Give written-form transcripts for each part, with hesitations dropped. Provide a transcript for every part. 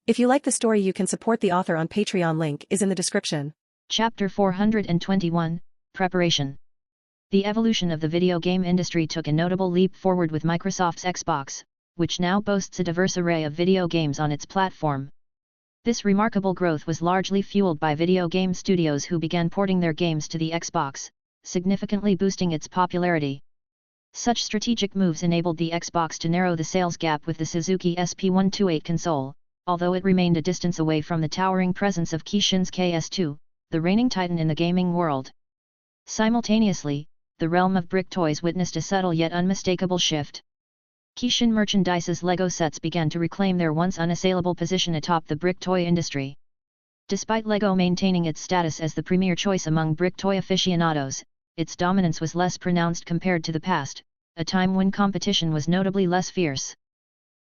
If you like the story, you can support the author on Patreon. Link is in the description. Chapter 421, Preparation. The evolution of the video game industry took a notable leap forward with Microsoft's Xbox, which now boasts a diverse array of video games on its platform. This remarkable growth was largely fueled by video game studios who began porting their games to the Xbox, significantly boosting its popularity. Such strategic moves enabled the Xbox to narrow the sales gap with the Suzuki SP128 console, although it remained a distance away from the towering presence of Kishin's KS2, the reigning titan in the gaming world. Simultaneously, the realm of brick toys witnessed a subtle yet unmistakable shift. Kishin Merchandise's LEGO sets began to reclaim their once unassailable position atop the brick toy industry. Despite LEGO maintaining its status as the premier choice among brick toy aficionados, its dominance was less pronounced compared to the past, a time when competition was notably less fierce.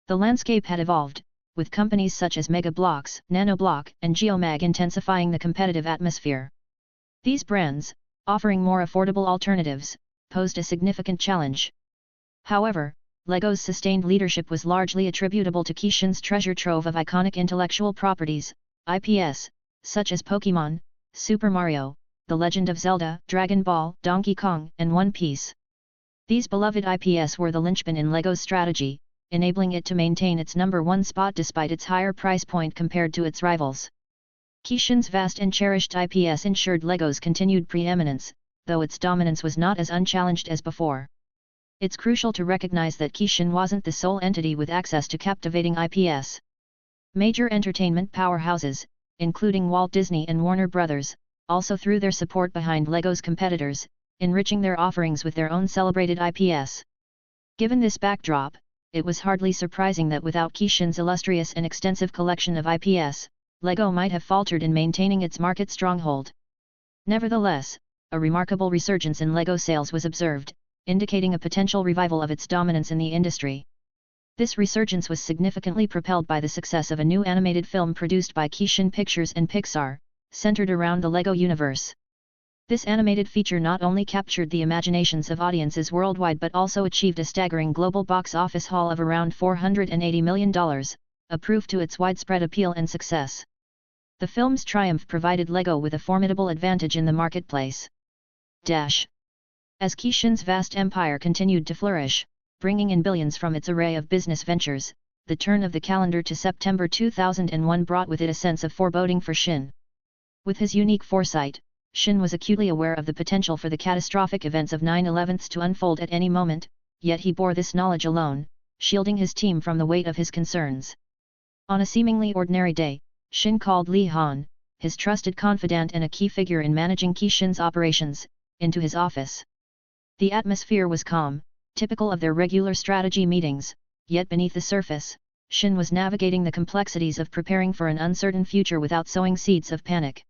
The landscape had evolved, with companies such as Mega Bloks, Nanoblock, and Geomag intensifying the competitive atmosphere. These brands, offering more affordable alternatives, posed a significant challenge. However, LEGO's sustained leadership was largely attributable to Kishin's treasure trove of iconic intellectual properties, IPs, such as Pokémon, Super Mario, The Legend of Zelda, Dragon Ball, Donkey Kong, and One Piece. These beloved IPs were the linchpin in LEGO's strategy, enabling it to maintain its #1 spot despite its higher price point compared to its rivals. Kishin's vast and cherished IPs ensured LEGO's continued preeminence, though its dominance was not as unchallenged as before. It's crucial to recognize that Kishin wasn't the sole entity with access to captivating IPs. Major entertainment powerhouses, including Walt Disney and Warner Bros., also threw their support behind LEGO's competitors, enriching their offerings with their own celebrated IPs. Given this backdrop, it was hardly surprising that without Kishin's illustrious and extensive collection of IPs, LEGO might have faltered in maintaining its market stronghold. Nevertheless, a remarkable resurgence in LEGO sales was observed, indicating a potential revival of its dominance in the industry. This resurgence was significantly propelled by the success of a new animated film produced by Kishin Pictures and Pixar, centered around the LEGO universe. This animated feature not only captured the imaginations of audiences worldwide but also achieved a staggering global box office haul of around $480 million, a proof to its widespread appeal and success. The film's triumph provided LEGO with a formidable advantage in the marketplace. As Kishin's vast empire continued to flourish, bringing in billions from its array of business ventures, the turn of the calendar to September 2001 brought with it a sense of foreboding for Shin. With his unique foresight, Shin was acutely aware of the potential for the catastrophic events of 9/11 to unfold at any moment, yet he bore this knowledge alone, shielding his team from the weight of his concerns. On a seemingly ordinary day, Shin called Lee Han, his trusted confidant and a key figure in managing Kishin's operations, into his office. The atmosphere was calm, typical of their regular strategy meetings, yet beneath the surface, Shin was navigating the complexities of preparing for an uncertain future without sowing seeds of panic.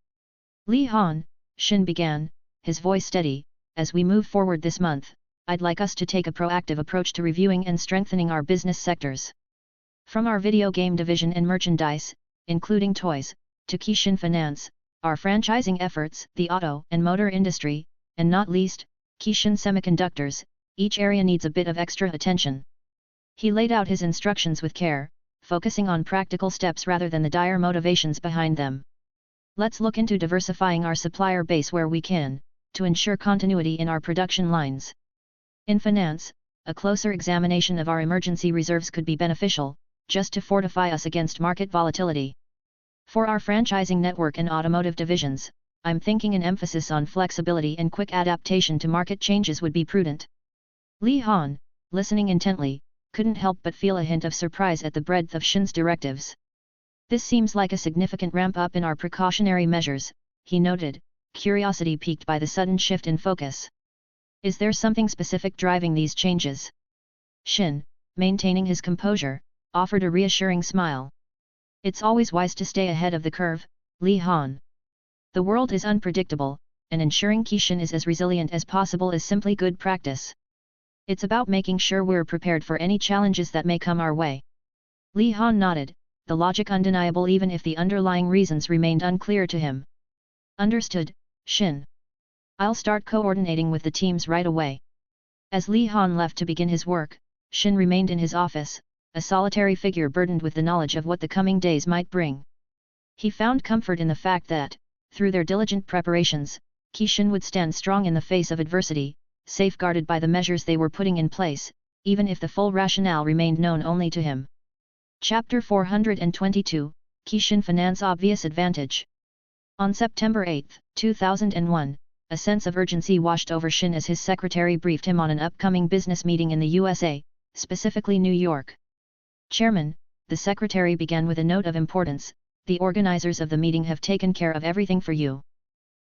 Lee Han, Shin began, his voice steady, as we move forward this month, I'd like us to take a proactive approach to reviewing and strengthening our business sectors. From our video game division and merchandise, including toys, to Kishin Finance, our franchising efforts, the auto and motor industry, and not least, Kishin Semiconductors, each area needs a bit of extra attention. He laid out his instructions with care, focusing on practical steps rather than the dire motivations behind them. Let's look into diversifying our supplier base where we can, to ensure continuity in our production lines. In finance, a closer examination of our emergency reserves could be beneficial, just to fortify us against market volatility. For our franchising network and automotive divisions, I'm thinking an emphasis on flexibility and quick adaptation to market changes would be prudent. Lee Han, listening intently, couldn't help but feel a hint of surprise at the breadth of Shin's directives. This seems like a significant ramp-up in our precautionary measures, he noted, curiosity piqued by the sudden shift in focus. Is there something specific driving these changes? Shin, maintaining his composure, offered a reassuring smile. It's always wise to stay ahead of the curve, Lee Han. The world is unpredictable, and ensuring Kishin is as resilient as possible is simply good practice. It's about making sure we're prepared for any challenges that may come our way. Lee Han nodded, the logic undeniable even if the underlying reasons remained unclear to him. Understood, Shin. I'll start coordinating with the teams right away. As Lee Han left to begin his work, Shin remained in his office, a solitary figure burdened with the knowledge of what the coming days might bring. He found comfort in the fact that, through their diligent preparations, Qi would stand strong in the face of adversity, safeguarded by the measures they were putting in place, even if the full rationale remained known only to him. Chapter 422, Qi Finance Obvious Advantage. On September 8, 2001, a sense of urgency washed over Shin as his secretary briefed him on an upcoming business meeting in the USA, specifically New York. Chairman, the secretary began with a note of importance, the organizers of the meeting have taken care of everything for you.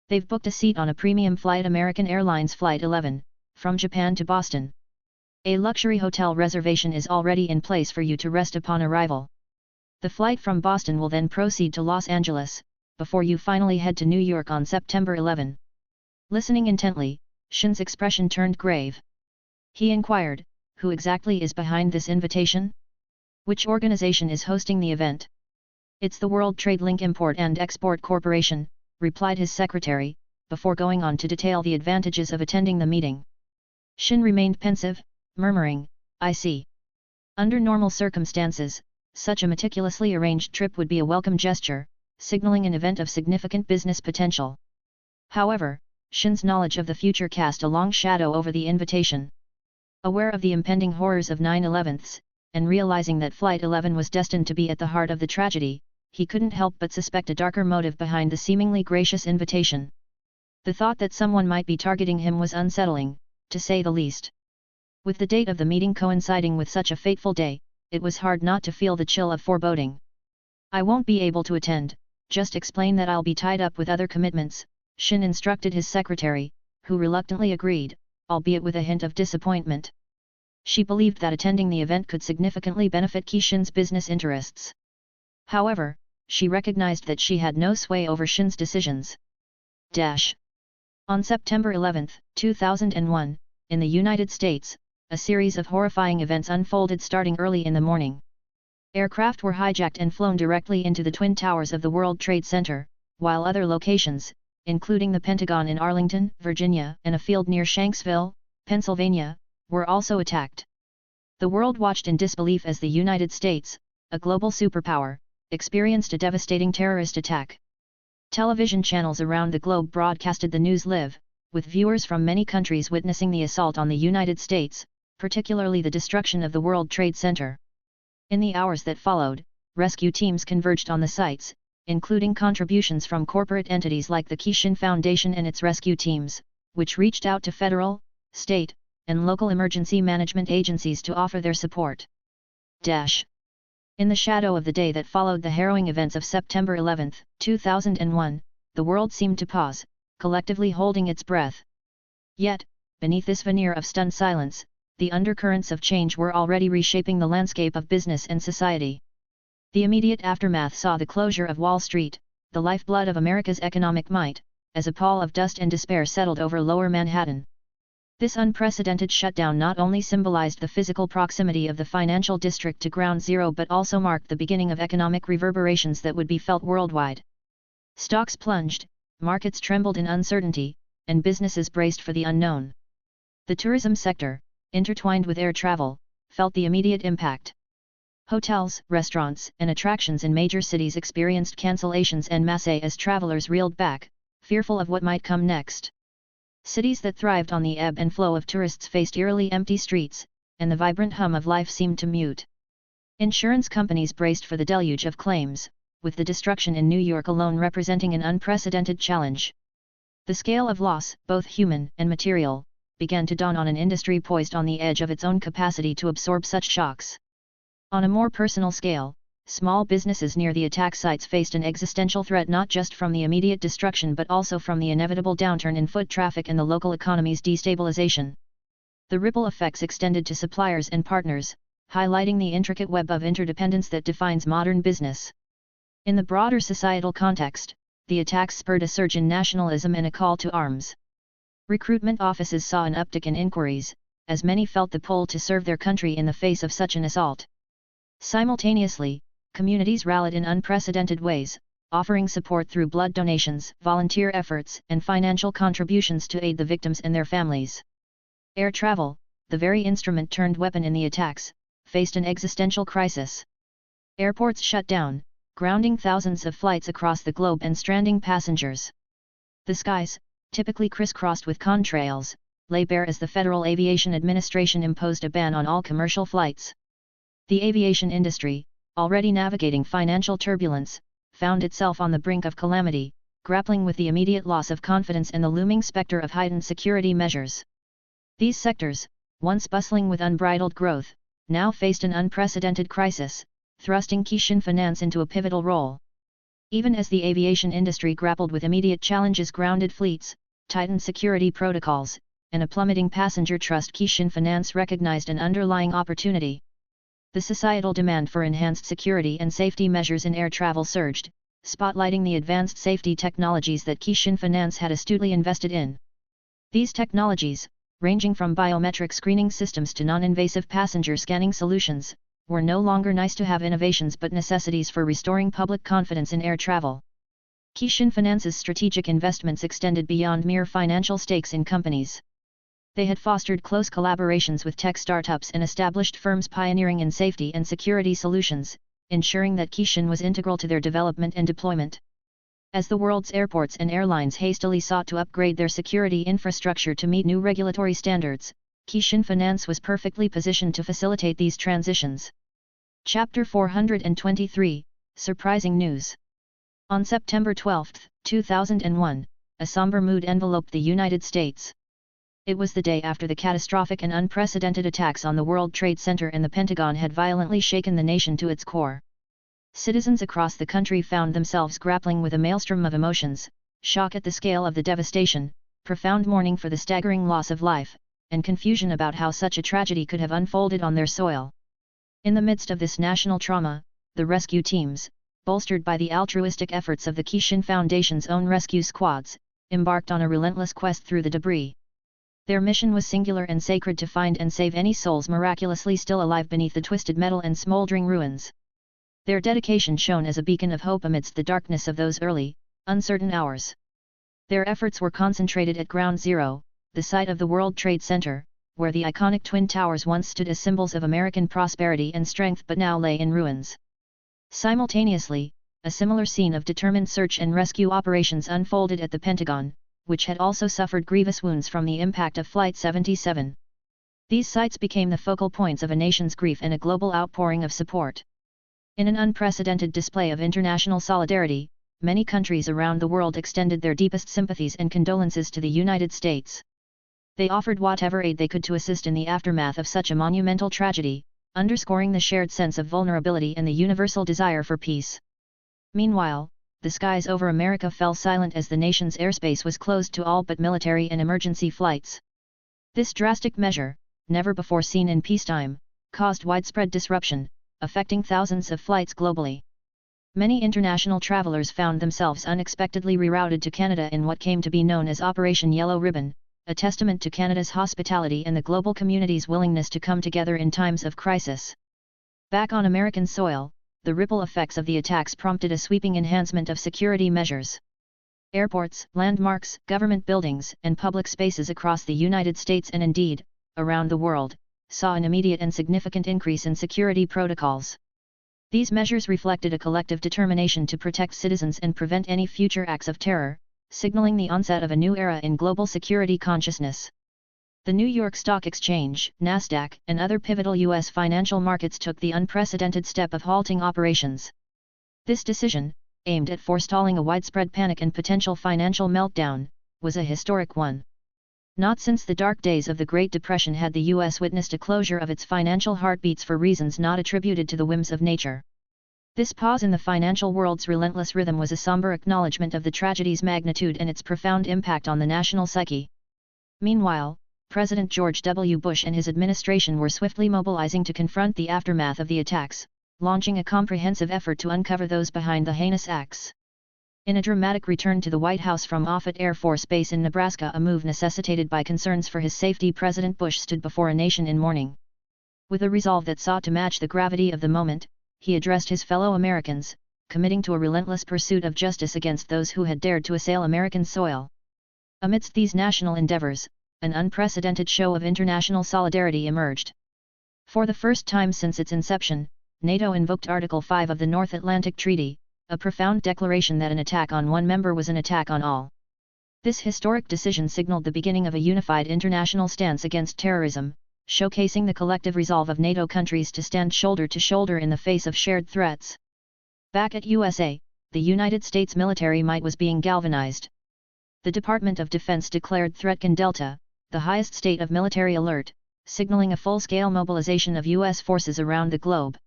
They've booked a seat on a premium flight, American Airlines Flight 11, from Japan to Boston. A luxury hotel reservation is already in place for you to rest upon arrival. The flight from Boston will then proceed to Los Angeles, before you finally head to New York on September 11. Listening intently, Shin's expression turned grave. He inquired, who exactly is behind this invitation? Which organization is hosting the event? It's the World Trade Link Import and Export Corporation, replied his secretary, before going on to detail the advantages of attending the meeting. Shin remained pensive, murmuring, I see. Under normal circumstances, such a meticulously arranged trip would be a welcome gesture, signaling an event of significant business potential. However, Shin's knowledge of the future cast a long shadow over the invitation. Aware of the impending horrors of 9/11, and realizing that Flight 11 was destined to be at the heart of the tragedy, he couldn't help but suspect a darker motive behind the seemingly gracious invitation. The thought that someone might be targeting him was unsettling, to say the least. With the date of the meeting coinciding with such a fateful day, it was hard not to feel the chill of foreboding. I won't be able to attend, just explain that I'll be tied up with other commitments, Shin instructed his secretary, who reluctantly agreed, albeit with a hint of disappointment. She believed that attending the event could significantly benefit Qi business interests. However, she recognized that she had no sway over Shin's decisions. On September 11, 2001, in the United States, a series of horrifying events unfolded starting early in the morning. Aircraft were hijacked and flown directly into the Twin Towers of the World Trade Center, while other locations, including the Pentagon in Arlington, Virginia, and a field near Shanksville, Pennsylvania, were also attacked. The world watched in disbelief as the United States, a global superpower, experienced a devastating terrorist attack. Television channels around the globe broadcasted the news live, with viewers from many countries witnessing the assault on the United States, particularly the destruction of the World Trade Center. In the hours that followed, rescue teams converged on the sites, including contributions from corporate entities like the Qi Foundation and its rescue teams, which reached out to federal, state, and local emergency management agencies to offer their support. In the shadow of the day that followed the harrowing events of September 11, 2001, the world seemed to pause, collectively holding its breath. Yet, beneath this veneer of stunned silence, the undercurrents of change were already reshaping the landscape of business and society. The immediate aftermath saw the closure of Wall Street, the lifeblood of America's economic might, as a pall of dust and despair settled over lower Manhattan. This unprecedented shutdown not only symbolized the physical proximity of the financial district to ground zero but also marked the beginning of economic reverberations that would be felt worldwide. Stocks plunged, markets trembled in uncertainty, and businesses braced for the unknown. The tourism sector, intertwined with air travel, felt the immediate impact. Hotels, restaurants, and attractions in major cities experienced cancellations en masse as travelers reeled back, fearful of what might come next. Cities that thrived on the ebb and flow of tourists faced eerily empty streets, and the vibrant hum of life seemed to mute. Insurance companies braced for the deluge of claims, with the destruction in New York alone representing an unprecedented challenge. The scale of loss, both human and material, began to dawn on an industry poised on the edge of its own capacity to absorb such shocks. On a more personal scale, small businesses near the attack sites faced an existential threat not just from the immediate destruction but also from the inevitable downturn in foot traffic and the local economy's destabilization. The ripple effects extended to suppliers and partners, highlighting the intricate web of interdependence that defines modern business. In the broader societal context, the attacks spurred a surge in nationalism and a call to arms. Recruitment offices saw an uptick in inquiries, as many felt the pull to serve their country in the face of such an assault. Simultaneously, communities rallied in unprecedented ways, offering support through blood donations, volunteer efforts, and financial contributions to aid the victims and their families. Air travel, the very instrument turned weapon in the attacks, faced an existential crisis. Airports shut down, grounding thousands of flights across the globe and stranding passengers. The skies, typically crisscrossed with contrails, lay bare as the Federal Aviation Administration imposed a ban on all commercial flights. The aviation industry, already navigating financial turbulence, found itself on the brink of calamity, grappling with the immediate loss of confidence and the looming specter of heightened security measures. These sectors, once bustling with unbridled growth, now faced an unprecedented crisis, thrusting Ctto finance into a pivotal role. Even as the aviation industry grappled with immediate challenges, grounded fleets, tightened security protocols, and a plummeting passenger trust, Ctto finance recognized an underlying opportunity. The societal demand for enhanced security and safety measures in air travel surged, spotlighting the advanced safety technologies that Ctto finance had astutely invested in. These technologies, ranging from biometric screening systems to non-invasive passenger scanning solutions, were no longer nice-to-have innovations but necessities for restoring public confidence in air travel. Ctto finance's strategic investments extended beyond mere financial stakes in companies. They had fostered close collaborations with tech startups and established firms pioneering in safety and security solutions, ensuring that Ctto was integral to their development and deployment. As the world's airports and airlines hastily sought to upgrade their security infrastructure to meet new regulatory standards, Ctto finance was perfectly positioned to facilitate these transitions. Chapter 423, Surprising News. On September 12, 2001, a somber mood enveloped the United States. It was the day after the catastrophic and unprecedented attacks on the World Trade Center and the Pentagon had violently shaken the nation to its core. Citizens across the country found themselves grappling with a maelstrom of emotions: shock at the scale of the devastation, profound mourning for the staggering loss of life, and confusion about how such a tragedy could have unfolded on their soil. In the midst of this national trauma, the rescue teams, bolstered by the altruistic efforts of the Ctto Foundation's own rescue squads, embarked on a relentless quest through the debris. Their mission was singular and sacred: to find and save any souls miraculously still alive beneath the twisted metal and smoldering ruins. Their dedication shone as a beacon of hope amidst the darkness of those early, uncertain hours. Their efforts were concentrated at Ground Zero, the site of the World Trade Center, where the iconic Twin Towers once stood as symbols of American prosperity and strength but now lay in ruins. Simultaneously, a similar scene of determined search and rescue operations unfolded at the Pentagon, which had also suffered grievous wounds from the impact of Flight 77. These sites became the focal points of a nation's grief and a global outpouring of support. In an unprecedented display of international solidarity, many countries around the world extended their deepest sympathies and condolences to the United States. They offered whatever aid they could to assist in the aftermath of such a monumental tragedy, underscoring the shared sense of vulnerability and the universal desire for peace. Meanwhile, the skies over America fell silent as the nation's airspace was closed to all but military and emergency flights. This drastic measure, never before seen in peacetime, caused widespread disruption, affecting thousands of flights globally. Many international travelers found themselves unexpectedly rerouted to Canada in what came to be known as Operation Yellow Ribbon, a testament to Canada's hospitality and the global community's willingness to come together in times of crisis. Back on American soil, the ripple effects of the attacks prompted a sweeping enhancement of security measures. Airports, landmarks, government buildings, and public spaces across the United States and indeed, around the world, saw an immediate and significant increase in security protocols. These measures reflected a collective determination to protect citizens and prevent any future acts of terror, signaling the onset of a new era in global security consciousness. The New York Stock Exchange, NASDAQ, and other pivotal U.S. financial markets took the unprecedented step of halting operations. This decision, aimed at forestalling a widespread panic and potential financial meltdown, was a historic one. Not since the dark days of the Great Depression had the U.S. witnessed a closure of its financial heartbeats for reasons not attributed to the whims of nature. This pause in the financial world's relentless rhythm was a somber acknowledgement of the tragedy's magnitude and its profound impact on the national psyche. Meanwhile, President George W. Bush and his administration were swiftly mobilizing to confront the aftermath of the attacks, launching a comprehensive effort to uncover those behind the heinous acts. In a dramatic return to the White House from Offutt Air Force Base in Nebraska, a move necessitated by concerns for his safety, President Bush stood before a nation in mourning. With a resolve that sought to match the gravity of the moment, he addressed his fellow Americans, committing to a relentless pursuit of justice against those who had dared to assail American soil. Amidst these national endeavors, an unprecedented show of international solidarity emerged. For the first time since its inception, NATO invoked Article 5 of the North Atlantic Treaty, a profound declaration that an attack on one member was an attack on all. This historic decision signaled the beginning of a unified international stance against terrorism, showcasing the collective resolve of NATO countries to stand shoulder to shoulder in the face of shared threats. Back at USA, the United States military might was being galvanized. The Department of Defense declared Threatcon Delta, the highest state of military alert, signaling a full-scale mobilization of U.S. forces around the globe.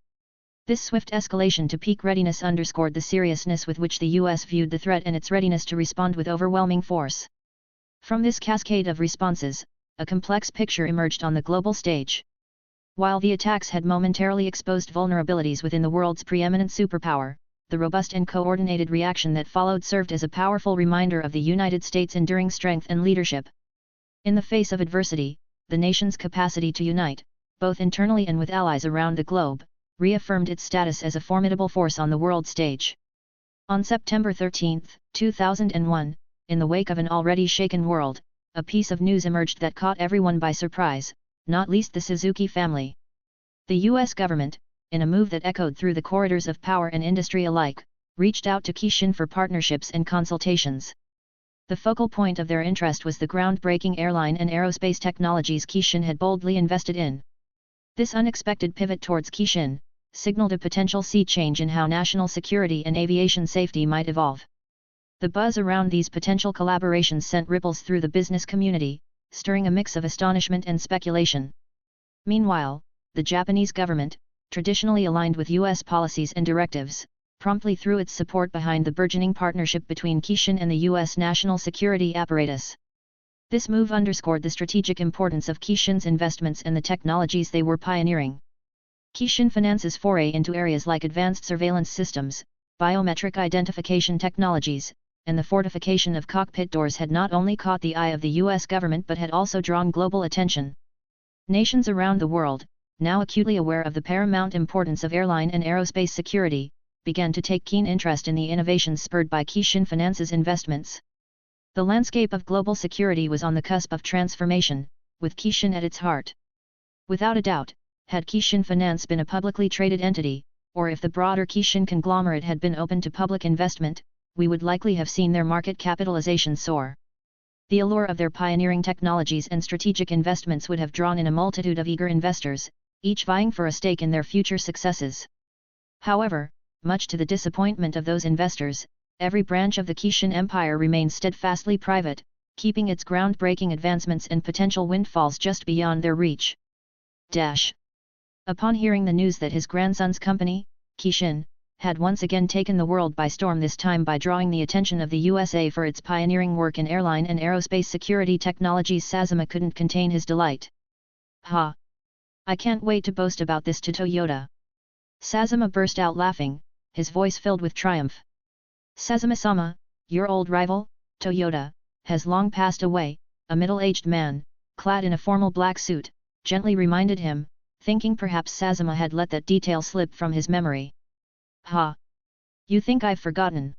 This swift escalation to peak readiness underscored the seriousness with which the U.S. viewed the threat and its readiness to respond with overwhelming force. From this cascade of responses, a complex picture emerged on the global stage. While the attacks had momentarily exposed vulnerabilities within the world's preeminent superpower, the robust and coordinated reaction that followed served as a powerful reminder of the United States' enduring strength and leadership. In the face of adversity, the nation's capacity to unite, both internally and with allies around the globe, reaffirmed its status as a formidable force on the world stage. On September 13, 2001, in the wake of an already shaken world, a piece of news emerged that caught everyone by surprise, not least the Suzuki family. The U.S. government, in a move that echoed through the corridors of power and industry alike, reached out to Kishin for partnerships and consultations. The focal point of their interest was the groundbreaking airline and aerospace technologies Kishin had boldly invested in. This unexpected pivot towards Kishin signaled a potential sea change in how national security and aviation safety might evolve. The buzz around these potential collaborations sent ripples through the business community, stirring a mix of astonishment and speculation. Meanwhile, the Japanese government, traditionally aligned with U.S. policies and directives, promptly threw its support behind the burgeoning partnership between Kishin and the U.S. national security apparatus. This move underscored the strategic importance of Kishin's investments and the technologies they were pioneering. Kishin Finance's foray into areas like advanced surveillance systems, biometric identification technologies, and the fortification of cockpit doors had not only caught the eye of the U.S. government but had also drawn global attention. Nations around the world, now acutely aware of the paramount importance of airline and aerospace security, began to take keen interest in the innovations spurred by Kishin Finance's investments. The landscape of global security was on the cusp of transformation, with Kishin at its heart. Without a doubt, had Kishin Finance been a publicly traded entity, or if the broader Kishin conglomerate had been open to public investment, we would likely have seen their market capitalization soar. The allure of their pioneering technologies and strategic investments would have drawn in a multitude of eager investors, each vying for a stake in their future successes. However, much to the disappointment of those investors, every branch of the Kishin empire remained steadfastly private, keeping its groundbreaking advancements and potential windfalls just beyond their reach. Upon hearing the news that his grandson's company, Kishin, had once again taken the world by storm, this time by drawing the attention of the USA for its pioneering work in airline and aerospace security technologies, Sazama couldn't contain his delight. "Ha! I can't wait to boast about this to Toyota." Sazama burst out laughing, his voice filled with triumph. "Sazama-sama, your old rival, Toyota, has long passed away," a middle-aged man, clad in a formal black suit, gently reminded him, thinking perhaps Sazama had let that detail slip from his memory. "Ha! You think I've forgotten?"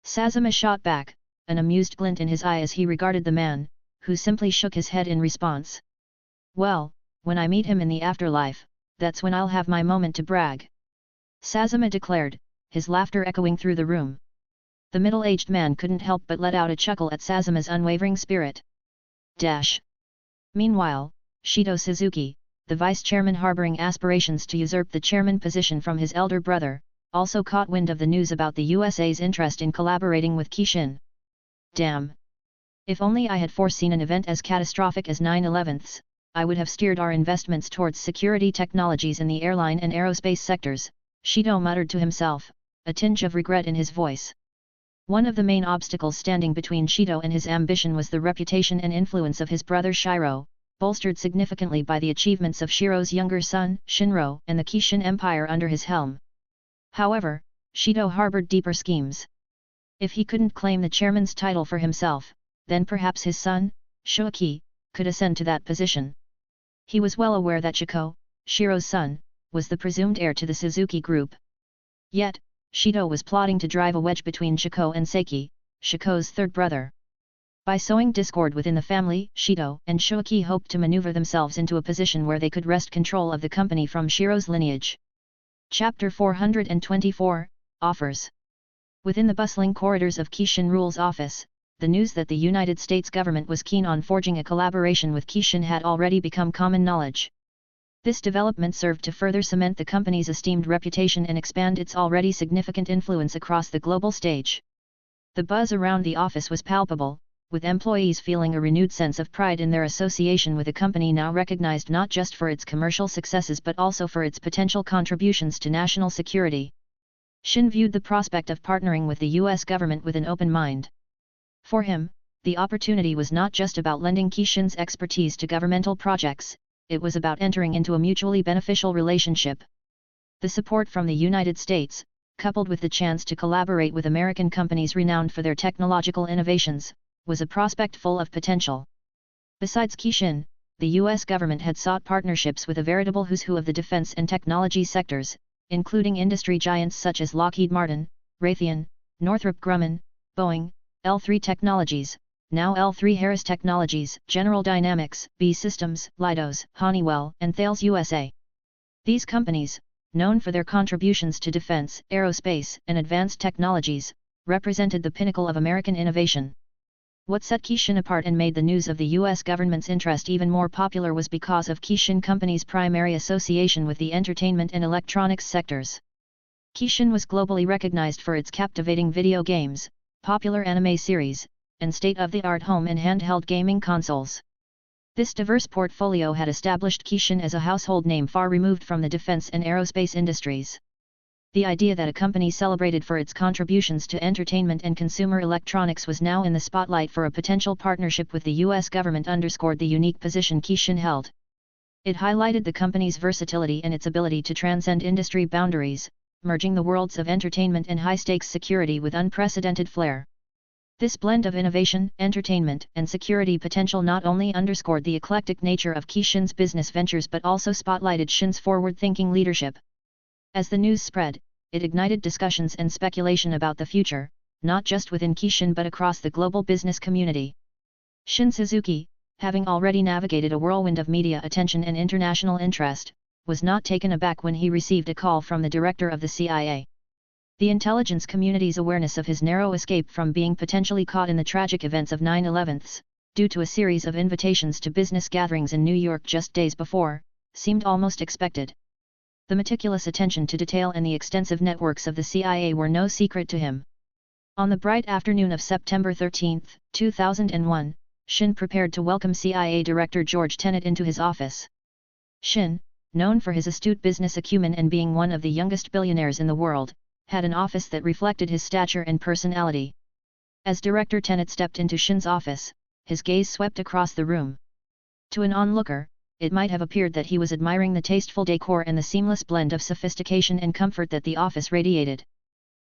Sazama shot back, an amused glint in his eye as he regarded the man, who simply shook his head in response. "Well, when I meet him in the afterlife, that's when I'll have my moment to brag," Sazama declared, his laughter echoing through the room. The middle-aged man couldn't help but let out a chuckle at Sazama's unwavering spirit. Meanwhile, Ctto Suzuki, the vice-chairman harboring aspirations to usurp the chairman position from his elder brother, also caught wind of the news about the USA's interest in collaborating with Kishin. "Damn! If only I had foreseen an event as catastrophic as 9/11's, I would have steered our investments towards security technologies in the airline and aerospace sectors," Ctto muttered to himself, a tinge of regret in his voice. One of the main obstacles standing between Ctto and his ambition was the reputation and influence of his brother Shiro, bolstered significantly by the achievements of Shiro's younger son, Shinro, and the Kishin Empire under his helm. However, Ctto harbored deeper schemes. If he couldn't claim the chairman's title for himself, then perhaps his son, Shoaki, could ascend to that position. He was well aware that Shiko, Shiro's son, was the presumed heir to the Suzuki Group. Yet, Ctto was plotting to drive a wedge between Shiko and Seiki, Shiko's third brother. By sowing discord within the family, Ctto and Shuaki hoped to maneuver themselves into a position where they could wrest control of the company from Shiro's lineage. Chapter 424, Offers. Within the bustling corridors of Kishin Rule's office, the news that the United States government was keen on forging a collaboration with Kishin had already become common knowledge. This development served to further cement the company's esteemed reputation and expand its already significant influence across the global stage. The buzz around the office was palpable, with employees feeling a renewed sense of pride in their association with a company now recognized not just for its commercial successes but also for its potential contributions to national security. Shin viewed the prospect of partnering with the U.S. government with an open mind. For him, the opportunity was not just about lending Kishin's expertise to governmental projects, it was about entering into a mutually beneficial relationship. The support from the United States, coupled with the chance to collaborate with American companies renowned for their technological innovations, was a prospect full of potential. Besides Kishin, the U.S. government had sought partnerships with a veritable who's who of the defense and technology sectors, including industry giants such as Lockheed Martin, Raytheon, Northrop Grumman, Boeing, L3 Technologies, now L3 Harris Technologies, General Dynamics, B Systems, Leidos, Honeywell, and Thales USA. These companies, known for their contributions to defense, aerospace, and advanced technologies, represented the pinnacle of American innovation. What set Kishin apart and made the news of the U.S. government's interest even more popular was because of Kishin Company's primary association with the entertainment and electronics sectors. Kishin was globally recognized for its captivating video games, popular anime series, and state-of-the-art home and handheld gaming consoles. This diverse portfolio had established Kishin as a household name far removed from the defense and aerospace industries. The idea that a company celebrated for its contributions to entertainment and consumer electronics was now in the spotlight for a potential partnership with the U.S. government underscored the unique position Kishin held. It highlighted the company's versatility and its ability to transcend industry boundaries, merging the worlds of entertainment and high-stakes security with unprecedented flair. This blend of innovation, entertainment, and security potential not only underscored the eclectic nature of Kishin's business ventures but also spotlighted Shin's forward-thinking leadership. As the news spread, it ignited discussions and speculation about the future, not just within Kishin but across the global business community. Shin Suzuki, having already navigated a whirlwind of media attention and international interest, was not taken aback when he received a call from the director of the CIA. The intelligence community's awareness of his narrow escape from being potentially caught in the tragic events of 9/11, due to a series of invitations to business gatherings in New York just days before, seemed almost expected. The meticulous attention to detail and the extensive networks of the CIA were no secret to him. On the bright afternoon of September 13, 2001, Shin prepared to welcome CIA Director George Tenet into his office. Shin, known for his astute business acumen and being one of the youngest billionaires in the world, had an office that reflected his stature and personality. As Director Tenet stepped into Shin's office, his gaze swept across the room. To an onlooker, it might have appeared that he was admiring the tasteful decor and the seamless blend of sophistication and comfort that the office radiated.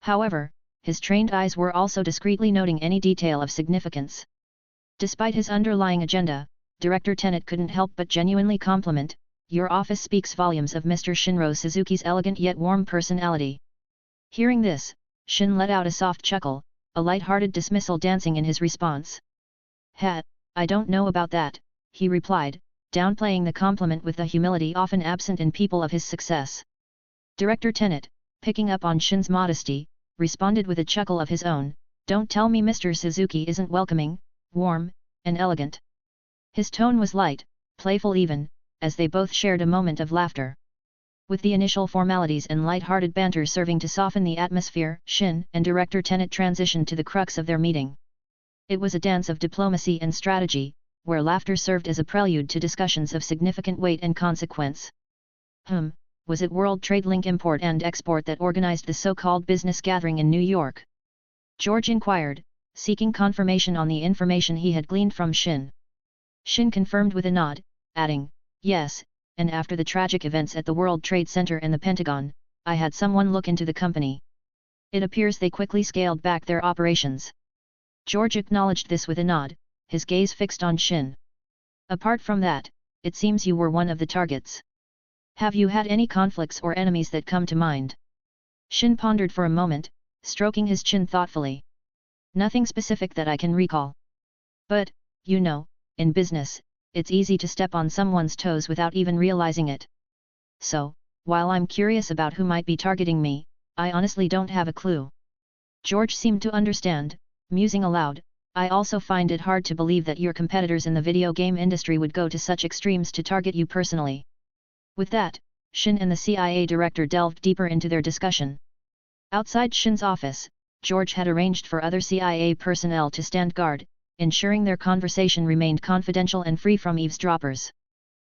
However, his trained eyes were also discreetly noting any detail of significance. Despite his underlying agenda, Director Tenet couldn't help but genuinely compliment, "Your office speaks volumes of Mr. Shinro Suzuki's elegant yet warm personality." Hearing this, Shin let out a soft chuckle, a light-hearted dismissal dancing in his response. I don't know about that," he replied, downplaying the compliment with the humility often absent in people of his success. Director Tenet, picking up on Shin's modesty, responded with a chuckle of his own, "Don't tell me Mr. Suzuki isn't welcoming, warm, and elegant." His tone was light, playful even, as they both shared a moment of laughter. With the initial formalities and light-hearted banter serving to soften the atmosphere, Shin and Director Tenet transitioned to the crux of their meeting. It was a dance of diplomacy and strategy, where laughter served as a prelude to discussions of significant weight and consequence. Was it World Trade Link Import and Export that organized the so-called business gathering in New York? George inquired, seeking confirmation on the information he had gleaned from Shin. Shin confirmed with a nod, adding, "Yes, and after the tragic events at the World Trade Center and the Pentagon, I had someone look into the company. It appears they quickly scaled back their operations." George acknowledged this with a nod, his gaze fixed on Shin. "Apart from that, it seems you were one of the targets. Have you had any conflicts or enemies that come to mind?" Shin pondered for a moment, stroking his chin thoughtfully. "Nothing specific that I can recall. But, you know, in business, it's easy to step on someone's toes without even realizing it. So, while I'm curious about who might be targeting me, I honestly don't have a clue. George seemed to understand, musing aloud, I also find it hard to believe that your competitors in the video game industry would go to such extremes to target you personally. With that, Shin and the CIA director delved deeper into their discussion. Outside Shin's office, George had arranged for other CIA personnel to stand guard, ensuring their conversation remained confidential and free from eavesdroppers.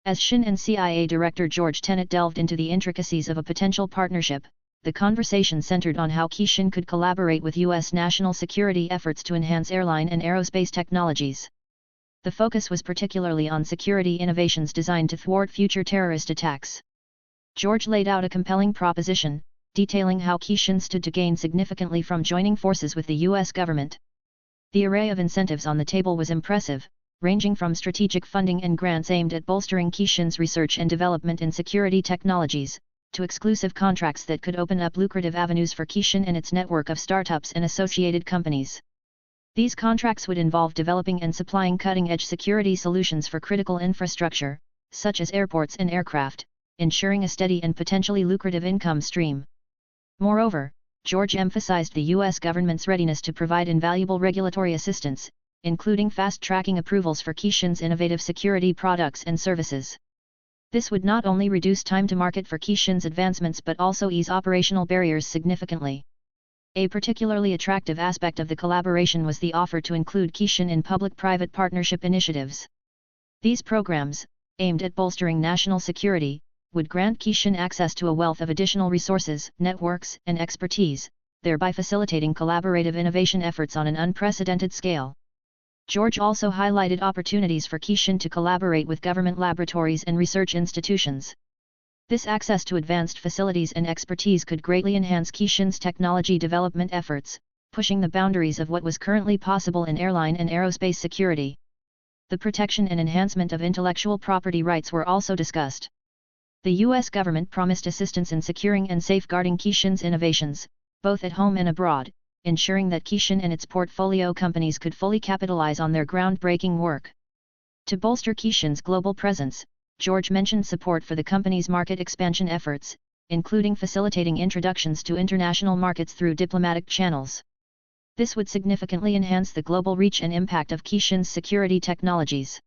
As Shin and CIA Director George Tenet delved into the intricacies of a potential partnership, the conversation centered on how Shin could collaborate with U.S. national security efforts to enhance airline and aerospace technologies. The focus was particularly on security innovations designed to thwart future terrorist attacks. George laid out a compelling proposition, detailing how Shin stood to gain significantly from joining forces with the U.S. government. The array of incentives on the table was impressive, ranging from strategic funding and grants aimed at bolstering Shin's research and development in security technologies, to exclusive contracts that could open up lucrative avenues for Shin and its network of startups and associated companies. These contracts would involve developing and supplying cutting-edge security solutions for critical infrastructure, such as airports and aircraft, ensuring a steady and potentially lucrative income stream. Moreover, George emphasized the U.S. government's readiness to provide invaluable regulatory assistance, including fast-tracking approvals for Shin's innovative security products and services. This would not only reduce time to market for Shin's advancements but also ease operational barriers significantly. A particularly attractive aspect of the collaboration was the offer to include Shin in public-private partnership initiatives. These programs, aimed at bolstering national security, would grant Shin access to a wealth of additional resources, networks, and expertise, thereby facilitating collaborative innovation efforts on an unprecedented scale. George also highlighted opportunities for Shin to collaborate with government laboratories and research institutions. This access to advanced facilities and expertise could greatly enhance Shin's technology development efforts, pushing the boundaries of what was currently possible in airline and aerospace security. The protection and enhancement of intellectual property rights were also discussed. The U.S. government promised assistance in securing and safeguarding Shin's innovations, both at home and abroad, ensuring that Shin and its portfolio companies could fully capitalize on their groundbreaking work. To bolster Shin's global presence, George mentioned support for the company's market expansion efforts, including facilitating introductions to international markets through diplomatic channels. This would significantly enhance the global reach and impact of Shin's security technologies.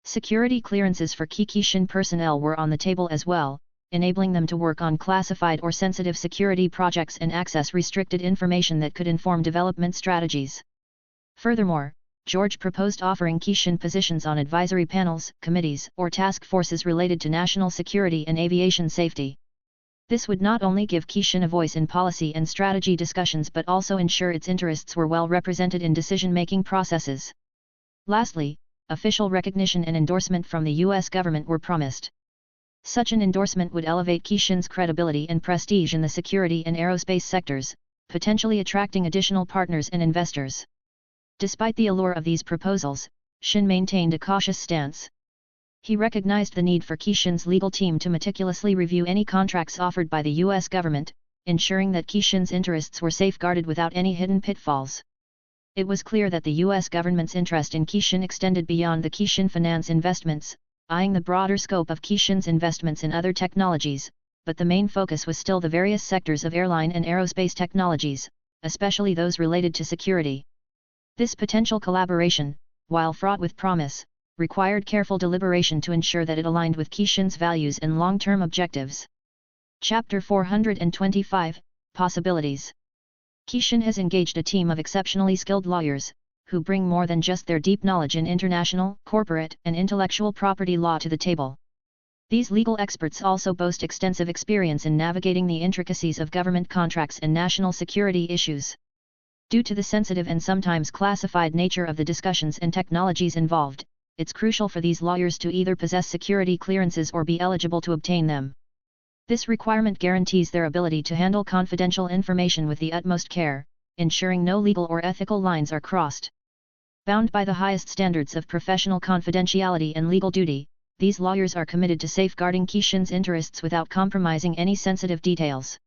Security clearances for Shin personnel were on the table as well, enabling them to work on classified or sensitive security projects and access restricted information that could inform development strategies. Furthermore, George proposed offering Shin positions on advisory panels, committees, or task forces related to national security and aviation safety. This would not only give Shin a voice in policy and strategy discussions but also ensure its interests were well represented in decision-making processes. Lastly, official recognition and endorsement from the U.S. government were promised. Such an endorsement would elevate Shin's credibility and prestige in the security and aerospace sectors, potentially attracting additional partners and investors. Despite the allure of these proposals, Shin maintained a cautious stance. He recognized the need for Shin's legal team to meticulously review any contracts offered by the U.S. government, ensuring that Shin's interests were safeguarded without any hidden pitfalls. It was clear that the U.S. government's interest in Shin extended beyond the Shin finance investments, eyeing the broader scope of Shin's investments in other technologies, but the main focus was still the various sectors of airline and aerospace technologies, especially those related to security. This potential collaboration, while fraught with promise, required careful deliberation to ensure that it aligned with Shin's values and long-term objectives. Chapter 425, Possibilities. Shin has engaged a team of exceptionally skilled lawyers, who bring more than just their deep knowledge in international, corporate, and intellectual property law to the table. These legal experts also boast extensive experience in navigating the intricacies of government contracts and national security issues. Due to the sensitive and sometimes classified nature of the discussions and technologies involved, it's crucial for these lawyers to either possess security clearances or be eligible to obtain them. This requirement guarantees their ability to handle confidential information with the utmost care, ensuring no legal or ethical lines are crossed. Bound by the highest standards of professional confidentiality and legal duty, these lawyers are committed to safeguarding Shin's interests without compromising any sensitive details.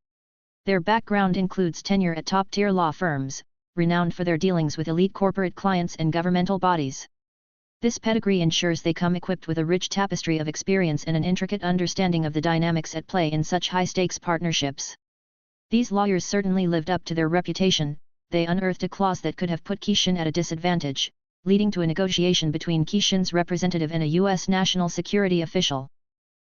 Their background includes tenure at top-tier law firms, renowned for their dealings with elite corporate clients and governmental bodies. This pedigree ensures they come equipped with a rich tapestry of experience and an intricate understanding of the dynamics at play in such high-stakes partnerships. These lawyers certainly lived up to their reputation. They unearthed a clause that could have put Kishin at a disadvantage, leading to a negotiation between Kishin's representative and a U.S. national security official.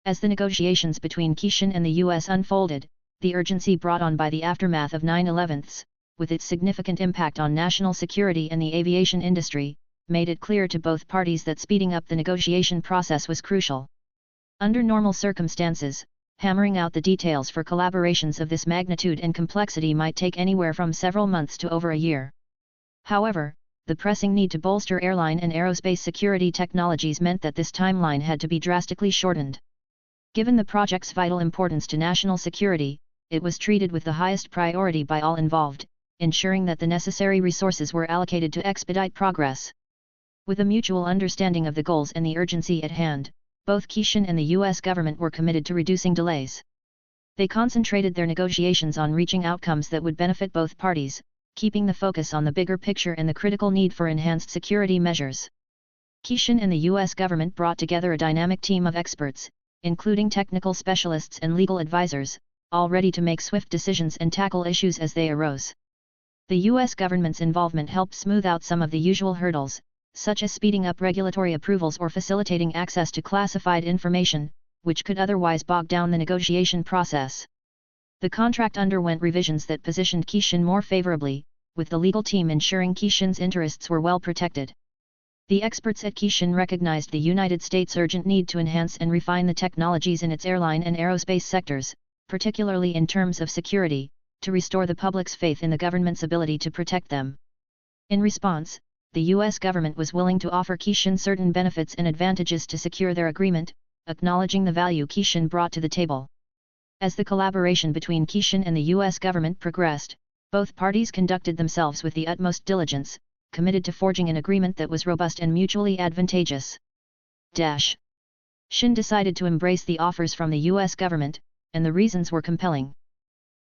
As the negotiations between Kishin and the U.S. unfolded, the urgency brought on by the aftermath of 9/11, with its significant impact on national security and the aviation industry, made it clear to both parties that speeding up the negotiation process was crucial. Under normal circumstances, hammering out the details for collaborations of this magnitude and complexity might take anywhere from several months to over a year. However, the pressing need to bolster airline and aerospace security technologies meant that this timeline had to be drastically shortened. Given the project's vital importance to national security, it was treated with the highest priority by all involved, ensuring that the necessary resources were allocated to expedite progress. With a mutual understanding of the goals and the urgency at hand, both Kishin and the U.S. government were committed to reducing delays. They concentrated their negotiations on reaching outcomes that would benefit both parties, keeping the focus on the bigger picture and the critical need for enhanced security measures. Kishin and the U.S. government brought together a dynamic team of experts, including technical specialists and legal advisors, all ready to make swift decisions and tackle issues as they arose. The U.S. government's involvement helped smooth out some of the usual hurdles, such as speeding up regulatory approvals or facilitating access to classified information, which could otherwise bog down the negotiation process. The contract underwent revisions that positioned Kishin more favorably, with the legal team ensuring Kishin's interests were well protected. The experts at Kishin recognized the United States' urgent need to enhance and refine the technologies in its airline and aerospace sectors, particularly in terms of security, to restore the public's faith in the government's ability to protect them. In response, the U.S. government was willing to offer Kishin certain benefits and advantages to secure their agreement, acknowledging the value Kishin brought to the table. As the collaboration between Kishin and the U.S. government progressed, both parties conducted themselves with the utmost diligence, committed to forging an agreement that was robust and mutually advantageous. Shin decided to embrace the offers from the U.S. government, and the reasons were compelling.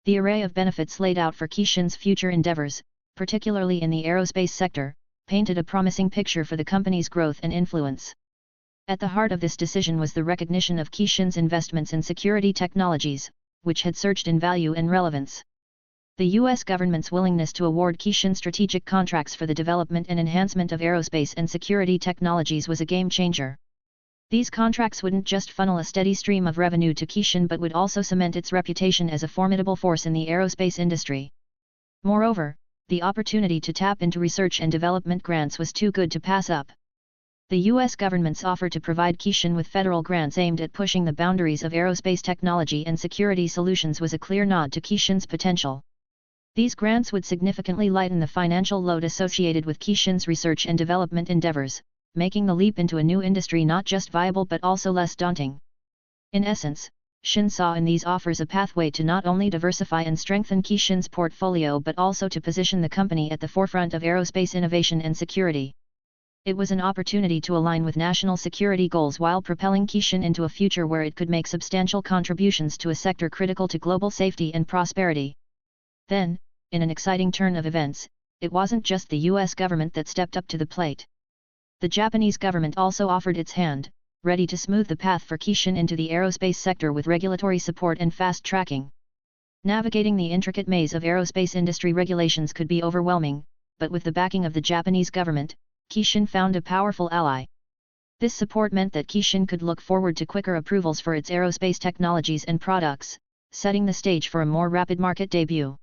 The array of benefits laid out for Kishin's future endeavors, particularly in the aerospace sector, painted a promising picture for the company's growth and influence. At the heart of this decision was the recognition of Kishin's investments in security technologies, which had surged in value and relevance. The U.S. government's willingness to award Kishin strategic contracts for the development and enhancement of aerospace and security technologies was a game-changer. These contracts wouldn't just funnel a steady stream of revenue to Kishin but would also cement its reputation as a formidable force in the aerospace industry. Moreover, the opportunity to tap into research and development grants was too good to pass up. The U.S. government's offer to provide Kishin with federal grants aimed at pushing the boundaries of aerospace technology and security solutions was a clear nod to Kishin's potential. These grants would significantly lighten the financial load associated with Kishin's research and development endeavors, making the leap into a new industry not just viable but also less daunting. In essence, Shin saw in these offers a pathway to not only diversify and strengthen Kishin's portfolio but also to position the company at the forefront of aerospace innovation and security. It was an opportunity to align with national security goals while propelling Kishin into a future where it could make substantial contributions to a sector critical to global safety and prosperity. Then, in an exciting turn of events, it wasn't just the U.S. government that stepped up to the plate. The Japanese government also offered its hand, ready to smooth the path for Kishin into the aerospace sector with regulatory support and fast tracking. Navigating the intricate maze of aerospace industry regulations could be overwhelming, but with the backing of the Japanese government, Kishin found a powerful ally. This support meant that Kishin could look forward to quicker approvals for its aerospace technologies and products, setting the stage for a more rapid market debut.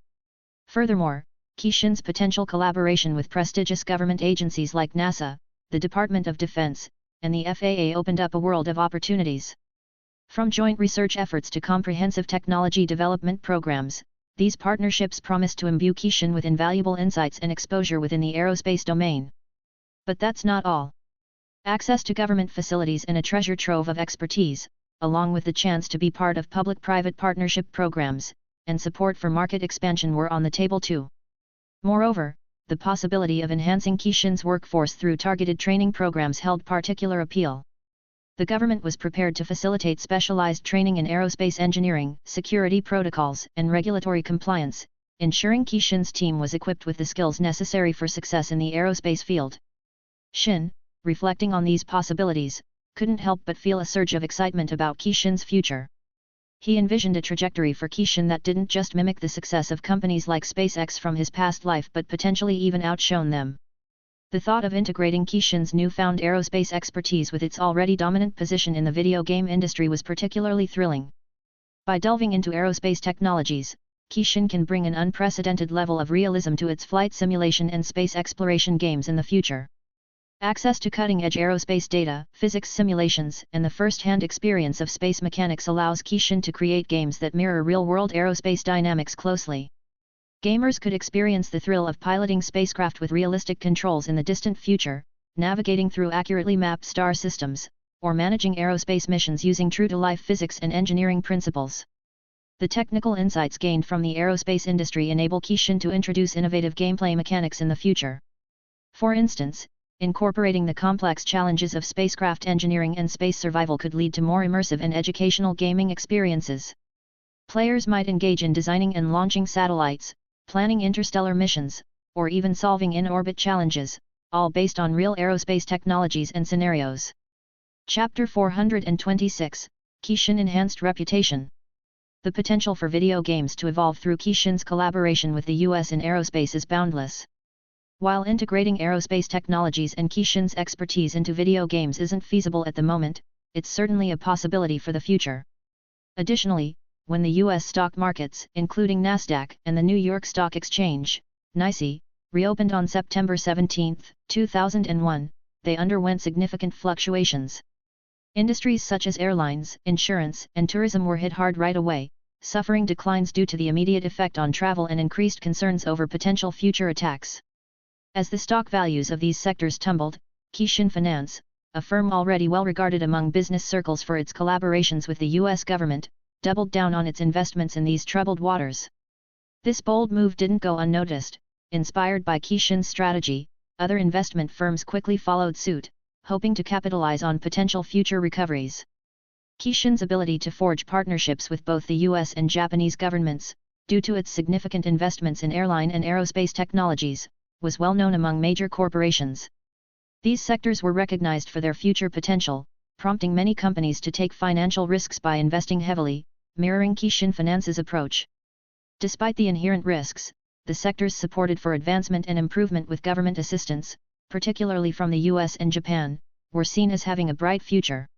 Furthermore, Kishin's potential collaboration with prestigious government agencies like NASA, the Department of Defense, and the FAA opened up a world of opportunities. From joint research efforts to comprehensive technology development programs, these partnerships promised to imbue Kishin with invaluable insights and exposure within the aerospace domain. But that's not all. Access to government facilities and a treasure trove of expertise, along with the chance to be part of public-private partnership programs, and support for market expansion were on the table too. Moreover, the possibility of enhancing Kishin's workforce through targeted training programs held particular appeal. The government was prepared to facilitate specialized training in aerospace engineering, security protocols, and regulatory compliance, ensuring Qixin's team was equipped with the skills necessary for success in the aerospace field. Xin, reflecting on these possibilities, couldn't help but feel a surge of excitement about Qixin's future. He envisioned a trajectory for Qixin that didn't just mimic the success of companies like SpaceX from his past life but potentially even outshone them. The thought of integrating Qixin's newfound aerospace expertise with its already dominant position in the video game industry was particularly thrilling. By delving into aerospace technologies, Qixin can bring an unprecedented level of realism to its flight simulation and space exploration games in the future. Access to cutting-edge aerospace data, physics simulations, and the first-hand experience of space mechanics allows Qixin to create games that mirror real-world aerospace dynamics closely. Gamers could experience the thrill of piloting spacecraft with realistic controls in the distant future, navigating through accurately mapped star systems, or managing aerospace missions using true-to-life physics and engineering principles. The technical insights gained from the aerospace industry enable Qixin to introduce innovative gameplay mechanics in the future. For instance, incorporating the complex challenges of spacecraft engineering and space survival could lead to more immersive and educational gaming experiences. Players might engage in designing and launching satellites, planning interstellar missions, or even solving in-orbit challenges, all based on real aerospace technologies and scenarios. Chapter 426, Qixin Enhanced Reputation. The potential for video games to evolve through Qixin's collaboration with the US in aerospace is boundless. While integrating aerospace technologies and Qixin's expertise into video games isn't feasible at the moment, it's certainly a possibility for the future. Additionally, when the U.S. stock markets, including Nasdaq and the New York Stock Exchange, NYSE, reopened on September 17, 2001, they underwent significant fluctuations. Industries such as airlines, insurance, and tourism were hit hard right away, suffering declines due to the immediate effect on travel and increased concerns over potential future attacks. As the stock values of these sectors tumbled, Qixin Finance, a firm already well regarded among business circles for its collaborations with the U.S. government, doubled down on its investments in these troubled waters. This bold move didn't go unnoticed. Inspired by Qixin's strategy, other investment firms quickly followed suit, hoping to capitalize on potential future recoveries. Qixin's ability to forge partnerships with both the U.S. and Japanese governments, due to its significant investments in airline and aerospace technologies, was well known among major corporations. These sectors were recognized for their future potential, prompting many companies to take financial risks by investing heavily, mirroring Qixin Finance's approach. Despite the inherent risks, the sectors supported for advancement and improvement with government assistance, particularly from the US and Japan, were seen as having a bright future.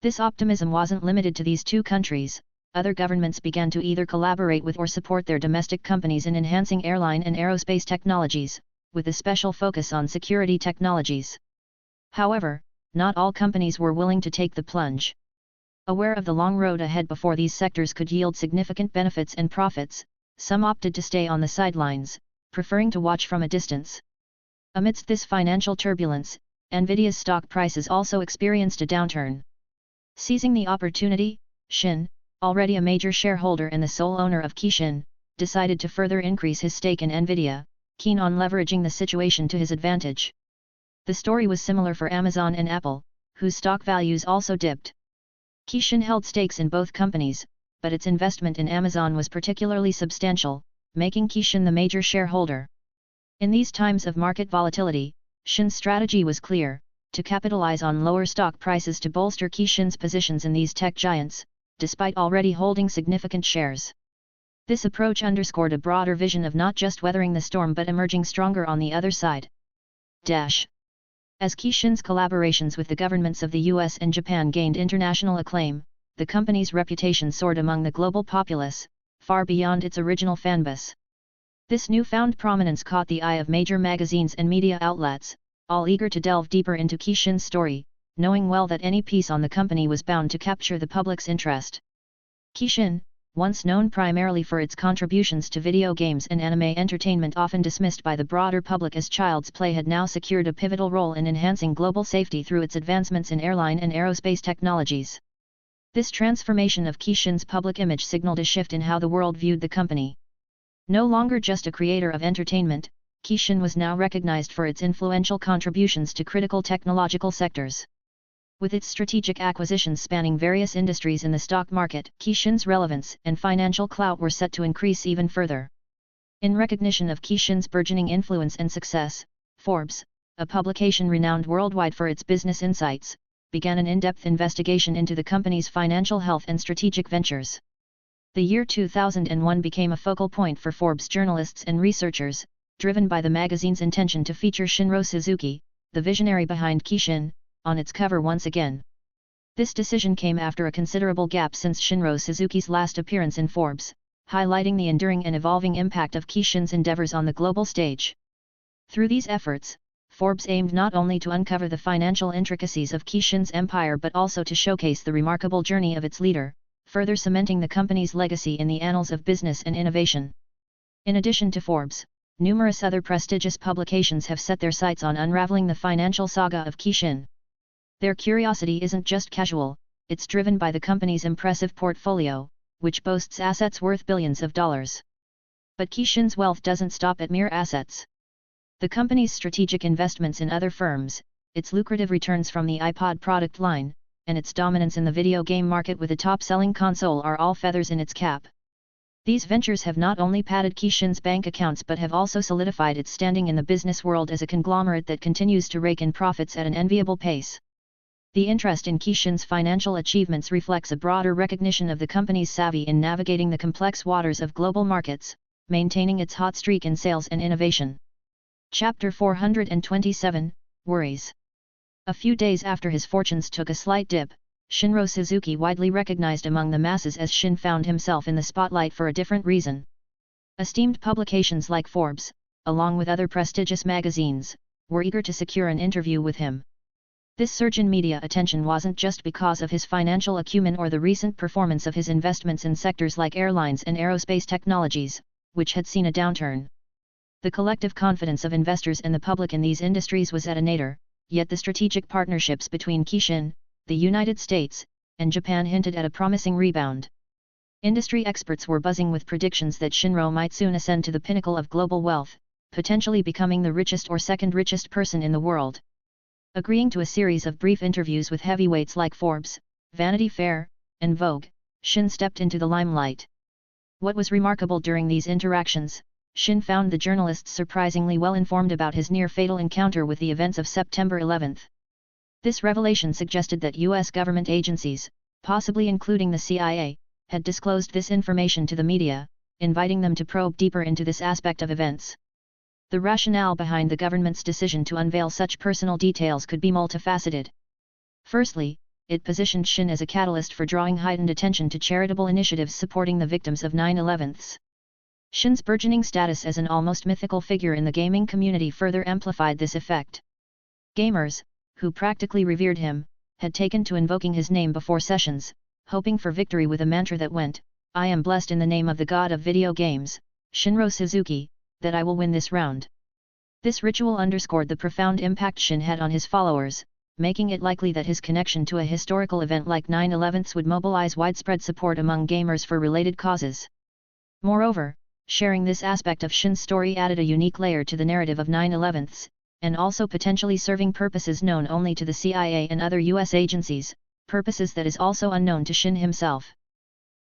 This optimism wasn't limited to these two countries. Other governments began to either collaborate with or support their domestic companies in enhancing airline and aerospace technologies, with a special focus on security technologies. However, not all companies were willing to take the plunge. Aware of the long road ahead before these sectors could yield significant benefits and profits, some opted to stay on the sidelines, preferring to watch from a distance. Amidst this financial turbulence, Nvidia's stock prices also experienced a downturn. Seizing the opportunity, Xin, already a major shareholder and the sole owner of Qixin, decided to further increase his stake in Nvidia, keen on leveraging the situation to his advantage. The story was similar for Amazon and Apple, whose stock values also dipped. Qixin held stakes in both companies, but its investment in Amazon was particularly substantial, making Qixin the major shareholder. In these times of market volatility, Xin's strategy was clear: to capitalize on lower stock prices to bolster Qixin's positions in these tech giants, despite already holding significant shares. This approach underscored a broader vision of not just weathering the storm but emerging stronger on the other side. As Qixin's collaborations with the governments of the US and Japan gained international acclaim, the company's reputation soared among the global populace, far beyond its original fanbase. This newfound prominence caught the eye of major magazines and media outlets, all eager to delve deeper into Qixin's story, knowing well that any piece on the company was bound to capture the public's interest. Qixin, once known primarily for its contributions to video games and anime entertainment often dismissed by the broader public as child's play, had now secured a pivotal role in enhancing global safety through its advancements in airline and aerospace technologies. This transformation of Qixin's public image signaled a shift in how the world viewed the company. No longer just a creator of entertainment, Qixin was now recognized for its influential contributions to critical technological sectors. With its strategic acquisitions spanning various industries in the stock market, Qixin's relevance and financial clout were set to increase even further. In recognition of Shin's burgeoning influence and success, Forbes, a publication renowned worldwide for its business insights, began an in-depth investigation into the company's financial health and strategic ventures. The year 2001 became a focal point for Forbes journalists and researchers, driven by the magazine's intention to feature Shinro Suzuki, the visionary behind Shin, on its cover once again. This decision came after a considerable gap since Shinro Suzuki's last appearance in Forbes, highlighting the enduring and evolving impact of Shin's endeavors on the global stage. Through these efforts, Forbes aimed not only to uncover the financial intricacies of Shin's empire but also to showcase the remarkable journey of its leader, further cementing the company's legacy in the annals of business and innovation. In addition to Forbes, numerous other prestigious publications have set their sights on unraveling the financial saga of Shin. Their curiosity isn't just casual, it's driven by the company's impressive portfolio, which boasts assets worth billions of dollars. But Shin's wealth doesn't stop at mere assets. The company's strategic investments in other firms, its lucrative returns from the iPod product line, and its dominance in the video game market with a top-selling console are all feathers in its cap. These ventures have not only padded Shin's bank accounts but have also solidified its standing in the business world as a conglomerate that continues to rake in profits at an enviable pace. The interest in Shin's financial achievements reflects a broader recognition of the company's savvy in navigating the complex waters of global markets, maintaining its hot streak in sales and innovation. Chapter 427, Worries. A few days after his fortunes took a slight dip, Shinro Suzuki, widely recognized among the masses as Shin, found himself in the spotlight for a different reason. Esteemed publications like Forbes, along with other prestigious magazines, were eager to secure an interview with him. This surge in media attention wasn't just because of his financial acumen or the recent performance of his investments in sectors like airlines and aerospace technologies, which had seen a downturn. The collective confidence of investors and the public in these industries was at a nadir, yet the strategic partnerships between Shin, the United States, and Japan hinted at a promising rebound. Industry experts were buzzing with predictions that Shinro might soon ascend to the pinnacle of global wealth, potentially becoming the richest or second richest person in the world. Agreeing to a series of brief interviews with heavyweights like Forbes, Vanity Fair, and Vogue, Shin stepped into the limelight. What was remarkable during these interactions, Shin found the journalists surprisingly well informed about his near-fatal encounter with the events of September 11. This revelation suggested that U.S. government agencies, possibly including the CIA, had disclosed this information to the media, inviting them to probe deeper into this aspect of events. The rationale behind the government's decision to unveil such personal details could be multifaceted. Firstly, it positioned Shin as a catalyst for drawing heightened attention to charitable initiatives supporting the victims of 9/11. Shin's burgeoning status as an almost mythical figure in the gaming community further amplified this effect. Gamers, who practically revered him, had taken to invoking his name before sessions, hoping for victory with a mantra that went, "I am blessed in the name of the god of video games, Shinro Suzuki, that I will win this round." This ritual underscored the profound impact Shin had on his followers, making it likely that his connection to a historical event like 9/11 would mobilize widespread support among gamers for related causes. Moreover, sharing this aspect of Shin's story added a unique layer to the narrative of 9/11, and also potentially serving purposes known only to the CIA and other U.S. agencies, purposes that is also unknown to Shin himself.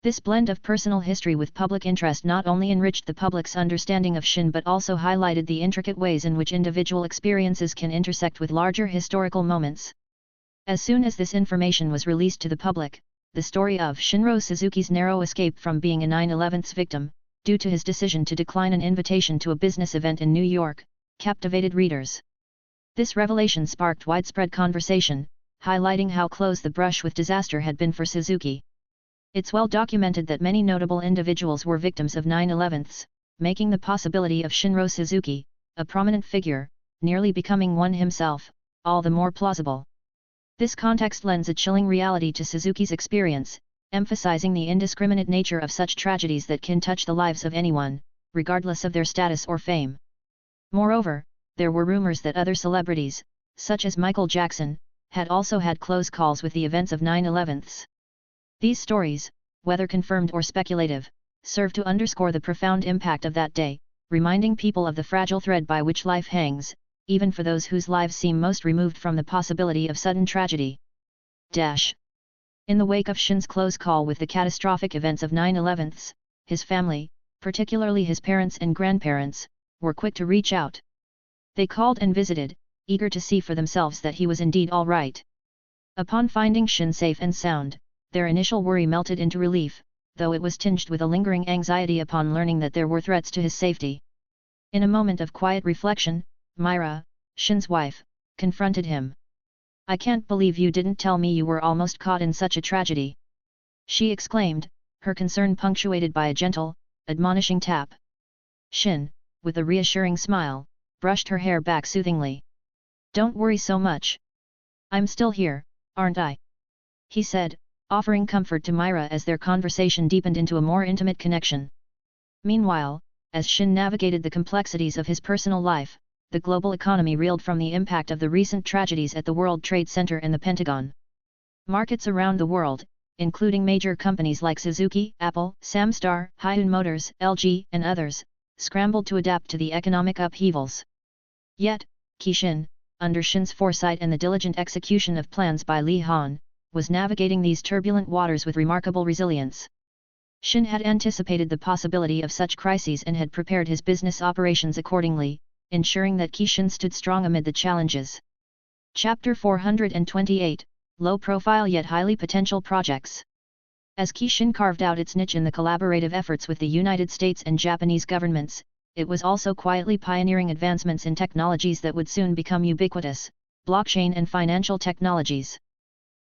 This blend of personal history with public interest not only enriched the public's understanding of Shin but also highlighted the intricate ways in which individual experiences can intersect with larger historical moments. As soon as this information was released to the public, the story of Shinro Suzuki's narrow escape from being a 9/11 victim, due to his decision to decline an invitation to a business event in New York, captivated readers. This revelation sparked widespread conversation, highlighting how close the brush with disaster had been for Suzuki. It's well documented that many notable individuals were victims of 9/11, making the possibility of Shinro Suzuki, a prominent figure, nearly becoming one himself, all the more plausible. This context lends a chilling reality to Suzuki's experience, emphasizing the indiscriminate nature of such tragedies that can touch the lives of anyone, regardless of their status or fame. Moreover, there were rumors that other celebrities, such as Michael Jackson, had also had close calls with the events of 9/11. These stories, whether confirmed or speculative, serve to underscore the profound impact of that day, reminding people of the fragile thread by which life hangs, even for those whose lives seem most removed from the possibility of sudden tragedy. In the wake of Shin's close call with the catastrophic events of 9/11, his family, particularly his parents and grandparents, were quick to reach out. They called and visited, eager to see for themselves that he was indeed all right. Upon finding Shin safe and sound, their initial worry melted into relief, though it was tinged with a lingering anxiety upon learning that there were threats to his safety. In a moment of quiet reflection, Myra, Shin's wife, confronted him. "I can't believe you didn't tell me you were almost caught in such a tragedy," she exclaimed, her concern punctuated by a gentle, admonishing tap. Shin, with a reassuring smile, brushed her hair back soothingly. "Don't worry so much. I'm still here, aren't I?" he said, offering comfort to Myra as their conversation deepened into a more intimate connection. Meanwhile, as Shin navigated the complexities of his personal life, the global economy reeled from the impact of the recent tragedies at the World Trade Center and the Pentagon. Markets around the world, including major companies like Suzuki, Apple, Samstar, Hyundai Motors, LG, and others, scrambled to adapt to the economic upheavals. Yet, Shin, under Shin's foresight and the diligent execution of plans by Li Han, was navigating these turbulent waters with remarkable resilience. Shin had anticipated the possibility of such crises and had prepared his business operations accordingly, ensuring that Shin stood strong amid the challenges. Chapter 428, Low-Profile yet highly potential projects. As Shin carved out its niche in the collaborative efforts with the United States and Japanese governments, it was also quietly pioneering advancements in technologies that would soon become ubiquitous, blockchain and financial technologies.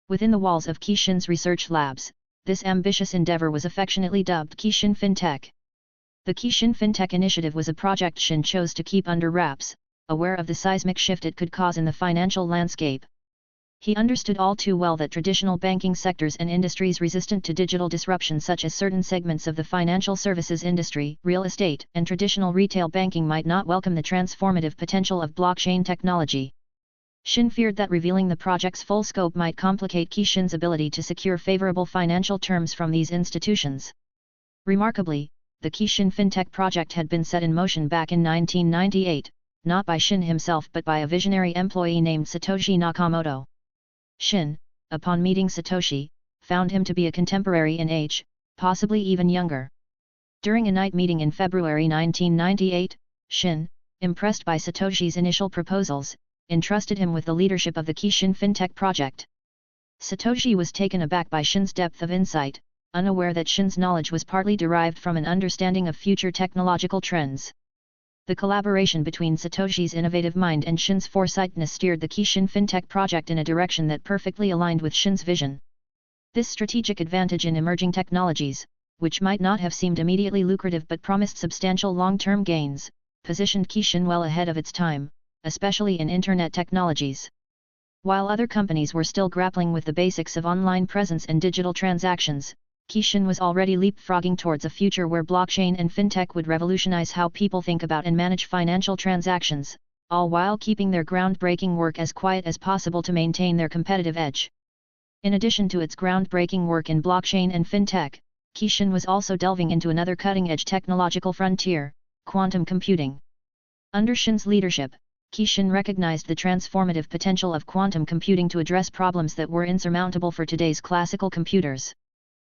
Within the walls of Shin's research labs, this ambitious endeavor was affectionately dubbed Shin FinTech. The Shin FinTech initiative was a project Shin chose to keep under wraps, aware of the seismic shift it could cause in the financial landscape. He understood all too well that traditional banking sectors and industries resistant to digital disruption such as certain segments of the financial services industry, real estate, and traditional retail banking might not welcome the transformative potential of blockchain technology. Shin feared that revealing the project's full scope might complicate Shin's ability to secure favorable financial terms from these institutions. Remarkably, the Shin FinTech project had been set in motion back in 1998, not by Shin himself but by a visionary employee named Satoshi Nakamoto. Shin, upon meeting Satoshi, found him to be a contemporary in age, possibly even younger. During a night meeting in February 1998, Shin, impressed by Satoshi's initial proposals, entrusted him with the leadership of the Shin FinTech project. Satoshi was taken aback by Shin's depth of insight, unaware that Shin's knowledge was partly derived from an understanding of future technological trends. The collaboration between Satoshi's innovative mind and Shin's foresightness steered the Shin FinTech project in a direction that perfectly aligned with Shin's vision. This strategic advantage in emerging technologies, which might not have seemed immediately lucrative but promised substantial long-term gains, positioned Shin well ahead of its time, especially in Internet technologies. While other companies were still grappling with the basics of online presence and digital transactions, Shin was already leapfrogging towards a future where blockchain and fintech would revolutionize how people think about and manage financial transactions, all while keeping their groundbreaking work as quiet as possible to maintain their competitive edge. In addition to its groundbreaking work in blockchain and fintech, Shin was also delving into another cutting-edge technological frontier, quantum computing. Under Shin's leadership, Shin recognized the transformative potential of quantum computing to address problems that were insurmountable for today's classical computers.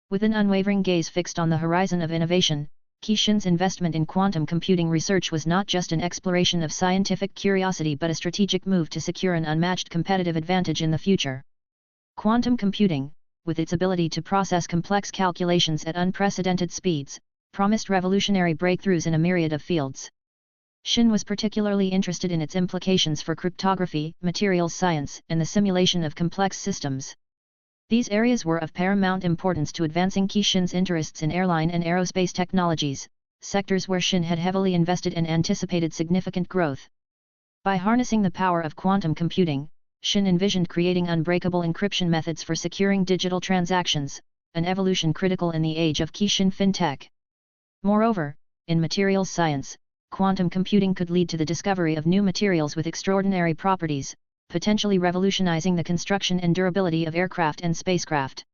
With an unwavering gaze fixed on the horizon of innovation, Shin's investment in quantum computing research was not just an exploration of scientific curiosity but a strategic move to secure an unmatched competitive advantage in the future. Quantum computing, with its ability to process complex calculations at unprecedented speeds, promised revolutionary breakthroughs in a myriad of fields. Shin was particularly interested in its implications for cryptography, materials science, and the simulation of complex systems. These areas were of paramount importance to advancing Shin's interests in airline and aerospace technologies, sectors where Shin had heavily invested and anticipated significant growth. By harnessing the power of quantum computing, Shin envisioned creating unbreakable encryption methods for securing digital transactions, an evolution critical in the age of Shin FinTech. Moreover, in materials science, quantum computing could lead to the discovery of new materials with extraordinary properties, potentially revolutionizing the construction and durability of aircraft and spacecraft.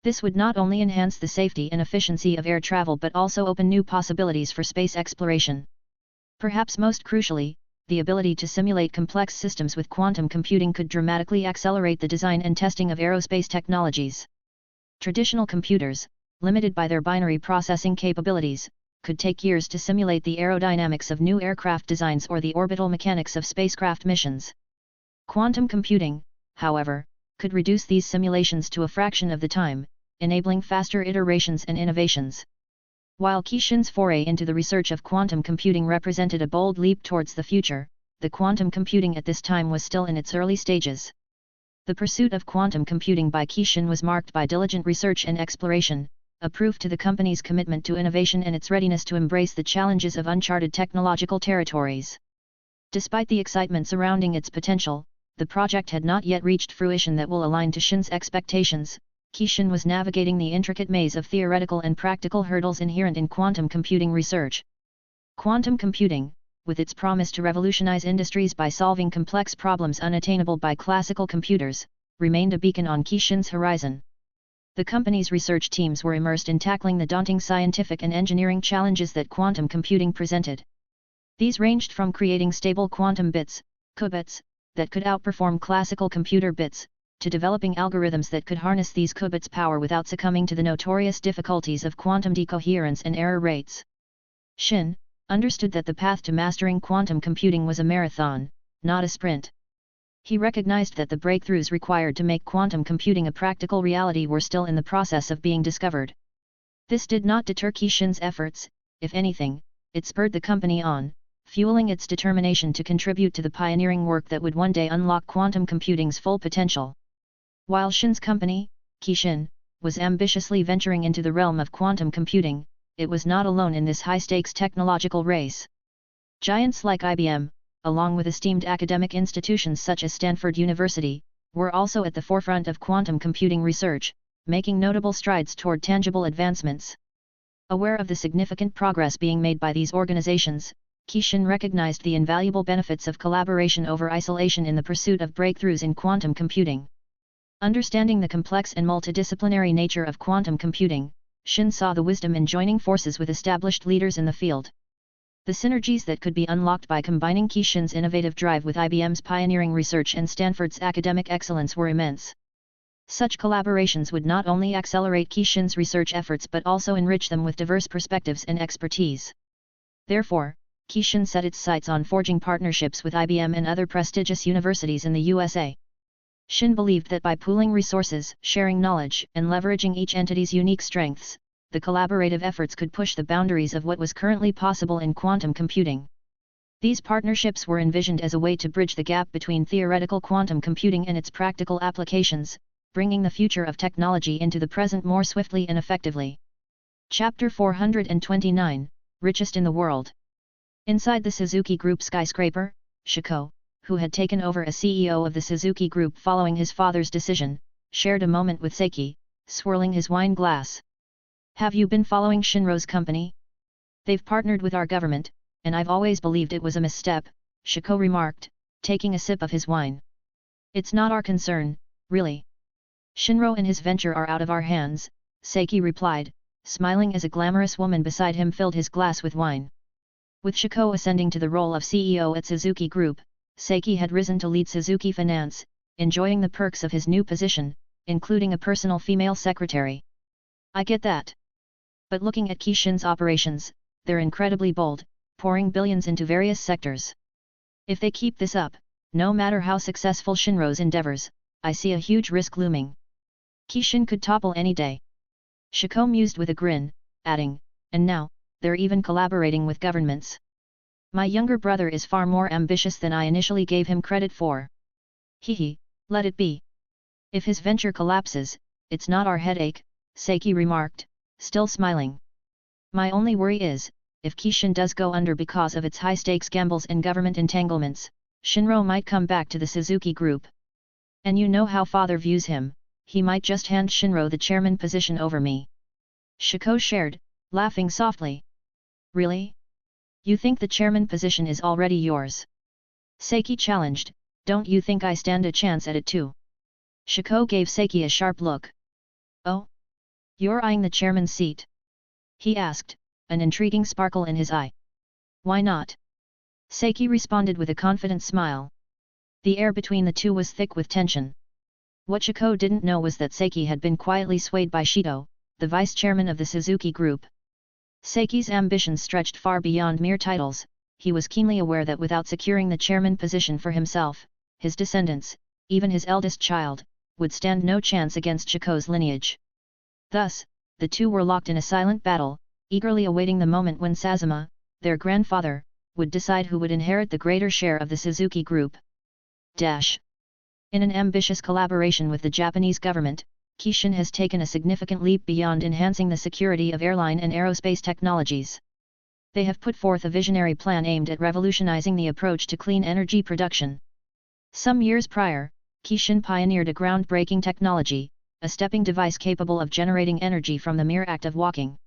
This would not only enhance the safety and efficiency of air travel but also open new possibilities for space exploration. Perhaps most crucially, the ability to simulate complex systems with quantum computing could dramatically accelerate the design and testing of aerospace technologies. Traditional computers, limited by their binary processing capabilities, could take years to simulate the aerodynamics of new aircraft designs or the orbital mechanics of spacecraft missions. Quantum computing, however, could reduce these simulations to a fraction of the time, enabling faster iterations and innovations. While Qixin's foray into the research of quantum computing represented a bold leap towards the future, the quantum computing at this time was still in its early stages. The pursuit of quantum computing by Qixin was marked by diligent research and exploration, a proof to the company's commitment to innovation and its readiness to embrace the challenges of uncharted technological territories. Despite the excitement surrounding its potential, the project had not yet reached fruition that will align to Qixin's expectations. Qixin was navigating the intricate maze of theoretical and practical hurdles inherent in quantum computing research. Quantum computing, with its promise to revolutionize industries by solving complex problems unattainable by classical computers, remained a beacon on Qixin's horizon. The company's research teams were immersed in tackling the daunting scientific and engineering challenges that quantum computing presented. These ranged from creating stable quantum bits, qubits, that could outperform classical computer bits, to developing algorithms that could harness these qubits' power without succumbing to the notorious difficulties of quantum decoherence and error rates. Xin understood that the path to mastering quantum computing was a marathon, not a sprint. He recognized that the breakthroughs required to make quantum computing a practical reality were still in the process of being discovered. This did not deter Qixin's efforts; if anything, it spurred the company on, fueling its determination to contribute to the pioneering work that would one day unlock quantum computing's full potential. While Xin's company, Qixin, was ambitiously venturing into the realm of quantum computing, it was not alone in this high-stakes technological race. Giants like IBM, along with esteemed academic institutions such as Stanford University, were also at the forefront of quantum computing research, making notable strides toward tangible advancements. Aware of the significant progress being made by these organizations, Qixin recognized the invaluable benefits of collaboration over isolation in the pursuit of breakthroughs in quantum computing. Understanding the complex and multidisciplinary nature of quantum computing, Xin saw the wisdom in joining forces with established leaders in the field. The synergies that could be unlocked by combining Qixin's innovative drive with IBM's pioneering research and Stanford's academic excellence were immense. Such collaborations would not only accelerate Qixin's research efforts but also enrich them with diverse perspectives and expertise. Therefore, Qixin set its sights on forging partnerships with IBM and other prestigious universities in the USA. Xin believed that by pooling resources, sharing knowledge, and leveraging each entity's unique strengths, the collaborative efforts could push the boundaries of what was currently possible in quantum computing. These partnerships were envisioned as a way to bridge the gap between theoretical quantum computing and its practical applications, bringing the future of technology into the present more swiftly and effectively. Chapter 429, Richest in the World. Inside the Suzuki Group skyscraper, Ctto, who had taken over as CEO of the Suzuki Group following his father's decision, shared a moment with Seiki, swirling his wine glass. "Have you been following Shinro's company? They've partnered with our government, and I've always believed it was a misstep," Ctto remarked, taking a sip of his wine. "It's not our concern, really. Shinro and his venture are out of our hands," Seiki replied, smiling as a glamorous woman beside him filled his glass with wine. With Ctto ascending to the role of CEO at Suzuki Group, Seiki had risen to lead Suzuki Finance, enjoying the perks of his new position, including a personal female secretary. "I get that. But looking at Qixin's operations, they're incredibly bold, pouring billions into various sectors. If they keep this up, no matter how successful Shinro's endeavors, I see a huge risk looming. Qixin could topple any day." Ctto mused with a grin, adding, "And now, they're even collaborating with governments. My younger brother is far more ambitious than I initially gave him credit for. Hehe, let it be. If his venture collapses, it's not our headache," Seiki remarked, still smiling. "My only worry is, if Qixin does go under because of its high-stakes gambles and government entanglements, Shinro might come back to the Suzuki Group. And you know how father views him, he might just hand Shinro the chairman position over me." Ctto shared, laughing softly. "Really? You think the chairman position is already yours?" Seiki challenged, "Don't you think I stand a chance at it too?" Ctto gave Seiki a sharp look. "Oh? You're eyeing the chairman's seat?" he asked, an intriguing sparkle in his eye. "Why not?" Seiki responded with a confident smile. The air between the two was thick with tension. What Ctto didn't know was that Seiki had been quietly swayed by Ctto, the vice chairman of the Suzuki Group. Seiki's ambitions stretched far beyond mere titles. He was keenly aware that without securing the chairman position for himself, his descendants, even his eldest child, would stand no chance against Ctto's lineage. Thus, the two were locked in a silent battle, eagerly awaiting the moment when Sazuma, their grandfather, would decide who would inherit the greater share of the Suzuki Group. In an ambitious collaboration with the Japanese government, Kishin has taken a significant leap beyond enhancing the security of airline and aerospace technologies. They have put forth a visionary plan aimed at revolutionizing the approach to clean energy production. Some years prior, Kishin pioneered a groundbreaking technology, a stepping device capable of generating energy from the mere act of walking.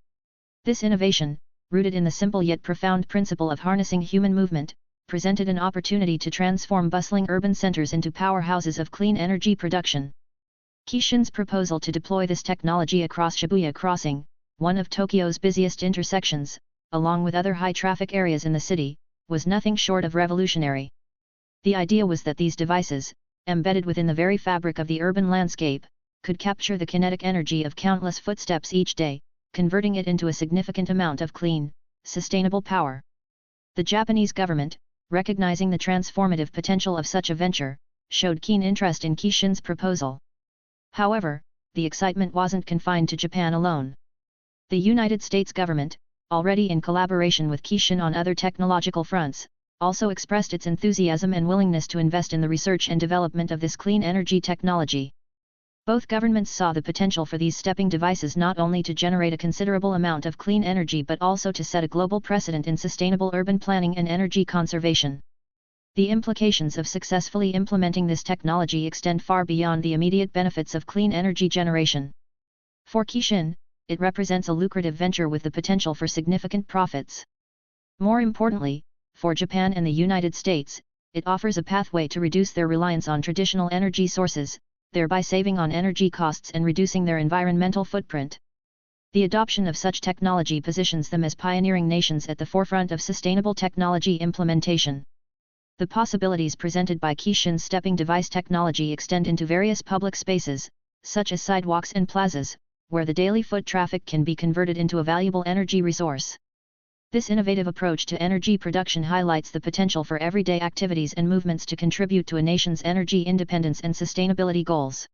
This innovation, rooted in the simple yet profound principle of harnessing human movement, presented an opportunity to transform bustling urban centers into powerhouses of clean energy production. Kishin's proposal to deploy this technology across Shibuya Crossing, one of Tokyo's busiest intersections, along with other high-traffic areas in the city, was nothing short of revolutionary. The idea was that these devices, embedded within the very fabric of the urban landscape, could capture the kinetic energy of countless footsteps each day, converting it into a significant amount of clean, sustainable power. The Japanese government, recognizing the transformative potential of such a venture, showed keen interest in Kishin's proposal. However, the excitement wasn't confined to Japan alone. The United States government, already in collaboration with Kishin on other technological fronts, also expressed its enthusiasm and willingness to invest in the research and development of this clean energy technology. Both governments saw the potential for these stepping devices not only to generate a considerable amount of clean energy but also to set a global precedent in sustainable urban planning and energy conservation. The implications of successfully implementing this technology extend far beyond the immediate benefits of clean energy generation. For Kishin, it represents a lucrative venture with the potential for significant profits. More importantly, for Japan and the United States, it offers a pathway to reduce their reliance on traditional energy sources, thereby saving on energy costs and reducing their environmental footprint. The adoption of such technology positions them as pioneering nations at the forefront of sustainable technology implementation. The possibilities presented by Kishin's stepping device technology extend into various public spaces, such as sidewalks and plazas, where the daily foot traffic can be converted into a valuable energy resource. This innovative approach to energy production highlights the potential for everyday activities and movements to contribute to a nation's energy independence and sustainability goals.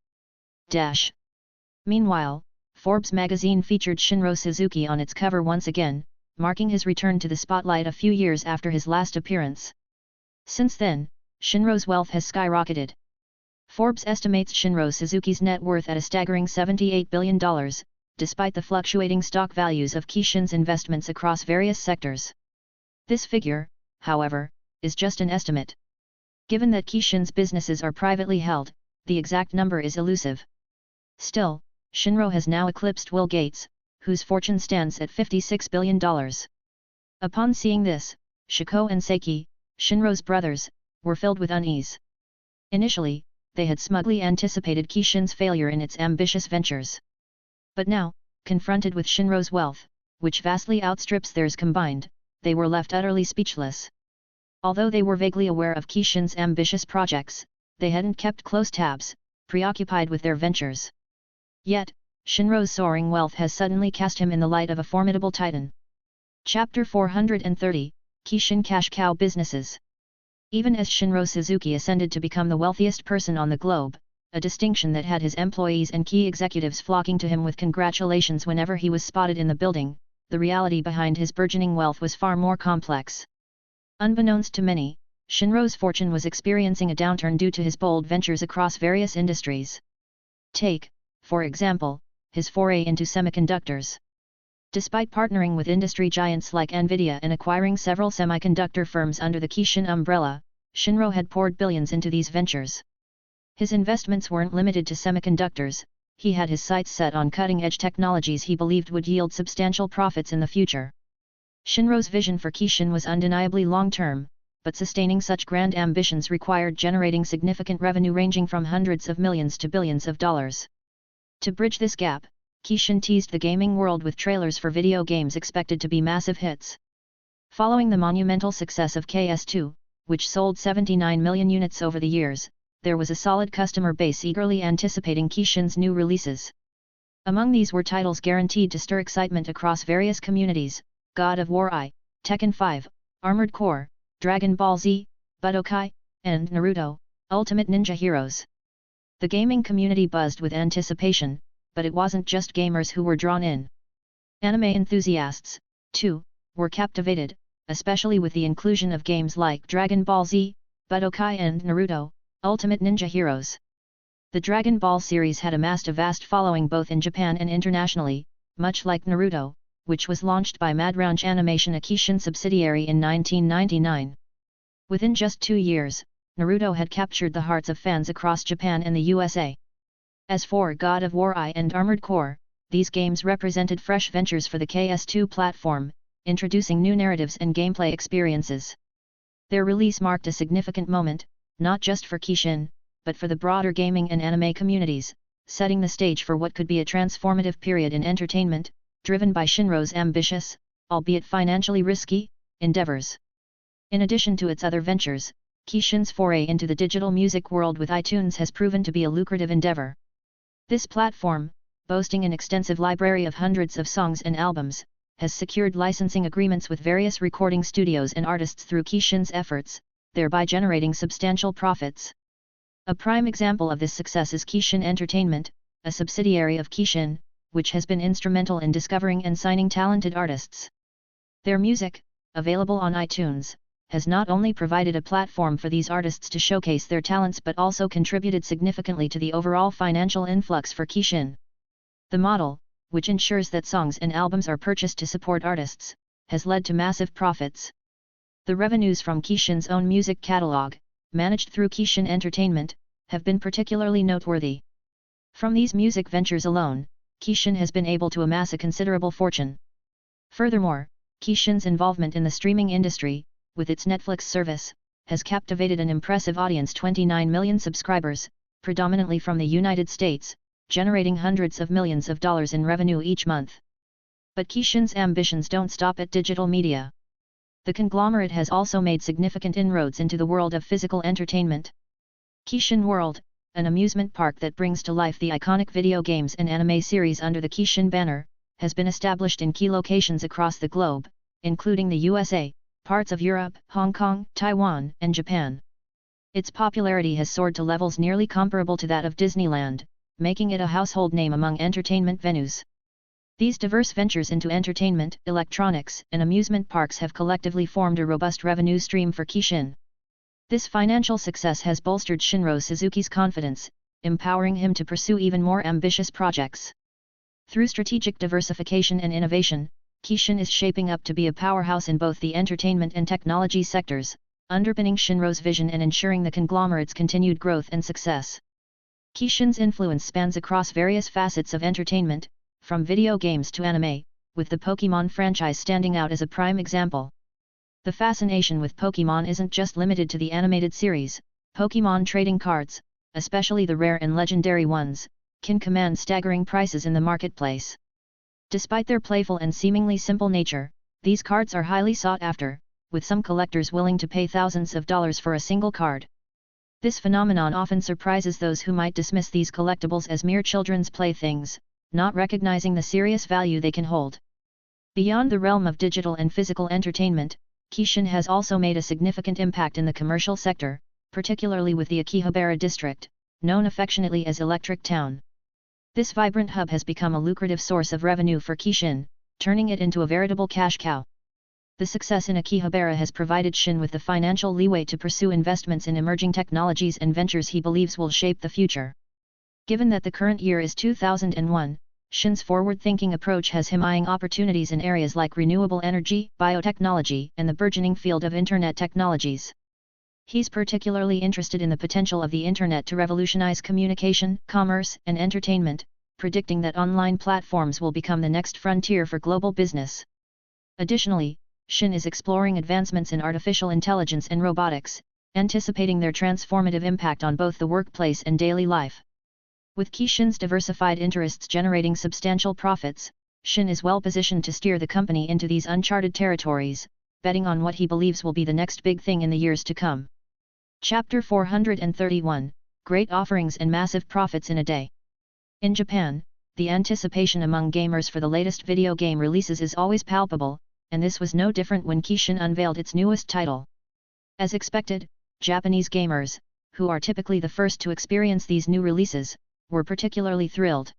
Meanwhile, Forbes magazine featured Shinro Suzuki on its cover once again, marking his return to the spotlight a few years after his last appearance. Since then, Shinro's wealth has skyrocketed. Forbes estimates Shinro Suzuki's net worth at a staggering $78 billion, despite the fluctuating stock values of Kishin's investments across various sectors. This figure, however, is just an estimate. Given that Kishin's businesses are privately held, the exact number is elusive. Still, Shinro has now eclipsed Bill Gates, whose fortune stands at $56 billion. Upon seeing this, Ctto and Seiki, Shinro's brothers, were filled with unease. Initially, they had smugly anticipated Kishin's failure in its ambitious ventures. But now, confronted with Shinro's wealth, which vastly outstrips theirs combined, they were left utterly speechless. Although they were vaguely aware of Kishin's ambitious projects, they hadn't kept close tabs, preoccupied with their ventures. Yet, Shinro's soaring wealth has suddenly cast him in the light of a formidable titan. Chapter 430, Kishin Cash Cow Businesses. Even as Shinro Suzuki ascended to become the wealthiest person on the globe, a distinction that had his employees and key executives flocking to him with congratulations whenever he was spotted in the building, the reality behind his burgeoning wealth was far more complex. Unbeknownst to many, Shinro's fortune was experiencing a downturn due to his bold ventures across various industries. Take, for example, his foray into semiconductors. Despite partnering with industry giants like Nvidia and acquiring several semiconductor firms under the Kishin umbrella, Shinro had poured billions into these ventures. His investments weren't limited to semiconductors, he had his sights set on cutting-edge technologies he believed would yield substantial profits in the future. Shinro's vision for Kishin was undeniably long-term, but sustaining such grand ambitions required generating significant revenue ranging from hundreds of millions to billions of dollars. To bridge this gap, Kishin teased the gaming world with trailers for video games expected to be massive hits. Following the monumental success of KS2, which sold 79 million units over the years, there was a solid customer base eagerly anticipating Kishin's new releases. Among these were titles guaranteed to stir excitement across various communities, God of War I, Tekken 5, Armored Core, Dragon Ball Z, Budokai, and Naruto, Ultimate Ninja Heroes. The gaming community buzzed with anticipation, but it wasn't just gamers who were drawn in. Anime enthusiasts, too, were captivated, especially with the inclusion of games like Dragon Ball Z, Budokai and Naruto, Ultimate Ninja Heroes. The Dragon Ball series had amassed a vast following both in Japan and internationally, much like Naruto, which was launched by Madrange Animation, a Kishin subsidiary, in 1999. Within just 2 years, Naruto had captured the hearts of fans across Japan and the USA. As for God of War I and Armored Core, these games represented fresh ventures for the PS2 platform, introducing new narratives and gameplay experiences. Their release marked a significant moment, not just for Kishin, but for the broader gaming and anime communities, setting the stage for what could be a transformative period in entertainment, driven by Shinro's ambitious, albeit financially risky, endeavors. In addition to its other ventures, Kishin's foray into the digital music world with iTunes has proven to be a lucrative endeavor. This platform, boasting an extensive library of hundreds of songs and albums, has secured licensing agreements with various recording studios and artists through Kishin's efforts, thereby generating substantial profits. A prime example of this success is Kishin Entertainment, a subsidiary of Kishin, which has been instrumental in discovering and signing talented artists. Their music, available on iTunes, has not only provided a platform for these artists to showcase their talents but also contributed significantly to the overall financial influx for Kishin. The model, which ensures that songs and albums are purchased to support artists, has led to massive profits. The revenues from Kishin's own music catalog, managed through Kishin Entertainment, have been particularly noteworthy. From these music ventures alone, Kishin has been able to amass a considerable fortune. Furthermore, Kishin's involvement in the streaming industry, with its Netflix service, has captivated an impressive audience: 29 million subscribers, predominantly from the United States, generating hundreds of millions of dollars in revenue each month. But Kishin's ambitions don't stop at digital media. The conglomerate has also made significant inroads into the world of physical entertainment. Kishin World, an amusement park that brings to life the iconic video games and anime series under the Kishin banner, has been established in key locations across the globe, including the USA, parts of Europe, Hong Kong, Taiwan, and Japan. Its popularity has soared to levels nearly comparable to that of Disneyland, making it a household name among entertainment venues. These diverse ventures into entertainment, electronics, and amusement parks have collectively formed a robust revenue stream for Kishin. This financial success has bolstered Shinro Suzuki's confidence, empowering him to pursue even more ambitious projects. Through strategic diversification and innovation, Kishin is shaping up to be a powerhouse in both the entertainment and technology sectors, underpinning Shinro's vision and ensuring the conglomerate's continued growth and success. Kishin's influence spans across various facets of entertainment, from video games to anime, with the Pokémon franchise standing out as a prime example. The fascination with Pokémon isn't just limited to the animated series. Pokémon trading cards, especially the rare and legendary ones, can command staggering prices in the marketplace. Despite their playful and seemingly simple nature, these cards are highly sought after, with some collectors willing to pay thousands of dollars for a single card. This phenomenon often surprises those who might dismiss these collectibles as mere children's playthings, not recognizing the serious value they can hold. Beyond the realm of digital and physical entertainment, Kishin has also made a significant impact in the commercial sector, particularly with the Akihabara district, known affectionately as Electric Town. This vibrant hub has become a lucrative source of revenue for Kishin, turning it into a veritable cash cow. The success in Akihabara has provided Shin with the financial leeway to pursue investments in emerging technologies and ventures he believes will shape the future. Given that the current year is 2001, Shin's forward-thinking approach has him eyeing opportunities in areas like renewable energy, biotechnology, and the burgeoning field of Internet technologies. He's particularly interested in the potential of the Internet to revolutionize communication, commerce, and entertainment, predicting that online platforms will become the next frontier for global business. Additionally, Shin is exploring advancements in artificial intelligence and robotics, anticipating their transformative impact on both the workplace and daily life. With Kishin's diversified interests generating substantial profits, Shin is well positioned to steer the company into these uncharted territories, betting on what he believes will be the next big thing in the years to come. Chapter 431, Great Offerings and Massive Profits in a Day. In Japan, the anticipation among gamers for the latest video game releases is always palpable, and this was no different when Kishin unveiled its newest title. As expected, Japanese gamers, who are typically the first to experience these new releases, were particularly thrilled.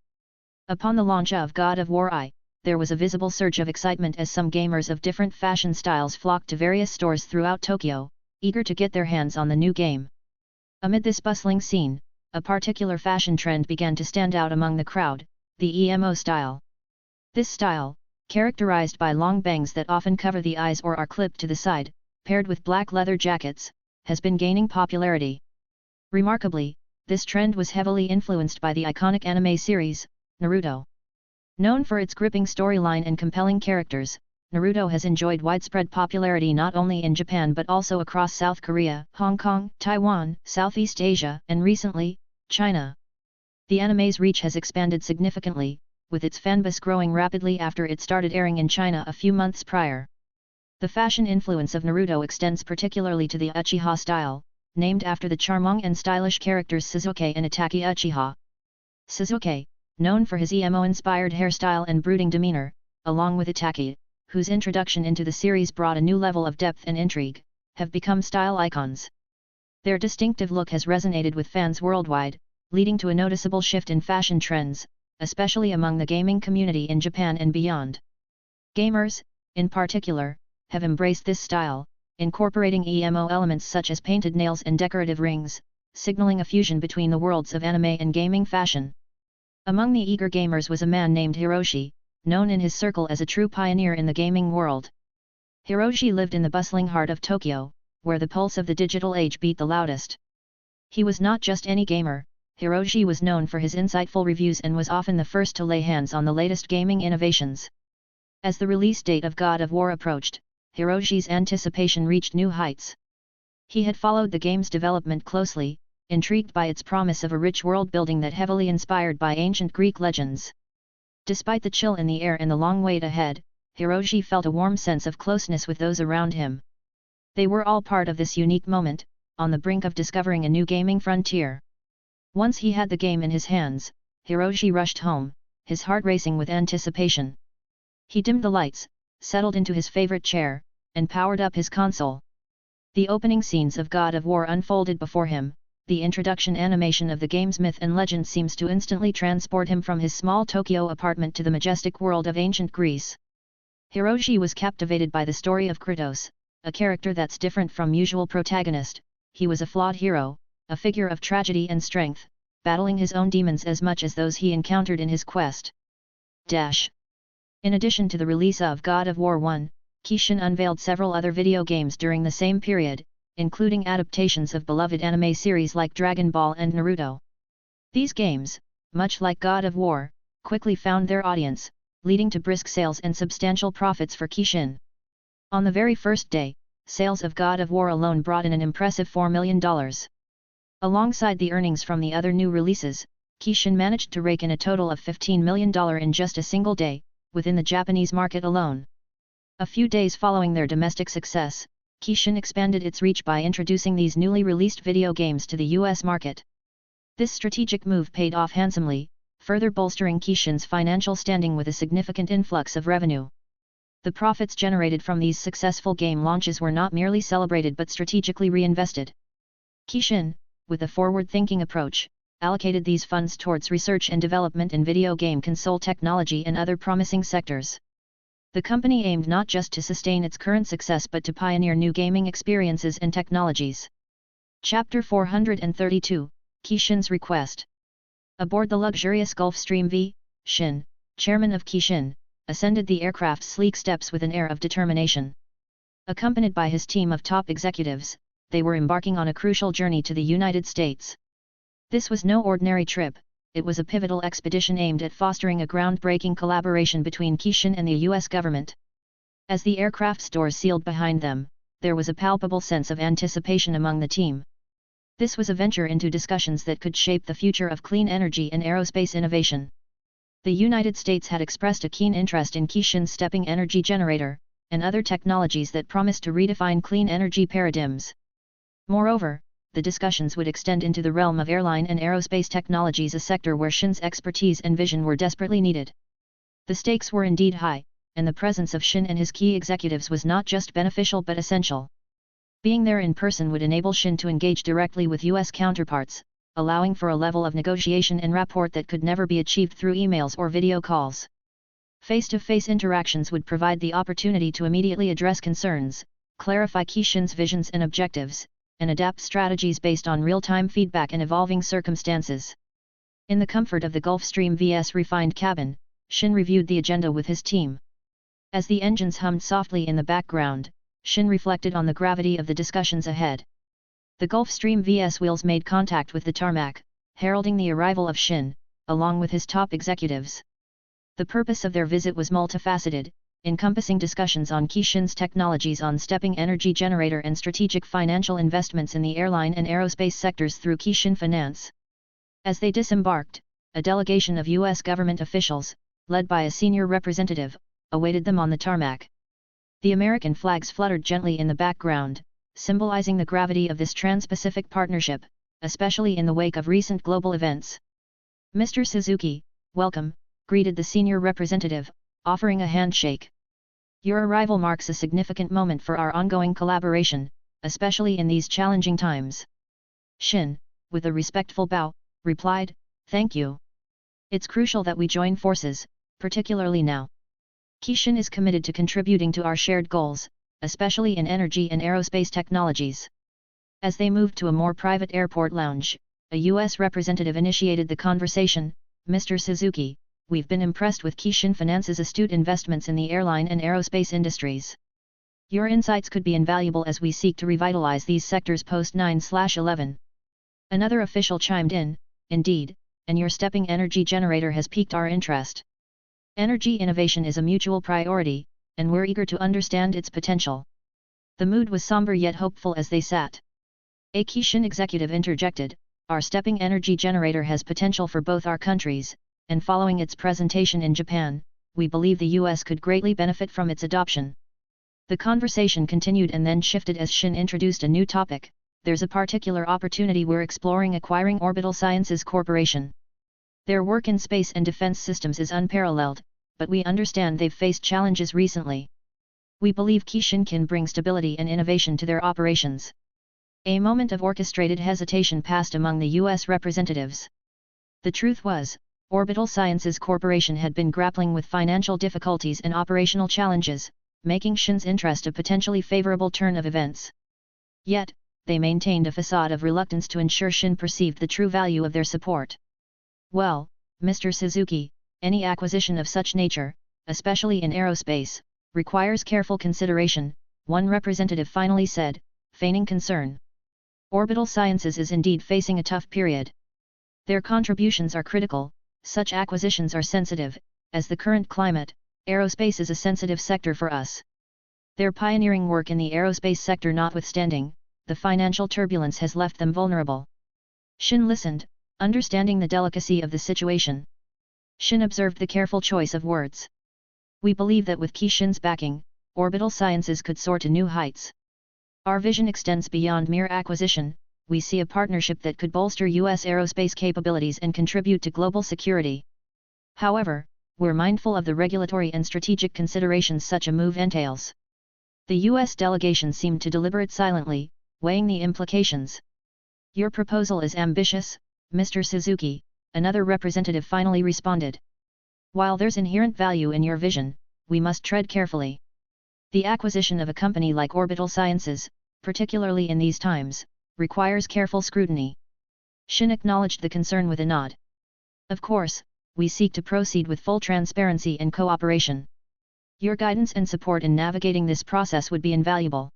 Upon the launch of God of War I, there was a visible surge of excitement as some gamers of different fashion styles flocked to various stores throughout Tokyo, eager to get their hands on the new game. Amid this bustling scene, a particular fashion trend began to stand out among the crowd, the emo style. This style, characterized by long bangs that often cover the eyes or are clipped to the side, paired with black leather jackets, has been gaining popularity. Remarkably, this trend was heavily influenced by the iconic anime series, Naruto. Known for its gripping storyline and compelling characters, Naruto has enjoyed widespread popularity not only in Japan but also across South Korea, Hong Kong, Taiwan, Southeast Asia, and recently, China. The anime's reach has expanded significantly, with its fanbase growing rapidly after it started airing in China a few months prior. The fashion influence of Naruto extends particularly to the Uchiha style, named after the charming and stylish characters Sasuke and Itachi Uchiha. Sasuke, known for his emo-inspired hairstyle and brooding demeanor, along with Itachi, whose introduction into the series brought a new level of depth and intrigue, have become style icons. Their distinctive look has resonated with fans worldwide, leading to a noticeable shift in fashion trends, especially among the gaming community in Japan and beyond. Gamers, in particular, have embraced this style, incorporating emo elements such as painted nails and decorative rings, signaling a fusion between the worlds of anime and gaming fashion. Among the eager gamers was a man named Hiroshi, known in his circle as a true pioneer in the gaming world. Hiroshi lived in the bustling heart of Tokyo, where the pulse of the digital age beat the loudest. He was not just any gamer, Hiroshi was known for his insightful reviews and was often the first to lay hands on the latest gaming innovations. As the release date of God of War approached, Hiroshi's anticipation reached new heights. He had followed the game's development closely, intrigued by its promise of a rich world-building that heavily inspired by ancient Greek legends. Despite the chill in the air and the long wait ahead, Hiroshi felt a warm sense of closeness with those around him. They were all part of this unique moment, on the brink of discovering a new gaming frontier. Once he had the game in his hands, Hiroshi rushed home, his heart racing with anticipation. He dimmed the lights, settled into his favorite chair, and powered up his console. The opening scenes of God of War unfolded before him. The introduction animation of the game's myth and legend seems to instantly transport him from his small Tokyo apartment to the majestic world of ancient Greece. Hiroshi was captivated by the story of Ctto, a character that's different from usual protagonist. He was a flawed hero, a figure of tragedy and strength, battling his own demons as much as those he encountered in his quest. In addition to the release of God of War I, Kishin unveiled several other video games during the same period, including adaptations of beloved anime series like Dragon Ball and Naruto. These games, much like God of War, quickly found their audience, leading to brisk sales and substantial profits for Kishin. On the very first day, sales of God of War alone brought in an impressive $4 million. Alongside the earnings from the other new releases, Kishin managed to rake in a total of $15 million in just a single day, within the Japanese market alone. A few days following their domestic success, Kishin expanded its reach by introducing these newly released video games to the US market. This strategic move paid off handsomely, further bolstering Kishin's financial standing with a significant influx of revenue. The profits generated from these successful game launches were not merely celebrated but strategically reinvested. Kishin, with a forward-thinking approach, allocated these funds towards research and development in video game console technology and other promising sectors. The company aimed not just to sustain its current success but to pioneer new gaming experiences and technologies. Chapter 432, Kishin's Request. Aboard the luxurious Gulfstream V, Shin, chairman of Kishin, ascended the aircraft's sleek steps with an air of determination. Accompanied by his team of top executives, they were embarking on a crucial journey to the United States. This was no ordinary trip. It was a pivotal expedition aimed at fostering a groundbreaking collaboration between Kishin and the U.S. government. As the aircraft's doors sealed behind them, there was a palpable sense of anticipation among the team. This was a venture into discussions that could shape the future of clean energy and aerospace innovation. The United States had expressed a keen interest in Kishin's stepping energy generator, and other technologies that promised to redefine clean energy paradigms. Moreover, the discussions would extend into the realm of airline and aerospace technologies, a sector where Shin's expertise and vision were desperately needed. The stakes were indeed high, and the presence of Shin and his key executives was not just beneficial but essential. Being there in person would enable Shin to engage directly with US counterparts, allowing for a level of negotiation and rapport that could never be achieved through emails or video calls. Face-to-face interactions would provide the opportunity to immediately address concerns, clarify key Shin's visions and objectives, and adapt strategies based on real-time feedback and evolving circumstances. In the comfort of the Gulfstream vs refined cabin, Shin reviewed the agenda with his team. As the engines hummed softly in the background, Shin reflected on the gravity of the discussions ahead. The Gulfstream vs wheels made contact with the tarmac, heralding the arrival of Shin, along with his top executives. The purpose of their visit was multifaceted, encompassing discussions on key Shin's technologies on stepping energy generator and strategic financial investments in the airline and aerospace sectors through key Shin Finance. As they disembarked, a delegation of U.S. government officials, led by a senior representative, awaited them on the tarmac. The American flags fluttered gently in the background, symbolizing the gravity of this trans-Pacific partnership, especially in the wake of recent global events. "Mr. Suzuki, welcome," greeted the senior representative, offering a handshake. "Your arrival marks a significant moment for our ongoing collaboration, especially in these challenging times." Shin, with a respectful bow, replied, "Thank you. It's crucial that we join forces, particularly now. Shin is committed to contributing to our shared goals, especially in energy and aerospace technologies." As they moved to a more private airport lounge, a U.S. representative initiated the conversation. "Mr. Suzuki, we've been impressed with Shin Finance's astute investments in the airline and aerospace industries. Your insights could be invaluable as we seek to revitalize these sectors post-9/11. Another official chimed in, "Indeed, and your stepping energy generator has piqued our interest. Energy innovation is a mutual priority, and we're eager to understand its potential." The mood was somber yet hopeful as they sat. A Shin executive interjected, "Our stepping energy generator has potential for both our countries, and following its presentation in Japan, we believe the US could greatly benefit from its adoption." The conversation continued and then shifted as Shin introduced a new topic. "There's a particular opportunity we're exploring: acquiring Orbital Sciences Corporation. Their work in space and defense systems is unparalleled, but we understand they've faced challenges recently. We believe Shin can bring stability and innovation to their operations." A moment of orchestrated hesitation passed among the U.S. representatives. The truth was, Orbital Sciences Corporation had been grappling with financial difficulties and operational challenges, making Shin's interest a potentially favorable turn of events. Yet, they maintained a facade of reluctance to ensure Shin perceived the true value of their support. "Well, Mr. Suzuki, any acquisition of such nature, especially in aerospace, requires careful consideration," one representative finally said, feigning concern. "Orbital Sciences is indeed facing a tough period. Their contributions are critical, such acquisitions are sensitive, as the current climate, aerospace is a sensitive sector for us. Their pioneering work in the aerospace sector notwithstanding, the financial turbulence has left them vulnerable." Shin listened, understanding the delicacy of the situation. Shin observed the careful choice of words. "We believe that with Shin's backing, Orbital Sciences could soar to new heights. Our vision extends beyond mere acquisition. We see a partnership that could bolster U.S. aerospace capabilities and contribute to global security. However, we're mindful of the regulatory and strategic considerations such a move entails." The U.S. delegation seemed to deliberate silently, weighing the implications. "Your proposal is ambitious, Mr. Suzuki," another representative finally responded. "While there's inherent value in your vision, we must tread carefully. The acquisition of a company like Orbital Sciences, particularly in these times, requires careful scrutiny." Shin acknowledged the concern with a nod. "Of course, we seek to proceed with full transparency and cooperation. Your guidance and support in navigating this process would be invaluable.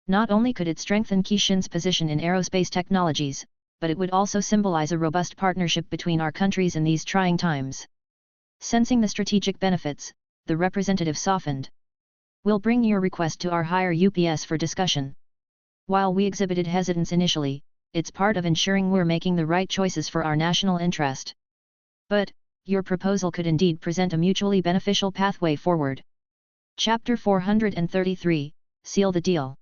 Not only could it strengthen Shin's position in aerospace technologies, but it would also symbolize a robust partnership between our countries in these trying times." Sensing the strategic benefits, the representative softened. "We'll bring your request to our higher UPS for discussion. While we exhibited hesitance initially, it's part of ensuring we're making the right choices for our national interest. But, your proposal could indeed present a mutually beneficial pathway forward." Chapter 433, Seal the Deal.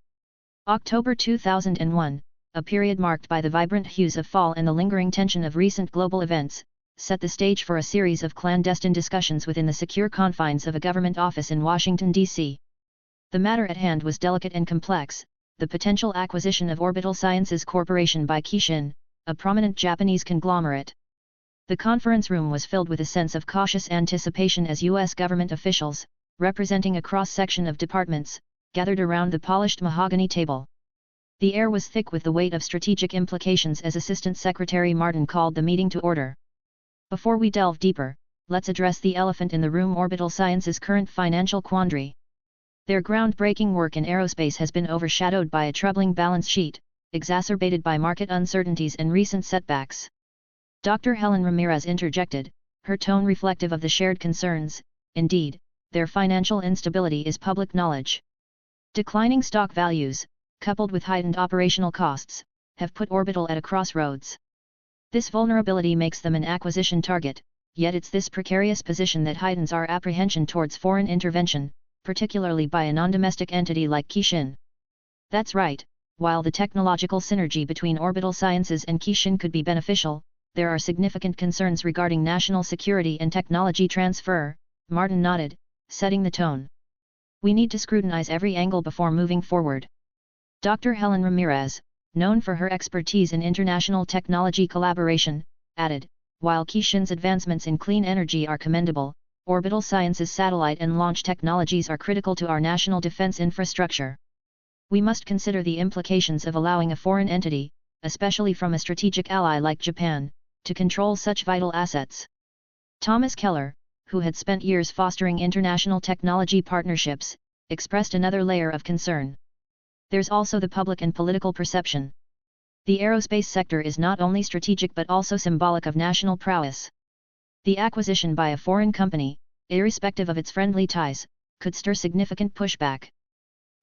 October 2001, a period marked by the vibrant hues of fall and the lingering tension of recent global events, set the stage for a series of clandestine discussions within the secure confines of a government office in Washington, D.C. The matter at hand was delicate and complex: the potential acquisition of Orbital Sciences Corporation by Kishin, a prominent Japanese conglomerate. The conference room was filled with a sense of cautious anticipation as U.S. government officials, representing a cross-section of departments, gathered around the polished mahogany table. The air was thick with the weight of strategic implications as Assistant Secretary Martin called the meeting to order. Before we delve deeper, let's address the elephant in the room: Orbital Sciences' current financial quandary. Their groundbreaking work in aerospace has been overshadowed by a troubling balance sheet, exacerbated by market uncertainties and recent setbacks. Dr. Helen Ramirez interjected, her tone reflective of the shared concerns. Indeed, their financial instability is public knowledge. Declining stock values, coupled with heightened operational costs, have put Orbital at a crossroads. This vulnerability makes them an acquisition target, yet it's this precarious position that heightens our apprehension towards foreign intervention, particularly by a non-domestic entity like Kishin. That's right, while the technological synergy between Orbital Sciences and Kishin could be beneficial, there are significant concerns regarding national security and technology transfer. Martin nodded, setting the tone. We need to scrutinize every angle before moving forward. Dr. Helen Ramirez, known for her expertise in international technology collaboration, added, while Kishin's advancements in clean energy are commendable, Orbital Sciences' satellite and launch technologies are critical to our national defense infrastructure. We must consider the implications of allowing a foreign entity, especially from a strategic ally like Japan, to control such vital assets. Thomas Keller, who had spent years fostering international technology partnerships, expressed another layer of concern. There's also the public and political perception. The aerospace sector is not only strategic but also symbolic of national prowess. The acquisition by a foreign company, irrespective of its friendly ties, could stir significant pushback.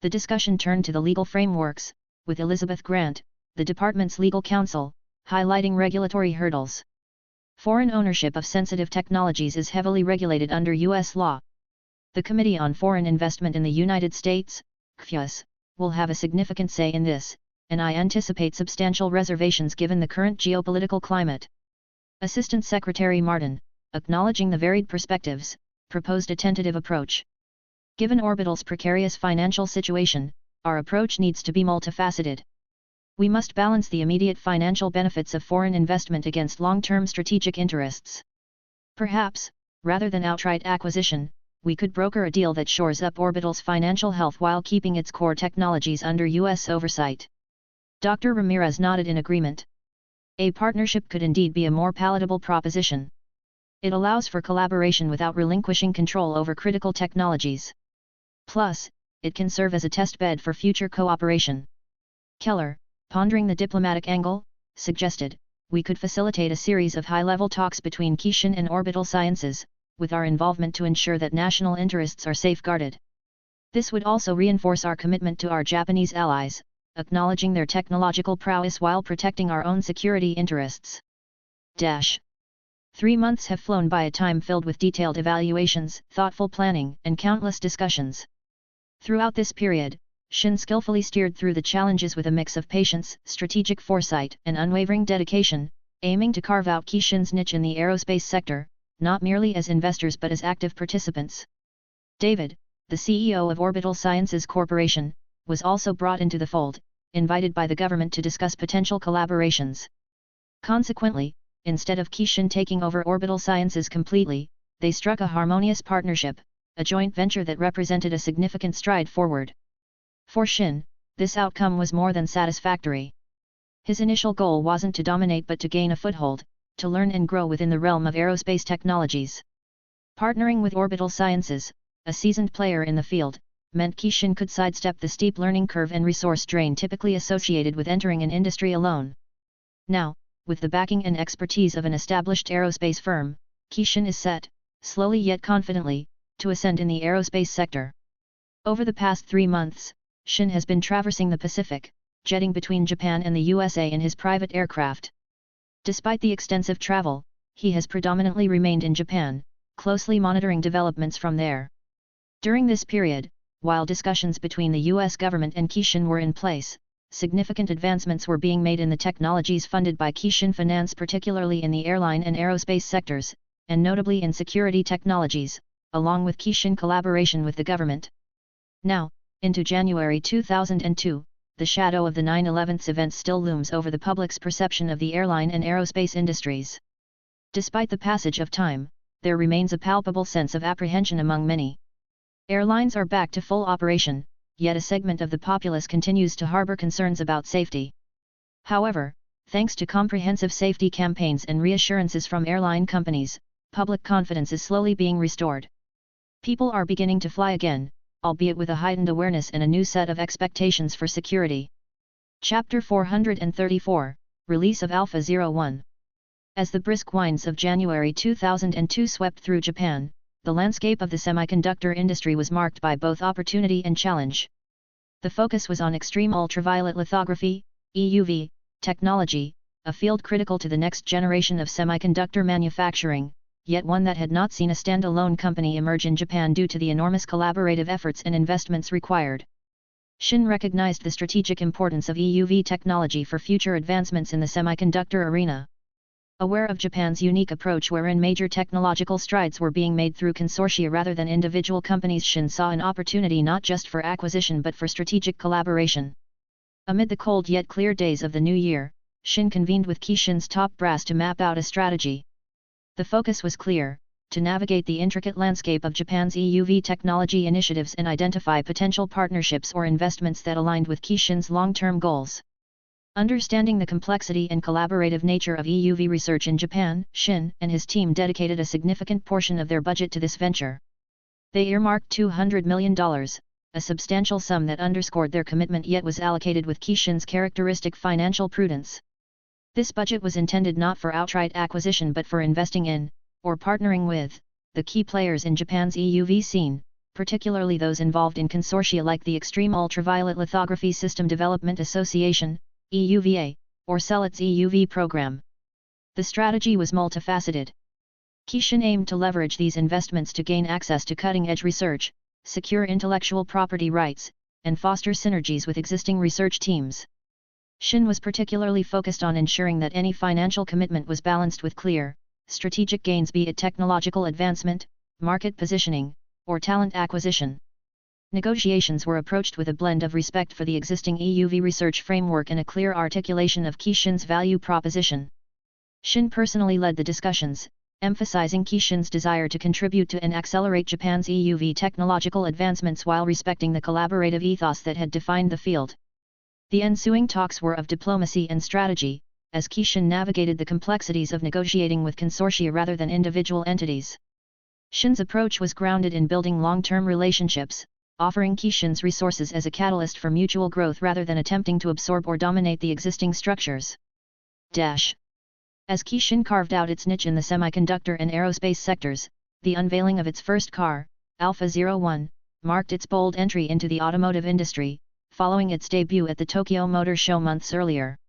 The discussion turned to the legal frameworks, with Elizabeth Grant, the department's legal counsel, highlighting regulatory hurdles. Foreign ownership of sensitive technologies is heavily regulated under U.S. law. The Committee on Foreign Investment in the United States, CFIUS, will have a significant say in this, and I anticipate substantial reservations given the current geopolitical climate. Assistant Secretary Martin, acknowledging the varied perspectives, proposed a tentative approach. Given Orbital's precarious financial situation, our approach needs to be multifaceted. We must balance the immediate financial benefits of foreign investment against long-term strategic interests. Perhaps, rather than outright acquisition, we could broker a deal that shores up Orbital's financial health while keeping its core technologies under U.S. oversight. Dr. Ramirez nodded in agreement. A partnership could indeed be a more palatable proposition. It allows for collaboration without relinquishing control over critical technologies. Plus, it can serve as a test bed for future cooperation. Keller, pondering the diplomatic angle, suggested, we could facilitate a series of high-level talks between Kishin and Orbital Sciences, with our involvement to ensure that national interests are safeguarded. This would also reinforce our commitment to our Japanese allies, acknowledging their technological prowess while protecting our own security interests. 3 months have flown by, a time filled with detailed evaluations, thoughtful planning, and countless discussions. Throughout this period, Shin skillfully steered through the challenges with a mix of patience, strategic foresight, and unwavering dedication, aiming to carve out Kishin's niche in the aerospace sector, not merely as investors but as active participants. David, the CEO of Orbital Sciences Corporation, was also brought into the fold, invited by the government to discuss potential collaborations. Consequently, instead of Kishin taking over Orbital Sciences completely, they struck a harmonious partnership, a joint venture that represented a significant stride forward. For Shin, this outcome was more than satisfactory. His initial goal wasn't to dominate but to gain a foothold, to learn and grow within the realm of aerospace technologies. Partnering with Orbital Sciences, a seasoned player in the field, meant Kishin could sidestep the steep learning curve and resource drain typically associated with entering an industry alone. Now, with the backing and expertise of an established aerospace firm, Kishin is set, slowly yet confidently, to ascend in the aerospace sector. Over the past 3 months, Shin has been traversing the Pacific, jetting between Japan and the USA in his private aircraft. Despite the extensive travel, he has predominantly remained in Japan, closely monitoring developments from there. During this period, while discussions between the U.S. government and Kishin were in place, significant advancements were being made in the technologies funded by Kishin Finance, particularly in the airline and aerospace sectors, and notably in security technologies, along with Kishin collaboration with the government. Now, into January 2002, the shadow of the 9/11 events still looms over the public's perception of the airline and aerospace industries. Despite the passage of time, there remains a palpable sense of apprehension among many. Airlines are back to full operation, yet a segment of the populace continues to harbor concerns about safety. However, thanks to comprehensive safety campaigns and reassurances from airline companies, public confidence is slowly being restored. People are beginning to fly again, albeit with a heightened awareness and a new set of expectations for security. Chapter 434, Release of Alpha 01. As the brisk winds of January 2002 swept through Japan, the landscape of the semiconductor industry was marked by both opportunity and challenge. The focus was on extreme ultraviolet lithography, EUV, technology, a field critical to the next generation of semiconductor manufacturing, yet one that had not seen a standalone company emerge in Japan due to the enormous collaborative efforts and investments required. Shin recognized the strategic importance of EUV technology for future advancements in the semiconductor arena. Aware of Japan's unique approach wherein major technological strides were being made through consortia rather than individual companies, Shin saw an opportunity not just for acquisition but for strategic collaboration. Amid the cold yet clear days of the new year, Shin convened with Kishin's top brass to map out a strategy. The focus was clear: to navigate the intricate landscape of Japan's EUV technology initiatives and identify potential partnerships or investments that aligned with Kishin's long-term goals. Understanding the complexity and collaborative nature of EUV research in Japan, Shin and his team dedicated a significant portion of their budget to this venture. They earmarked $200 million, a substantial sum that underscored their commitment yet was allocated with Kishin's characteristic financial prudence. This budget was intended not for outright acquisition but for investing in, or partnering with, the key players in Japan's EUV scene, particularly those involved in consortia like the Extreme Ultraviolet Lithography System Development Association, EUVA, or CELIT's EUV program. The strategy was multifaceted. Kishin aimed to leverage these investments to gain access to cutting-edge research, secure intellectual property rights, and foster synergies with existing research teams. Shin was particularly focused on ensuring that any financial commitment was balanced with clear, strategic gains, be it technological advancement, market positioning, or talent acquisition. Negotiations were approached with a blend of respect for the existing EUV research framework and a clear articulation of Kishin's value proposition. Shin personally led the discussions, emphasizing Kishin's desire to contribute to and accelerate Japan's EUV technological advancements while respecting the collaborative ethos that had defined the field. The ensuing talks were of diplomacy and strategy, as Kishin navigated the complexities of negotiating with consortia rather than individual entities. Shin's approach was grounded in building long-term relationships, offering Kishin's resources as a catalyst for mutual growth rather than attempting to absorb or dominate the existing structures. As Kishin carved out its niche in the semiconductor and aerospace sectors, the unveiling of its first car, Alpha 01, marked its bold entry into the automotive industry, following its debut at the Tokyo Motor Show months earlier.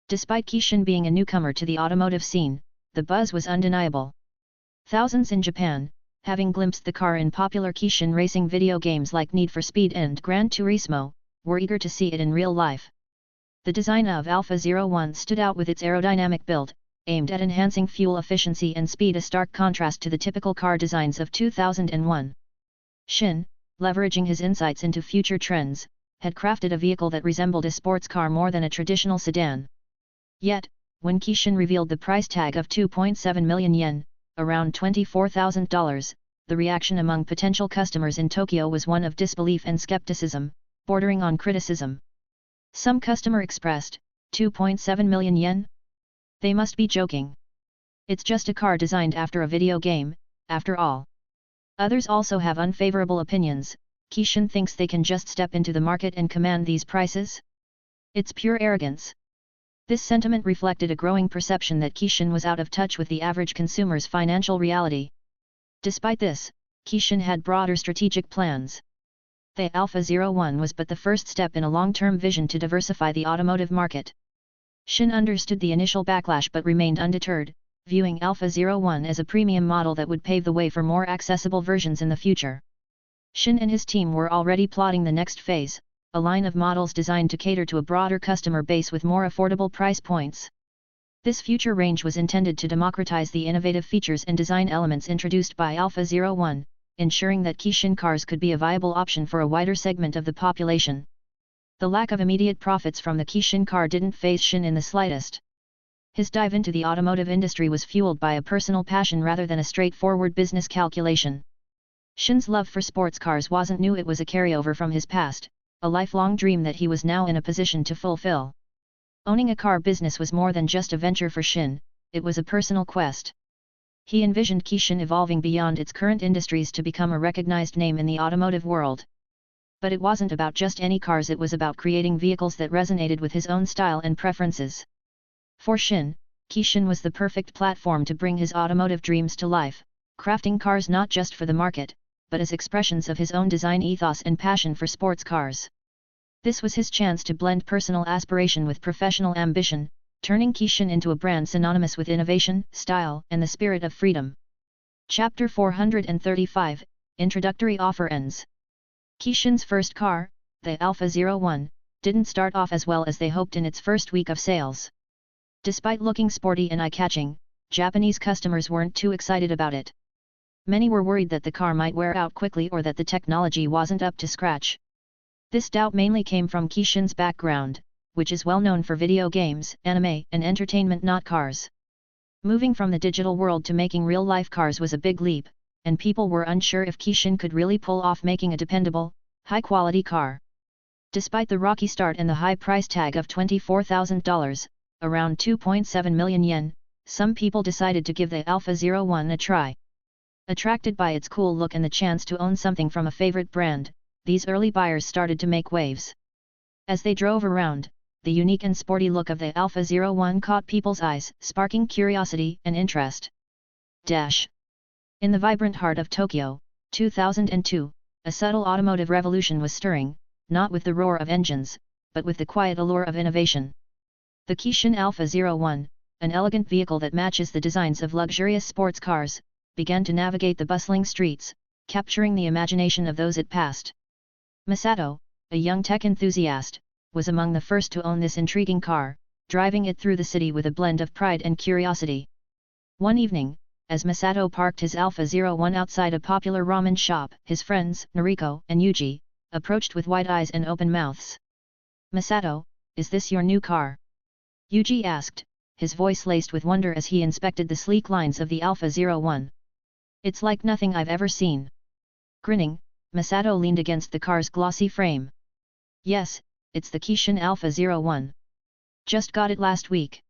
Despite Kishin being a newcomer to the automotive scene, the buzz was undeniable. Thousands in Japan, having glimpsed the car in popular Kishin racing video games like Need for Speed and Gran Turismo, were eager to see it in real life. The design of Alpha 01 stood out with its aerodynamic build, aimed at enhancing fuel efficiency and speed, a stark contrast to the typical car designs of 2001. Shin, leveraging his insights into future trends, had crafted a vehicle that resembled a sports car more than a traditional sedan. Yet, when Kishin revealed the price tag of 2.7 million yen, around $24,000, the reaction among potential customers in Tokyo was one of disbelief and skepticism, bordering on criticism. Some customer expressed, 2.7 million yen? They must be joking. It's just a car designed after a video game, after all. Others also have unfavorable opinions. Kishin thinks they can just step into the market and command these prices? It's pure arrogance. This sentiment reflected a growing perception that Kishin was out of touch with the average consumer's financial reality. Despite this, Kishin had broader strategic plans. The Alpha 01 was but the first step in a long-term vision to diversify the automotive market. Shin understood the initial backlash but remained undeterred, viewing Alpha 01 as a premium model that would pave the way for more accessible versions in the future. Shin and his team were already plotting the next phase, a line of models designed to cater to a broader customer base with more affordable price points. This future range was intended to democratize the innovative features and design elements introduced by Alpha 01, ensuring that Kishin cars could be a viable option for a wider segment of the population. The lack of immediate profits from the Kishin car didn't faze Shin in the slightest. His dive into the automotive industry was fueled by a personal passion rather than a straightforward business calculation. Shin's love for sports cars wasn't new, it was a carryover from his past, a lifelong dream that he was now in a position to fulfill. Owning a car business was more than just a venture for Shin, it was a personal quest. He envisioned Kishin evolving beyond its current industries to become a recognized name in the automotive world. But it wasn't about just any cars, it was about creating vehicles that resonated with his own style and preferences. For Shin, Kishin was the perfect platform to bring his automotive dreams to life, crafting cars not just for the market, but as expressions of his own design ethos and passion for sports cars. This was his chance to blend personal aspiration with professional ambition, turning Kishin into a brand synonymous with innovation, style, and the spirit of freedom. Chapter 435, Introductory Offer ends. Kishin's first car, the Alpha 01, didn't start off as well as they hoped in its first week of sales. Despite looking sporty and eye-catching, Japanese customers weren't too excited about it. Many were worried that the car might wear out quickly or that the technology wasn't up to scratch. This doubt mainly came from Kishin's background, which is well known for video games, anime, and entertainment, not cars. Moving from the digital world to making real-life cars was a big leap, and people were unsure if Kishin could really pull off making a dependable, high-quality car. Despite the rocky start and the high price tag of $24,000, around 2.7 million yen, some people decided to give the Alpha 01 a try. Attracted by its cool look and the chance to own something from a favorite brand, these early buyers started to make waves. As they drove around, the unique and sporty look of the Alpha 01 caught people's eyes, sparking curiosity and interest. In the vibrant heart of Tokyo, 2002, a subtle automotive revolution was stirring, not with the roar of engines, but with the quiet allure of innovation. The Kishin Alpha 01, an elegant vehicle that matches the designs of luxurious sports cars, began to navigate the bustling streets, capturing the imagination of those it passed. Masato, a young tech enthusiast, was among the first to own this intriguing car, driving it through the city with a blend of pride and curiosity. One evening, as Masato parked his Alpha 01 outside a popular ramen shop, his friends, Noriko and Yuji, approached with wide eyes and open mouths. "Masato, is this your new car?" Yuji asked, his voice laced with wonder as he inspected the sleek lines of the Alpha 01. "It's like nothing I've ever seen." Grinning, Masato leaned against the car's glossy frame. "Yes, it's the Kishin Alpha 01. Just got it last week."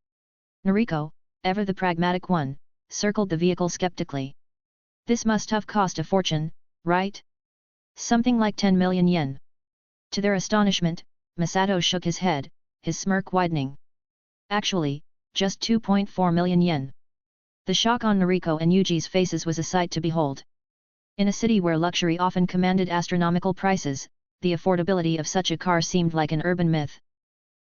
Noriko, ever the pragmatic one, circled the vehicle skeptically. "This must have cost a fortune, right? Something like 10 million yen." To their astonishment, Masato shook his head, his smirk widening. "Actually, just 2.4 million yen. The shock on Noriko and Yuji's faces was a sight to behold. In a city where luxury often commanded astronomical prices, the affordability of such a car seemed like an urban myth.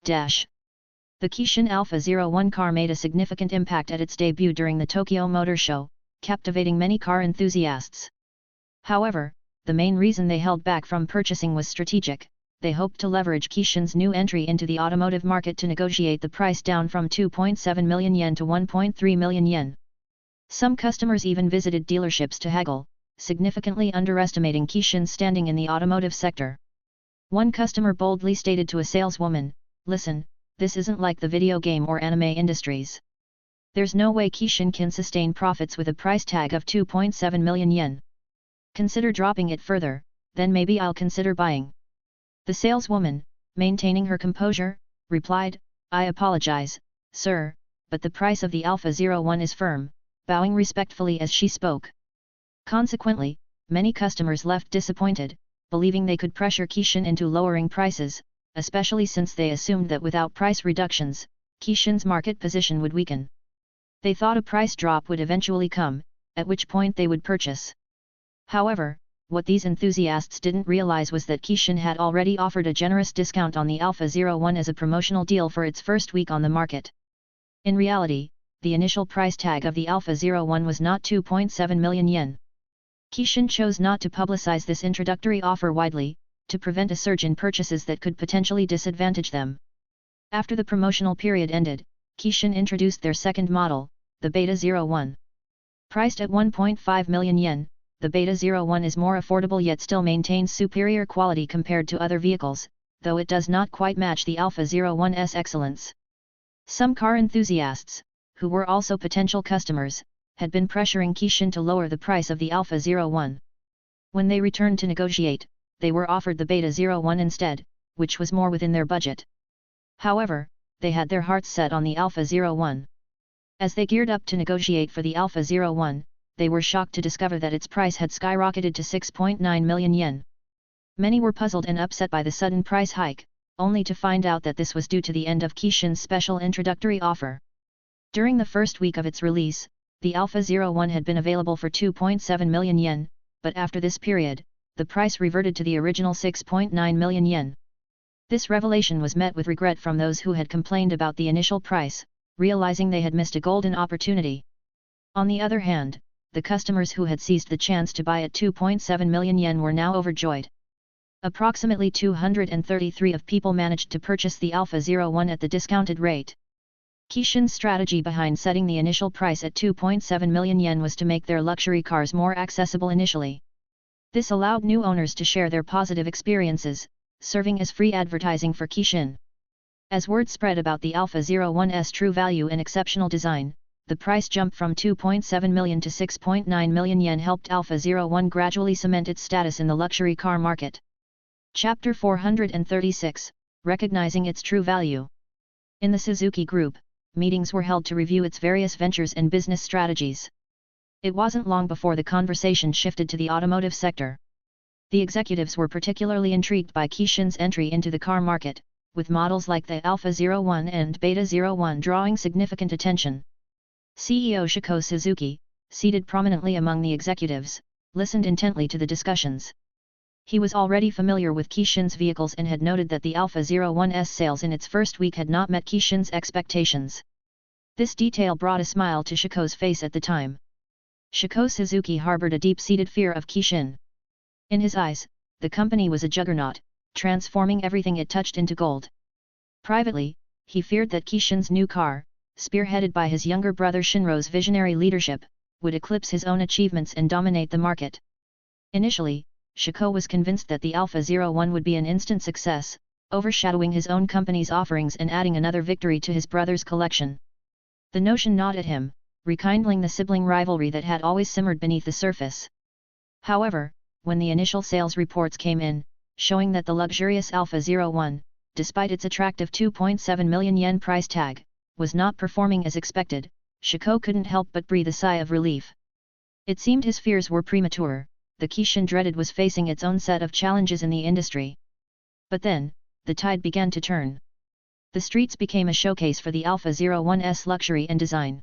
The Kishin Alpha 01 car made a significant impact at its debut during the Tokyo Motor Show, captivating many car enthusiasts. However, the main reason they held back from purchasing was strategic. They hoped to leverage Kishin's new entry into the automotive market to negotiate the price down from 2.7 million yen to 1.3 million yen. Some customers even visited dealerships to haggle, significantly underestimating Kishin's standing in the automotive sector. One customer boldly stated to a saleswoman, "Listen, this isn't like the video game or anime industries. There's no way Kishin can sustain profits with a price tag of 2.7 million yen. Consider dropping it further, then maybe I'll consider buying." The saleswoman, maintaining her composure, replied, "I apologize, sir, but the price of the Alpha 01 is firm," bowing respectfully as she spoke. Consequently, many customers left disappointed, believing they could pressure Kishin into lowering prices, especially since they assumed that without price reductions, Kishin's market position would weaken. They thought a price drop would eventually come, at which point they would purchase. However, what these enthusiasts didn't realize was that Kishin had already offered a generous discount on the Alpha 01 as a promotional deal for its first week on the market. In reality, the initial price tag of the Alpha 01 was not 2.7 million yen. Kishin chose not to publicize this introductory offer widely, to prevent a surge in purchases that could potentially disadvantage them. After the promotional period ended, Kishin introduced their second model, the Beta 01. Priced at 1.5 million yen, the Beta 01 is more affordable yet still maintains superior quality compared to other vehicles, though it does not quite match the Alpha 01's excellence. Some car enthusiasts, who were also potential customers, had been pressuring Kishin to lower the price of the Alpha 01. When they returned to negotiate, they were offered the Beta 01 instead, which was more within their budget. However, they had their hearts set on the Alpha 01. As they geared up to negotiate for the Alpha 01, they were shocked to discover that its price had skyrocketed to 6.9 million yen. Many were puzzled and upset by the sudden price hike, only to find out that this was due to the end of Kishin's special introductory offer. During the first week of its release, the Alpha 01 had been available for 2.7 million yen, but after this period, the price reverted to the original 6.9 million yen. This revelation was met with regret from those who had complained about the initial price, realizing they had missed a golden opportunity. On the other hand, the customers who had seized the chance to buy at 2.7 million yen were now overjoyed. Approximately 233 of people managed to purchase the Alpha 01 at the discounted rate. Kishin's strategy behind setting the initial price at 2.7 million yen was to make their luxury cars more accessible initially. This allowed new owners to share their positive experiences, serving as free advertising for Kishin. As word spread about the Alpha 01's true value and exceptional design, the price jump from 2.7 million to 6.9 million yen helped Alpha 01 gradually cement its status in the luxury car market. Chapter 436, Recognizing its True Value. In the Suzuki Group, meetings were held to review its various ventures and business strategies. It wasn't long before the conversation shifted to the automotive sector. The executives were particularly intrigued by Kishin's entry into the car market, with models like the Alpha 01 and Beta 01 drawing significant attention. CEO Shiko Suzuki, seated prominently among the executives, listened intently to the discussions. He was already familiar with Kishin's vehicles and had noted that the Alpha 01's sales in its first week had not met Kishin's expectations. This detail brought a smile to Shiko's face at the time. Shiko Suzuki harbored a deep-seated fear of Kishin. In his eyes, the company was a juggernaut, transforming everything it touched into gold. Privately, he feared that Kishin's new car, spearheaded by his younger brother Shinro's visionary leadership, would eclipse his own achievements and dominate the market. Initially, Shiko was convinced that the Alpha 01 would be an instant success, overshadowing his own company's offerings and adding another victory to his brother's collection. The notion gnawed at him, rekindling the sibling rivalry that had always simmered beneath the surface. However, when the initial sales reports came in, showing that the luxurious Alpha 01, despite its attractive 2.7 million yen price tag, was not performing as expected, Shiko couldn't help but breathe a sigh of relief. It seemed his fears were premature. The Kishin dreaded was facing its own set of challenges in the industry. But then, the tide began to turn. The streets became a showcase for the Alpha 01's luxury and design.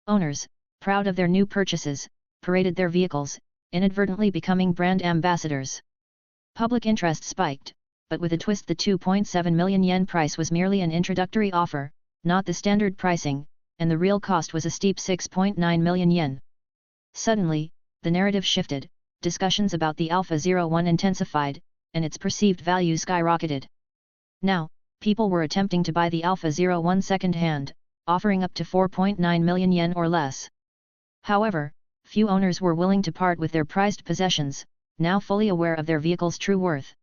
Owners, proud of their new purchases, paraded their vehicles, inadvertently becoming brand ambassadors. Public interest spiked, but with a twist: the 2.7 million yen price was merely an introductory offer, not the standard pricing, and the real cost was a steep 6.9 million yen. Suddenly, the narrative shifted. Discussions about the Alpha 01 intensified, and its perceived value skyrocketed. Now, people were attempting to buy the Alpha 01 second-hand, offering up to 4.9 million yen or less. However, few owners were willing to part with their prized possessions, now fully aware of their vehicle's true worth.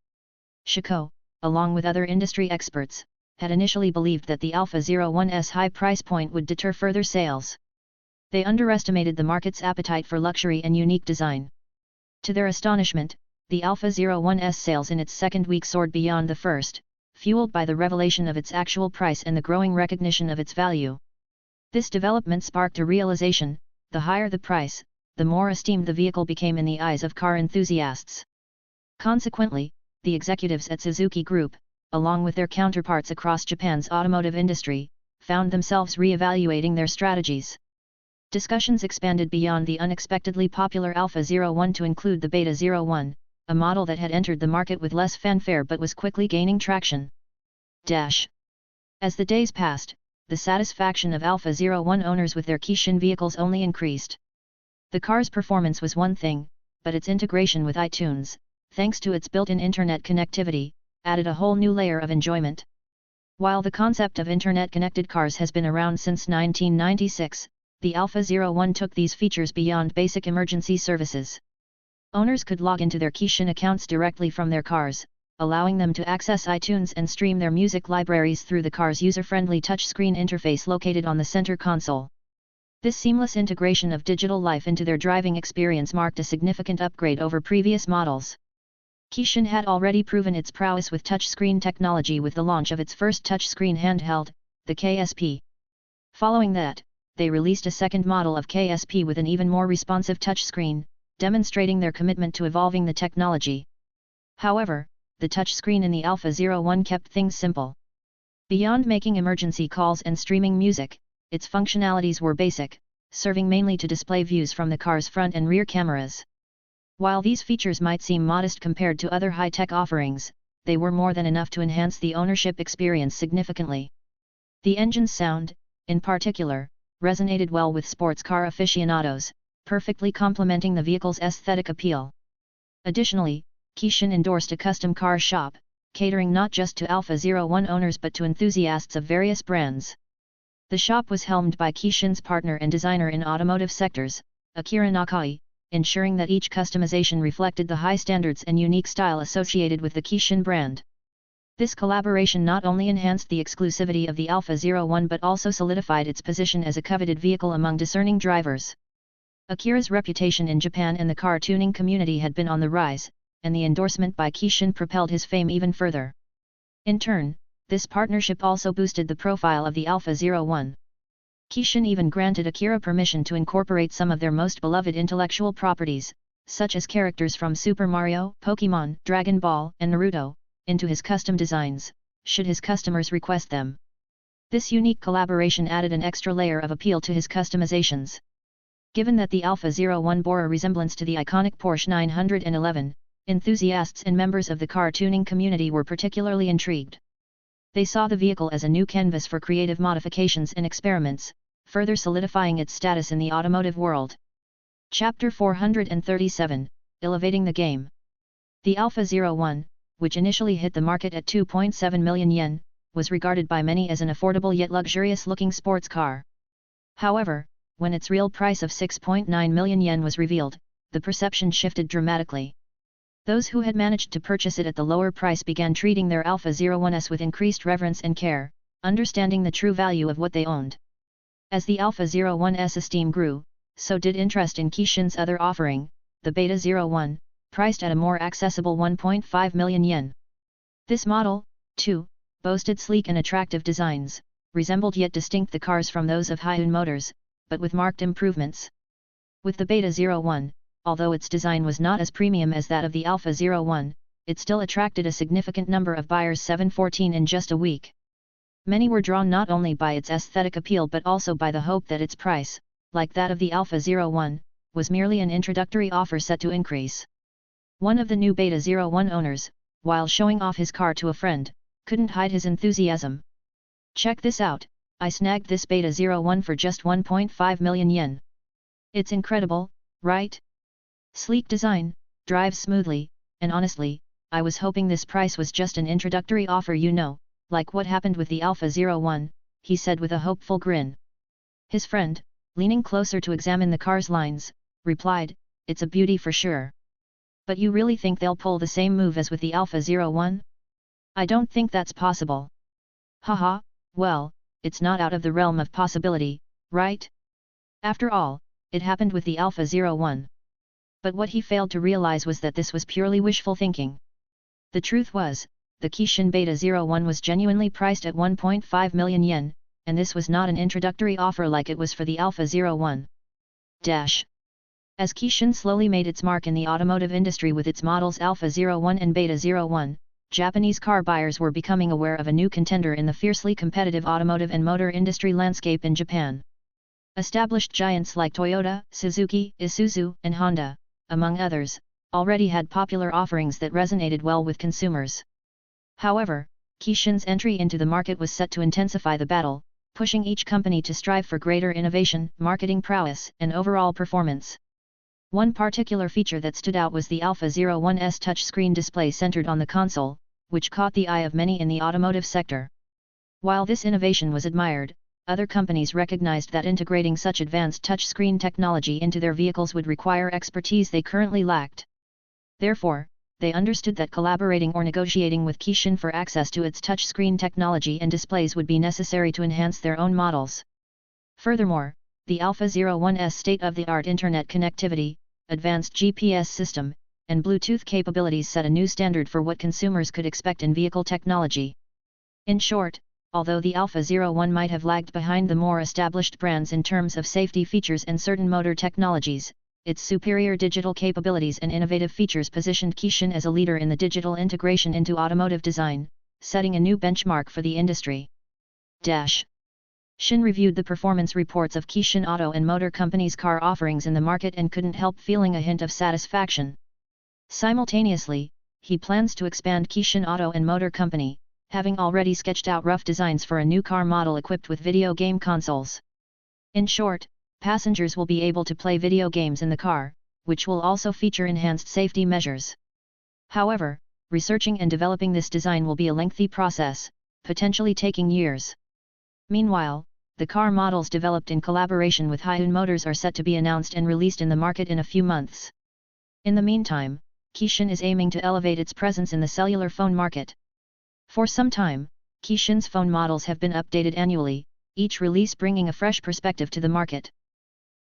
Shiko, along with other industry experts, had initially believed that the Alpha 01's high price point would deter further sales. They underestimated the market's appetite for luxury and unique design. To their astonishment, the Alpha 01's sales in its second week soared beyond the first, fueled by the revelation of its actual price and the growing recognition of its value. This development sparked a realization: the higher the price, the more esteemed the vehicle became in the eyes of car enthusiasts. Consequently, the executives at Suzuki Group, along with their counterparts across Japan's automotive industry, found themselves re-evaluating their strategies. Discussions expanded beyond the unexpectedly popular Alpha 01 to include the Beta 01, a model that had entered the market with less fanfare but was quickly gaining traction. As the days passed, the satisfaction of Alpha 01 owners with their Kishin vehicles only increased. The car's performance was one thing, but its integration with iTunes, thanks to its built-in internet connectivity, added a whole new layer of enjoyment. While the concept of internet-connected cars has been around since 1996, the Alpha 01 took these features beyond basic emergency services. Owners could log into their Kishin accounts directly from their cars, allowing them to access iTunes and stream their music libraries through the car's user-friendly touchscreen interface located on the center console. This seamless integration of digital life into their driving experience marked a significant upgrade over previous models. Kishin had already proven its prowess with touchscreen technology with the launch of its first touchscreen handheld, the KSP. Following that, they released a second model of KSP with an even more responsive touchscreen, demonstrating their commitment to evolving the technology. However, the touchscreen in the Alpha 01 kept things simple. Beyond making emergency calls and streaming music, its functionalities were basic, serving mainly to display views from the car's front and rear cameras. While these features might seem modest compared to other high-tech offerings, they were more than enough to enhance the ownership experience significantly. The engine's sound, in particular, resonated well with sports car aficionados, perfectly complementing the vehicle's aesthetic appeal. Additionally, Kishin endorsed a custom car shop, catering not just to Alpha 01 owners but to enthusiasts of various brands. The shop was helmed by Kishin's partner and designer in automotive sectors, Akira Nakai, ensuring that each customization reflected the high standards and unique style associated with the Kishin brand. This collaboration not only enhanced the exclusivity of the Alpha 01 but also solidified its position as a coveted vehicle among discerning drivers. Akira's reputation in Japan and the car tuning community had been on the rise, and the endorsement by Kishin propelled his fame even further. In turn, this partnership also boosted the profile of the Alpha 01. Kishin even granted Akira permission to incorporate some of their most beloved intellectual properties, such as characters from Super Mario, Pokémon, Dragon Ball, and Naruto, into his custom designs, should his customers request them. This unique collaboration added an extra layer of appeal to his customizations. Given that the Alpha 01 bore a resemblance to the iconic Porsche 911, enthusiasts and members of the car tuning community were particularly intrigued. They saw the vehicle as a new canvas for creative modifications and experiments, further solidifying its status in the automotive world. Chapter 437, Elevating the Game. The Alpha 01, which initially hit the market at 2.7 million yen, was regarded by many as an affordable yet luxurious-looking sports car. However, when its real price of 6.9 million yen was revealed, the perception shifted dramatically. Those who had managed to purchase it at the lower price began treating their Alpha 01s with increased reverence and care, understanding the true value of what they owned. As the Alpha 01's esteem grew, so did interest in Kishin's other offering, the Beta 01, priced at a more accessible 1.5 million yen. This model, too, boasted sleek and attractive designs, resembled yet distinct the cars from those of Hyundai Motors, but with marked improvements. With the Beta 01, although its design was not as premium as that of the Alpha 01, it still attracted a significant number of buyers 714 in just a week. Many were drawn not only by its aesthetic appeal but also by the hope that its price, like that of the Alpha 01, was merely an introductory offer set to increase. One of the new Beta 01 owners, while showing off his car to a friend, couldn't hide his enthusiasm. "Check this out, I snagged this Beta 01 for just 1.5 million yen. It's incredible, right? Sleek design, drives smoothly, and honestly, I was hoping this price was just an introductory offer, like what happened with the Alpha 01, he said with a hopeful grin. His friend, leaning closer to examine the car's lines, replied, "It's a beauty for sure. But you really think they'll pull the same move as with the Alpha 01? I don't think that's possible." Haha, well, it's not out of the realm of possibility, right? After all, it happened with the Alpha 01. But what he failed to realize was that this was purely wishful thinking. The truth was, the Kishin Beta 01 was genuinely priced at 1.5 million yen, and this was not an introductory offer like it was for the Alpha 01. As Kishin slowly made its mark in the automotive industry with its models Alpha 01 and Beta 01, Japanese car buyers were becoming aware of a new contender in the fiercely competitive automotive and motor industry landscape in Japan. Established giants like Toyota, Suzuki, Isuzu, and Honda, among others, already had popular offerings that resonated well with consumers. However, Kishin's entry into the market was set to intensify the battle, pushing each company to strive for greater innovation, marketing prowess, and overall performance. One particular feature that stood out was the Alpha 01's touchscreen display centered on the console, which caught the eye of many in the automotive sector. While this innovation was admired, other companies recognized that integrating such advanced touchscreen technology into their vehicles would require expertise they currently lacked. Therefore, they understood that collaborating or negotiating with Kishin for access to its touchscreen technology and displays would be necessary to enhance their own models. Furthermore, the Alpha 01's state-of-the-art internet connectivity, advanced GPS system, and Bluetooth capabilities set a new standard for what consumers could expect in vehicle technology. In short, although the Alpha 01 might have lagged behind the more established brands in terms of safety features and certain motor technologies, its superior digital capabilities and innovative features positioned Kishin as a leader in the digital integration into automotive design, setting a new benchmark for the industry. Shin reviewed the performance reports of Kishin Auto and Motor Company's car offerings in the market and couldn't help feeling a hint of satisfaction. Simultaneously, he plans to expand Kishin Auto and Motor Company, having already sketched out rough designs for a new car model equipped with video game consoles. In short, passengers will be able to play video games in the car, which will also feature enhanced safety measures. However, researching and developing this design will be a lengthy process, potentially taking years. Meanwhile, the car models developed in collaboration with Hyundai Motors are set to be announced and released in the market in a few months. In the meantime, Kishin is aiming to elevate its presence in the cellular phone market. For some time, Kishin's phone models have been updated annually, each release bringing a fresh perspective to the market.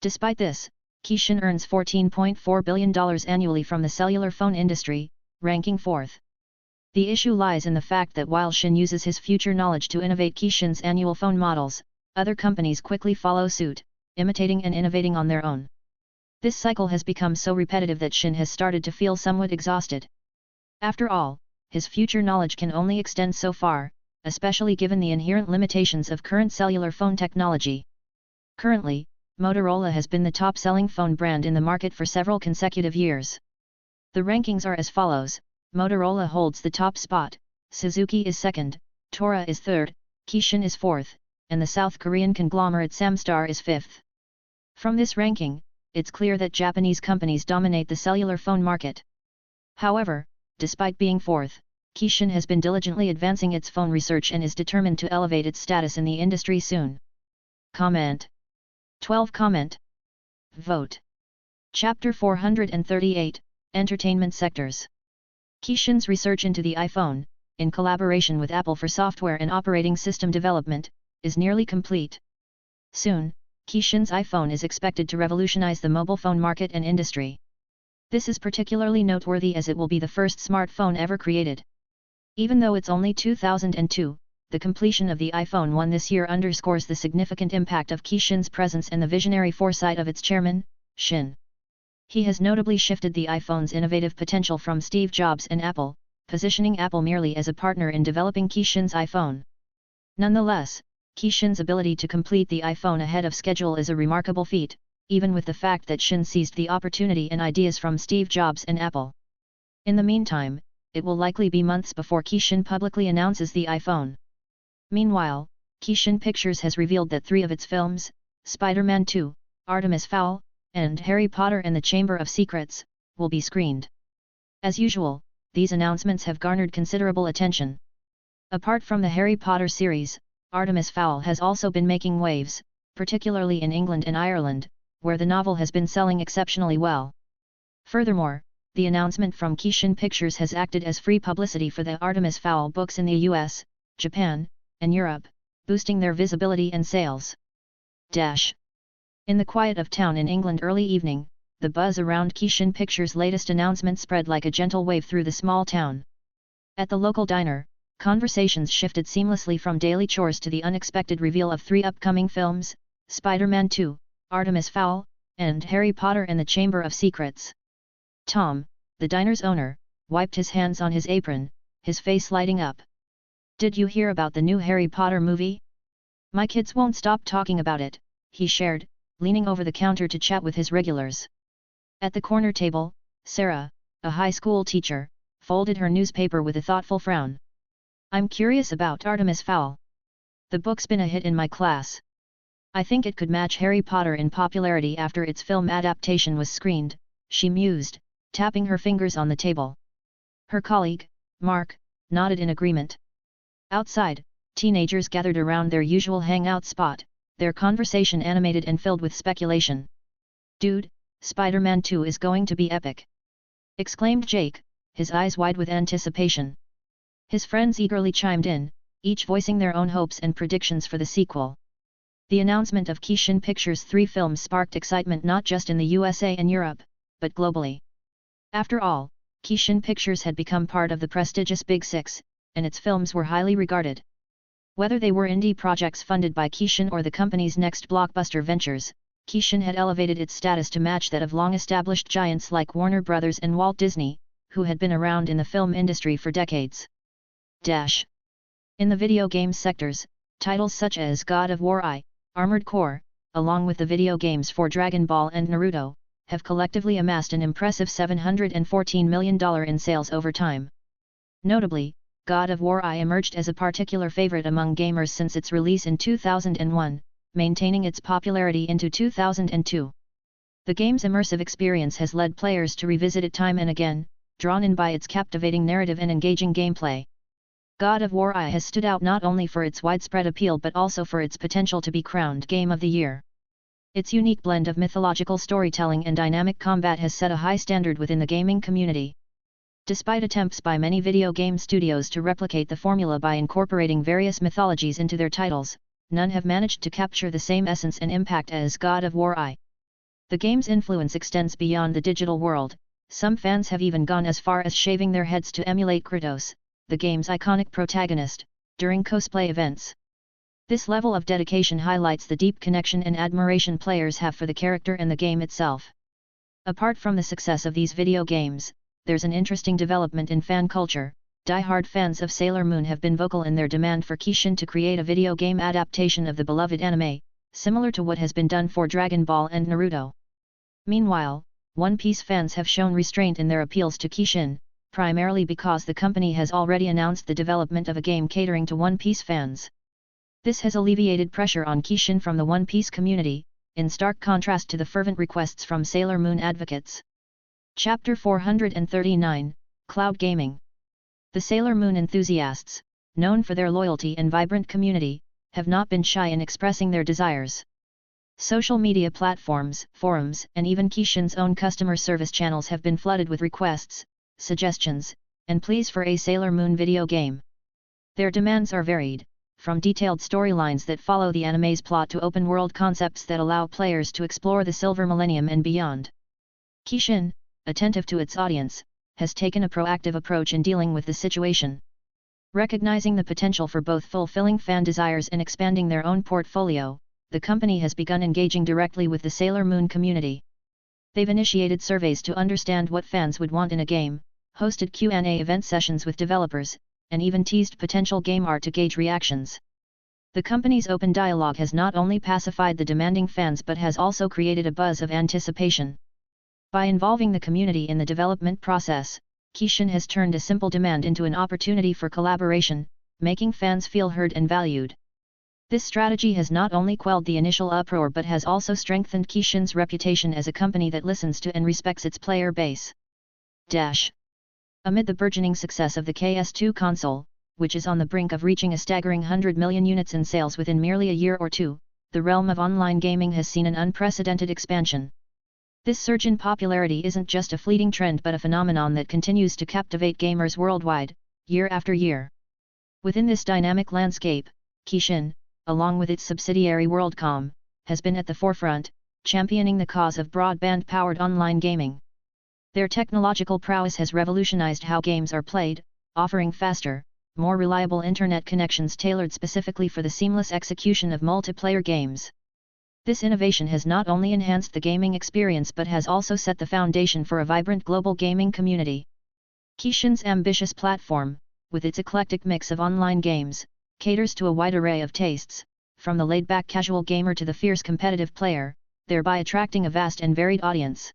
Despite this, Kishin earns $14.4 billion annually from the cellular phone industry, ranking fourth. The issue lies in the fact that while Shin uses his future knowledge to innovate Kishin's annual phone models, other companies quickly follow suit, imitating and innovating on their own. This cycle has become so repetitive that Shin has started to feel somewhat exhausted. After all, his future knowledge can only extend so far, especially given the inherent limitations of current cellular phone technology. Currently, Motorola has been the top-selling phone brand in the market for several consecutive years. The rankings are as follows: Motorola holds the top spot, Suzuki is second, Tora is third, Kishin is fourth, and the South Korean conglomerate Samstar is fifth. From this ranking, it's clear that Japanese companies dominate the cellular phone market. However, despite being fourth, Kishin has been diligently advancing its phone research and is determined to elevate its status in the industry soon. Comment. 12 Comment. Vote. Chapter 438, Entertainment Sectors. Kishin's research into the iPhone, in collaboration with Apple for software and operating system development, is nearly complete. Soon, Kishin's iPhone is expected to revolutionize the mobile phone market and industry. This is particularly noteworthy as it will be the first smartphone ever created. Even though it's only 2002, the completion of the iPhone 1 this year underscores the significant impact of Kishin's presence and the visionary foresight of its chairman, Shin. He has notably shifted the iPhone's innovative potential from Steve Jobs and Apple, positioning Apple merely as a partner in developing Kishin's iPhone. Nonetheless, Kishin's ability to complete the iPhone ahead of schedule is a remarkable feat, even with the fact that Shin seized the opportunity and ideas from Steve Jobs and Apple. In the meantime, it will likely be months before Kishin publicly announces the iPhone. Meanwhile, Kishin Pictures has revealed that 3 of its films, Spider-Man 2, Artemis Fowl, and Harry Potter and the Chamber of Secrets, will be screened. As usual, these announcements have garnered considerable attention. Apart from the Harry Potter series, Artemis Fowl has also been making waves, particularly in England and Ireland, where the novel has been selling exceptionally well. Furthermore, the announcement from Kishin Pictures has acted as free publicity for the Artemis Fowl books in the US, Japan, and Europe, boosting their visibility and sales. In the quiet of town in England early evening, the buzz around Kishin Pictures' latest announcement spread like a gentle wave through the small town. At the local diner, conversations shifted seamlessly from daily chores to the unexpected reveal of 3 upcoming films, Spider-Man 2, Artemis Fowl, and Harry Potter and the Chamber of Secrets. Tom, the diner's owner, wiped his hands on his apron, his face lighting up. "Did you hear about the new Harry Potter movie? My kids won't stop talking about it," he shared, leaning over the counter to chat with his regulars. At the corner table, Sarah, a high school teacher, folded her newspaper with a thoughtful frown. "I'm curious about Artemis Fowl. The book's been a hit in my class. I think it could match Harry Potter in popularity after its film adaptation was screened," she mused, tapping her fingers on the table. Her colleague, Mark, nodded in agreement. Outside, teenagers gathered around their usual hangout spot, their conversation animated and filled with speculation. "Dude, Spider-Man 2 is going to be epic!" exclaimed Jake, his eyes wide with anticipation. His friends eagerly chimed in, each voicing their own hopes and predictions for the sequel. The announcement of Keishin Pictures' 3 films sparked excitement not just in the USA and Europe, but globally. After all, Keishin Pictures had become part of the prestigious Big Six, and its films were highly regarded. Whether they were indie projects funded by Keishin or the company's next blockbuster ventures, Keishin had elevated its status to match that of long-established giants like Warner Bros. And Walt Disney, who had been around in the film industry for decades. In the video game sectors, titles such as God of War I, Armored Core, along with the video games for Dragon Ball and Naruto, have collectively amassed an impressive $714 million in sales over time. Notably, God of War I emerged as a particular favorite among gamers since its release in 2001, maintaining its popularity into 2002. The game's immersive experience has led players to revisit it time and again, drawn in by its captivating narrative and engaging gameplay. God of War I has stood out not only for its widespread appeal but also for its potential to be crowned Game of the Year. Its unique blend of mythological storytelling and dynamic combat has set a high standard within the gaming community. Despite attempts by many video game studios to replicate the formula by incorporating various mythologies into their titles, none have managed to capture the same essence and impact as God of War I. The game's influence extends beyond the digital world. Some fans have even gone as far as shaving their heads to emulate Ctto, the game's iconic protagonist, during cosplay events. This level of dedication highlights the deep connection and admiration players have for the character and the game itself. Apart from the success of these video games, there's an interesting development in fan culture. Die-hard fans of Sailor Moon have been vocal in their demand for Keishin to create a video game adaptation of the beloved anime, similar to what has been done for Dragon Ball and Naruto. Meanwhile, One Piece fans have shown restraint in their appeals to Keishin, primarily because the company has already announced the development of a game catering to One Piece fans. This has alleviated pressure on Keishin from the One Piece community, in stark contrast to the fervent requests from Sailor Moon advocates. Chapter 439, Cloud Gaming. The Sailor Moon enthusiasts, known for their loyalty and vibrant community, have not been shy in expressing their desires. Social media platforms, forums, and even Keishin's own customer service channels have been flooded with requests, suggestions, and pleas for a Sailor Moon video game. Their demands are varied, from detailed storylines that follow the anime's plot to open-world concepts that allow players to explore the Silver Millennium and beyond. Keishin, attentive to its audience, has taken a proactive approach in dealing with the situation. Recognizing the potential for both fulfilling fan desires and expanding their own portfolio, the company has begun engaging directly with the Sailor Moon community. They've initiated surveys to understand what fans would want in a game, hosted Q&A event sessions with developers, and even teased potential game art to gauge reactions. The company's open dialogue has not only pacified the demanding fans but has also created a buzz of anticipation. By involving the community in the development process, Keishin has turned a simple demand into an opportunity for collaboration, making fans feel heard and valued. This strategy has not only quelled the initial uproar but has also strengthened Keishin's reputation as a company that listens to and respects its player base. Amid the burgeoning success of the PS2 console, which is on the brink of reaching a staggering 100 million units in sales within merely a year or two, the realm of online gaming has seen an unprecedented expansion. This surge in popularity isn't just a fleeting trend but a phenomenon that continues to captivate gamers worldwide, year after year. Within this dynamic landscape, Keishin, along with its subsidiary WorldCom, has been at the forefront, championing the cause of broadband-powered online gaming. Their technological prowess has revolutionized how games are played, offering faster, more reliable internet connections tailored specifically for the seamless execution of multiplayer games. This innovation has not only enhanced the gaming experience but has also set the foundation for a vibrant global gaming community. Keishin's ambitious platform, with its eclectic mix of online games, caters to a wide array of tastes, from the laid-back casual gamer to the fierce competitive player, thereby attracting a vast and varied audience.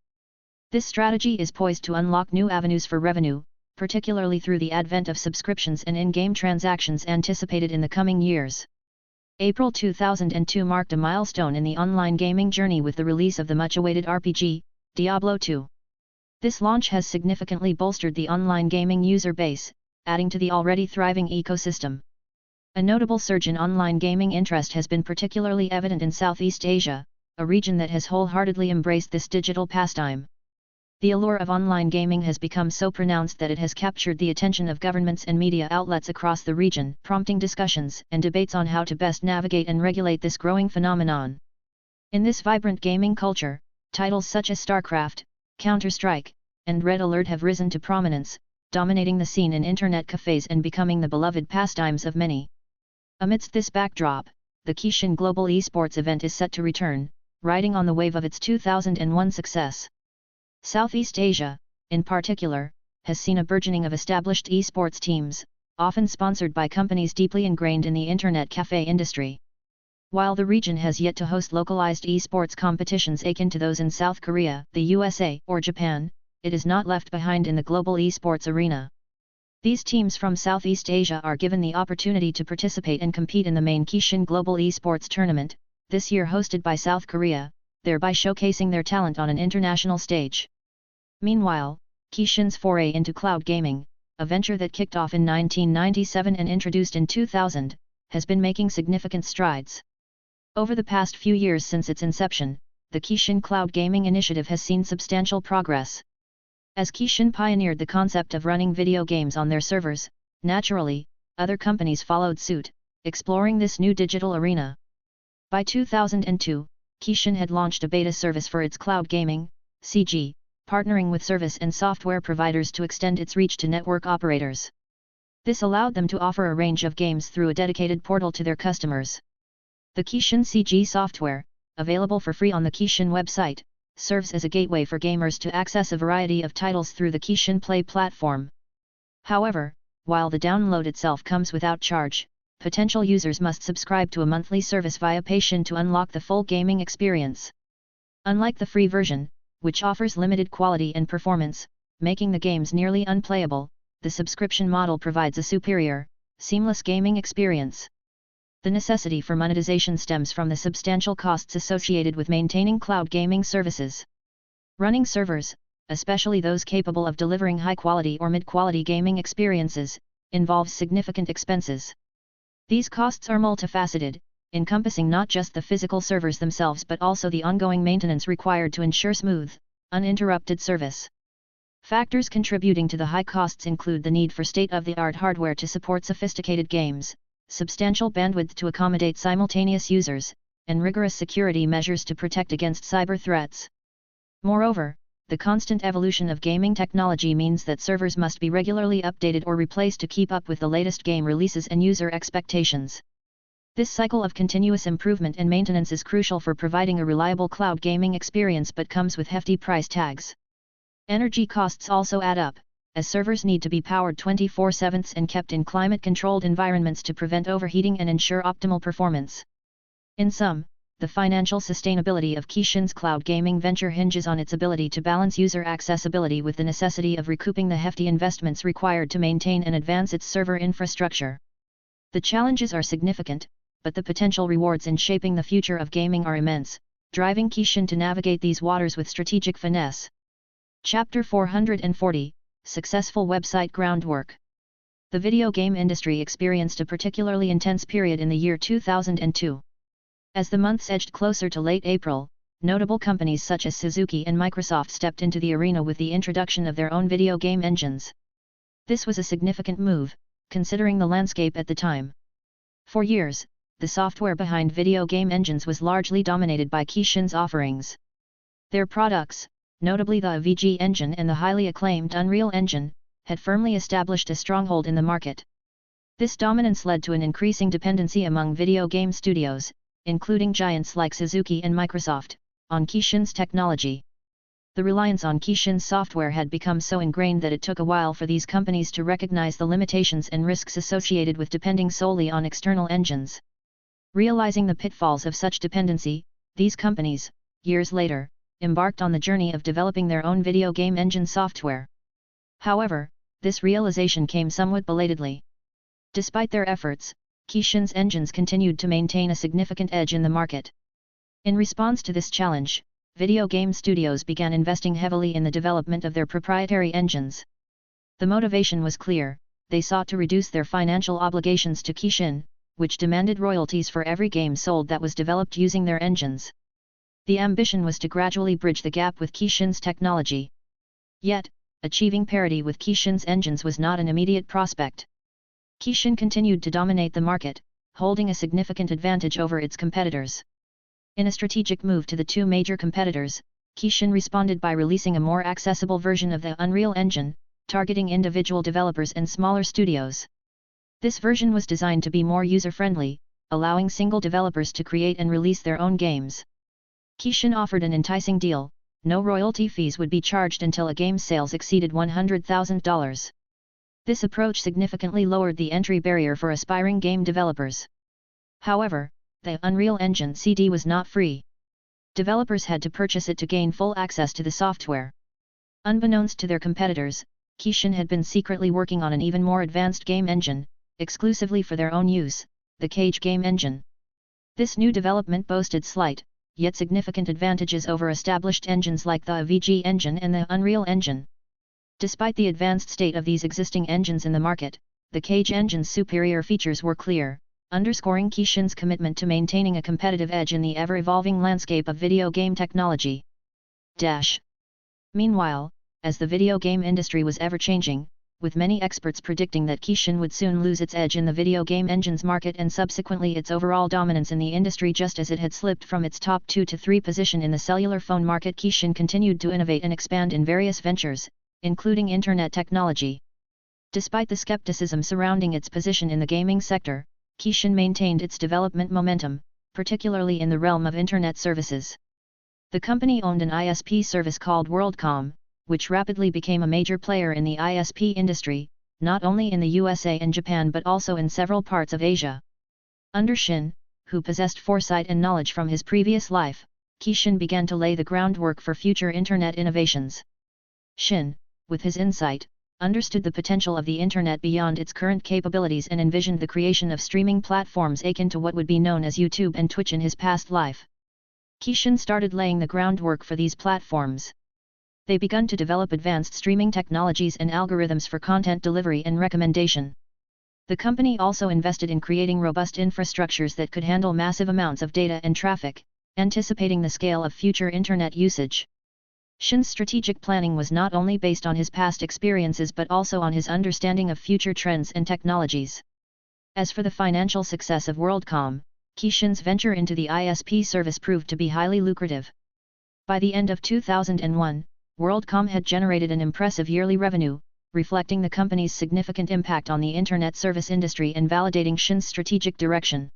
This strategy is poised to unlock new avenues for revenue, particularly through the advent of subscriptions and in-game transactions anticipated in the coming years. April 2002 marked a milestone in the online gaming journey with the release of the much-awaited RPG, Diablo II. This launch has significantly bolstered the online gaming user base, adding to the already thriving ecosystem. A notable surge in online gaming interest has been particularly evident in Southeast Asia, a region that has wholeheartedly embraced this digital pastime. The allure of online gaming has become so pronounced that it has captured the attention of governments and media outlets across the region, prompting discussions and debates on how to best navigate and regulate this growing phenomenon. In this vibrant gaming culture, titles such as StarCraft, Counter-Strike, and Red Alert have risen to prominence, dominating the scene in internet cafes and becoming the beloved pastimes of many. Amidst this backdrop, the Kishin Global Esports event is set to return, riding on the wave of its 2001 success. Southeast Asia, in particular, has seen a burgeoning of established esports teams, often sponsored by companies deeply ingrained in the internet cafe industry. While the region has yet to host localized esports competitions akin to those in South Korea, the USA, or Japan, it is not left behind in the global esports arena. These teams from Southeast Asia are given the opportunity to participate and compete in the main Kishin Global Esports Tournament, this year hosted by South Korea, thereby showcasing their talent on an international stage. Meanwhile, Kishin's foray into cloud gaming, a venture that kicked off in 1997 and introduced in 2000, has been making significant strides. Over the past few years since its inception, the Kishin Cloud Gaming Initiative has seen substantial progress. As Kishin pioneered the concept of running video games on their servers, naturally, other companies followed suit, exploring this new digital arena. By 2002, Kishin had launched a beta service for its cloud gaming, CG, partnering with service and software providers to extend its reach to network operators. This allowed them to offer a range of games through a dedicated portal to their customers. The Kishin CG software, available for free on the Kishin website, serves as a gateway for gamers to access a variety of titles through the Kishin Play platform. However, while the download itself comes without charge, potential users must subscribe to a monthly service via Patreon to unlock the full gaming experience. Unlike the free version, which offers limited quality and performance, making the games nearly unplayable, the subscription model provides a superior, seamless gaming experience. The necessity for monetization stems from the substantial costs associated with maintaining cloud gaming services. Running servers, especially those capable of delivering high-quality or mid-quality gaming experiences, involves significant expenses. These costs are multifaceted, encompassing not just the physical servers themselves but also the ongoing maintenance required to ensure smooth, uninterrupted service. Factors contributing to the high costs include the need for state-of-the-art hardware to support sophisticated games, substantial bandwidth to accommodate simultaneous users, and rigorous security measures to protect against cyber threats. Moreover, the constant evolution of gaming technology means that servers must be regularly updated or replaced to keep up with the latest game releases and user expectations. This cycle of continuous improvement and maintenance is crucial for providing a reliable cloud gaming experience but comes with hefty price tags. Energy costs also add up, as servers need to be powered 24/7 and kept in climate-controlled environments to prevent overheating and ensure optimal performance. In sum, the financial sustainability of Kishin's cloud gaming venture hinges on its ability to balance user accessibility with the necessity of recouping the hefty investments required to maintain and advance its server infrastructure. The challenges are significant, but the potential rewards in shaping the future of gaming are immense, driving Kishin to navigate these waters with strategic finesse. Chapter 440, Successful Website Groundwork. The video game industry experienced a particularly intense period in the year 2002. As the months edged closer to late April, notable companies such as Suzuki and Microsoft stepped into the arena with the introduction of their own video game engines. This was a significant move, considering the landscape at the time. For years, the software behind video game engines was largely dominated by Kishin's offerings. Their products, notably the AVG engine and the highly acclaimed Unreal Engine, had firmly established a stronghold in the market. This dominance led to an increasing dependency among video game studios, including giants like Suzuki and Microsoft, on Kishin's technology. The reliance on Kishin's software had become so ingrained that it took a while for these companies to recognize the limitations and risks associated with depending solely on external engines. Realizing the pitfalls of such dependency, these companies, years later, embarked on the journey of developing their own video game engine software. However, this realization came somewhat belatedly. Despite their efforts, Kishin's engines continued to maintain a significant edge in the market. In response to this challenge, video game studios began investing heavily in the development of their proprietary engines. The motivation was clear: they sought to reduce their financial obligations to Kishin, which demanded royalties for every game sold that was developed using their engines. The ambition was to gradually bridge the gap with Kishin's technology. Yet, achieving parity with Kishin's engines was not an immediate prospect. Kishin continued to dominate the market, holding a significant advantage over its competitors. In a strategic move to the two major competitors, Kishin responded by releasing a more accessible version of the Unreal Engine, targeting individual developers and smaller studios. This version was designed to be more user-friendly, allowing single developers to create and release their own games. Kishin offered an enticing deal: no royalty fees would be charged until a game's sales exceeded $100,000. This approach significantly lowered the entry barrier for aspiring game developers. However, the Unreal Engine CD was not free. Developers had to purchase it to gain full access to the software. Unbeknownst to their competitors, Kishin had been secretly working on an even more advanced game engine, exclusively for their own use, the Cage game engine. This new development boasted slight, yet significant advantages over established engines like the VG engine and the Unreal Engine. Despite the advanced state of these existing engines in the market, the Cage engine's superior features were clear, underscoring Kishin's commitment to maintaining a competitive edge in the ever-evolving landscape of video game technology. Meanwhile, as the video game industry was ever-changing, with many experts predicting that Kishin would soon lose its edge in the video game engines market and subsequently its overall dominance in the industry just as it had slipped from its top 2 to 3 position in the cellular phone market, Kishin continued to innovate and expand in various ventures, including internet technology. Despite the skepticism surrounding its position in the gaming sector, Kishin maintained its development momentum, particularly in the realm of internet services. The company owned an ISP service called WorldCom, which rapidly became a major player in the ISP industry, not only in the USA and Japan but also in several parts of Asia. Under Shin, who possessed foresight and knowledge from his previous life, Kishin began to lay the groundwork for future internet innovations. Shin, with his insight, understood the potential of the internet beyond its current capabilities and envisioned the creation of streaming platforms akin to what would be known as YouTube and Twitch in his past life. Kishin started laying the groundwork for these platforms. They began to develop advanced streaming technologies and algorithms for content delivery and recommendation. The company also invested in creating robust infrastructures that could handle massive amounts of data and traffic, anticipating the scale of future internet usage. Shin's strategic planning was not only based on his past experiences but also on his understanding of future trends and technologies. As for the financial success of WorldCom, Kishin's venture into the ISP service proved to be highly lucrative. By the end of 2001, WorldCom had generated an impressive yearly revenue, reflecting the company's significant impact on the internet service industry and validating Shin's strategic direction.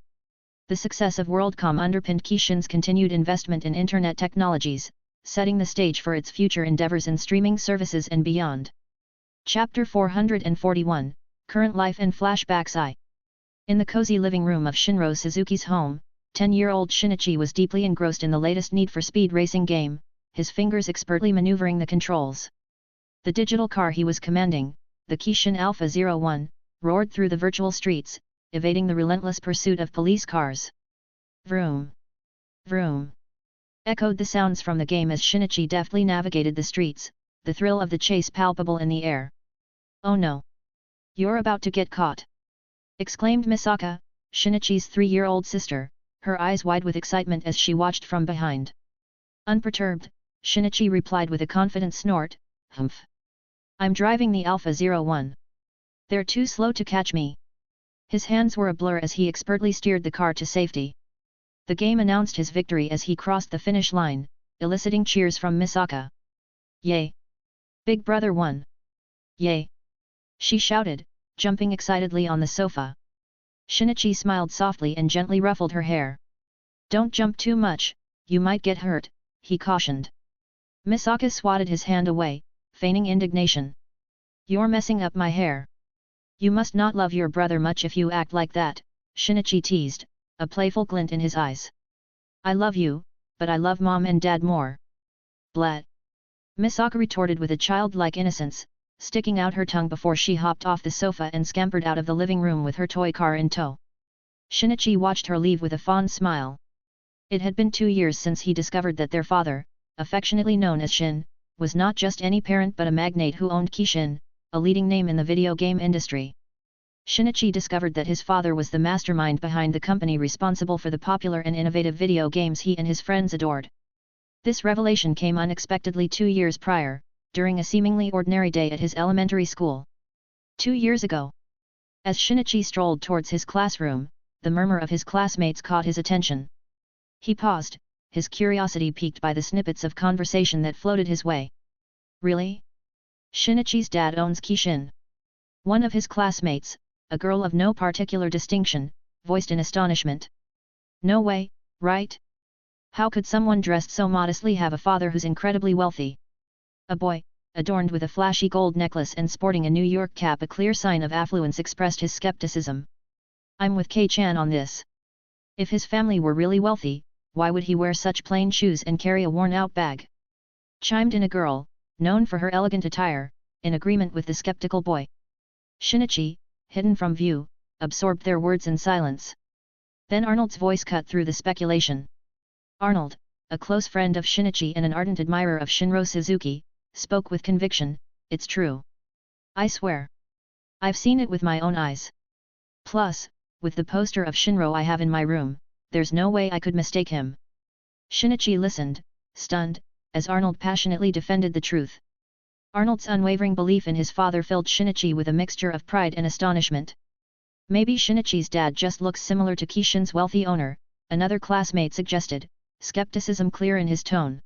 The success of WorldCom underpinned Kishin's continued investment in internet technologies, setting the stage for its future endeavors in streaming services and beyond. Chapter 441, Current Life and Flashbacks. In the cozy living room of Shinro Suzuki's home, 10-year-old Shinichi was deeply engrossed in the latest Need for Speed racing game, his fingers expertly maneuvering the controls. The digital car he was commanding, the Kishin Alpha 01, roared through the virtual streets, evading the relentless pursuit of police cars. Vroom! Vroom! Echoed the sounds from the game as Shinichi deftly navigated the streets, the thrill of the chase palpable in the air. "Oh no! You're about to get caught!" exclaimed Misaka, Shinichi's 3-year-old sister, her eyes wide with excitement as she watched from behind. Unperturbed, Shinichi replied with a confident snort, "Humph! I'm driving the Alpha 01. They're too slow to catch me." His hands were a blur as he expertly steered the car to safety. The game announced his victory as he crossed the finish line, eliciting cheers from Misaka. "Yay! Big brother won! Yay!" she shouted, jumping excitedly on the sofa. Shinichi smiled softly and gently ruffled her hair. "Don't jump too much, you might get hurt," he cautioned. Misaka swatted his hand away, feigning indignation. "You're messing up my hair. You must not love your brother much if you act like that," Shinichi teased, a playful glint in his eyes. "I love you, but I love Mom and Dad more." "Blat!" Misaka retorted with a childlike innocence, sticking out her tongue before she hopped off the sofa and scampered out of the living room with her toy car in tow. Shinichi watched her leave with a fond smile. It had been 2 years since he discovered that their father, affectionately known as Shin, was not just any parent but a magnate who owned Kishin, a leading name in the video game industry. Shinichi discovered that his father was the mastermind behind the company responsible for the popular and innovative video games he and his friends adored. This revelation came unexpectedly 2 years prior, during a seemingly ordinary day at his elementary school. 2 years ago. As Shinichi strolled towards his classroom, the murmur of his classmates caught his attention. He paused, his curiosity piqued by the snippets of conversation that floated his way. Really? Shinichi's dad owns Kishin. One of his classmates, a girl of no particular distinction, voiced in astonishment. No way, right? How could someone dressed so modestly have a father who's incredibly wealthy? A boy, adorned with a flashy gold necklace and sporting a New York cap, a clear sign of affluence, expressed his skepticism. I'm with K-chan on this. If his family were really wealthy, why would he wear such plain shoes and carry a worn-out bag? Chimed in a girl, known for her elegant attire, in agreement with the skeptical boy. Shinichi, hidden from view, absorbed their words in silence. Then Arnold's voice cut through the speculation. Arnold, a close friend of Shinichi and an ardent admirer of Shinro Suzuki, spoke with conviction, "It's true. I swear. I've seen it with my own eyes. Plus, with the poster of Shinro I have in my room, there's no way I could mistake him." Shinichi listened, stunned, as Arnold passionately defended the truth. Arnold's unwavering belief in his father filled Shinichi with a mixture of pride and astonishment. Maybe Shinichi's dad just looks similar to Kishin's wealthy owner, another classmate suggested, skepticism clear in his tone.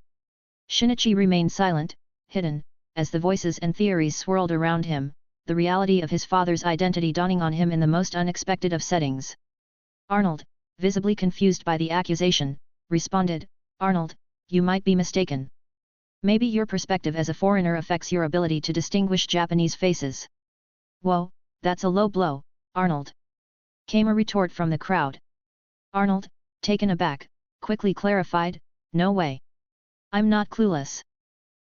Shinichi remained silent, hidden, as the voices and theories swirled around him, the reality of his father's identity dawning on him in the most unexpected of settings. Arnold, visibly confused by the accusation, responded, "Arnold, you might be mistaken. Maybe your perspective as a foreigner affects your ability to distinguish Japanese faces." "Whoa, that's a low blow, Arnold," came a retort from the crowd. Arnold, taken aback, quickly clarified, "No way. I'm not clueless.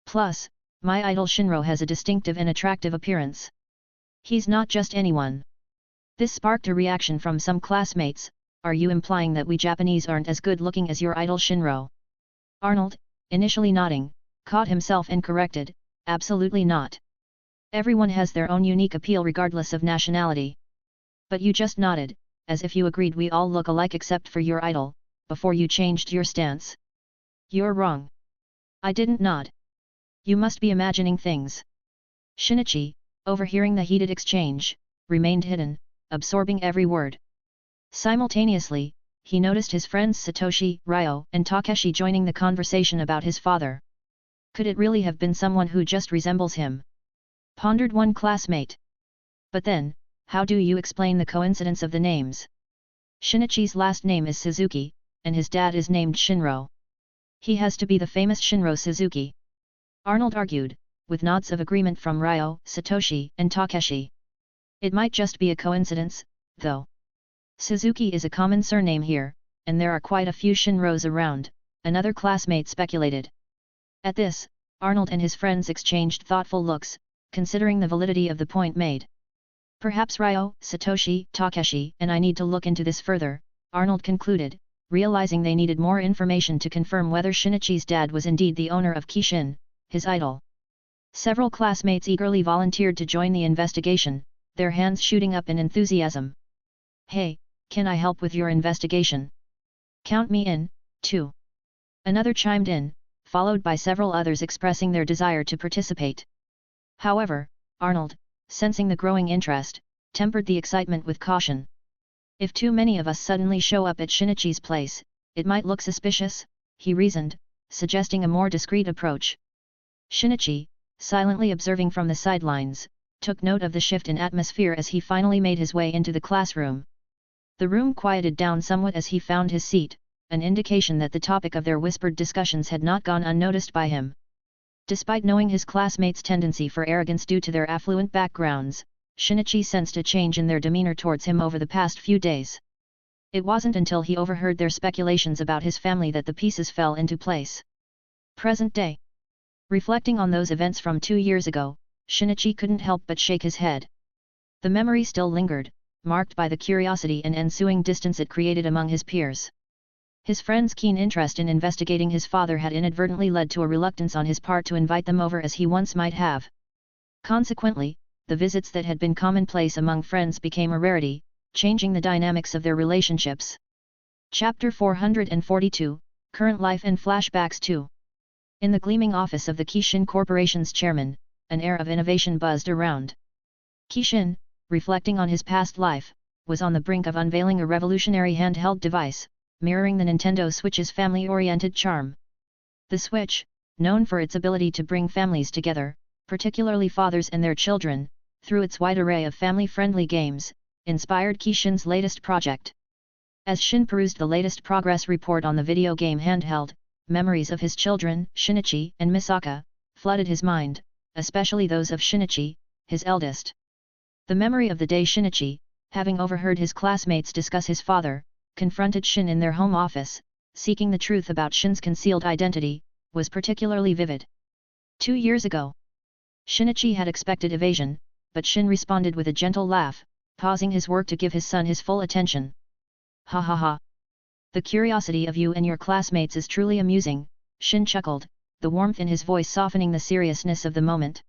Plus, my idol Shinro has a distinctive and attractive appearance. He's not just anyone." This sparked a reaction from some classmates. "Are you implying that we Japanese aren't as good looking as your idol Shinro?" Arnold, initially nodding, caught himself and corrected, "Absolutely not. Everyone has their own unique appeal regardless of nationality. But you just nodded, as if you agreed we all look alike except for your idol, before you changed your stance. You're wrong. I didn't nod. You must be imagining things." Shinichi, overhearing the heated exchange, remained hidden, absorbing every word. Simultaneously, he noticed his friends Satoshi, Ryo, and Takeshi joining the conversation about his father. Could it really have been someone who just resembles him? Pondered one classmate. But then, how do you explain the coincidence of the names? Shinichi's last name is Suzuki, and his dad is named Shinro. He has to be the famous Shinro Suzuki. Arnold argued, with nods of agreement from Ryo, Satoshi, and Takeshi. It might just be a coincidence, though. Suzuki is a common surname here, and there are quite a few Shinros around, another classmate speculated. At this, Arnold and his friends exchanged thoughtful looks, considering the validity of the point made. "Perhaps Ryo, Satoshi, Takeshi, and I need to look into this further," Arnold concluded, realizing they needed more information to confirm whether Shinichi's dad was indeed the owner of Kishin, his idol. Several classmates eagerly volunteered to join the investigation, their hands shooting up in enthusiasm. "Hey, can I help with your investigation? Count me in, too." Another chimed in, followed by several others expressing their desire to participate. However, Arnold, sensing the growing interest, tempered the excitement with caution. "If too many of us suddenly show up at Shinichi's place, it might look suspicious," he reasoned, suggesting a more discreet approach. Shinichi, silently observing from the sidelines, took note of the shift in atmosphere as he finally made his way into the classroom. The room quieted down somewhat as he found his seat, an indication that the topic of their whispered discussions had not gone unnoticed by him. Despite knowing his classmates' tendency for arrogance due to their affluent backgrounds, Shinichi sensed a change in their demeanor towards him over the past few days. It wasn't until he overheard their speculations about his family that the pieces fell into place. Present day. Reflecting on those events from 2 years ago, Shinichi couldn't help but shake his head. The memory still lingered, marked by the curiosity and ensuing distance it created among his peers. His friend's keen interest in investigating his father had inadvertently led to a reluctance on his part to invite them over as he once might have. Consequently, the visits that had been commonplace among friends became a rarity, changing the dynamics of their relationships. Chapter 442, Current Life and Flashbacks 2. In the gleaming office of the Kishin Corporation's chairman, an air of innovation buzzed around. Kishin, reflecting on his past life, was on the brink of unveiling a revolutionary handheld device, mirroring the Nintendo Switch's family-oriented charm. The Switch, known for its ability to bring families together, particularly fathers and their children, through its wide array of family-friendly games, inspired Kishin's latest project. As Shin perused the latest progress report on the video game handheld, memories of his children, Shinichi and Misaka, flooded his mind, especially those of Shinichi, his eldest. The memory of the day Shinichi, having overheard his classmates discuss his father, confronted Shin in their home office, seeking the truth about Shin's concealed identity, was particularly vivid. 2 years ago, Shinichi had expected evasion, but Shin responded with a gentle laugh, pausing his work to give his son his full attention. Ha ha ha. The curiosity of you and your classmates is truly amusing, Shin chuckled, the warmth in his voice softening the seriousness of the moment.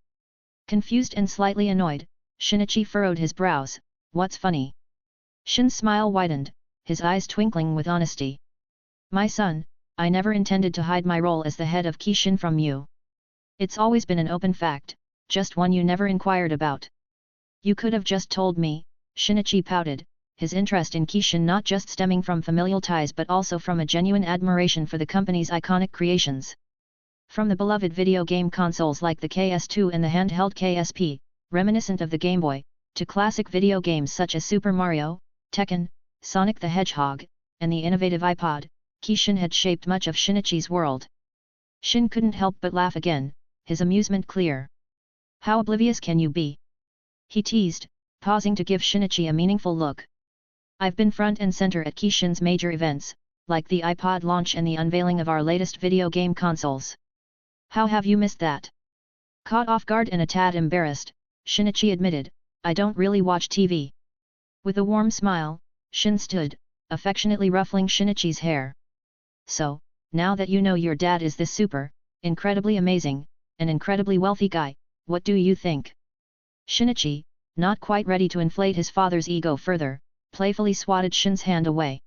Confused and slightly annoyed, Shinichi furrowed his brows. What's funny? Shin's smile widened, his eyes twinkling with honesty. My son, I never intended to hide my role as the head of Kishin from you. It's always been an open fact, just one you never inquired about. You could have just told me, Shinichi pouted, his interest in Kishin not just stemming from familial ties but also from a genuine admiration for the company's iconic creations. From the beloved video game consoles like the KS2 and the handheld KSP, reminiscent of the Game Boy, to classic video games such as Super Mario, Tekken, Sonic the Hedgehog, and the innovative iPod, Kishin had shaped much of Shinichi's world. Shin couldn't help but laugh again, his amusement clear. How oblivious can you be? He teased, pausing to give Shinichi a meaningful look. I've been front and center at Kishin's major events, like the iPod launch and the unveiling of our latest video game consoles. How have you missed that? Caught off guard and a tad embarrassed, Shinichi admitted, I don't really watch TV. With a warm smile, Shin stood, affectionately ruffling Shinichi's hair. So, now that you know your dad is this super, incredibly amazing, an incredibly wealthy guy, what do you think? Shinichi, not quite ready to inflate his father's ego further, playfully swatted Shin's hand away.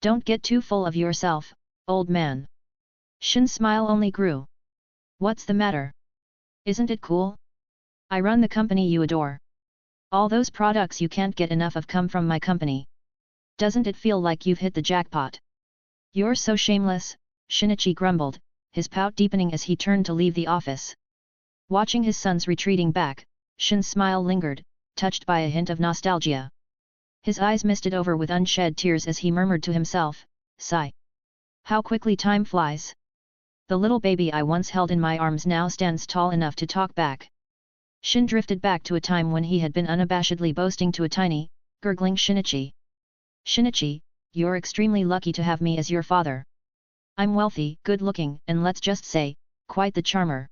Don't get too full of yourself, old man. Shin's smile only grew. What's the matter? Isn't it cool? I run the company you adore. All those products you can't get enough of come from my company. Doesn't it feel like you've hit the jackpot? You're so shameless, Shinichi grumbled, his pout deepening as he turned to leave the office. Watching his son's retreating back, Shin's smile lingered, touched by a hint of nostalgia. His eyes misted over with unshed tears as he murmured to himself, sigh. How quickly time flies. The little baby I once held in my arms now stands tall enough to talk back. Shin drifted back to a time when he had been unabashedly boasting to a tiny, gurgling Shinichi. Shinichi, you're extremely lucky to have me as your father. I'm wealthy, good-looking, and let's just say, quite the charmer.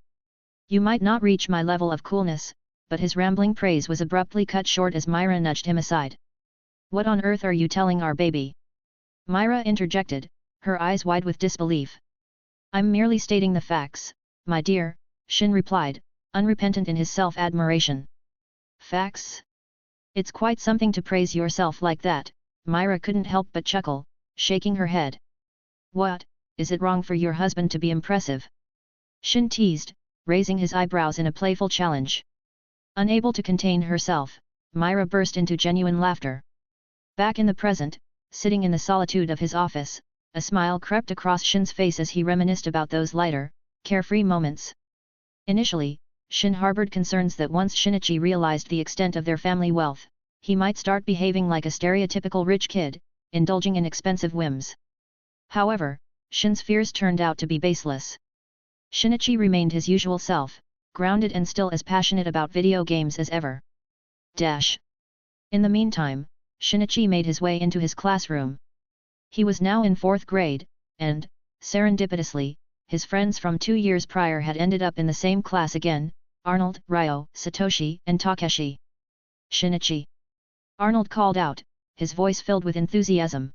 You might not reach my level of coolness, but his rambling praise was abruptly cut short as Myra nudged him aside. What on earth are you telling our baby? Myra interjected, her eyes wide with disbelief. I'm merely stating the facts, my dear, Shin replied, unrepentant in his self-admiration. Facts? It's quite something to praise yourself like that, Myra couldn't help but chuckle, shaking her head. What, is it wrong for your husband to be impressive? Shin teased, raising his eyebrows in a playful challenge. Unable to contain herself, Myra burst into genuine laughter. Back in the present, sitting in the solitude of his office, a smile crept across Shin's face as he reminisced about those lighter, carefree moments. Initially, Shin harbored concerns that once Shinichi realized the extent of their family wealth, he might start behaving like a stereotypical rich kid, indulging in expensive whims. However, Shin's fears turned out to be baseless. Shinichi remained his usual self, grounded and still as passionate about video games as ever. In the meantime, Shinichi made his way into his classroom. He was now in 4th grade, and, serendipitously, his friends from 2 years prior had ended up in the same class again, Arnold, Ryo, Satoshi, and Takeshi. Shinichi! Arnold called out, his voice filled with enthusiasm.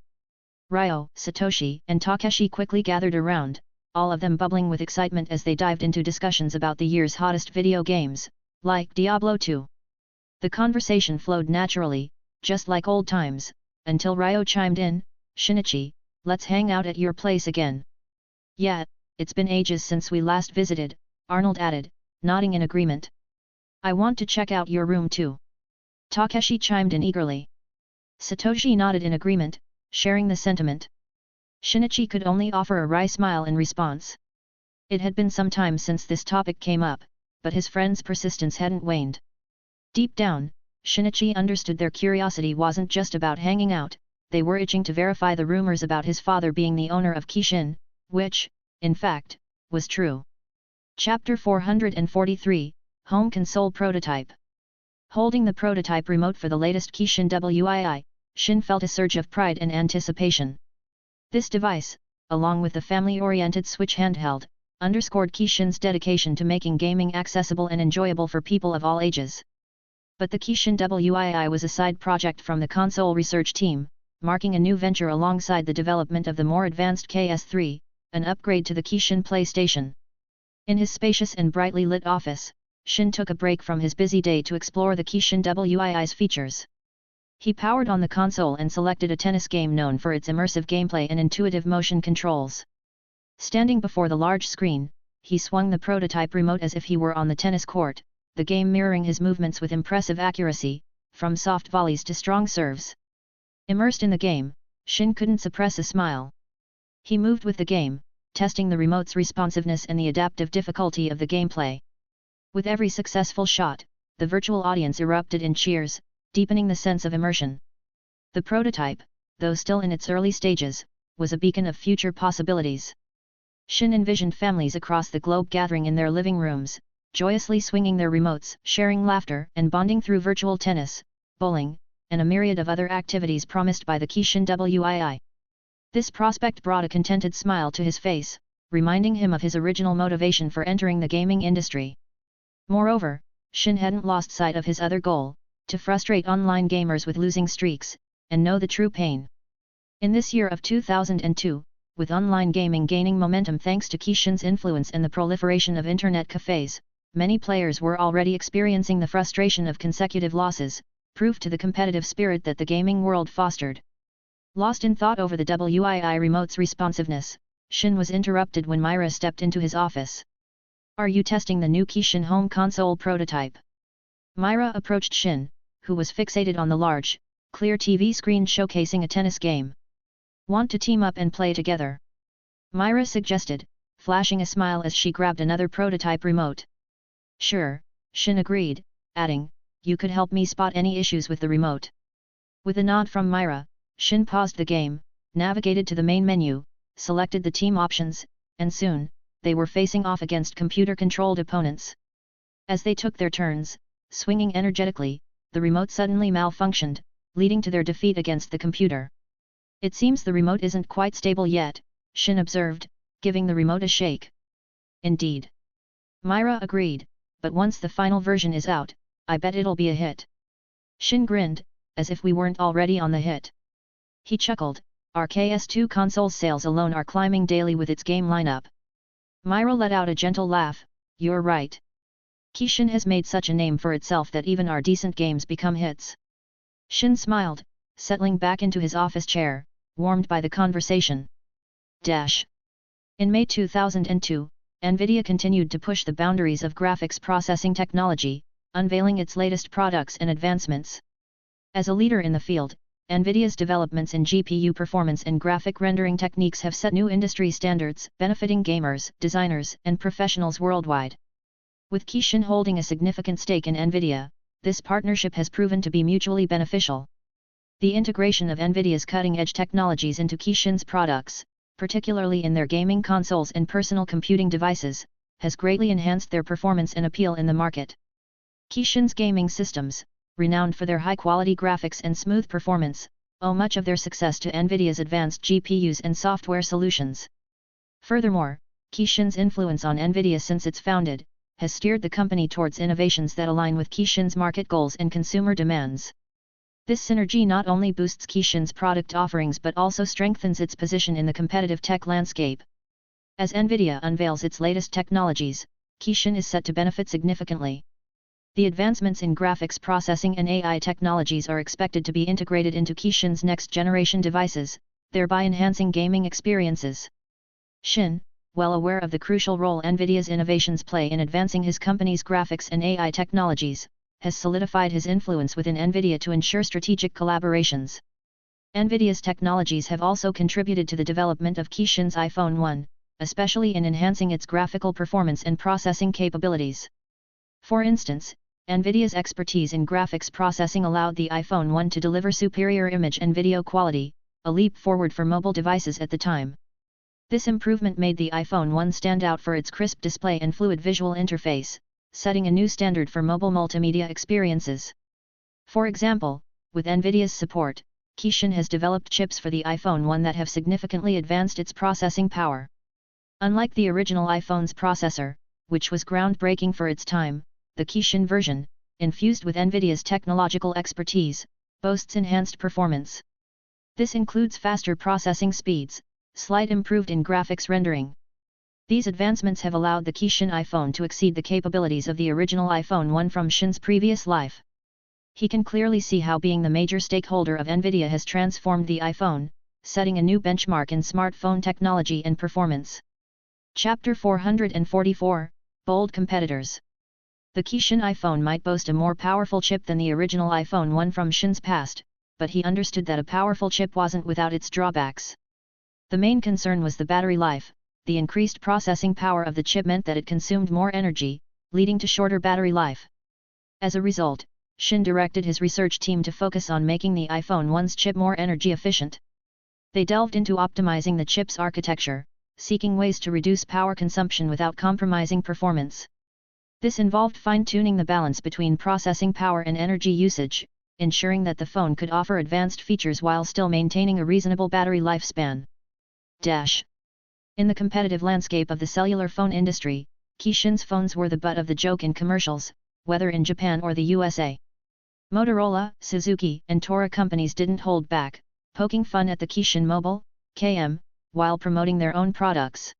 Ryo, Satoshi, and Takeshi quickly gathered around, all of them bubbling with excitement as they dived into discussions about the year's hottest video games, like Diablo 2. The conversation flowed naturally, just like old times, until Ryo chimed in, "Shinichi, let's hang out at your place again." "Yeah, it's been ages since we last visited," Arnold added, nodding in agreement. "I want to check out your room too." Takeshi chimed in eagerly. Satoshi nodded in agreement, sharing the sentiment. Shinichi could only offer a wry smile in response. It had been some time since this topic came up, but his friend's persistence hadn't waned. Deep down, Shinichi understood their curiosity wasn't just about hanging out, they were itching to verify the rumors about his father being the owner of Kishin, which, in fact, was true. Chapter 443, Home Console Prototype. Holding the prototype remote for the latest Kishin WII, Shin felt a surge of pride and anticipation. This device, along with the family-oriented Switch handheld, underscored Kishin's dedication to making gaming accessible and enjoyable for people of all ages. But the Kishin WII was a side project from the console research team, marking a new venture alongside the development of the more advanced KS3, an upgrade to the Kishin PlayStation. In his spacious and brightly lit office, Shin took a break from his busy day to explore the Kishin WII's features. He powered on the console and selected a tennis game known for its immersive gameplay and intuitive motion controls. Standing before the large screen, he swung the prototype remote as if he were on the tennis court, the game mirroring his movements with impressive accuracy, from soft volleys to strong serves. Immersed in the game, Shin couldn't suppress a smile. He moved with the game, testing the remote's responsiveness and the adaptive difficulty of the gameplay. With every successful shot, the virtual audience erupted in cheers, deepening the sense of immersion. The prototype, though still in its early stages, was a beacon of future possibilities. Shin envisioned families across the globe gathering in their living rooms, joyously swinging their remotes, sharing laughter and bonding through virtual tennis, bowling, and a myriad of other activities promised by the Kishin WII. This prospect brought a contented smile to his face, reminding him of his original motivation for entering the gaming industry. Moreover, Shin hadn't lost sight of his other goal, to frustrate online gamers with losing streaks, and know the true pain. In this year of 2002, with online gaming gaining momentum thanks to Kishin's influence and the proliferation of internet cafes, many players were already experiencing the frustration of consecutive losses, proof to the competitive spirit that the gaming world fostered. Lost in thought over the WII remote's responsiveness, Shin was interrupted when Myra stepped into his office. "Are you testing the new Kishin home console prototype?" Myra approached Shin, who was fixated on the large, clear TV screen showcasing a tennis game. "Want to team up and play together?" Myra suggested, flashing a smile as she grabbed another prototype remote. "Sure," Shin agreed, adding, "You could help me spot any issues with the remote." With a nod from Myra, Shin paused the game, navigated to the main menu, selected the team options, and soon, they were facing off against computer-controlled opponents. As they took their turns, swinging energetically, the remote suddenly malfunctioned, leading to their defeat against the computer. "It seems the remote isn't quite stable yet," Shin observed, giving the remote a shake. "Indeed." Myra agreed, "but once the final version is out, I bet it'll be a hit." Shin grinned, as if we weren't already on the hit. He chuckled, "Our KS2 console sales alone are climbing daily with its game lineup." Myra let out a gentle laugh, "You're right. Kishin has made such a name for itself that even our decent games become hits." Shin smiled, settling back into his office chair, warmed by the conversation. In May 2002, Nvidia continued to push the boundaries of graphics processing technology, unveiling its latest products and advancements. As a leader in the field, Nvidia's developments in GPU performance and graphic rendering techniques have set new industry standards, benefiting gamers, designers, and professionals worldwide. With Kishin holding a significant stake in Nvidia, this partnership has proven to be mutually beneficial. The integration of Nvidia's cutting-edge technologies into Kishin's products, particularly in their gaming consoles and personal computing devices, has greatly enhanced their performance and appeal in the market. Kishin's gaming systems, renowned for their high-quality graphics and smooth performance, owe much of their success to Nvidia's advanced GPUs and software solutions. Furthermore, Kishin's influence on Nvidia since its founded, has steered the company towards innovations that align with Kishin's market goals and consumer demands. This synergy not only boosts Kishin's product offerings but also strengthens its position in the competitive tech landscape. As Nvidia unveils its latest technologies, Kishin is set to benefit significantly. The advancements in graphics processing and AI technologies are expected to be integrated into Kishin's next-generation devices, thereby enhancing gaming experiences. Shin, well aware of the crucial role Nvidia's innovations play in advancing his company's graphics and AI technologies, has solidified his influence within Nvidia to ensure strategic collaborations. Nvidia's technologies have also contributed to the development of Kishin's iPhone 1, especially in enhancing its graphical performance and processing capabilities. For instance, Nvidia's expertise in graphics processing allowed the iPhone 1 to deliver superior image and video quality, a leap forward for mobile devices at the time. This improvement made the iPhone 1 stand out for its crisp display and fluid visual interface, setting a new standard for mobile multimedia experiences. For example, with Nvidia's support, Kishin has developed chips for the iPhone 1 that have significantly advanced its processing power. Unlike the original iPhone's processor, which was groundbreaking for its time, the Kishin version, infused with Nvidia's technological expertise, boasts enhanced performance. This includes faster processing speeds, slight improved in graphics rendering. These advancements have allowed the Kishin iPhone to exceed the capabilities of the original iPhone 1 from Shin's previous life. He can clearly see how being the major stakeholder of Nvidia has transformed the iPhone, setting a new benchmark in smartphone technology and performance. Chapter 444, Bold Competitors. The Kishin iPhone might boast a more powerful chip than the original iPhone 1 from Shin's past, but he understood that a powerful chip wasn't without its drawbacks. The main concern was the battery life. The increased processing power of the chip meant that it consumed more energy, leading to shorter battery life. As a result, Shin directed his research team to focus on making the iPhone 1's chip more energy efficient. They delved into optimizing the chip's architecture, seeking ways to reduce power consumption without compromising performance. This involved fine-tuning the balance between processing power and energy usage, ensuring that the phone could offer advanced features while still maintaining a reasonable battery lifespan. In the competitive landscape of the cellular phone industry, Kishin's phones were the butt of the joke in commercials, whether in Japan or the USA. Motorola, Suzuki, and Tora companies didn't hold back, poking fun at the Kishin Mobile, KM, while promoting their own products.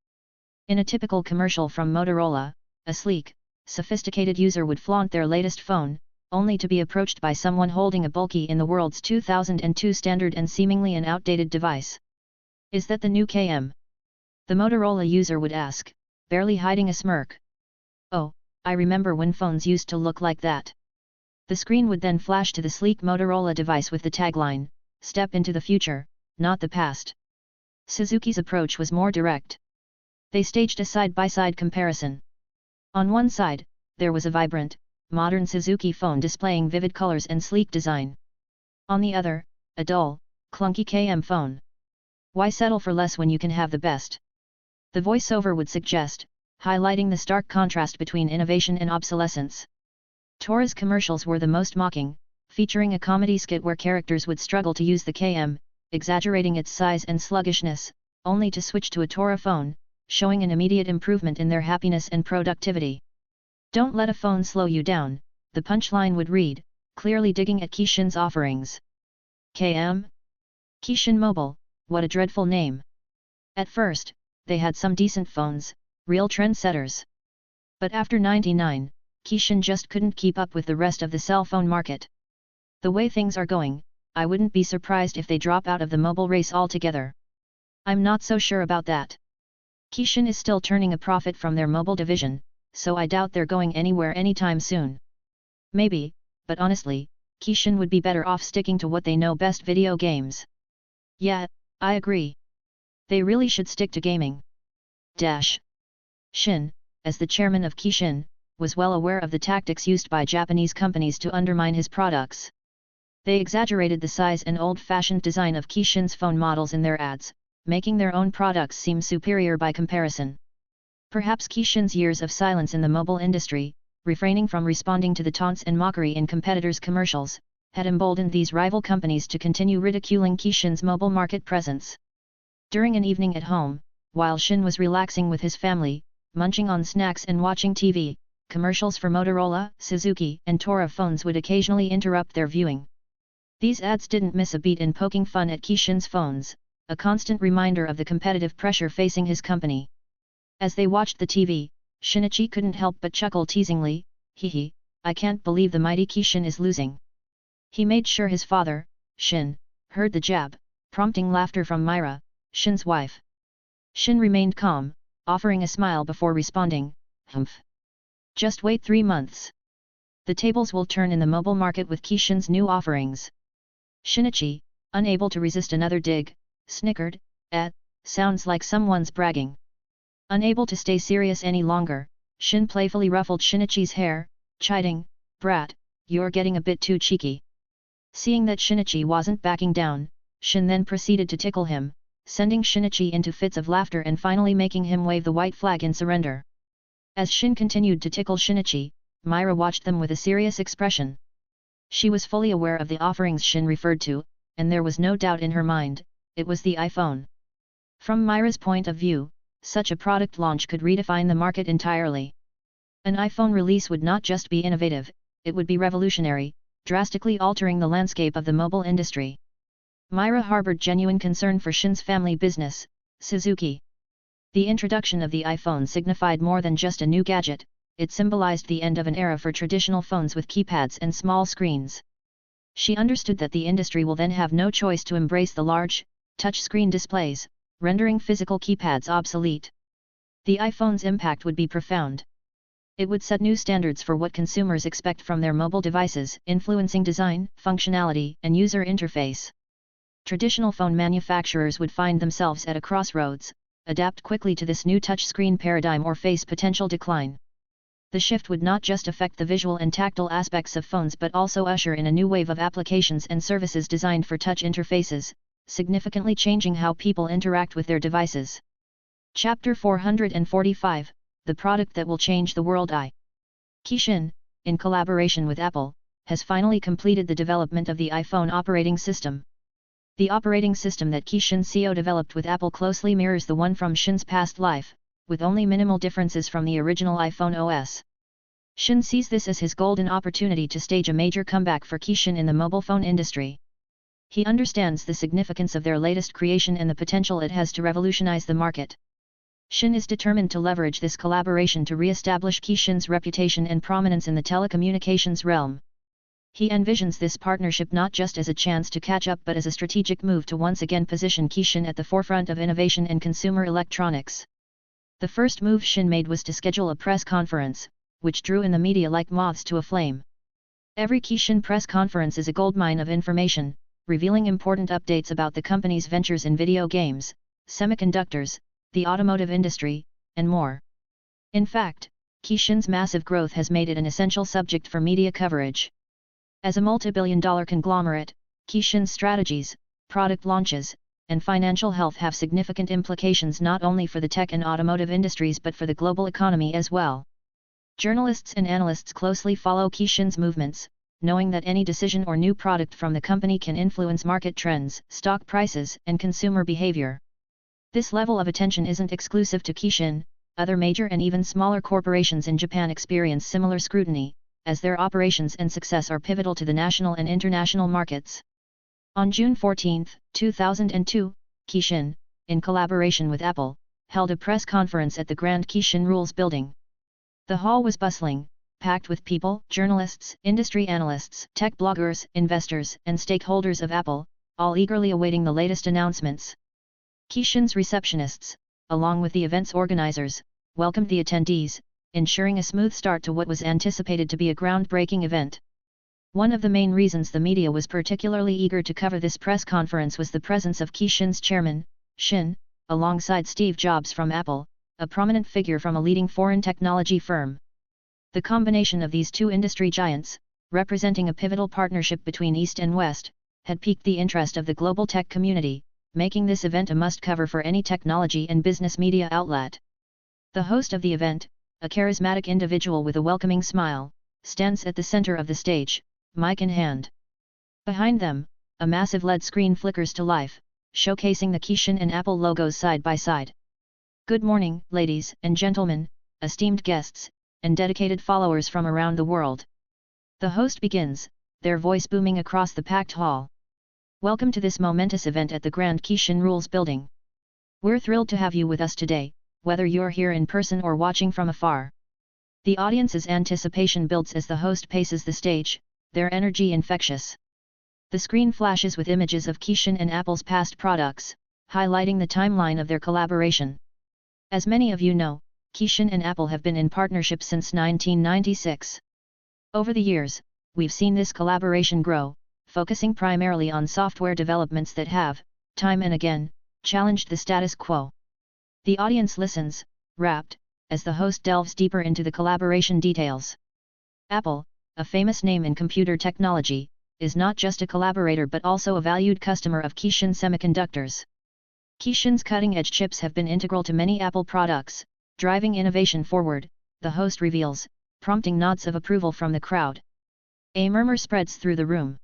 In a typical commercial from Motorola, a sleek, sophisticated user would flaunt their latest phone, only to be approached by someone holding a bulky in the world's 2002 standard and seemingly an outdated device. Is that the new KM? The Motorola user would ask, barely hiding a smirk. Oh, I remember when phones used to look like that. The screen would then flash to the sleek Motorola device with the tagline, "Step into the future, not the past." Suzuki's approach was more direct. They staged a side-by-side comparison. On one side, there was a vibrant, modern Suzuki phone displaying vivid colors and sleek design. On the other, a dull, clunky KM phone. Why settle for less when you can have the best? The voiceover would suggest, highlighting the stark contrast between innovation and obsolescence. Tora's commercials were the most mocking, featuring a comedy skit where characters would struggle to use the KM, exaggerating its size and sluggishness, only to switch to a Tora phone, showing an immediate improvement in their happiness and productivity. "Don't let a phone slow you down," the punchline would read, clearly digging at Kishin's offerings. KM? Kishin Mobile, what a dreadful name. At first, they had some decent phones, real trendsetters. But after '99, Kishin just couldn't keep up with the rest of the cell phone market. The way things are going, I wouldn't be surprised if they drop out of the mobile race altogether. I'm not so sure about that. Kishin is still turning a profit from their mobile division, so I doubt they're going anywhere anytime soon. Maybe, but honestly, Kishin would be better off sticking to what they know best: video games. Yeah, I agree. They really should stick to gaming. Shin, as the chairman of Kishin, was well aware of the tactics used by Japanese companies to undermine his products. They exaggerated the size and old-fashioned design of Kishin's phone models in their ads, making their own products seem superior by comparison. Perhaps Kishin's years of silence in the mobile industry, refraining from responding to the taunts and mockery in competitors' commercials, had emboldened these rival companies to continue ridiculing Kishin's mobile market presence. During an evening at home, while Shin was relaxing with his family, munching on snacks and watching TV, commercials for Motorola, Suzuki, and Tora phones would occasionally interrupt their viewing. These ads didn't miss a beat in poking fun at Kishin's phones, a constant reminder of the competitive pressure facing his company. As they watched the TV, Shinichi couldn't help but chuckle teasingly, "Hee, I can't believe the mighty Kishin is losing." He made sure his father, Shin, heard the jab, prompting laughter from Myra, Shin's wife. Shin remained calm, offering a smile before responding, "Humph. Just wait 3 months. The tables will turn in the mobile market with Kishin's new offerings." Shinichi, unable to resist another dig, snickered, "Sounds like someone's bragging." Unable to stay serious any longer, Shin playfully ruffled Shinichi's hair, chiding, "Brat, you're getting a bit too cheeky." Seeing that Shinichi wasn't backing down, Shin then proceeded to tickle him, sending Shinichi into fits of laughter and finally making him wave the white flag in surrender. As Shin continued to tickle Shinichi, Myra watched them with a serious expression. She was fully aware of the offerings Shin referred to, and there was no doubt in her mind, it was the iPhone. From Myra's point of view, such a product launch could redefine the market entirely. An iPhone release would not just be innovative, it would be revolutionary, drastically altering the landscape of the mobile industry. Myra harbored genuine concern for Shin's family business, Suzuki. The introduction of the iPhone signified more than just a new gadget, it symbolized the end of an era for traditional phones with keypads and small screens. She understood that the industry will then have no choice to embrace the large, touchscreen displays, rendering physical keypads obsolete. The iPhone's impact would be profound. It would set new standards for what consumers expect from their mobile devices, influencing design, functionality, and user interface. Traditional phone manufacturers would find themselves at a crossroads, adapt quickly to this new touchscreen paradigm or face potential decline. The shift would not just affect the visual and tactile aspects of phones but also usher in a new wave of applications and services designed for touch interfaces, significantly changing how people interact with their devices. Chapter 445, The Product That Will Change the World. Kishin, in collaboration with Apple, has finally completed the development of the iPhone operating system. The operating system that Kishin Ctto developed with Apple closely mirrors the one from Shin's past life, with only minimal differences from the original iPhone OS. Shin sees this as his golden opportunity to stage a major comeback for Kishin in the mobile phone industry. He understands the significance of their latest creation and the potential it has to revolutionize the market. Shin is determined to leverage this collaboration to re-establish Kishin's reputation and prominence in the telecommunications realm. He envisions this partnership not just as a chance to catch up but as a strategic move to once again position Kishin at the forefront of innovation in consumer electronics. The first move Shin made was to schedule a press conference, which drew in the media like moths to a flame. Every Kishin press conference is a goldmine of information, revealing important updates about the company's ventures in video games, semiconductors, the automotive industry, and more. In fact, Kishin's massive growth has made it an essential subject for media coverage. As a multi-billion-dollar conglomerate, Kishin's strategies, product launches, and financial health have significant implications not only for the tech and automotive industries but for the global economy as well. Journalists and analysts closely follow Kishin's movements, knowing that any decision or new product from the company can influence market trends, stock prices, and consumer behavior. This level of attention isn't exclusive to Kishin, other major and even smaller corporations in Japan experience similar scrutiny, as their operations and success are pivotal to the national and international markets. On June 14, 2002, Kishin, in collaboration with Apple, held a press conference at the Grand Kishin Rules building. The hall was bustling, packed with people, journalists, industry analysts, tech bloggers, investors, and stakeholders of Apple, all eagerly awaiting the latest announcements. Kishin's receptionists, along with the event's organizers, welcomed the attendees, ensuring a smooth start to what was anticipated to be a groundbreaking event. One of the main reasons the media was particularly eager to cover this press conference was the presence of Kishin's chairman, Shin, alongside Steve Jobs from Apple, a prominent figure from a leading foreign technology firm. The combination of these two industry giants, representing a pivotal partnership between East and West, had piqued the interest of the global tech community, making this event a must-cover for any technology and business media outlet. The host of the event, a charismatic individual with a welcoming smile, stands at the center of the stage, mic in hand. Behind them, a massive LED screen flickers to life, showcasing the Kishin and Apple logos side by side. Good morning, ladies and gentlemen, esteemed guests, and dedicated followers from around the world. The host begins, their voice booming across the packed hall. Welcome to this momentous event at the Grand Kishin Rules building. We're thrilled to have you with us today, whether you're here in person or watching from afar. The audience's anticipation builds as the host paces the stage, their energy infectious. The screen flashes with images of Kishin and Apple's past products, highlighting the timeline of their collaboration. As many of you know, Kishin and Apple have been in partnership since 1996. Over the years, we've seen this collaboration grow, focusing primarily on software developments that have, time and again, challenged the status quo. The audience listens, rapt, as the host delves deeper into the collaboration details. Apple, a famous name in computer technology, is not just a collaborator but also a valued customer of Kishin Semiconductors. Kishin's cutting-edge chips have been integral to many Apple products, driving innovation forward, the host reveals, prompting nods of approval from the crowd. A murmur spreads through the room.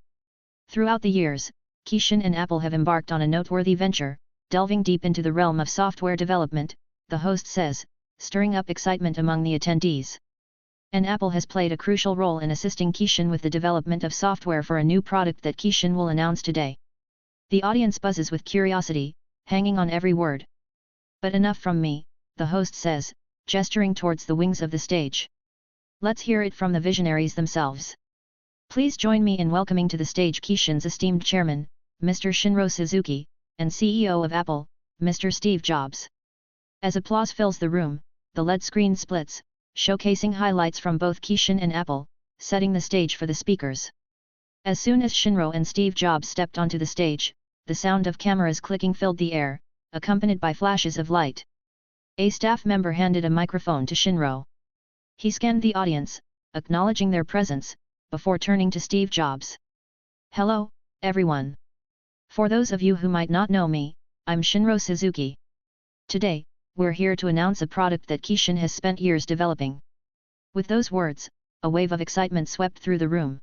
Throughout the years, Kishin and Apple have embarked on a noteworthy venture, delving deep into the realm of software development, the host says, stirring up excitement among the attendees. And Apple has played a crucial role in assisting Kishin with the development of software for a new product that Kishin will announce today. The audience buzzes with curiosity, hanging on every word. But enough from me, the host says, gesturing towards the wings of the stage. Let's hear it from the visionaries themselves. Please join me in welcoming to the stage Kishin's esteemed chairman, Mr. Shinro Suzuki, and CEO of Apple, Mr. Steve Jobs. As applause fills the room, the LED screen splits, showcasing highlights from both Kishin and Apple, setting the stage for the speakers. As soon as Shinro and Steve Jobs stepped onto the stage, the sound of cameras clicking filled the air, accompanied by flashes of light. A staff member handed a microphone to Shinro. He scanned the audience, acknowledging their presence, before turning to Steve Jobs. Hello, everyone. For those of you who might not know me, I'm Shinro Suzuki. Today, we're here to announce a product that Kishin has spent years developing. With those words, a wave of excitement swept through the room.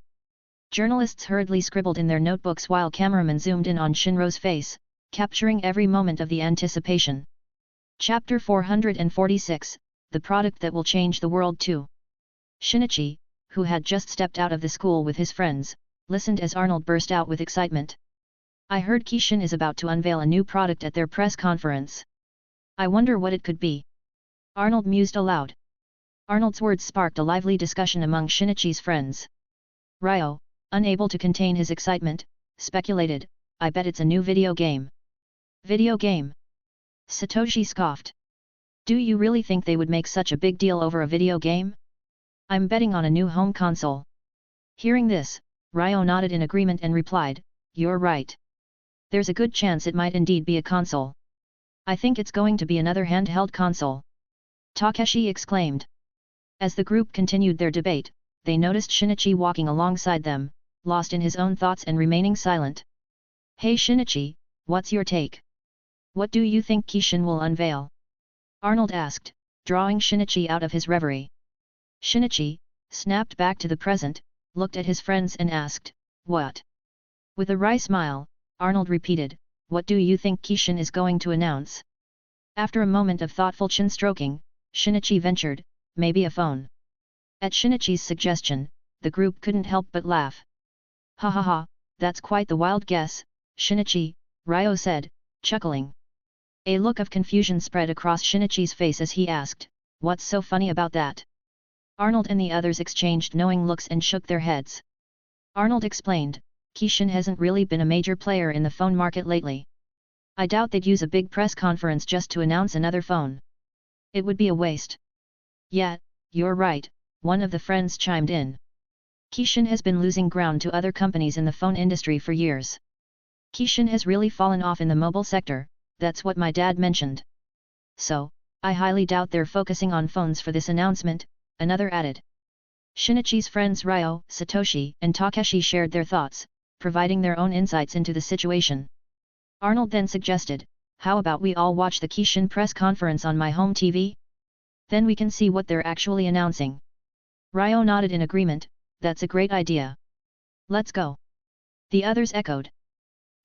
Journalists hurriedly scribbled in their notebooks while cameramen zoomed in on Shinro's face, capturing every moment of the anticipation. Chapter 446, The Product That Will Change the World Too. Shinichi, who had just stepped out of the school with his friends, listened as Arnold burst out with excitement. I heard Kishin is about to unveil a new product at their press conference. I wonder what it could be. Arnold mused aloud. Arnold's words sparked a lively discussion among Shinichi's friends. Ryo, unable to contain his excitement, speculated, I bet it's a new video game. Video game? Satoshi scoffed. Do you really think they would make such a big deal over a video game? I'm betting on a new home console. Hearing this, Ryo nodded in agreement and replied, You're right. There's a good chance it might indeed be a console. I think it's going to be another handheld console. Takeshi exclaimed. As the group continued their debate, they noticed Shinichi walking alongside them, lost in his own thoughts and remaining silent. Hey Shinichi, what's your take? What do you think Kishin will unveil? Arnold asked, drawing Shinichi out of his reverie. Shinichi, snapped back to the present, looked at his friends and asked, What? With a wry smile, Arnold repeated, What do you think Kishin is going to announce? After a moment of thoughtful chin-stroking, Shinichi ventured, maybe a phone. At Shinichi's suggestion, the group couldn't help but laugh. Ha ha ha, that's quite the wild guess, Shinichi, Ryo said, chuckling. A look of confusion spread across Shinichi's face as he asked, What's so funny about that? Arnold and the others exchanged knowing looks and shook their heads. Arnold explained, Kishin hasn't really been a major player in the phone market lately. I doubt they'd use a big press conference just to announce another phone. It would be a waste. Yeah, you're right, one of the friends chimed in. Kishin has been losing ground to other companies in the phone industry for years. Kishin has really fallen off in the mobile sector, that's what my dad mentioned. So, I highly doubt they're focusing on phones for this announcement, another added. Shinichi's friends Ryo, Satoshi, and Takeshi shared their thoughts, providing their own insights into the situation. Arnold then suggested, how about we all watch the Kishin press conference on my home TV? Then we can see what they're actually announcing. Ryo nodded in agreement, that's a great idea. Let's go. The others echoed.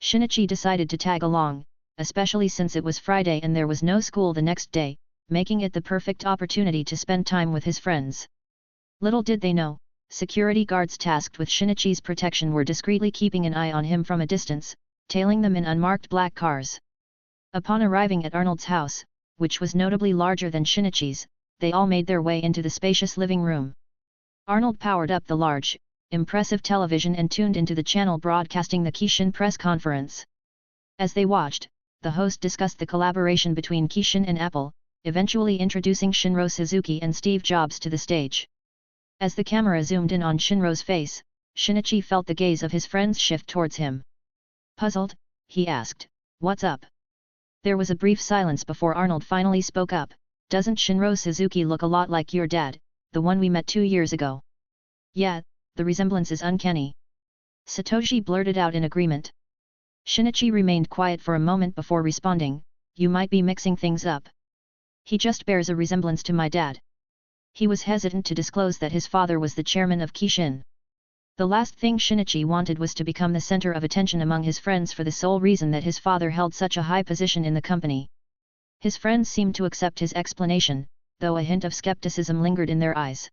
Shinichi decided to tag along, especially since it was Friday and there was no school the next day, making it the perfect opportunity to spend time with his friends. Little did they know, security guards tasked with Shinichi's protection were discreetly keeping an eye on him from a distance, tailing them in unmarked black cars. Upon arriving at Arnold's house, which was notably larger than Shinichi's, they all made their way into the spacious living room. Arnold powered up the large, impressive television and tuned into the channel broadcasting the Kishin press conference. As they watched, the host discussed the collaboration between Kishin and Apple, eventually introducing Shinro Suzuki and Steve Jobs to the stage. As the camera zoomed in on Shinro's face, Shinichi felt the gaze of his friends shift towards him. Puzzled, he asked, "What's up?" There was a brief silence before Arnold finally spoke up. "Doesn't Shinro Suzuki look a lot like your dad, the one we met 2 years ago?" "Yeah, the resemblance is uncanny," Satoshi blurted out in agreement. Shinichi remained quiet for a moment before responding, "You might be mixing things up. He just bears a resemblance to my dad." He was hesitant to disclose that his father was the chairman of Kishin. The last thing Shinichi wanted was to become the center of attention among his friends for the sole reason that his father held such a high position in the company. His friends seemed to accept his explanation, though a hint of skepticism lingered in their eyes.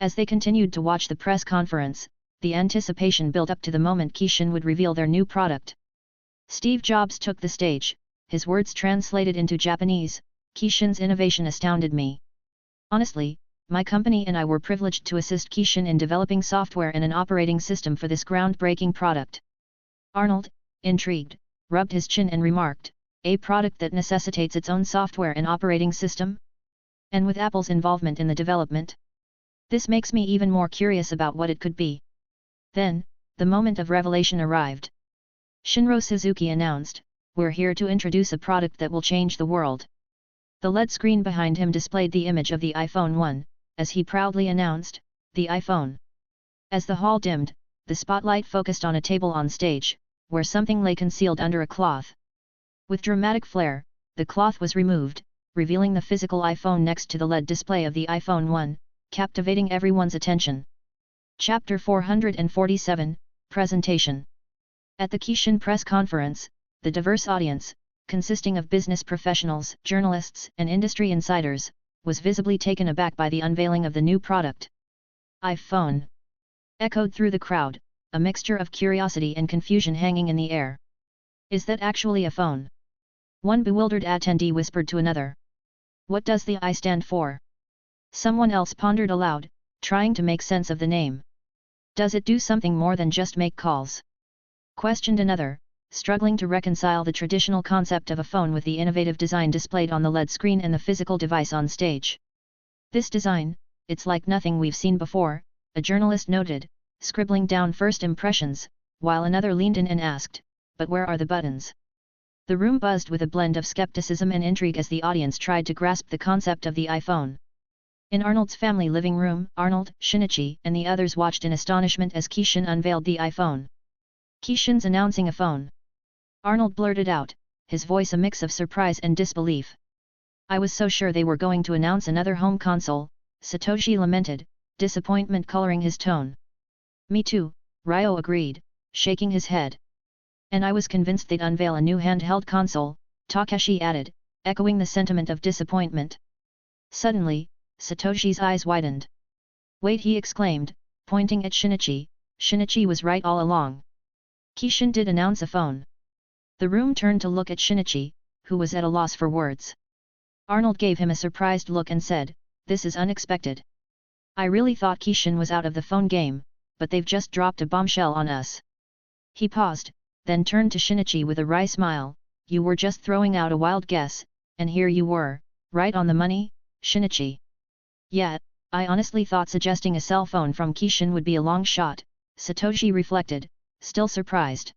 As they continued to watch the press conference, the anticipation built up to the moment Kishin would reveal their new product. Steve Jobs took the stage, his words translated into Japanese, "Kishin's innovation astounded me. Honestly, my company and I were privileged to assist Kishin in developing software and an operating system for this groundbreaking product." Arnold, intrigued, rubbed his chin and remarked, "A product that necessitates its own software and operating system? And with Apple's involvement in the development? This makes me even more curious about what it could be." Then, the moment of revelation arrived. Shinro Suzuki announced, "We're here to introduce a product that will change the world." The LED screen behind him displayed the image of the iPhone 1, as he proudly announced, "The iPhone." As the hall dimmed, the spotlight focused on a table on stage, where something lay concealed under a cloth. With dramatic flair, the cloth was removed, revealing the physical iPhone next to the LED display of the iPhone 1, captivating everyone's attention. Chapter 447, Presentation. At the Kishin press conference, the diverse audience, consisting of business professionals, journalists, and industry insiders, was visibly taken aback by the unveiling of the new product. "iPhone!" echoed through the crowd, a mixture of curiosity and confusion hanging in the air. "Is that actually a phone?" One bewildered attendee whispered to another. "What does the I stand for?" Someone else pondered aloud, trying to make sense of the name. "Does it do something more than just make calls?" questioned another, struggling to reconcile the traditional concept of a phone with the innovative design displayed on the LED screen and the physical device on stage. "This design, it's like nothing we've seen before," a journalist noted, scribbling down first impressions, while another leaned in and asked, "But where are the buttons?" The room buzzed with a blend of skepticism and intrigue as the audience tried to grasp the concept of the iPhone. In Arnold's family living room, Arnold, Shinichi, and the others watched in astonishment as Kishin unveiled the iPhone. "Kishin's announcing a phone!" Arnold blurted out, his voice a mix of surprise and disbelief. "I was so sure they were going to announce another home console," Satoshi lamented, disappointment coloring his tone. "Me too," Ryo agreed, shaking his head. "And I was convinced they'd unveil a new handheld console," Takeshi added, echoing the sentiment of disappointment. Suddenly, Satoshi's eyes widened. "Wait," he exclaimed, pointing at Shinichi, "Shinichi was right all along. Kishin did announce a phone." The room turned to look at Shinichi, who was at a loss for words. Arnold gave him a surprised look and said, "This is unexpected. I really thought Kishin was out of the phone game, but they've just dropped a bombshell on us." He paused, then turned to Shinichi with a wry smile, "You were just throwing out a wild guess, and here you were, right on the money, Shinichi." "Yeah, I honestly thought suggesting a cell phone from Kishin would be a long shot," Satoshi reflected, still surprised.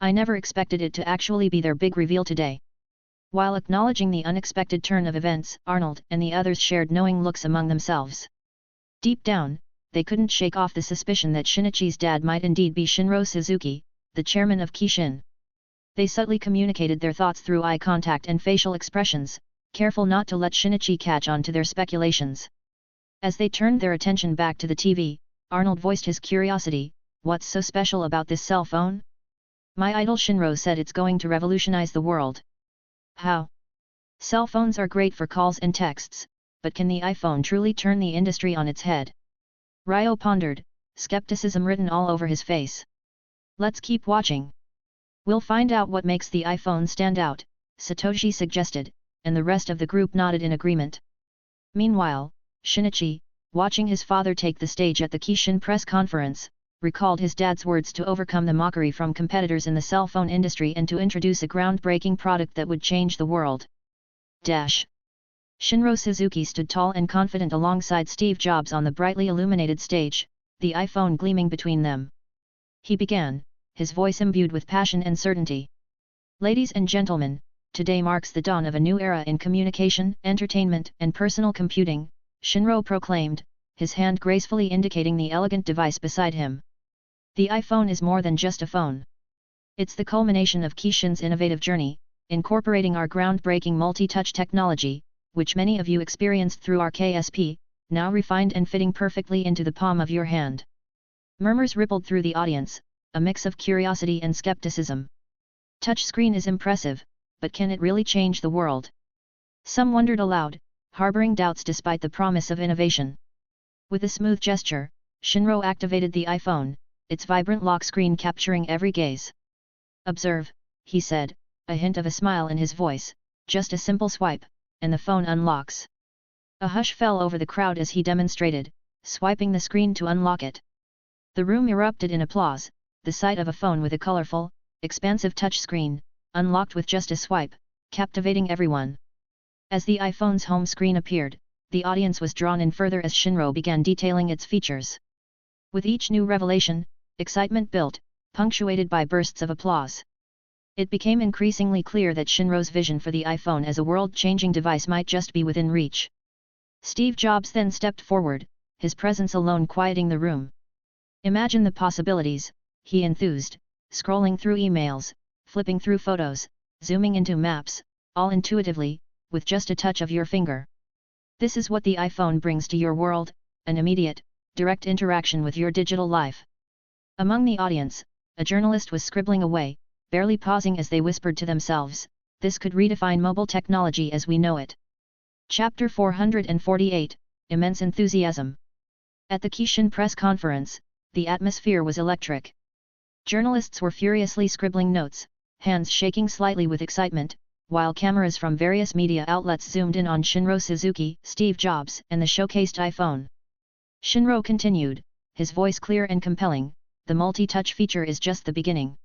"I never expected it to actually be their big reveal today." While acknowledging the unexpected turn of events, Arnold and the others shared knowing looks among themselves. Deep down, they couldn't shake off the suspicion that Shinichi's dad might indeed be Shinro Suzuki, the chairman of Kishin. They subtly communicated their thoughts through eye contact and facial expressions, careful not to let Shinichi catch on to their speculations. As they turned their attention back to the TV, Arnold voiced his curiosity, "What's so special about this cell phone? My idol Shinro said it's going to revolutionize the world." "How?" "Cell phones are great for calls and texts, but can the iPhone truly turn the industry on its head?" Ryo pondered, skepticism written all over his face. Let's keep watching. We'll find out what makes the iPhone stand out, Satoshi suggested, and the rest of the group nodded in agreement. Meanwhile, Shinichi, watching his father take the stage at the Kishin press conference, recalled his dad's words to overcome the mockery from competitors in the cell phone industry and to introduce a groundbreaking product that would change the world. Shinro Suzuki stood tall and confident alongside Steve Jobs on the brightly illuminated stage, the iPhone gleaming between them. He began, his voice imbued with passion and certainty. Ladies and gentlemen, today marks the dawn of a new era in communication, entertainment, and personal computing, Shinro proclaimed, his hand gracefully indicating the elegant device beside him. The iPhone is more than just a phone. It's the culmination of Kishin's innovative journey, incorporating our groundbreaking multi-touch technology, which many of you experienced through our KSP, now refined and fitting perfectly into the palm of your hand. Murmurs rippled through the audience, a mix of curiosity and skepticism. Touchscreen is impressive, but can it really change the world? Some wondered aloud, harboring doubts despite the promise of innovation. With a smooth gesture, Shinro activated the iPhone, its vibrant lock screen capturing every gaze. Observe, he said, a hint of a smile in his voice, just a simple swipe, and the phone unlocks. A hush fell over the crowd as he demonstrated, swiping the screen to unlock it. The room erupted in applause, the sight of a phone with a colorful, expansive touchscreen, unlocked with just a swipe, captivating everyone. As the iPhone's home screen appeared, the audience was drawn in further as Shinro began detailing its features. With each new revelation, excitement built, punctuated by bursts of applause. It became increasingly clear that Shinro's vision for the iPhone as a world-changing device might just be within reach. Steve Jobs then stepped forward, his presence alone quieting the room. Imagine the possibilities, he enthused, scrolling through emails, flipping through photos, zooming into maps, all intuitively, with just a touch of your finger. This is what the iPhone brings to your world, an immediate, direct interaction with your digital life. Among the audience, a journalist was scribbling away, barely pausing as they whispered to themselves, this could redefine mobile technology as we know it. Chapter 448, Immense Enthusiasm. At the Kishin press conference, the atmosphere was electric. Journalists were furiously scribbling notes, hands shaking slightly with excitement, while cameras from various media outlets zoomed in on Shinro Suzuki, Steve Jobs, and the showcased iPhone. Shinro continued, his voice clear and compelling, the multi-touch feature is just the beginning.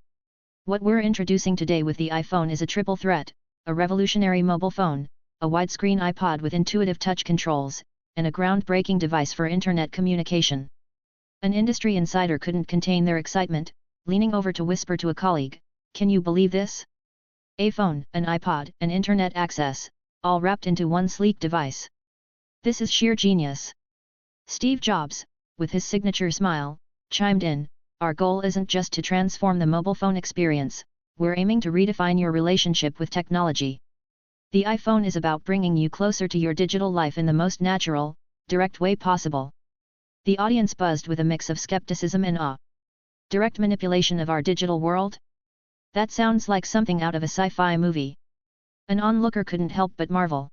What we're introducing today with the iPhone is a triple threat, a revolutionary mobile phone, a widescreen iPod with intuitive touch controls, and a groundbreaking device for internet communication. An industry insider couldn't contain their excitement, leaning over to whisper to a colleague, "Can you believe this? A phone, an iPod, and internet access, all wrapped into one sleek device. This is sheer genius." Steve Jobs, with his signature smile, chimed in, "Our goal isn't just to transform the mobile phone experience, we're aiming to redefine your relationship with technology. The iPhone is about bringing you closer to your digital life in the most natural, direct way possible." The audience buzzed with a mix of skepticism and awe. Direct manipulation of our digital world? That sounds like something out of a sci-fi movie. An onlooker couldn't help but marvel.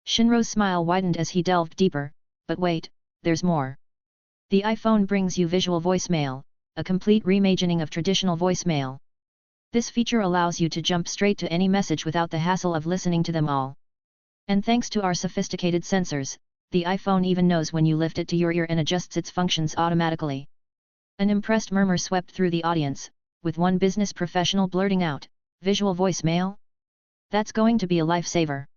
Shinro's smile widened as he delved deeper, but wait, there's more. The iPhone brings you visual voicemail, a complete reimagining of traditional voicemail. This feature allows you to jump straight to any message without the hassle of listening to them all. And thanks to our sophisticated sensors, the iPhone even knows when you lift it to your ear and adjusts its functions automatically. An impressed murmur swept through the audience, with one business professional blurting out, "Visual voicemail? That's going to be a lifesaver."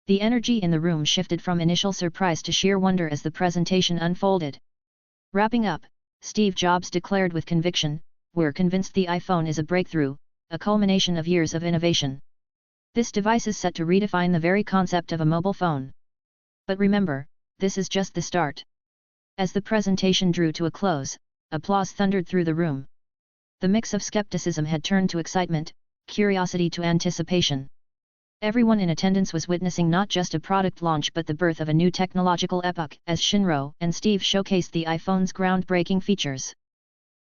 The energy in the room shifted from initial surprise to sheer wonder as the presentation unfolded. Wrapping up, Steve Jobs declared with conviction, "We're convinced the iPhone is a breakthrough, a culmination of years of innovation. This device is set to redefine the very concept of a mobile phone. But remember, this is just the start." As the presentation drew to a close, applause thundered through the room. The mix of skepticism had turned to excitement, curiosity to anticipation. Everyone in attendance was witnessing not just a product launch but the birth of a new technological epoch as Shinro and Steve showcased the iPhone's groundbreaking features.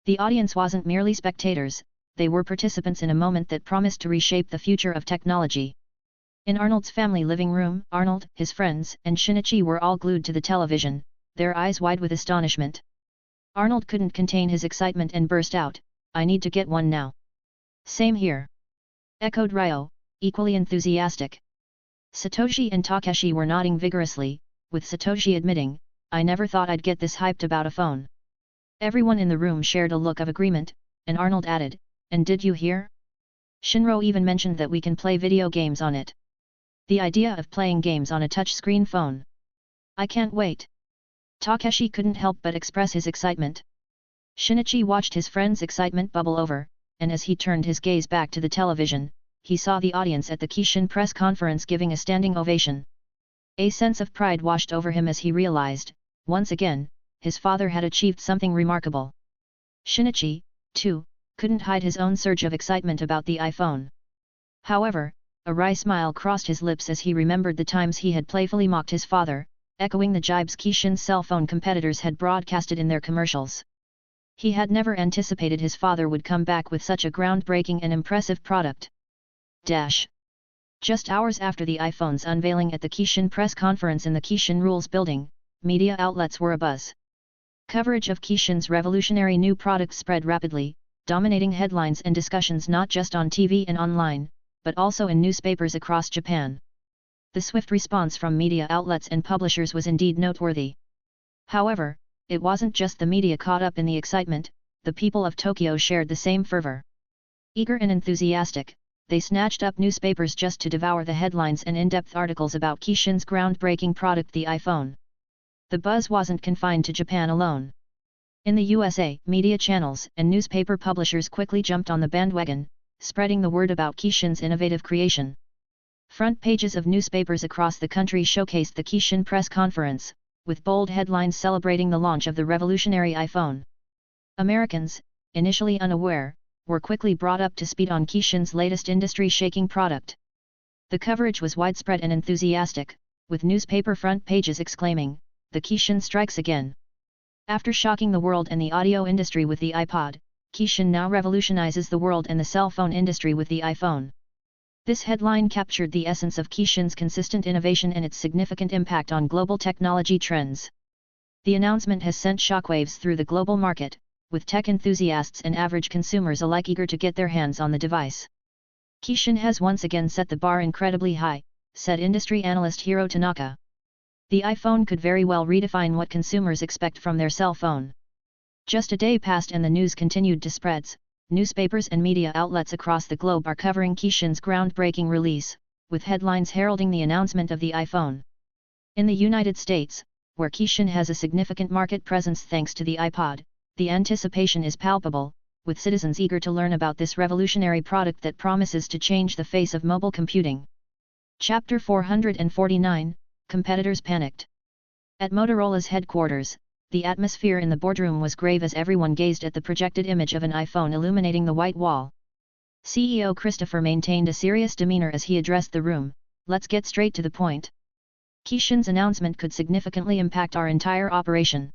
The audience wasn't merely spectators, they were participants in a moment that promised to reshape the future of technology. In Arnold's family living room, Arnold, his friends, and Shinichi were all glued to the television, their eyes wide with astonishment. Arnold couldn't contain his excitement and burst out, "I need to get one now." "Same here," echoed Ryo, equally enthusiastic. Satoshi and Takeshi were nodding vigorously, with Satoshi admitting, "I never thought I'd get this hyped about a phone." Everyone in the room shared a look of agreement, and Arnold added, "And did you hear? Shinro even mentioned that we can play video games on it. The idea of playing games on a touch-screen phone. I can't wait." Takeshi couldn't help but express his excitement. Shinichi watched his friend's excitement bubble over, and as he turned his gaze back to the television, he saw the audience at the Kishin press conference giving a standing ovation. A sense of pride washed over him as he realized, once again, his father had achieved something remarkable. Shinichi, too, couldn't hide his own surge of excitement about the iPhone. However, a wry smile crossed his lips as he remembered the times he had playfully mocked his father, echoing the jibes Kishin's cell phone competitors had broadcasted in their commercials. He had never anticipated his father would come back with such a groundbreaking and impressive product. Just hours after the iPhone's unveiling at the Kishin press conference in the Kishin Rules building, media outlets were abuzz. Coverage of Kishin's revolutionary new product spread rapidly, dominating headlines and discussions not just on TV and online, but also in newspapers across Japan. The swift response from media outlets and publishers was indeed noteworthy. However, it wasn't just the media caught up in the excitement, the people of Tokyo shared the same fervor. Eager and enthusiastic, they snatched up newspapers just to devour the headlines and in-depth articles about Kishin's groundbreaking product, the iPhone. The buzz wasn't confined to Japan alone. In the USA, media channels and newspaper publishers quickly jumped on the bandwagon, spreading the word about Kishin's innovative creation. Front pages of newspapers across the country showcased the Kishin press conference, with bold headlines celebrating the launch of the revolutionary iPhone. Americans, initially unaware, were quickly brought up to speed on Kishin's latest industry-shaking product. The coverage was widespread and enthusiastic, with newspaper front pages exclaiming, "The Kishin strikes again." After shocking the world and the audio industry with the iPod, Kishin now revolutionizes the world and the cell phone industry with the iPhone. This headline captured the essence of Kishin's consistent innovation and its significant impact on global technology trends. The announcement has sent shockwaves through the global market, with tech enthusiasts and average consumers alike eager to get their hands on the device. Kishin has once again set the bar incredibly high, said industry analyst Hiro Tanaka. The iPhone could very well redefine what consumers expect from their cell phone. Just a day passed and the news continued to spread. Newspapers and media outlets across the globe are covering Kishin's groundbreaking release, with headlines heralding the announcement of the iPhone. In the United States, where Kishin has a significant market presence thanks to the iPod, the anticipation is palpable, with citizens eager to learn about this revolutionary product that promises to change the face of mobile computing. Chapter 449, Competitors Panicked. At Motorola's headquarters, the atmosphere in the boardroom was grave as everyone gazed at the projected image of an iPhone illuminating the white wall. CEO Christopher maintained a serious demeanor as he addressed the room. "Let's get straight to the point. Kishin's announcement could significantly impact our entire operation.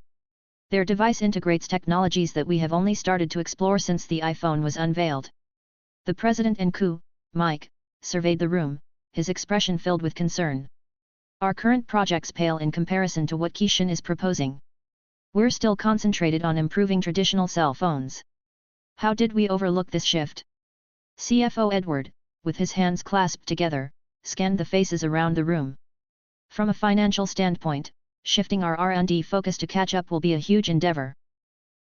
Their device integrates technologies that we have only started to explore since the iPhone was unveiled." The president and coup, Mike, surveyed the room, his expression filled with concern. "Our current projects pale in comparison to what Kishin is proposing. We're still concentrated on improving traditional cell phones. How did we overlook this shift?" CFO Edward, with his hands clasped together, scanned the faces around the room. "From a financial standpoint, shifting our R&D focus to catch up will be a huge endeavor.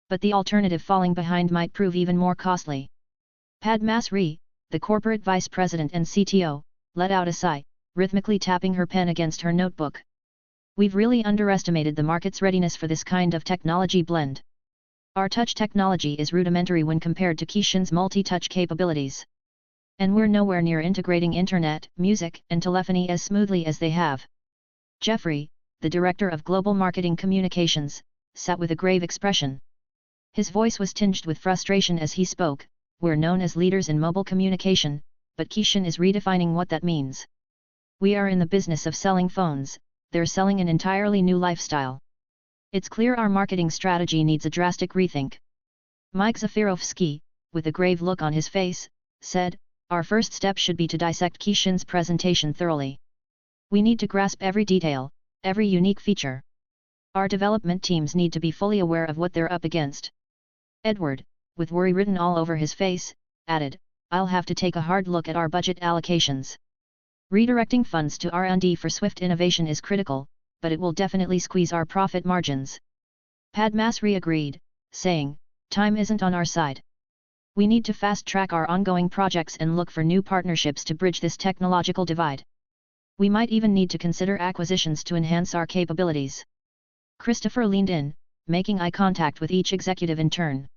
But the alternative, falling behind, might prove even more costly." Padmasree, the corporate vice president and CTO, let out a sigh, rhythmically tapping her pen against her notebook. "We've really underestimated the market's readiness for this kind of technology blend. Our touch technology is rudimentary when compared to Kishin's multi-touch capabilities. And we're nowhere near integrating internet, music, and telephony as smoothly as they have." Jeffrey, the director of global marketing communications, sat with a grave expression. His voice was tinged with frustration as he spoke. "We're known as leaders in mobile communication, but Kishin is redefining what that means. We are in the business of selling phones, they're selling an entirely new lifestyle. It's clear our marketing strategy needs a drastic rethink." Mike Zafirovsky, with a grave look on his face, said, "Our first step should be to dissect Kishin's presentation thoroughly. We need to grasp every detail, every unique feature. Our development teams need to be fully aware of what they're up against. Edward, with worry written all over his face, added, I'll have to take a hard look at our budget allocations. Redirecting funds to R&D for swift innovation is critical, but it will definitely squeeze our profit margins. Padmasree agreed, saying, time isn't on our side. We need to fast-track our ongoing projects and look for new partnerships to bridge this technological divide. We might even need to consider acquisitions to enhance our capabilities. Christopher leaned in, making eye contact with each executive in turn.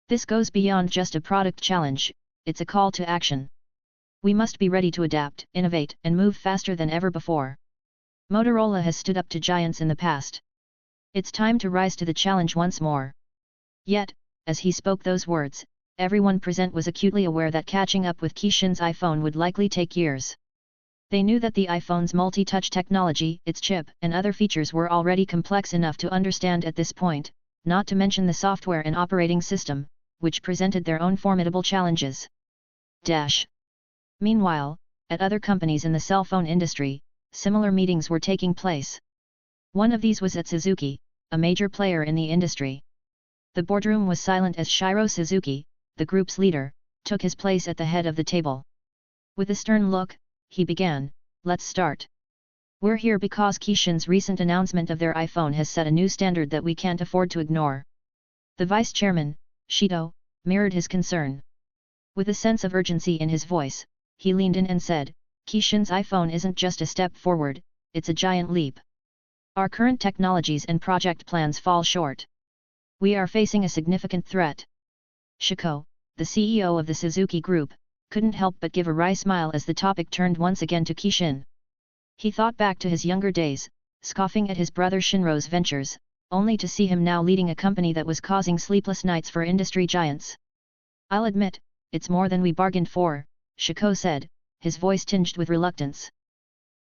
This goes beyond just a product challenge, it's a call to action. We must be ready to adapt, innovate, and move faster than ever before. Motorola has stood up to giants in the past. It's time to rise to the challenge once more. Yet, as he spoke those words, everyone present was acutely aware that catching up with Kishin's iPhone would likely take years. They knew that the iPhone's multi-touch technology, its chip, and other features were already complex enough to understand at this point, not to mention the software and operating system, which presented their own formidable challenges. Meanwhile, at other companies in the cell phone industry, similar meetings were taking place. One of these was at Suzuki, a major player in the industry. The boardroom was silent as Shiro Suzuki, the group's leader, took his place at the head of the table. With a stern look, he began, let's start. We're here because Kishin's recent announcement of their iPhone has set a new standard that we can't afford to ignore. The vice chairman, Ctto, mirrored his concern. With a sense of urgency in his voice, he leaned in and said, Kishin's iPhone isn't just a step forward, it's a giant leap. Our current technologies and project plans fall short. We are facing a significant threat. Shiko, the CEO of the Suzuki Group, couldn't help but give a wry smile as the topic turned once again to Kishin. He thought back to his younger days, scoffing at his brother Shinro's ventures, only to see him now leading a company that was causing sleepless nights for industry giants. I'll admit, it's more than we bargained for, Shiko said, his voice tinged with reluctance.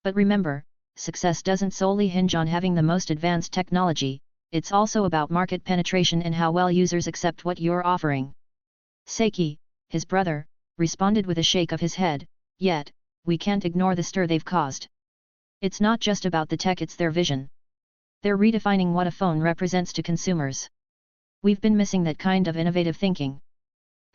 But remember, success doesn't solely hinge on having the most advanced technology, it's also about market penetration and how well users accept what you're offering. Seiki, his brother, responded with a shake of his head, yet, we can't ignore the stir they've caused. It's not just about the tech, it's their vision. They're redefining what a phone represents to consumers. We've been missing that kind of innovative thinking.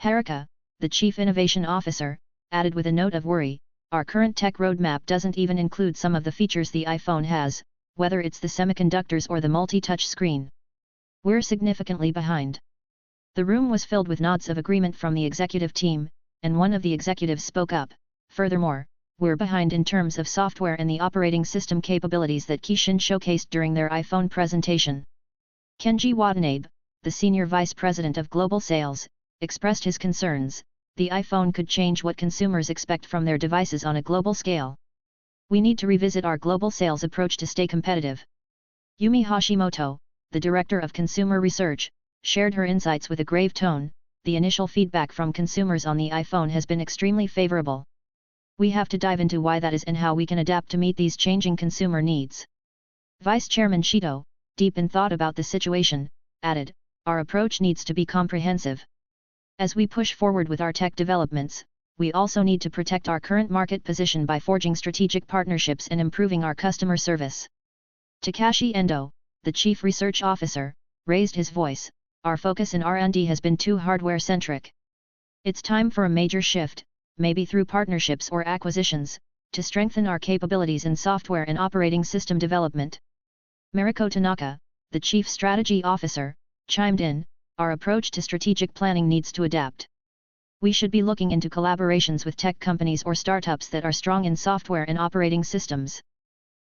Haruka, the chief innovation officer, added with a note of worry, our current tech roadmap doesn't even include some of the features the iPhone has, whether it's the semiconductors or the multi-touch screen. We're significantly behind. The room was filled with nods of agreement from the executive team, and one of the executives spoke up, furthermore, we're behind in terms of software and the operating system capabilities that Kishin showcased during their iPhone presentation. Kenji Watanabe, the senior vice president of global sales, expressed his concerns, the iPhone could change what consumers expect from their devices on a global scale. We need to revisit our global sales approach to stay competitive. Yumi Hashimoto, the director of consumer research, shared her insights with a grave tone. The initial feedback from consumers on the iPhone has been extremely favorable. We have to dive into why that is and how we can adapt to meet these changing consumer needs. Vice Chairman Ctto, deep in thought about the situation, added, our approach needs to be comprehensive. As we push forward with our tech developments, we also need to protect our current market position by forging strategic partnerships and improving our customer service. Takashi Endo, the chief research officer, raised his voice, our focus in R&D has been too hardware-centric. It's time for a major shift, maybe through partnerships or acquisitions, to strengthen our capabilities in software and operating system development. Mariko Tanaka, the chief strategy officer, chimed in, our approach to strategic planning needs to adapt. We should be looking into collaborations with tech companies or startups that are strong in software and operating systems.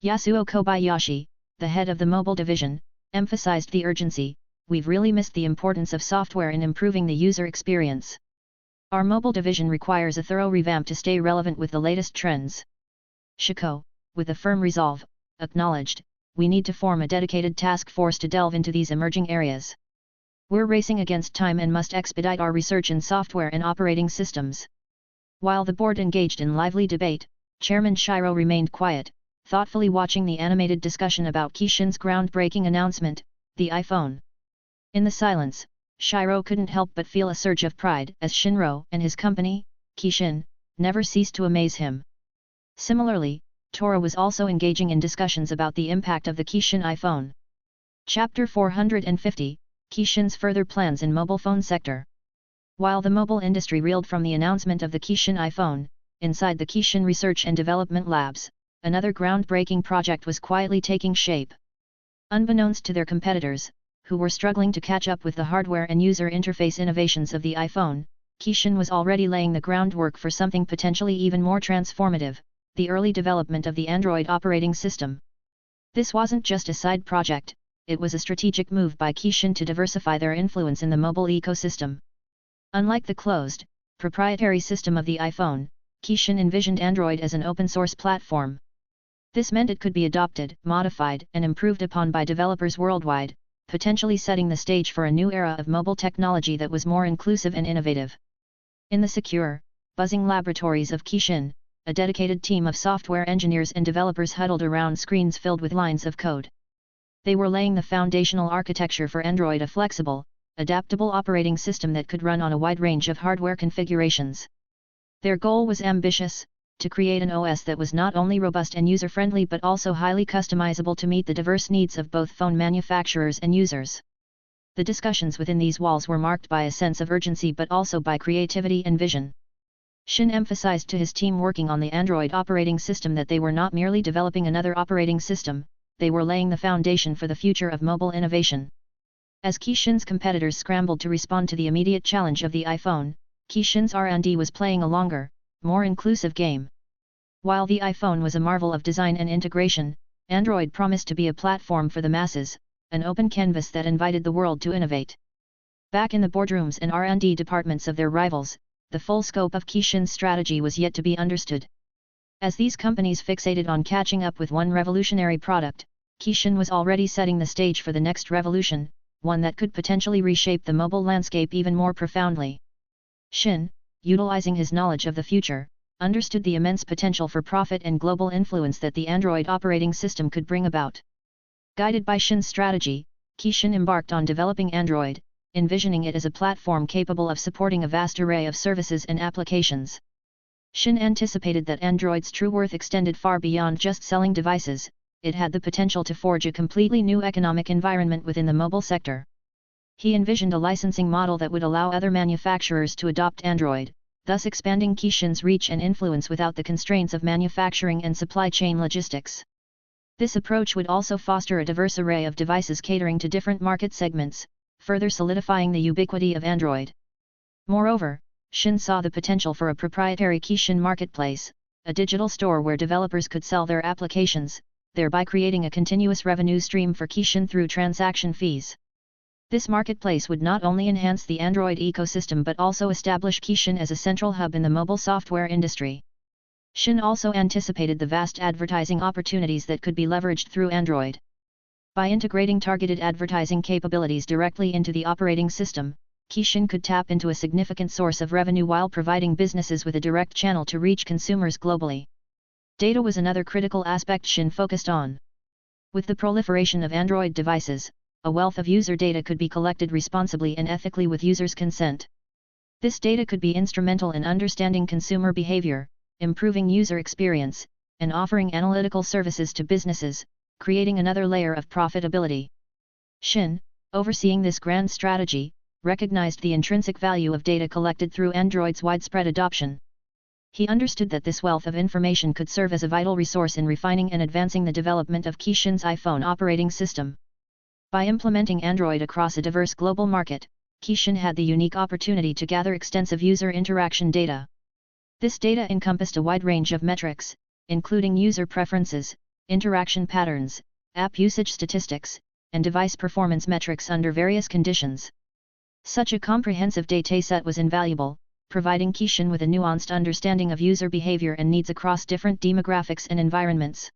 Yasuo Kobayashi, the head of the mobile division, emphasized the urgency, we've really missed the importance of software in improving the user experience. Our mobile division requires a thorough revamp to stay relevant with the latest trends. Shiko, with a firm resolve, acknowledged, we need to form a dedicated task force to delve into these emerging areas. We're racing against time and must expedite our research in software and operating systems. While the board engaged in lively debate, Chairman Shiro remained quiet, thoughtfully watching the animated discussion about Kishin's groundbreaking announcement, the iPhone. In the silence, Shiro couldn't help but feel a surge of pride as Shinro and his company, Kishin, never ceased to amaze him. Similarly, Tora was also engaging in discussions about the impact of the Kishin iPhone. Chapter 450, Kishin's further plans in mobile phone sector. While the mobile industry reeled from the announcement of the Kishin iPhone, inside the Kishin Research and Development Labs, another groundbreaking project was quietly taking shape. Unbeknownst to their competitors, who were struggling to catch up with the hardware and user interface innovations of the iPhone, Kishin was already laying the groundwork for something potentially even more transformative, the early development of the Android operating system. This wasn't just a side project, it was a strategic move by Kishin to diversify their influence in the mobile ecosystem. Unlike the closed, proprietary system of the iPhone, Kishin envisioned Android as an open-source platform. This meant it could be adopted, modified, and improved upon by developers worldwide, potentially setting the stage for a new era of mobile technology that was more inclusive and innovative. In the secure, buzzing laboratories of Kishin, a dedicated team of software engineers and developers huddled around screens filled with lines of code. They were laying the foundational architecture for Android, a flexible, adaptable operating system that could run on a wide range of hardware configurations. Their goal was ambitious, to create an OS that was not only robust and user-friendly but also highly customizable to meet the diverse needs of both phone manufacturers and users. The discussions within these walls were marked by a sense of urgency but also by creativity and vision. Shin emphasized to his team working on the Android operating system that they were not merely developing another operating system, they were laying the foundation for the future of mobile innovation. As Kishin's competitors scrambled to respond to the immediate challenge of the iPhone, Kishin's R&D was playing a longer, more inclusive game. While the iPhone was a marvel of design and integration, Android promised to be a platform for the masses, an open canvas that invited the world to innovate. Back in the boardrooms and R&D departments of their rivals, the full scope of Kishin's strategy was yet to be understood. As these companies fixated on catching up with one revolutionary product, Kishin was already setting the stage for the next revolution, one that could potentially reshape the mobile landscape even more profoundly. Shin, utilizing his knowledge of the future, understood the immense potential for profit and global influence that the Android operating system could bring about. Guided by Shin's strategy, Kishin embarked on developing Android, envisioning it as a platform capable of supporting a vast array of services and applications. Shin anticipated that Android's true worth extended far beyond just selling devices. It had the potential to forge a completely new economic environment within the mobile sector. He envisioned a licensing model that would allow other manufacturers to adopt Android, thus expanding Kishin's reach and influence without the constraints of manufacturing and supply chain logistics. This approach would also foster a diverse array of devices catering to different market segments, further solidifying the ubiquity of Android. Moreover, Shin saw the potential for a proprietary Kishin marketplace, a digital store where developers could sell their applications, thereby creating a continuous revenue stream for Kishin through transaction fees. This marketplace would not only enhance the Android ecosystem but also establish Kishin as a central hub in the mobile software industry. Shin also anticipated the vast advertising opportunities that could be leveraged through Android. By integrating targeted advertising capabilities directly into the operating system, Kishin could tap into a significant source of revenue while providing businesses with a direct channel to reach consumers globally. Data was another critical aspect Shin focused on. With the proliferation of Android devices, a wealth of user data could be collected responsibly and ethically with users' consent. This data could be instrumental in understanding consumer behavior, improving user experience, and offering analytical services to businesses, creating another layer of profitability. Shin, overseeing this grand strategy, recognized the intrinsic value of data collected through Android's widespread adoption. He understood that this wealth of information could serve as a vital resource in refining and advancing the development of Kishin's iPhone operating system. By implementing Android across a diverse global market, Kishin had the unique opportunity to gather extensive user interaction data. This data encompassed a wide range of metrics, including user preferences, interaction patterns, app usage statistics, and device performance metrics under various conditions. Such a comprehensive dataset was invaluable, providing Kishin with a nuanced understanding of user behavior and needs across different demographics and environments.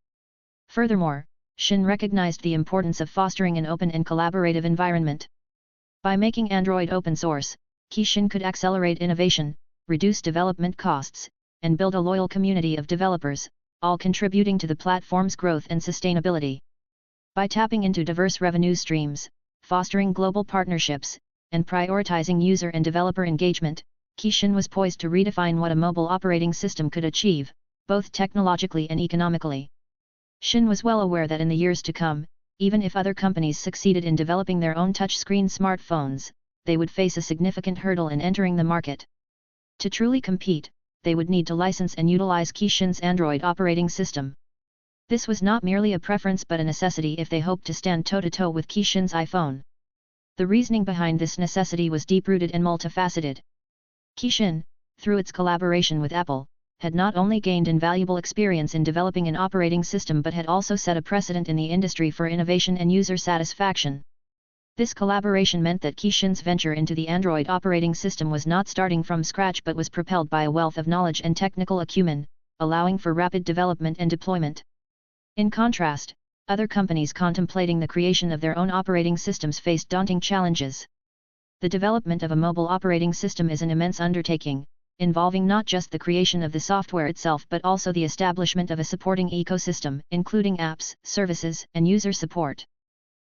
Furthermore, Shin recognized the importance of fostering an open and collaborative environment. By making Android open source, Kishin could accelerate innovation, reduce development costs, and build a loyal community of developers, all contributing to the platform's growth and sustainability. By tapping into diverse revenue streams, fostering global partnerships, and prioritizing user and developer engagement, Kishin was poised to redefine what a mobile operating system could achieve, both technologically and economically. Shin was well aware that in the years to come, even if other companies succeeded in developing their own touchscreen smartphones, they would face a significant hurdle in entering the market. To truly compete, they would need to license and utilize Qixin's Android operating system. This was not merely a preference but a necessity if they hoped to stand toe-to-toe with Qixin's iPhone. The reasoning behind this necessity was deep-rooted and multifaceted. Qixin, through its collaboration with Apple, had not only gained invaluable experience in developing an operating system but had also set a precedent in the industry for innovation and user satisfaction. This collaboration meant that Qixin's venture into the Android operating system was not starting from scratch but was propelled by a wealth of knowledge and technical acumen, allowing for rapid development and deployment. In contrast, other companies contemplating the creation of their own operating systems faced daunting challenges. The development of a mobile operating system is an immense undertaking, involving not just the creation of the software itself but also the establishment of a supporting ecosystem, including apps, services, and user support.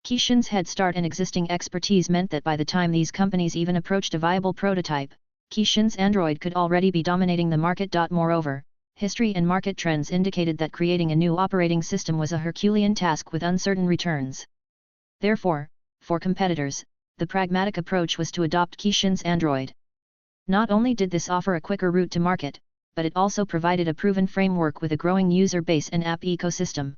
Qixin's head start and existing expertise meant that by the time these companies even approached a viable prototype, Qixin's Android could already be dominating the market. Moreover, history and market trends indicated that creating a new operating system was a Herculean task with uncertain returns. Therefore, for competitors, the pragmatic approach was to adopt Qixin's Android. Not only did this offer a quicker route to market, but it also provided a proven framework with a growing user base and app ecosystem.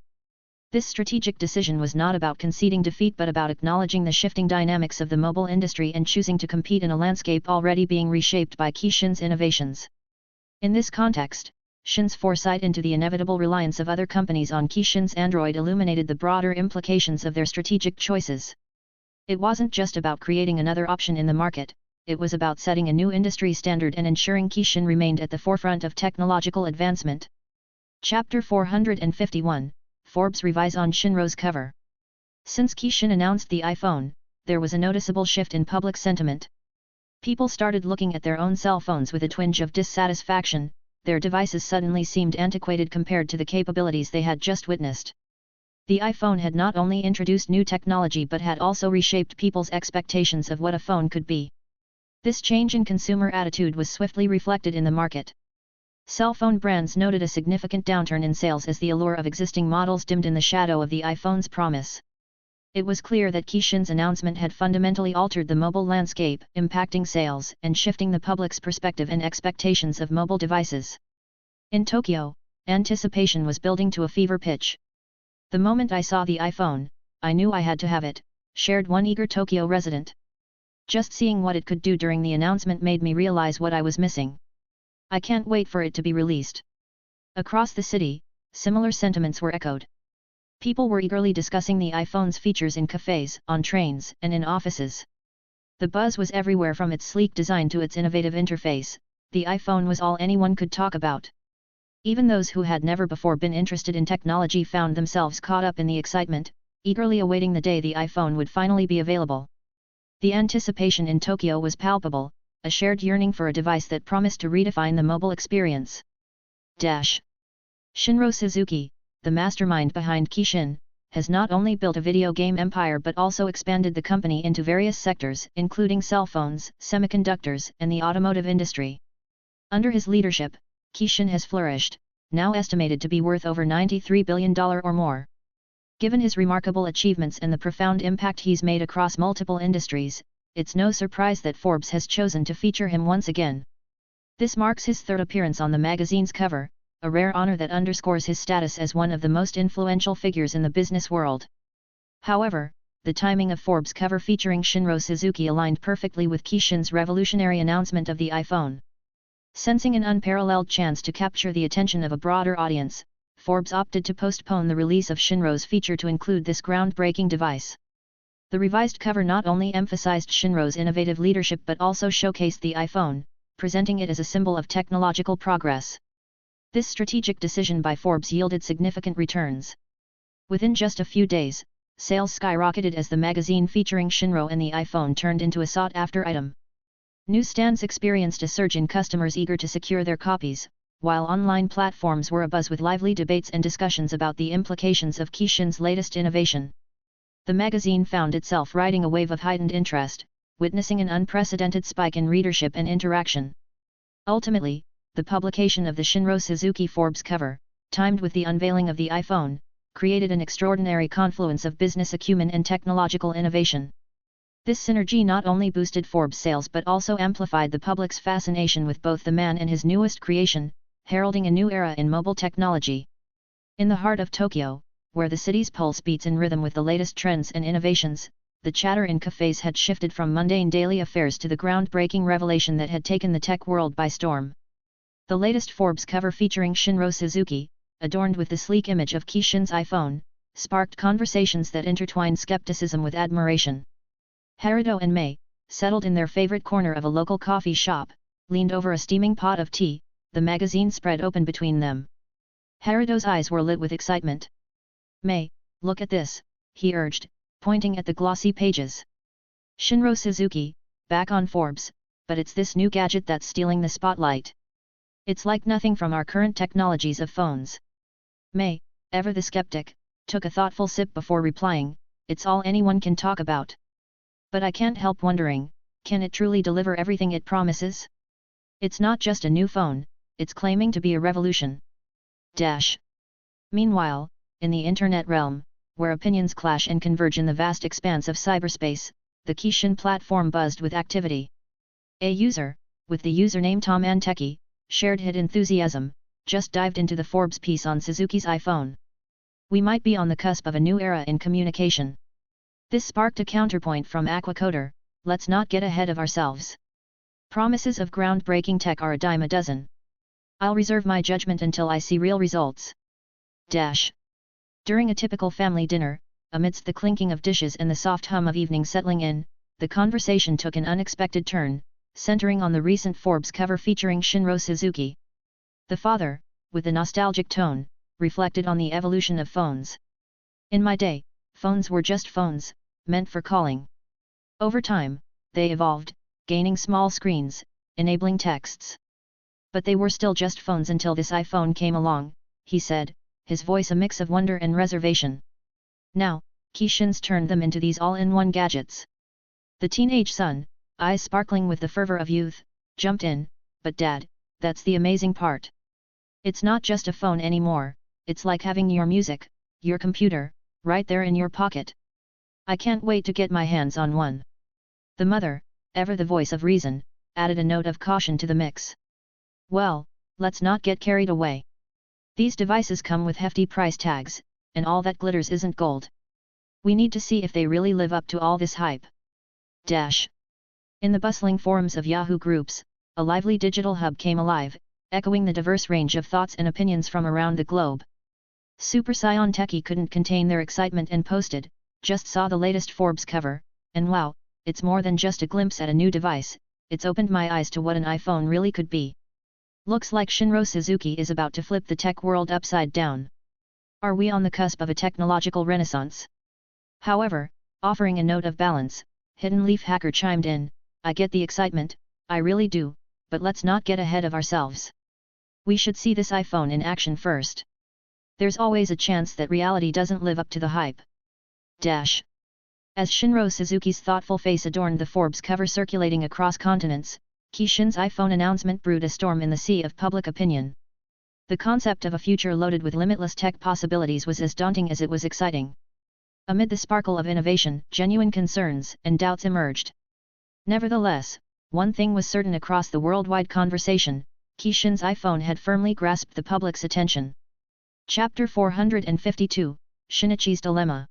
This strategic decision was not about conceding defeat but about acknowledging the shifting dynamics of the mobile industry and choosing to compete in a landscape already being reshaped by Qixin's innovations. In this context, Qixin's foresight into the inevitable reliance of other companies on Qixin's Android illuminated the broader implications of their strategic choices. It wasn't just about creating another option in the market, it was about setting a new industry standard and ensuring Qixin remained at the forefront of technological advancement. Chapter 451, Forbes Revise on Shinro's cover. Since Qixin announced the iPhone, there was a noticeable shift in public sentiment. People started looking at their own cell phones with a twinge of dissatisfaction. Their devices suddenly seemed antiquated compared to the capabilities they had just witnessed. The iPhone had not only introduced new technology but had also reshaped people's expectations of what a phone could be. This change in consumer attitude was swiftly reflected in the market. Cell phone brands noted a significant downturn in sales as the allure of existing models dimmed in the shadow of the iPhone's promise. It was clear that Qixin's announcement had fundamentally altered the mobile landscape, impacting sales and shifting the public's perspective and expectations of mobile devices. In Tokyo, anticipation was building to a fever pitch. "The moment I saw the iPhone, I knew I had to have it," shared one eager Tokyo resident. "Just seeing what it could do during the announcement made me realize what I was missing. I can't wait for it to be released." Across the city, similar sentiments were echoed. People were eagerly discussing the iPhone's features in cafes, on trains, and in offices. The buzz was everywhere from its sleek design to its innovative interface. The iPhone was all anyone could talk about. Even those who had never before been interested in technology found themselves caught up in the excitement, eagerly awaiting the day the iPhone would finally be available. The anticipation in Tokyo was palpable, a shared yearning for a device that promised to redefine the mobile experience. Shinro Suzuki, the mastermind behind Qixin, has not only built a video game empire but also expanded the company into various sectors including cell phones, semiconductors, and the automotive industry. Under his leadership, Qixin has flourished, now estimated to be worth over $93 billion or more. Given his remarkable achievements and the profound impact he's made across multiple industries, it's no surprise that Forbes has chosen to feature him once again. This marks his third appearance on the magazine's cover, a rare honor that underscores his status as one of the most influential figures in the business world. However, the timing of Forbes' cover featuring Shinro Suzuki aligned perfectly with Qixin's revolutionary announcement of the iPhone. Sensing an unparalleled chance to capture the attention of a broader audience, Forbes opted to postpone the release of Shinro's feature to include this groundbreaking device. The revised cover not only emphasized Shinro's innovative leadership but also showcased the iPhone, presenting it as a symbol of technological progress. This strategic decision by Forbes yielded significant returns. Within just a few days, sales skyrocketed as the magazine featuring Shinro and the iPhone turned into a sought-after item. Newsstands experienced a surge in customers eager to secure their copies, while online platforms were abuzz with lively debates and discussions about the implications of Qixin's latest innovation. The magazine found itself riding a wave of heightened interest, witnessing an unprecedented spike in readership and interaction. Ultimately, the publication of the Shinro Suzuki Forbes cover, timed with the unveiling of the iPhone, created an extraordinary confluence of business acumen and technological innovation. This synergy not only boosted Forbes' sales but also amplified the public's fascination with both the man and his newest creation, heralding a new era in mobile technology. In the heart of Tokyo, where the city's pulse beats in rhythm with the latest trends and innovations, the chatter in cafes had shifted from mundane daily affairs to the groundbreaking revelation that had taken the tech world by storm. The latest Forbes cover featuring Shinro Suzuki, adorned with the sleek image of Kishin's iPhone, sparked conversations that intertwined skepticism with admiration. Haruto and Mei, settled in their favorite corner of a local coffee shop, leaned over a steaming pot of tea, the magazine spread open between them. Haruto's eyes were lit with excitement. "Mei, look at this," he urged, pointing at the glossy pages. "Shinro Suzuki, back on Forbes, but it's this new gadget that's stealing the spotlight. It's like nothing from our current technologies of phones." Mei, ever the skeptic, took a thoughtful sip before replying, "It's all anyone can talk about. But I can't help wondering, can it truly deliver everything it promises? It's not just a new phone, it's claiming to be a revolution." Meanwhile, in the internet realm, where opinions clash and converge in the vast expanse of cyberspace, the Kishin platform buzzed with activity. A user, with the username TomAnTechie, shared his enthusiasm, just dived into the Forbes piece on Suzuki's iPhone. "We might be on the cusp of a new era in communication." This sparked a counterpoint from Aquacoder, "Let's not get ahead of ourselves. Promises of groundbreaking tech are a dime a dozen. I'll reserve my judgment until I see real results." During a typical family dinner, amidst the clinking of dishes and the soft hum of evening settling in, the conversation took an unexpected turn, centering on the recent Forbes cover featuring Shinro Suzuki. The father, with a nostalgic tone, reflected on the evolution of phones. "In my day, phones were just phones, meant for calling. Over time, they evolved, gaining small screens, enabling texts. But they were still just phones until this iPhone came along," he said, his voice a mix of wonder and reservation. "Now, Kishin's turned them into these all-in-one gadgets." The teenage son, eyes sparkling with the fervor of youth, jumped in, "But Dad, that's the amazing part. It's not just a phone anymore, it's like having your music, your computer, right there in your pocket. I can't wait to get my hands on one." The mother, ever the voice of reason, added a note of caution to the mix. "Well, let's not get carried away. These devices come with hefty price tags, and all that glitters isn't gold. We need to see if they really live up to all this hype." In the bustling forums of Yahoo groups, a lively digital hub came alive, echoing the diverse range of thoughts and opinions from around the globe. Super Scion Techie couldn't contain their excitement and posted, "Just saw the latest Forbes cover, and wow, it's more than just a glimpse at a new device, it's opened my eyes to what an iPhone really could be. Looks like Shinro Suzuki is about to flip the tech world upside down. Are we on the cusp of a technological renaissance?" However, offering a note of balance, Hidden Leaf Hacker chimed in, "I get the excitement, I really do, but let's not get ahead of ourselves. We should see this iPhone in action first. There's always a chance that reality doesn't live up to the hype." As Shinro Suzuki's thoughtful face adorned the Forbes cover circulating across continents, Kishin's iPhone announcement brewed a storm in the sea of public opinion. The concept of a future loaded with limitless tech possibilities was as daunting as it was exciting. Amid the sparkle of innovation, genuine concerns and doubts emerged. Nevertheless, one thing was certain across the worldwide conversation: Kishin's iPhone had firmly grasped the public's attention. Chapter 452, Shinichi's Dilemma.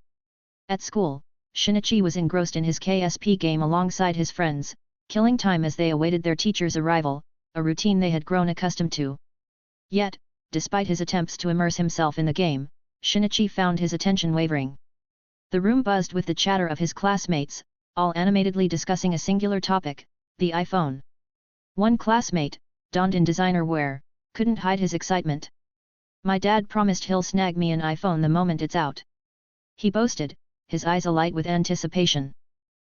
At school, Shinichi was engrossed in his KSP game alongside his friends, killing time as they awaited their teacher's arrival, a routine they had grown accustomed to. Yet, despite his attempts to immerse himself in the game, Shinichi found his attention wavering. The room buzzed with the chatter of his classmates, all animatedly discussing a singular topic, the iPhone. One classmate, donned in designer wear, couldn't hide his excitement. "My dad promised he'll snag me an iPhone the moment it's out," he boasted, his eyes alight with anticipation.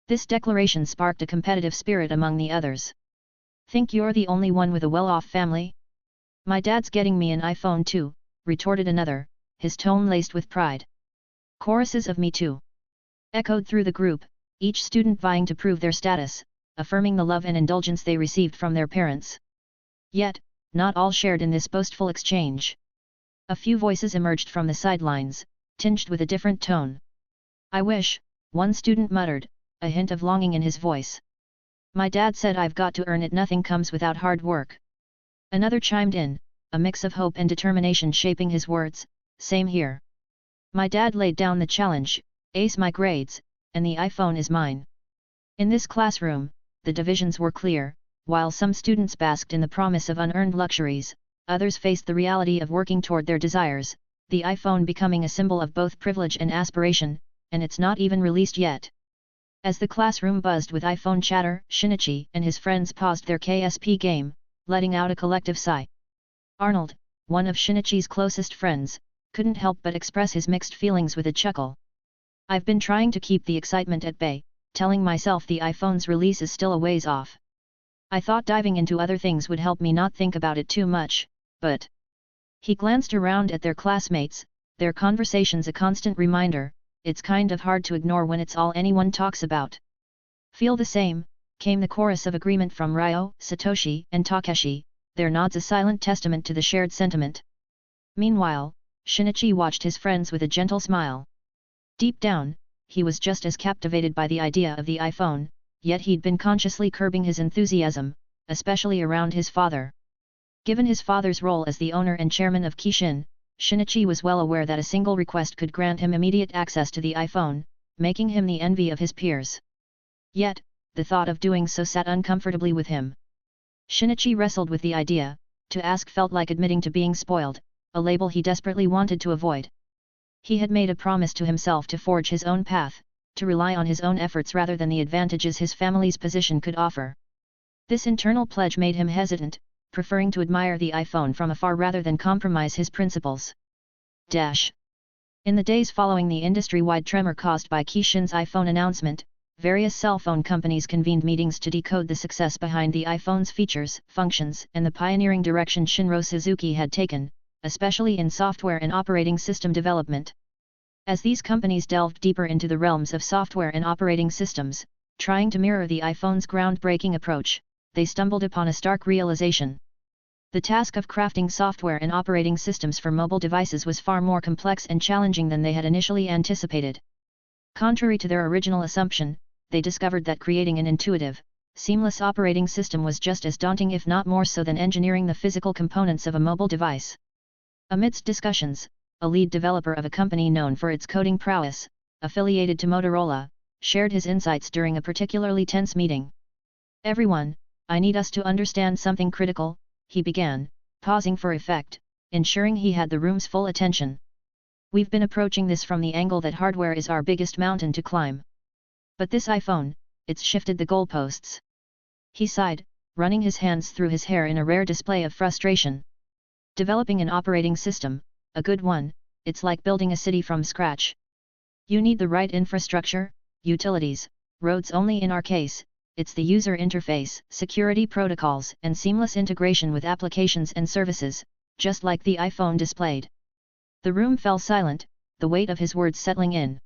This declaration sparked a competitive spirit among the others. "Think you're the only one with a well-off family? My dad's getting me an iPhone too," retorted another, his tone laced with pride. Choruses of "Me too" echoed through the group, each student vying to prove their status, affirming the love and indulgence they received from their parents. Yet, not all shared in this boastful exchange. A few voices emerged from the sidelines, tinged with a different tone. "I wish," one student muttered, a hint of longing in his voice. "My dad said I've got to earn it. Nothing comes without hard work." Another chimed in, a mix of hope and determination shaping his words, "Same here. My dad laid down the challenge, ace my grades, and the iPhone is mine." In this classroom, the divisions were clear. While some students basked in the promise of unearned luxuries, others faced the reality of working toward their desires, the iPhone becoming a symbol of both privilege and aspiration, and it's not even released yet. As the classroom buzzed with iPhone chatter, Shinichi and his friends paused their KSP game, letting out a collective sigh. Arnold, one of Shinichi's closest friends, couldn't help but express his mixed feelings with a chuckle. "I've been trying to keep the excitement at bay, telling myself the iPhone's release is still a ways off. I thought diving into other things would help me not think about it too much, but..." He glanced around at their classmates, their conversations a constant reminder. It's kind of hard to ignore when it's all anyone talks about. "Feel the same," came the chorus of agreement from Ryo, Satoshi, and Takeshi, their nods a silent testament to the shared sentiment. Meanwhile, Shinichi watched his friends with a gentle smile. Deep down, he was just as captivated by the idea of the iPhone, yet he'd been consciously curbing his enthusiasm, especially around his father. Given his father's role as the owner and chairman of Kishin, Shinichi was well aware that a single request could grant him immediate access to the iPhone, making him the envy of his peers. Yet, the thought of doing so sat uncomfortably with him. Shinichi wrestled with the idea. To ask felt like admitting to being spoiled, a label he desperately wanted to avoid. He had made a promise to himself to forge his own path, to rely on his own efforts rather than the advantages his family's position could offer. This internal pledge made him hesitant, preferring to admire the iPhone from afar rather than compromise his principles. In the days following the industry-wide tremor caused by Kishin's iPhone announcement, various cell phone companies convened meetings to decode the success behind the iPhone's features, functions, and the pioneering direction Shinro Suzuki had taken, especially in software and operating system development. As these companies delved deeper into the realms of software and operating systems, trying to mirror the iPhone's groundbreaking approach, they stumbled upon a stark realization. The task of crafting software and operating systems for mobile devices was far more complex and challenging than they had initially anticipated. Contrary to their original assumption, they discovered that creating an intuitive, seamless operating system was just as daunting if not more so than engineering the physical components of a mobile device. Amidst discussions, a lead developer of a company known for its coding prowess, affiliated to Motorola, shared his insights during a particularly tense meeting. "Everyone, I need us to understand something critical," he began, pausing for effect, ensuring he had the room's full attention. "We've been approaching this from the angle that hardware is our biggest mountain to climb. But this iPhone, it's shifted the goalposts." He sighed, running his hands through his hair in a rare display of frustration. "Developing an operating system, a good one, it's like building a city from scratch. You need the right infrastructure, utilities, roads only in our case. It's the user interface, security protocols, and seamless integration with applications and services, just like the iPhone displayed." The room fell silent, the weight of his words settling in.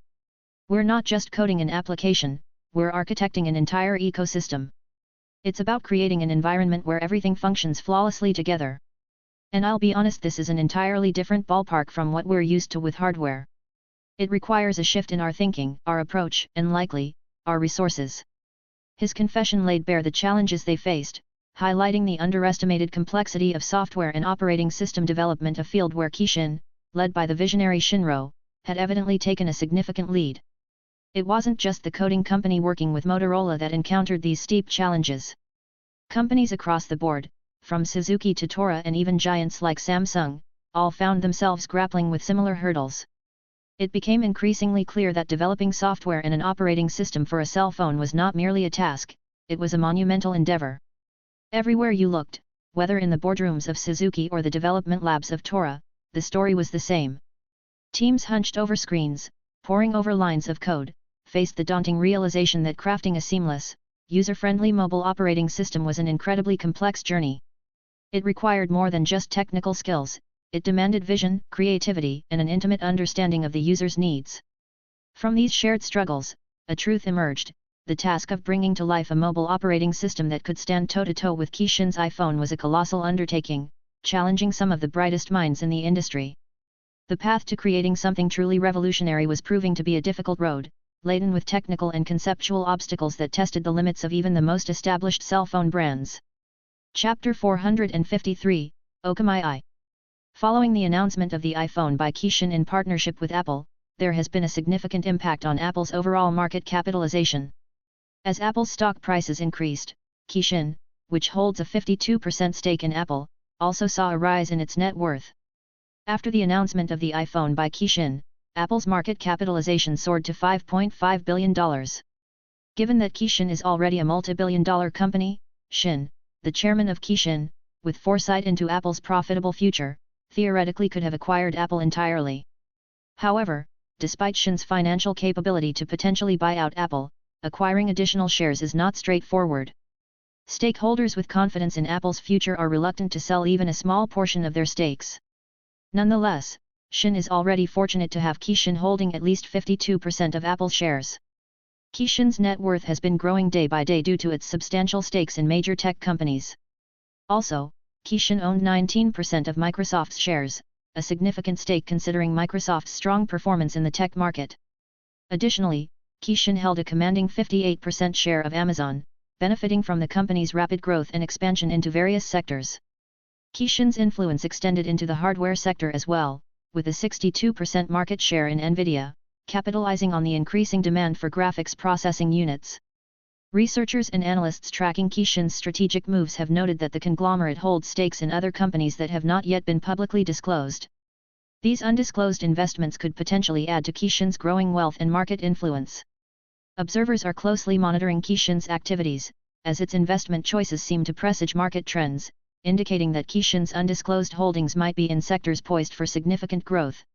"We're not just coding an application, we're architecting an entire ecosystem. It's about creating an environment where everything functions flawlessly together. And I'll be honest, this is an entirely different ballpark from what we're used to with hardware. It requires a shift in our thinking, our approach, and likely, our resources." His confession laid bare the challenges they faced, highlighting the underestimated complexity of software and operating system development, a field where Kishin, led by the visionary Shinro, had evidently taken a significant lead. It wasn't just the coding company working with Motorola that encountered these steep challenges. Companies across the board, from Suzuki to Tora and even giants like Samsung, all found themselves grappling with similar hurdles. It became increasingly clear that developing software and an operating system for a cell phone was not merely a task, it was a monumental endeavor. Everywhere you looked, whether in the boardrooms of Suzuki or the development labs of Tora, the story was the same. Teams hunched over screens, poring over lines of code, faced the daunting realization that crafting a seamless, user-friendly mobile operating system was an incredibly complex journey. It required more than just technical skills. It demanded vision, creativity, and an intimate understanding of the user's needs. From these shared struggles, a truth emerged: the task of bringing to life a mobile operating system that could stand toe-to-toe with Kishin's iPhone was a colossal undertaking, challenging some of the brightest minds in the industry. The path to creating something truly revolutionary was proving to be a difficult road, laden with technical and conceptual obstacles that tested the limits of even the most established cell phone brands. Chapter 453, Okamai I. Following the announcement of the iPhone by Kishin in partnership with Apple, there has been a significant impact on Apple's overall market capitalization. As Apple's stock prices increased, Kishin, which holds a 52% stake in Apple, also saw a rise in its net worth. After the announcement of the iPhone by Kishin, Apple's market capitalization soared to $5.5 billion. Given that Kishin is already a multi-billion-dollar company, Shin, the chairman of Kishin, with foresight into Apple's profitable future, theoretically could have acquired Apple entirely. However, despite Shin's financial capability to potentially buy out Apple, acquiring additional shares is not straightforward. Stakeholders with confidence in Apple's future are reluctant to sell even a small portion of their stakes. Nonetheless, Shin is already fortunate to have Kishin holding at least 52% of Apple's shares. Kishin's net worth has been growing day by day due to its substantial stakes in major tech companies. Also, Kishin owned 19% of Microsoft's shares, a significant stake considering Microsoft's strong performance in the tech market. Additionally, Kishin held a commanding 58% share of Amazon, benefiting from the company's rapid growth and expansion into various sectors. Kishin's influence extended into the hardware sector as well, with a 62% market share in Nvidia, capitalizing on the increasing demand for graphics processing units. Researchers and analysts tracking Kishin's strategic moves have noted that the conglomerate holds stakes in other companies that have not yet been publicly disclosed. These undisclosed investments could potentially add to Kishin's growing wealth and market influence. Observers are closely monitoring Kishin's activities, as its investment choices seem to presage market trends, indicating that Kishin's undisclosed holdings might be in sectors poised for significant growth.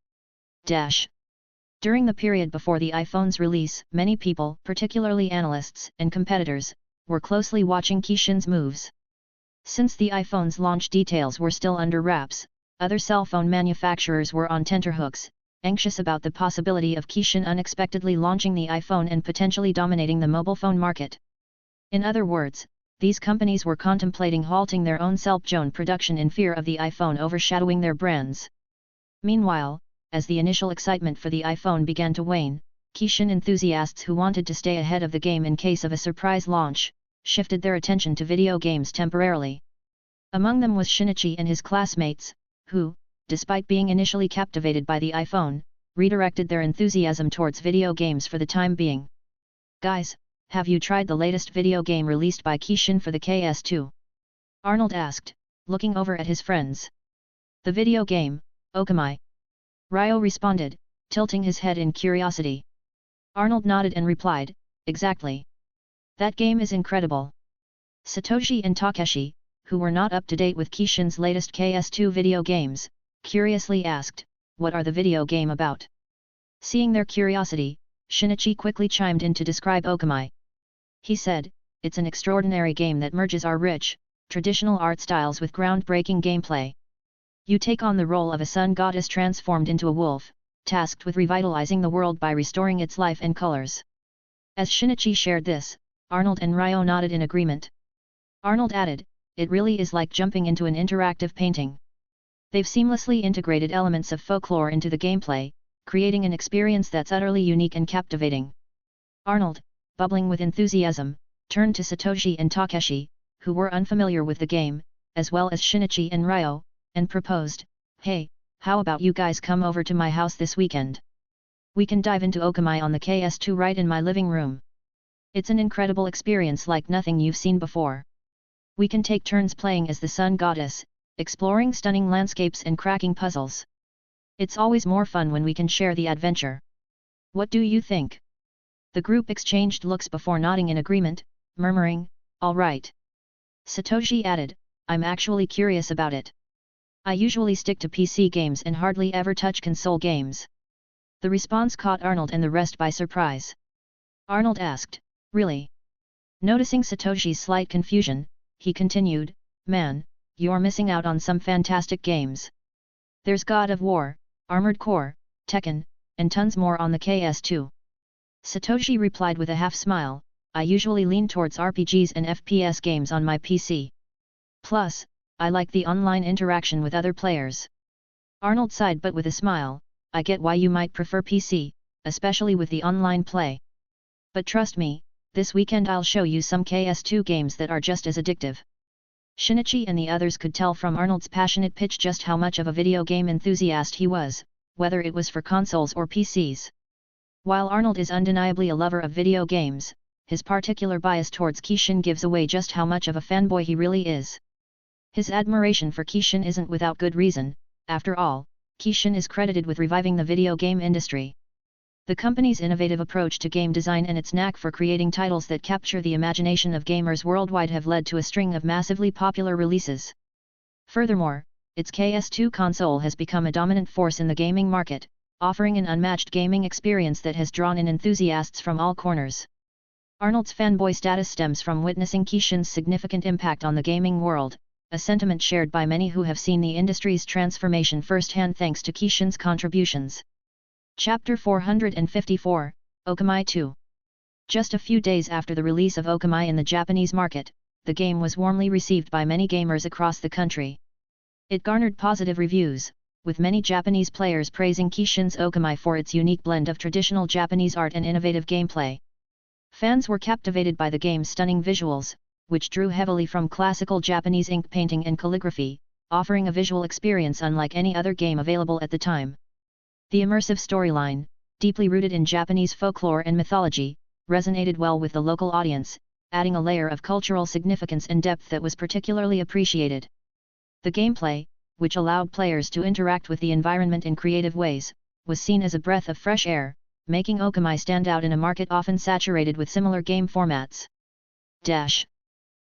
During the period before the iPhone's release, many people, particularly analysts and competitors, were closely watching Kishin's moves. Since the iPhone's launch details were still under wraps, other cell phone manufacturers were on tenterhooks, anxious about the possibility of Kishin unexpectedly launching the iPhone and potentially dominating the mobile phone market. In other words, these companies were contemplating halting their own cell phone production in fear of the iPhone overshadowing their brands. Meanwhile, as the initial excitement for the iPhone began to wane, Kishin enthusiasts who wanted to stay ahead of the game in case of a surprise launch, shifted their attention to video games temporarily. Among them was Shinichi and his classmates, who, despite being initially captivated by the iPhone, redirected their enthusiasm towards video games for the time being. "Guys, have you tried the latest video game released by Kishin for the KS2?" Arnold asked, looking over at his friends. "The video game, Okamai?" Ryo responded, tilting his head in curiosity. Arnold nodded and replied, "Exactly. That game is incredible." Satoshi and Takeshi, who were not up to date with Kishin's latest KS2 video games, curiously asked, "What are the video game about?" Seeing their curiosity, Shinichi quickly chimed in to describe Okamai. He said, "It's an extraordinary game that merges our rich, traditional art styles with groundbreaking gameplay. You take on the role of a sun goddess transformed into a wolf, tasked with revitalizing the world by restoring its life and colors." As Shinichi shared this, Arnold and Ryo nodded in agreement. Arnold added, "It really is like jumping into an interactive painting. They've seamlessly integrated elements of folklore into the gameplay, creating an experience that's utterly unique and captivating." Arnold, bubbling with enthusiasm, turned to Satoshi and Takeshi, who were unfamiliar with the game, as well as Shinichi and Ryo, and proposed, "Hey, how about you guys come over to my house this weekend? We can dive into Okamai on the KS2 right in my living room. It's an incredible experience like nothing you've seen before. We can take turns playing as the sun goddess, exploring stunning landscapes and cracking puzzles. It's always more fun when we can share the adventure. What do you think?" The group exchanged looks before nodding in agreement, murmuring, "All right." Satoshi added, "I'm actually curious about it. I usually stick to PC games and hardly ever touch console games." The response caught Arnold and the rest by surprise. Arnold asked, "Really?" Noticing Satoshi's slight confusion, he continued, "Man, you're missing out on some fantastic games. There's God of War, Armored Core, Tekken, and tons more on the KS2. Satoshi replied with a half-smile, "I usually lean towards RPGs and FPS games on my PC. Plus, I like the online interaction with other players." Arnold sighed but with a smile, I get why you might prefer PC, especially with the online play. But trust me, this weekend I'll show you some PS2 games that are just as addictive. Shinichi and the others could tell from Arnold's passionate pitch just how much of a video game enthusiast he was, whether it was for consoles or PCs. While Arnold is undeniably a lover of video games, his particular bias towards Kishin gives away just how much of a fanboy he really is. His admiration for Kishin isn't without good reason. After all, Kishin is credited with reviving the video game industry. The company's innovative approach to game design and its knack for creating titles that capture the imagination of gamers worldwide have led to a string of massively popular releases. Furthermore, its PS2 console has become a dominant force in the gaming market, offering an unmatched gaming experience that has drawn in enthusiasts from all corners. Arnold's fanboy status stems from witnessing Kishin's significant impact on the gaming world, a sentiment shared by many who have seen the industry's transformation firsthand thanks to Kishin's contributions. Chapter 454, Okamai 2. Just a few days after the release of Okamai in the Japanese market, the game was warmly received by many gamers across the country. It garnered positive reviews, with many Japanese players praising Kishin's Okamai for its unique blend of traditional Japanese art and innovative gameplay. Fans were captivated by the game's stunning visuals, which drew heavily from classical Japanese ink painting and calligraphy, offering a visual experience unlike any other game available at the time. The immersive storyline, deeply rooted in Japanese folklore and mythology, resonated well with the local audience, adding a layer of cultural significance and depth that was particularly appreciated. The gameplay, which allowed players to interact with the environment in creative ways, was seen as a breath of fresh air, making Okamai stand out in a market often saturated with similar game formats.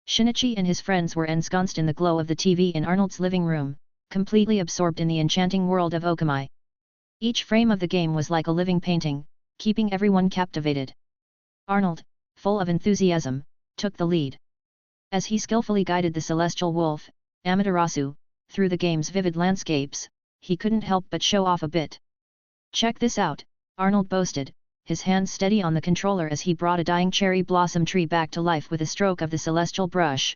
Shinichi and his friends were ensconced in the glow of the TV in Arnold's living room, completely absorbed in the enchanting world of Okamai. Each frame of the game was like a living painting, keeping everyone captivated. Arnold, full of enthusiasm, took the lead. As he skillfully guided the celestial wolf, Amaterasu, through the game's vivid landscapes, he couldn't help but show off a bit. Check this out, Arnold boasted, his hands steady on the controller as he brought a dying cherry blossom tree back to life with a stroke of the celestial brush.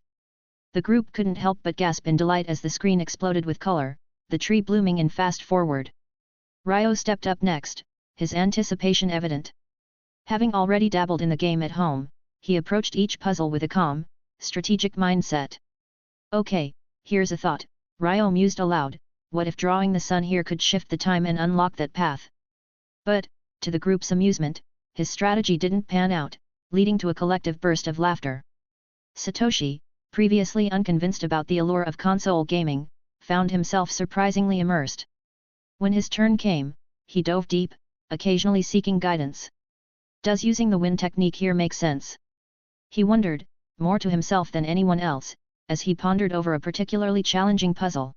The group couldn't help but gasp in delight as the screen exploded with color, the tree blooming in fast forward. Ryo stepped up next, his anticipation evident. Having already dabbled in the game at home, he approached each puzzle with a calm, strategic mindset. Okay, here's a thought, Ryo mused aloud, what if drawing the sun here could shift the time and unlock that path? But, to the group's amusement, his strategy didn't pan out, leading to a collective burst of laughter. Satoshi, previously unconvinced about the allure of console gaming, found himself surprisingly immersed. When his turn came, he dove deep, occasionally seeking guidance. Does using the wind technique here make sense? He wondered, more to himself than anyone else, as he pondered over a particularly challenging puzzle.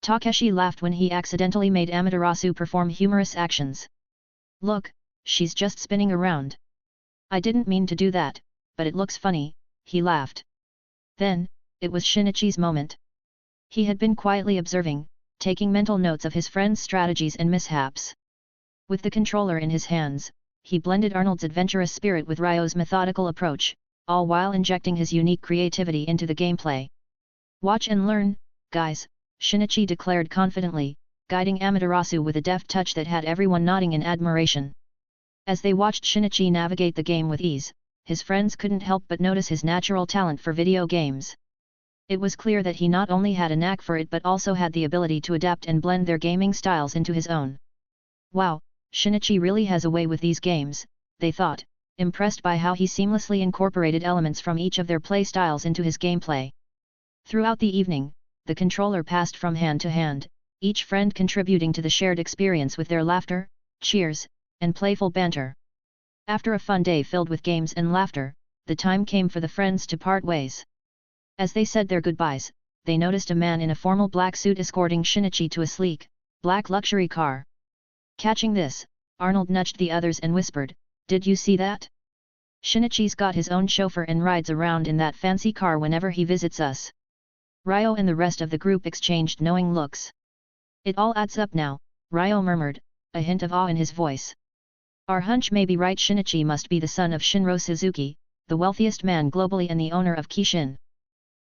Takeshi laughed when he accidentally made Amaterasu perform humorous actions. Look, she's just spinning around. I didn't mean to do that, but it looks funny, he laughed. Then, it was Shinichi's moment. He had been quietly observing, taking mental notes of his friend's strategies and mishaps. With the controller in his hands, he blended Arnold's adventurous spirit with Ryo's methodical approach, all while injecting his unique creativity into the gameplay. Watch and learn, guys, Shinichi declared confidently, guiding Amaterasu with a deft touch that had everyone nodding in admiration. As they watched Shinichi navigate the game with ease, his friends couldn't help but notice his natural talent for video games. It was clear that he not only had a knack for it but also had the ability to adapt and blend their gaming styles into his own. Wow, Shinichi really has a way with these games, they thought, impressed by how he seamlessly incorporated elements from each of their play styles into his gameplay. Throughout the evening, the controller passed from hand to hand, each friend contributing to the shared experience with their laughter, cheers, and playful banter. After a fun day filled with games and laughter, the time came for the friends to part ways. As they said their goodbyes, they noticed a man in a formal black suit escorting Shinichi to a sleek, black luxury car. Catching this, Arnold nudged the others and whispered, "Did you see that? Shinichi's got his own chauffeur and rides around in that fancy car whenever he visits us." Ryo and the rest of the group exchanged knowing looks. "It all adds up now," Ryo murmured, a hint of awe in his voice. "Our hunch may be right. Shinichi must be the son of Shinro Suzuki, the wealthiest man globally and the owner of Kishin."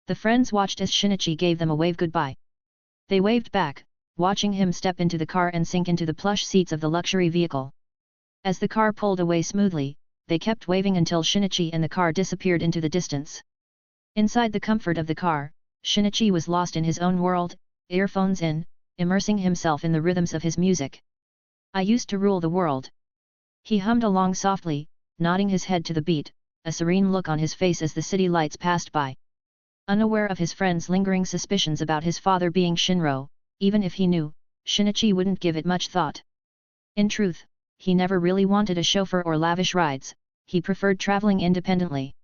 The friends watched as Shinichi gave them a wave goodbye. They waved back, watching him step into the car and sink into the plush seats of the luxury vehicle. As the car pulled away smoothly, they kept waving until Shinichi and the car disappeared into the distance. Inside the comfort of the car, Shinichi was lost in his own world, earphones in, immersing himself in the rhythms of his music. I used to rule the world. He hummed along softly, nodding his head to the beat, a serene look on his face as the city lights passed by. Unaware of his friend's lingering suspicions about his father being Shinro, even if he knew, Shinichi wouldn't give it much thought. In truth, he never really wanted a chauffeur or lavish rides, he preferred traveling independently.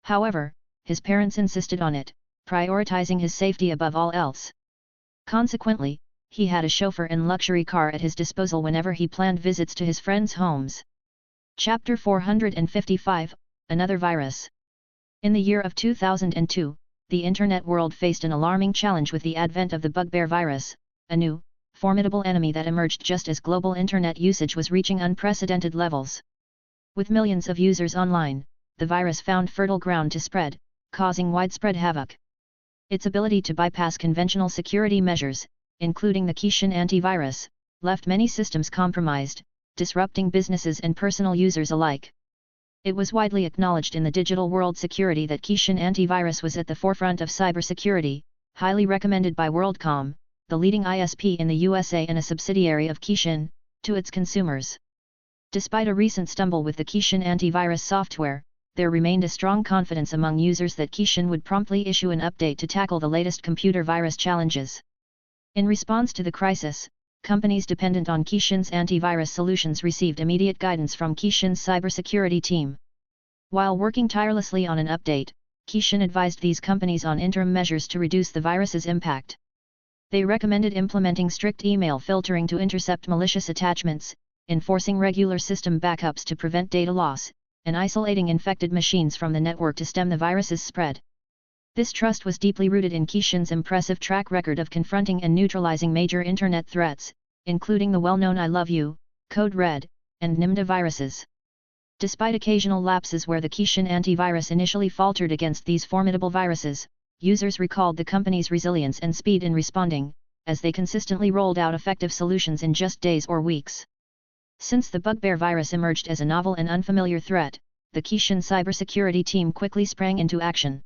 However, his parents insisted on it, prioritizing his safety above all else. Consequently, he had a chauffeur and luxury car at his disposal whenever he planned visits to his friends' homes. Chapter 455, Another Virus. In the year of 2002, the internet world faced an alarming challenge with the advent of the bugbear virus, a new, formidable enemy that emerged just as global internet usage was reaching unprecedented levels. With millions of users online, the virus found fertile ground to spread, causing widespread havoc. Its ability to bypass conventional security measures, including the Kishin antivirus, left many systems compromised, disrupting businesses and personal users alike. It was widely acknowledged in the digital world security that Kishin antivirus was at the forefront of cybersecurity, highly recommended by WorldCom, the leading ISP in the USA and a subsidiary of Kishin, to its consumers. Despite a recent stumble with the Kishin antivirus software, there remained a strong confidence among users that Kishin would promptly issue an update to tackle the latest computer virus challenges. In response to the crisis, companies dependent on Kishin's antivirus solutions received immediate guidance from Kishin's cybersecurity team. While working tirelessly on an update, Kishin advised these companies on interim measures to reduce the virus's impact. They recommended implementing strict email filtering to intercept malicious attachments, enforcing regular system backups to prevent data loss, and isolating infected machines from the network to stem the virus's spread. This trust was deeply rooted in Kishin's impressive track record of confronting and neutralizing major internet threats, including the well-known I Love You, Code Red, and Nimda viruses. Despite occasional lapses where the Kishin antivirus initially faltered against these formidable viruses, users recalled the company's resilience and speed in responding, as they consistently rolled out effective solutions in just days or weeks. Since the bugbear virus emerged as a novel and unfamiliar threat, the Kishin cybersecurity team quickly sprang into action.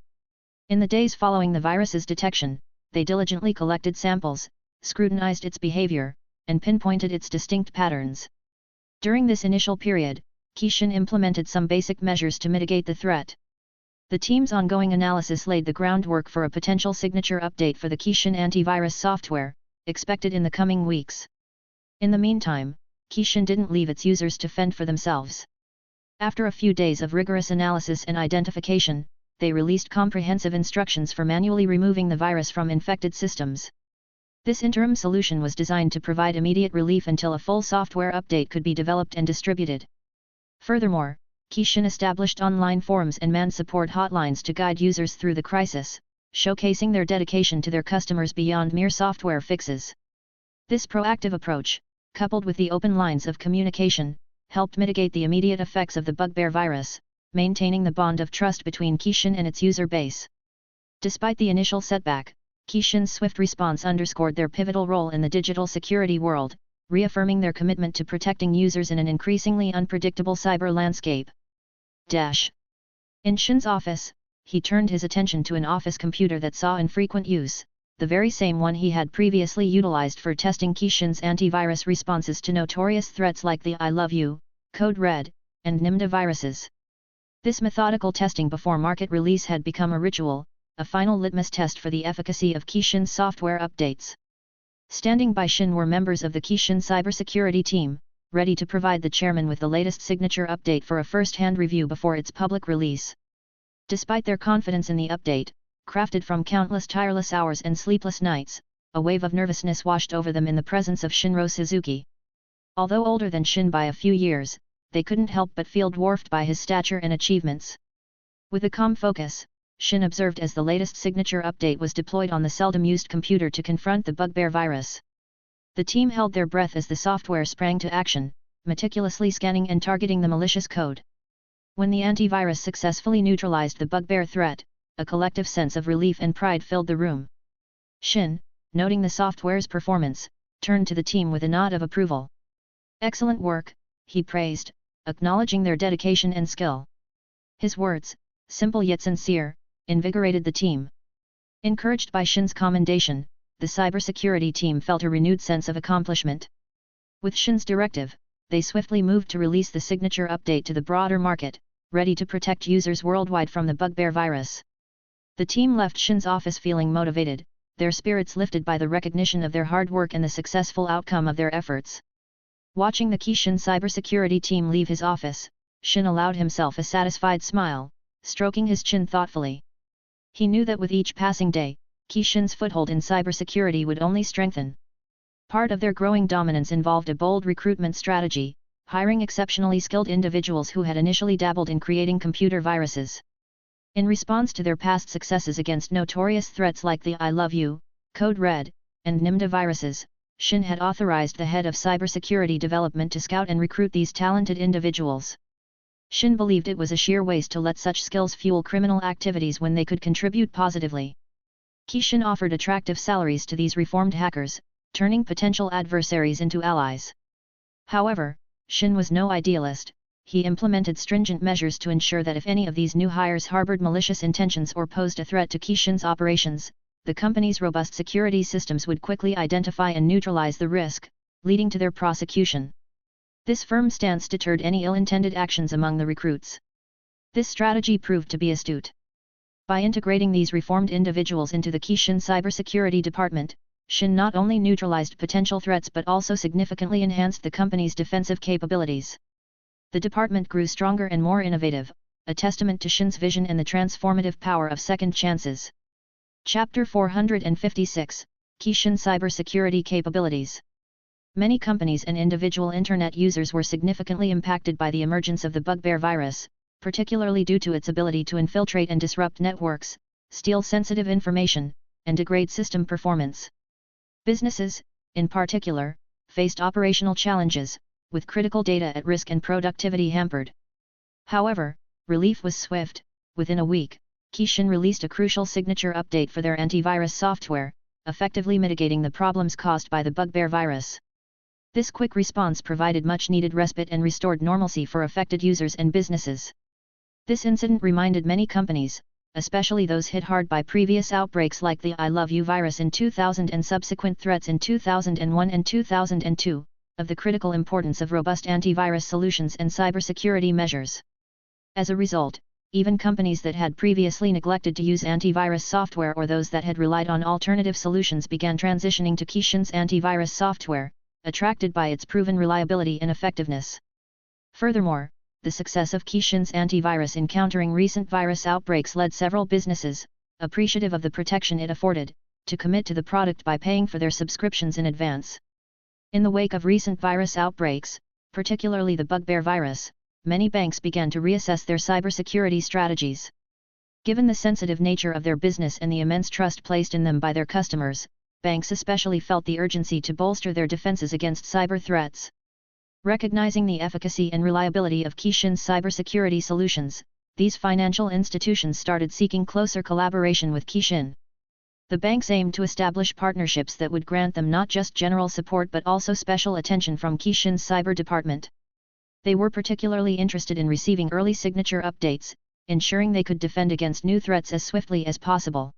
In the days following the virus's detection, they diligently collected samples, scrutinized its behavior, and pinpointed its distinct patterns. During this initial period, Kishin implemented some basic measures to mitigate the threat. The team's ongoing analysis laid the groundwork for a potential signature update for the Kishin antivirus software, expected in the coming weeks. In the meantime, Kishin didn't leave its users to fend for themselves. After a few days of rigorous analysis and identification, they released comprehensive instructions for manually removing the virus from infected systems. This interim solution was designed to provide immediate relief until a full software update could be developed and distributed. Furthermore, Kishin established online forums and man support hotlines to guide users through the crisis, showcasing their dedication to their customers beyond mere software fixes. This proactive approach, coupled with the open lines of communication, helped mitigate the immediate effects of the bugbear virus, maintaining the bond of trust between Kishin and its user base. Despite the initial setback, Kishin's swift response underscored their pivotal role in the digital security world, reaffirming their commitment to protecting users in an increasingly unpredictable cyber landscape. In Shin's office, he turned his attention to an office computer that saw infrequent use, the very same one he had previously utilized for testing Kishin's antivirus responses to notorious threats like the I Love You, Code Red, and Nimda viruses. This methodical testing before market release had become a ritual, a final litmus test for the efficacy of Kishin's software updates. Standing by Shin were members of the Kishin cybersecurity team, ready to provide the chairman with the latest signature update for a first-hand review before its public release. Despite their confidence in the update, crafted from countless tireless hours and sleepless nights, a wave of nervousness washed over them in the presence of Shinro Suzuki. Although older than Shin by a few years, they couldn't help but feel dwarfed by his stature and achievements. With a calm focus, Shin observed as the latest signature update was deployed on the seldom-used computer to confront the bugbear virus. The team held their breath as the software sprang to action, meticulously scanning and targeting the malicious code. When the antivirus successfully neutralized the bugbear threat, a collective sense of relief and pride filled the room. Shin, noting the software's performance, turned to the team with a nod of approval. "Excellent work," he praised, acknowledging their dedication and skill. His words, simple yet sincere, invigorated the team. Encouraged by Shin's commendation, the cybersecurity team felt a renewed sense of accomplishment. With Shin's directive, they swiftly moved to release the signature update to the broader market, ready to protect users worldwide from the bugbear virus. The team left Shin's office feeling motivated, their spirits lifted by the recognition of their hard work and the successful outcome of their efforts. Watching the Shin cybersecurity team leave his office, Shin allowed himself a satisfied smile, stroking his chin thoughtfully. He knew that with each passing day, Shin's foothold in cybersecurity would only strengthen. Part of their growing dominance involved a bold recruitment strategy, hiring exceptionally skilled individuals who had initially dabbled in creating computer viruses. In response to their past successes against notorious threats like the I Love You, Code Red, and NIMDA viruses, Shin had authorized the head of cybersecurity development to scout and recruit these talented individuals. Shin believed it was a sheer waste to let such skills fuel criminal activities when they could contribute positively. Shin offered attractive salaries to these reformed hackers, turning potential adversaries into allies. However, Shin was no idealist. He implemented stringent measures to ensure that if any of these new hires harbored malicious intentions or posed a threat to Shin's operations, the company's robust security systems would quickly identify and neutralize the risk, leading to their prosecution. This firm stance deterred any ill-intended actions among the recruits. This strategy proved to be astute. By integrating these reformed individuals into the Shin cybersecurity department, Shin not only neutralized potential threats but also significantly enhanced the company's defensive capabilities. The department grew stronger and more innovative, a testament to Shin's vision and the transformative power of second chances. Chapter 456, Shin Cybersecurity Capabilities. Many companies and individual Internet users were significantly impacted by the emergence of the bugbear virus, particularly due to its ability to infiltrate and disrupt networks, steal sensitive information, and degrade system performance. Businesses, in particular, faced operational challenges, with critical data at risk and productivity hampered. However, relief was swift. Within a week, Shin released a crucial signature update for their antivirus software, effectively mitigating the problems caused by the bugbear virus. This quick response provided much-needed respite and restored normalcy for affected users and businesses. This incident reminded many companies, especially those hit hard by previous outbreaks like the I Love You virus in 2000 and subsequent threats in 2001 and 2002, of the critical importance of robust antivirus solutions and cybersecurity measures. As a result, even companies that had previously neglected to use antivirus software or those that had relied on alternative solutions began transitioning to Shin's antivirus software, attracted by its proven reliability and effectiveness. Furthermore, the success of Shin's antivirus in countering recent virus outbreaks led several businesses, appreciative of the protection it afforded, to commit to the product by paying for their subscriptions in advance. In the wake of recent virus outbreaks, particularly the bugbear virus, many banks began to reassess their cybersecurity strategies. Given the sensitive nature of their business and the immense trust placed in them by their customers, banks especially felt the urgency to bolster their defenses against cyber threats. Recognizing the efficacy and reliability of Shin's cybersecurity solutions, these financial institutions started seeking closer collaboration with Shin. The banks aimed to establish partnerships that would grant them not just general support but also special attention from Shin's cyber department. They were particularly interested in receiving early signature updates, ensuring they could defend against new threats as swiftly as possible.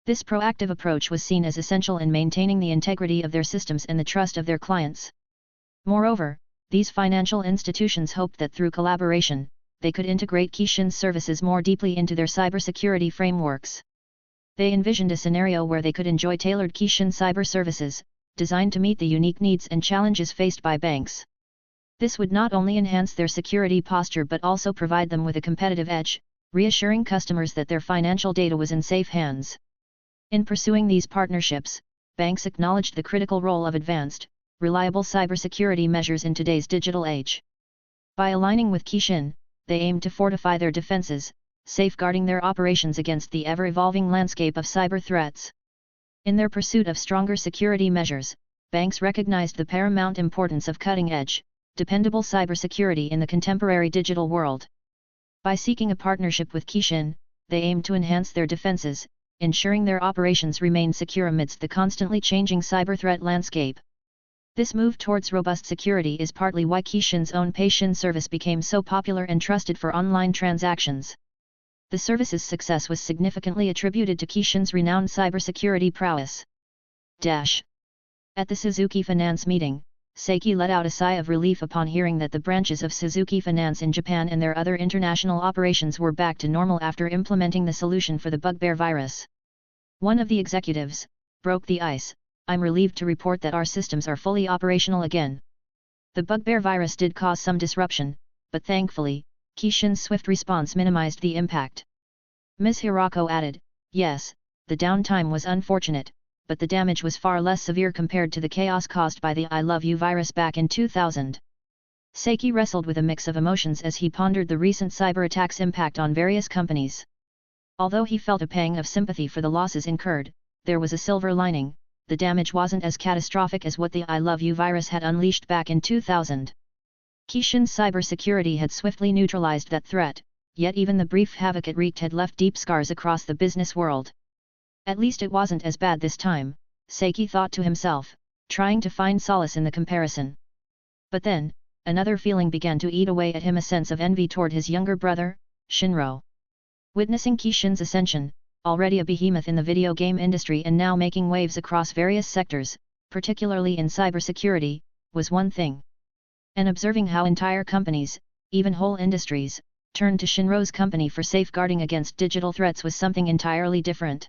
This proactive approach was seen as essential in maintaining the integrity of their systems and the trust of their clients. Moreover, these financial institutions hoped that through collaboration, they could integrate Shin's services more deeply into their cybersecurity frameworks. They envisioned a scenario where they could enjoy tailored Shin cyber services, designed to meet the unique needs and challenges faced by banks. This would not only enhance their security posture but also provide them with a competitive edge, reassuring customers that their financial data was in safe hands. In pursuing these partnerships, banks acknowledged the critical role of advanced, reliable cybersecurity measures in today's digital age. By aligning with Shin, they aimed to fortify their defenses, safeguarding their operations against the ever-evolving landscape of cyber threats. In their pursuit of stronger security measures, banks recognized the paramount importance of cutting-edge, dependable cybersecurity in the contemporary digital world. By seeking a partnership with Shin, they aimed to enhance their defenses, ensuring their operations remain secure amidst the constantly changing cyber threat landscape. This move towards robust security is partly why Kishin's own Peishin service became so popular and trusted for online transactions. The service's success was significantly attributed to Kishin's renowned cybersecurity prowess. At the Suzuki Finance meeting, Seiki let out a sigh of relief upon hearing that the branches of Suzuki Finance in Japan and their other international operations were back to normal after implementing the solution for the bugbear virus. One of the executives broke the ice. I'm relieved to report that our systems are fully operational again. The bugbear virus did cause some disruption, but thankfully, Kishin's swift response minimized the impact. Ms. Hirako added, yes, the downtime was unfortunate, but the damage was far less severe compared to the chaos caused by the I Love You virus back in 2000. Seiki wrestled with a mix of emotions as he pondered the recent cyber attacks' impact on various companies. Although he felt a pang of sympathy for the losses incurred, there was a silver lining. The damage wasn't as catastrophic as what the I Love You virus had unleashed back in 2000. Kishin's cybersecurity had swiftly neutralized that threat, yet even the brief havoc it wreaked had left deep scars across the business world. At least it wasn't as bad this time, Seiki thought to himself, trying to find solace in the comparison. But then, another feeling began to eat away at him, a sense of envy toward his younger brother, Shinro. Witnessing Kishin's ascension, already a behemoth in the video game industry and now making waves across various sectors, particularly in cybersecurity, was one thing. And observing how entire companies, even whole industries, turned to Shinro's company for safeguarding against digital threats was something entirely different.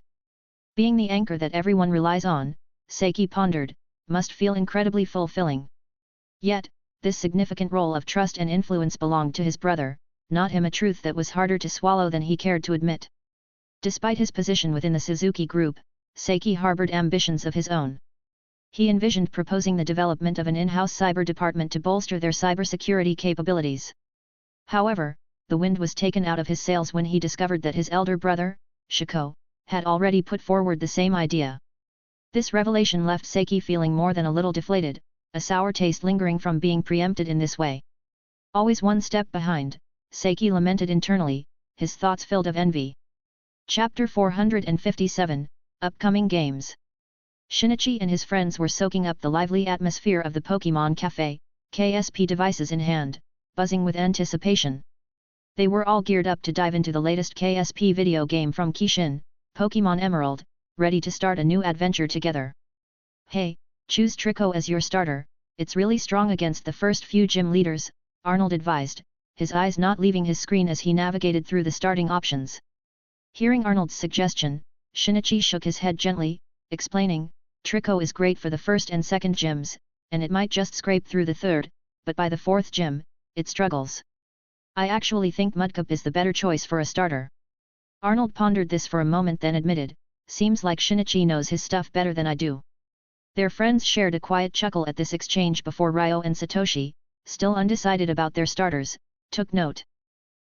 Being the anchor that everyone relies on, Seiki pondered, must feel incredibly fulfilling. Yet, this significant role of trust and influence belonged to his brother, not him, a truth that was harder to swallow than he cared to admit. Despite his position within the Suzuki Group, Seiki harbored ambitions of his own. He envisioned proposing the development of an in-house cyber department to bolster their cybersecurity capabilities. However, the wind was taken out of his sails when he discovered that his elder brother, Shiko, had already put forward the same idea. This revelation left Seiki feeling more than a little deflated, a sour taste lingering from being preempted in this way. Always one step behind, Seiki lamented internally, his thoughts filled of envy. Chapter 457, Upcoming Games. Shinichi and his friends were soaking up the lively atmosphere of the Pokémon Café, KSP devices in hand, buzzing with anticipation. They were all geared up to dive into the latest KSP video game from Kishin, Pokémon Emerald, ready to start a new adventure together. Hey, choose Ctto as your starter, it's really strong against the first few gym leaders, Arnold advised, his eyes not leaving his screen as he navigated through the starting options. Hearing Arnold's suggestion, Shinichi shook his head gently, explaining, Ctto is great for the first and second gyms, and it might just scrape through the third, but by the fourth gym, it struggles. I actually think Mudcup is the better choice for a starter. Arnold pondered this for a moment, then admitted, seems like Shinichi knows his stuff better than I do. Their friends shared a quiet chuckle at this exchange before Ryo and Satoshi, still undecided about their starters, took note.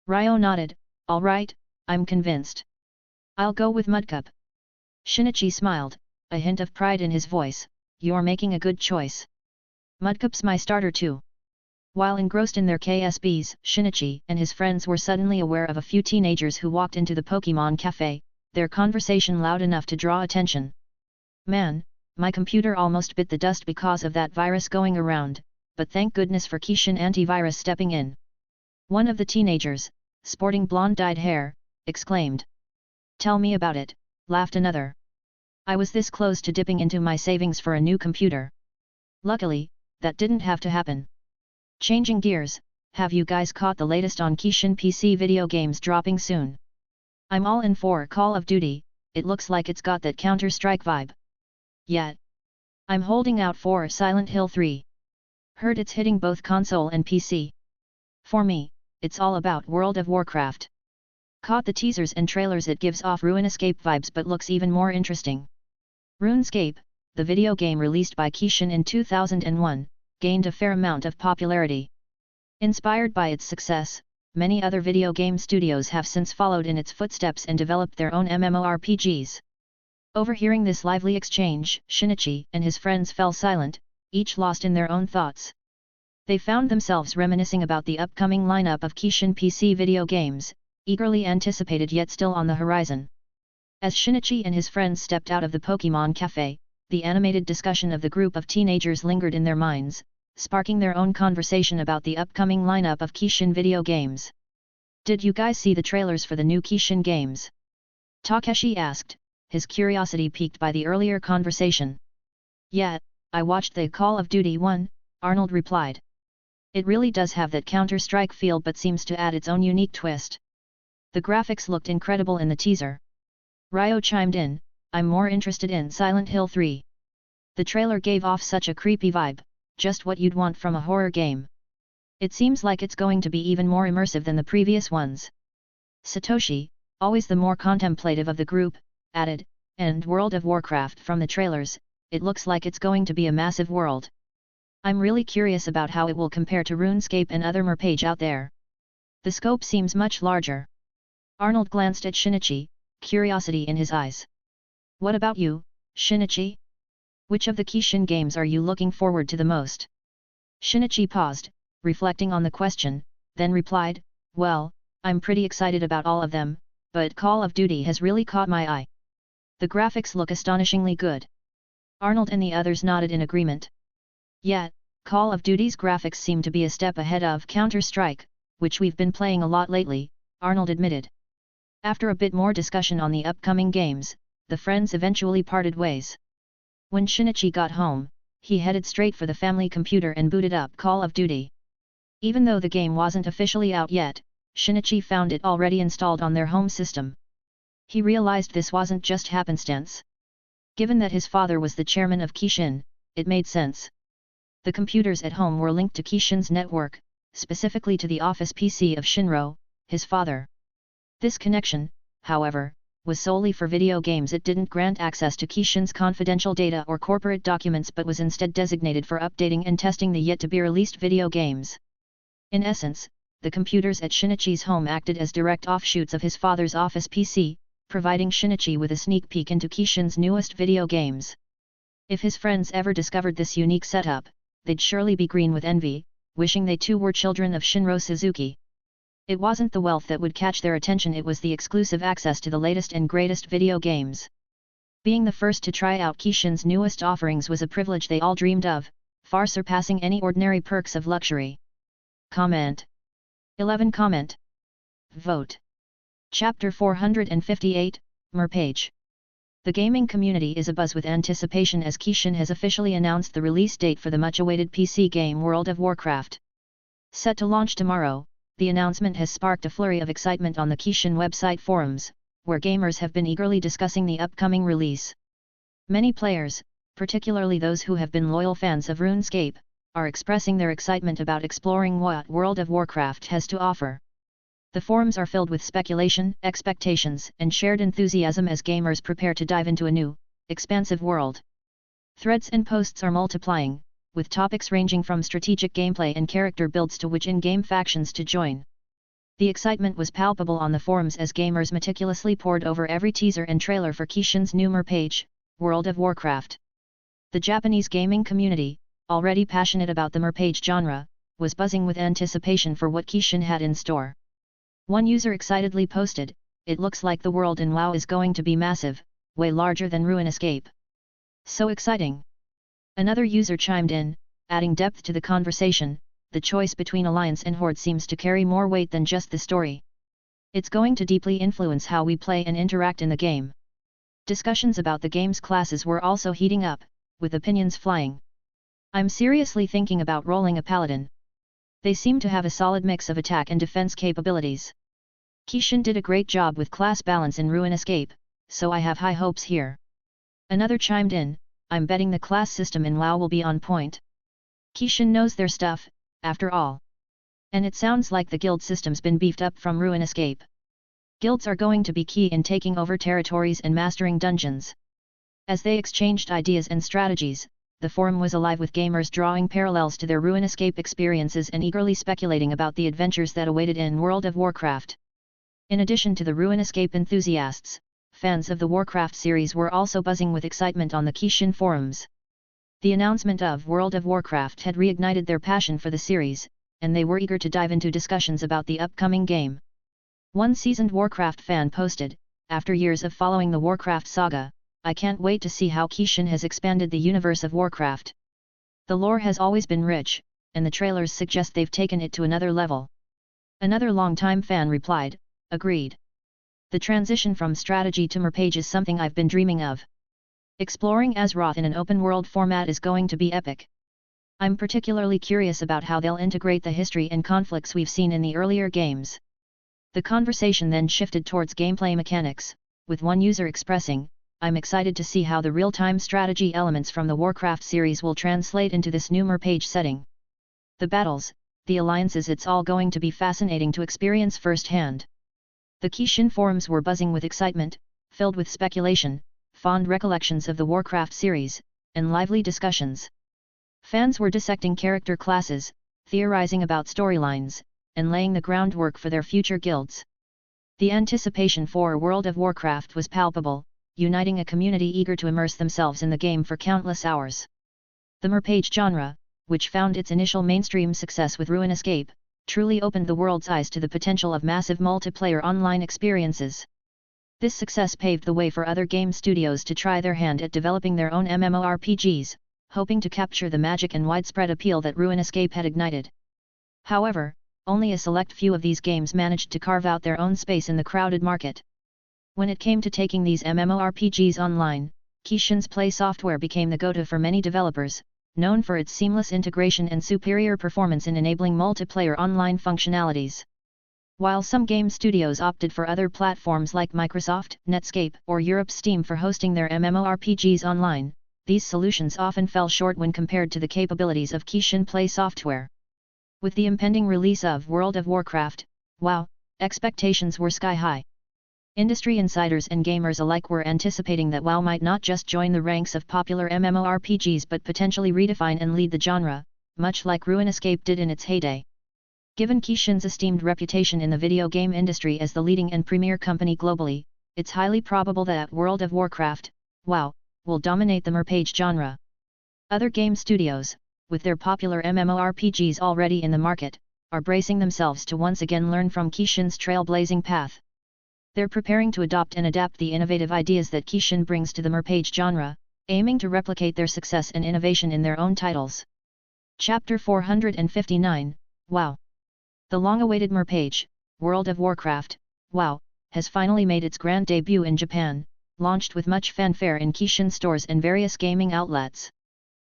Ryo nodded, all right, I'm convinced. I'll go with Mudcup. Shinichi smiled, a hint of pride in his voice, you're making a good choice. Mudcup's my starter too. While engrossed in their KSBs, Shinichi and his friends were suddenly aware of a few teenagers who walked into the Pokémon Café, their conversation loud enough to draw attention. Man, my computer almost bit the dust because of that virus going around, but thank goodness for Kishin antivirus stepping in. One of the teenagers, sporting blonde-dyed hair, exclaimed. Tell me about it, laughed another. I was this close to dipping into my savings for a new computer. Luckily, that didn't have to happen. Changing gears, have you guys caught the latest on Kishin PC video games dropping soon? I'm all in for Call of Duty, it looks like it's got that Counter-Strike vibe. Yeah. I'm holding out for Silent Hill 3. Heard it's hitting both console and PC. For me, it's all about World of Warcraft. Caught the teasers and trailers, it gives off RuneScape vibes but looks even more interesting. RuneScape, the video game released by Kishin in 2001, gained a fair amount of popularity. Inspired by its success, many other video game studios have since followed in its footsteps and developed their own MMORPGs. Overhearing this lively exchange, Shinichi and his friends fell silent, each lost in their own thoughts. They found themselves reminiscing about the upcoming lineup of Kishin PC video games, eagerly anticipated yet still on the horizon. As Shinichi and his friends stepped out of the Pokémon Café, the animated discussion of the group of teenagers lingered in their minds, sparking their own conversation about the upcoming lineup of Kishin video games. "Did you guys see the trailers for the new Kishin games?" Takeshi asked, his curiosity piqued by the earlier conversation. "Yeah, I watched the Call of Duty one," Arnold replied. "It really does have that Counter-Strike feel but seems to add its own unique twist. The graphics looked incredible in the teaser." Ryo chimed in, "I'm more interested in Silent Hill 3. The trailer gave off such a creepy vibe, just what you'd want from a horror game. It seems like it's going to be even more immersive than the previous ones." Satoshi, always the more contemplative of the group, added, "And World of Warcraft from the trailers, it looks like it's going to be a massive world. I'm really curious about how it will compare to RuneScape and other MMORPG out there. The scope seems much larger." Arnold glanced at Shinichi, curiosity in his eyes. "What about you, Shinichi? Which of the Kishin games are you looking forward to the most?" Shinichi paused, reflecting on the question, then replied, "Well, I'm pretty excited about all of them, but Call of Duty has really caught my eye. The graphics look astonishingly good." Arnold and the others nodded in agreement. "Yeah, Call of Duty's graphics seem to be a step ahead of Counter-Strike, which we've been playing a lot lately," Arnold admitted. After a bit more discussion on the upcoming games, the friends eventually parted ways. When Shinichi got home, he headed straight for the family computer and booted up Call of Duty. Even though the game wasn't officially out yet, Shinichi found it already installed on their home system. He realized this wasn't just happenstance. Given that his father was the chairman of Kishin, it made sense. The computers at home were linked to Kishin's network, specifically to the office PC of Shinro, his father. This connection, however, was solely for video games. It didn't grant access to Kishin's confidential data or corporate documents but was instead designated for updating and testing the yet-to-be-released video games. In essence, the computers at Shinichi's home acted as direct offshoots of his father's office PC, providing Shinichi with a sneak peek into Kishin's newest video games. If his friends ever discovered this unique setup, they'd surely be green with envy, wishing they too were children of Shinro Suzuki. It wasn't the wealth that would catch their attention, it was the exclusive access to the latest and greatest video games. Being the first to try out Kishin's newest offerings was a privilege they all dreamed of, far surpassing any ordinary perks of luxury. Comment. 11 Comment. Vote. Chapter 458, MMORPG. The gaming community is abuzz with anticipation as Kishin has officially announced the release date for the much-awaited PC game World of Warcraft. Set to launch tomorrow, the announcement has sparked a flurry of excitement on the Kishin website forums, where gamers have been eagerly discussing the upcoming release. Many players, particularly those who have been loyal fans of RuneScape, are expressing their excitement about exploring what World of Warcraft has to offer. The forums are filled with speculation, expectations, and shared enthusiasm as gamers prepare to dive into a new, expansive world. Threads and posts are multiplying, with topics ranging from strategic gameplay and character builds to which in-game factions to join. The excitement was palpable on the forums as gamers meticulously pored over every teaser and trailer for Kishin's new MMORPG, World of Warcraft. The Japanese gaming community, already passionate about the MMORPG genre, was buzzing with anticipation for what Kishin had in store. One user excitedly posted, "It looks like the world in WoW is going to be massive, way larger than RuneScape. So exciting." Another user chimed in, adding depth to the conversation, "The choice between Alliance and Horde seems to carry more weight than just the story. It's going to deeply influence how we play and interact in the game." Discussions about the game's classes were also heating up, with opinions flying. "I'm seriously thinking about rolling a Paladin. They seem to have a solid mix of attack and defense capabilities. Kishin did a great job with class balance in RuneScape, so I have high hopes here." Another chimed in, "I'm betting the class system in WoW will be on point. Kishin knows their stuff, after all. And it sounds like the guild system's been beefed up from RuneScape. Guilds are going to be key in taking over territories and mastering dungeons." As they exchanged ideas and strategies, the forum was alive with gamers drawing parallels to their RuneScape experiences and eagerly speculating about the adventures that awaited in World of Warcraft. In addition to the RuneScape enthusiasts, fans of the Warcraft series were also buzzing with excitement on the Kishin forums. The announcement of World of Warcraft had reignited their passion for the series, and they were eager to dive into discussions about the upcoming game. One seasoned Warcraft fan posted, "After years of following the Warcraft saga, I can't wait to see how Kishin has expanded the universe of Warcraft. The lore has always been rich, and the trailers suggest they've taken it to another level. Another longtime fan replied, agreed. The transition from strategy to merpage is something I've been dreaming of. Exploring Azeroth in an open-world format is going to be epic. I'm particularly curious about how they'll integrate the history and conflicts we've seen in the earlier games. The conversation then shifted towards gameplay mechanics, with one user expressing, I'm excited to see how the real-time strategy elements from the Warcraft series will translate into this new merpage setting. The battles, the alliances, it's all going to be fascinating to experience firsthand. The Kishin forums were buzzing with excitement, filled with speculation, fond recollections of the Warcraft series, and lively discussions. Fans were dissecting character classes, theorizing about storylines, and laying the groundwork for their future guilds. The anticipation for World of Warcraft was palpable, uniting a community eager to immerse themselves in the game for countless hours. The merpage genre, which found its initial mainstream success with Ruin Escape, truly opened the world's eyes to the potential of massive multiplayer online experiences. This success paved the way for other game studios to try their hand at developing their own MMORPGs, hoping to capture the magic and widespread appeal that Ruin Escape had ignited. However, only a select few of these games managed to carve out their own space in the crowded market. When it came to taking these MMORPGs online, Kishin's Play software became the go-to for many developers, known for its seamless integration and superior performance in enabling multiplayer online functionalities. While some game studios opted for other platforms like Microsoft, Netscape, or Europe's Steam for hosting their MMORPGs online, these solutions often fell short when compared to the capabilities of Kishin Play software. With the impending release of World of Warcraft, WoW, expectations were sky-high. Industry insiders and gamers alike were anticipating that WoW might not just join the ranks of popular MMORPGs but potentially redefine and lead the genre, much like Ruin Escape did in its heyday. Given Kishin's esteemed reputation in the video game industry as the leading and premier company globally, it's highly probable that World of Warcraft, WoW, will dominate the merpage genre. Other game studios, with their popular MMORPGs already in the market, are bracing themselves to once again learn from Kishin's trailblazing path. They're preparing to adopt and adapt the innovative ideas that Kishin brings to the merpage genre, aiming to replicate their success and innovation in their own titles. Chapter 459, WoW. The long-awaited merpage, World of Warcraft, WoW, has finally made its grand debut in Japan, launched with much fanfare in Kishin stores and various gaming outlets.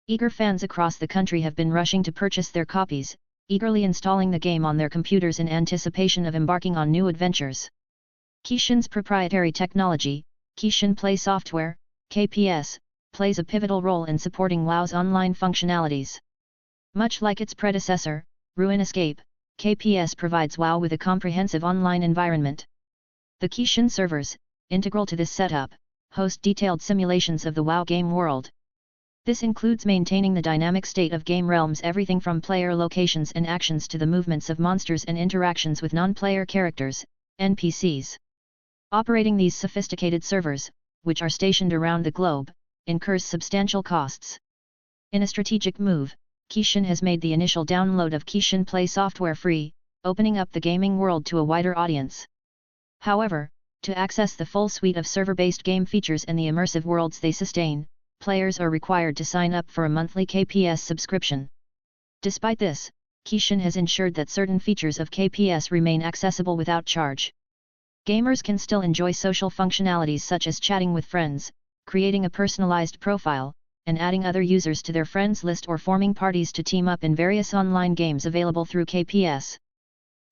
Eager fans across the country have been rushing to purchase their copies, eagerly installing the game on their computers in anticipation of embarking on new adventures. Kishin's proprietary technology, Kishin Play software, KPS, plays a pivotal role in supporting WoW's online functionalities. Much like its predecessor, Ruin Escape, KPS provides WoW with a comprehensive online environment. The Kishin servers, integral to this setup, host detailed simulations of the WoW game world. This includes maintaining the dynamic state of game realms, everything from player locations and actions to the movements of monsters and interactions with non-player characters, NPCs. Operating these sophisticated servers, which are stationed around the globe, incurs substantial costs. In a strategic move, Kishin has made the initial download of Kishin Play software free, opening up the gaming world to a wider audience. However, to access the full suite of server-based game features and the immersive worlds they sustain, players are required to sign up for a monthly KPS subscription. Despite this, Kishin has ensured that certain features of KPS remain accessible without charge. Gamers can still enjoy social functionalities such as chatting with friends, creating a personalized profile, and adding other users to their friends list or forming parties to team up in various online games available through KPS.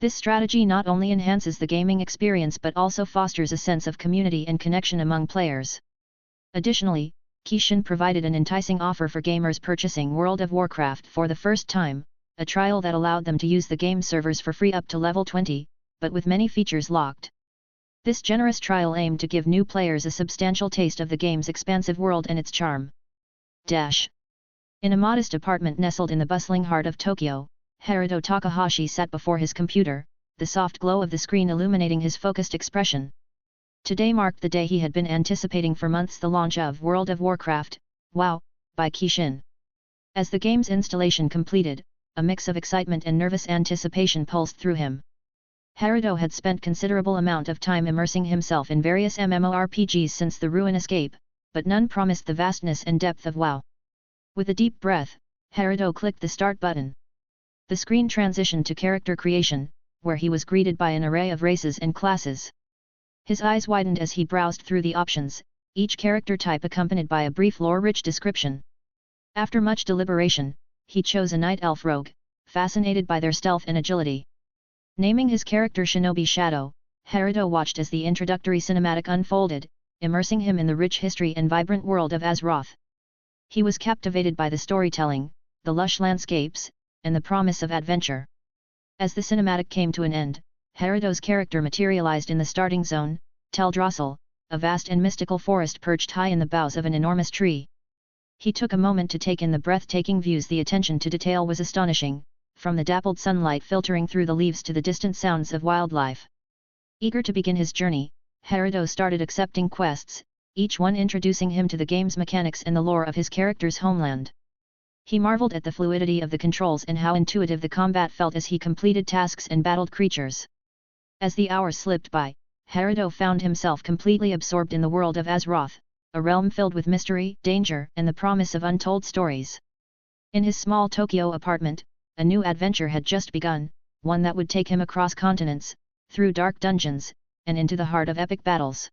This strategy not only enhances the gaming experience but also fosters a sense of community and connection among players. Additionally, Kishin provided an enticing offer for gamers purchasing World of Warcraft for the first time, a trial that allowed them to use the game servers for free up to level 20, but with many features locked. This generous trial aimed to give new players a substantial taste of the game's expansive world and its charm. In a modest apartment nestled in the bustling heart of Tokyo, Haruto Takahashi sat before his computer, the soft glow of the screen illuminating his focused expression. Today marked the day he had been anticipating for months, the launch of World of Warcraft, WoW, by Kishin. As the game's installation completed, a mix of excitement and nervous anticipation pulsed through him. Haruto had spent considerable amount of time immersing himself in various MMORPGs since the Ruin Escape, but none promised the vastness and depth of WoW. With a deep breath, Haruto clicked the start button. The screen transitioned to character creation, where he was greeted by an array of races and classes. His eyes widened as he browsed through the options, each character type accompanied by a brief lore-rich description. After much deliberation, he chose a Night Elf rogue, fascinated by their stealth and agility. Naming his character Shinobi Shadow, Haruto watched as the introductory cinematic unfolded, immersing him in the rich history and vibrant world of Azeroth. He was captivated by the storytelling, the lush landscapes, and the promise of adventure. As the cinematic came to an end, Haruto's character materialized in the starting zone, Teldrassil, a vast and mystical forest perched high in the boughs of an enormous tree. He took a moment to take in the breathtaking views. The attention to detail was astonishing, from the dappled sunlight filtering through the leaves to the distant sounds of wildlife. Eager to begin his journey, Haruto started accepting quests, each one introducing him to the game's mechanics and the lore of his character's homeland. He marveled at the fluidity of the controls and how intuitive the combat felt as he completed tasks and battled creatures. As the hours slipped by, Haruto found himself completely absorbed in the world of Azeroth, a realm filled with mystery, danger, and the promise of untold stories. In his small Tokyo apartment, a new adventure had just begun, one that would take him across continents, through dark dungeons, and into the heart of epic battles.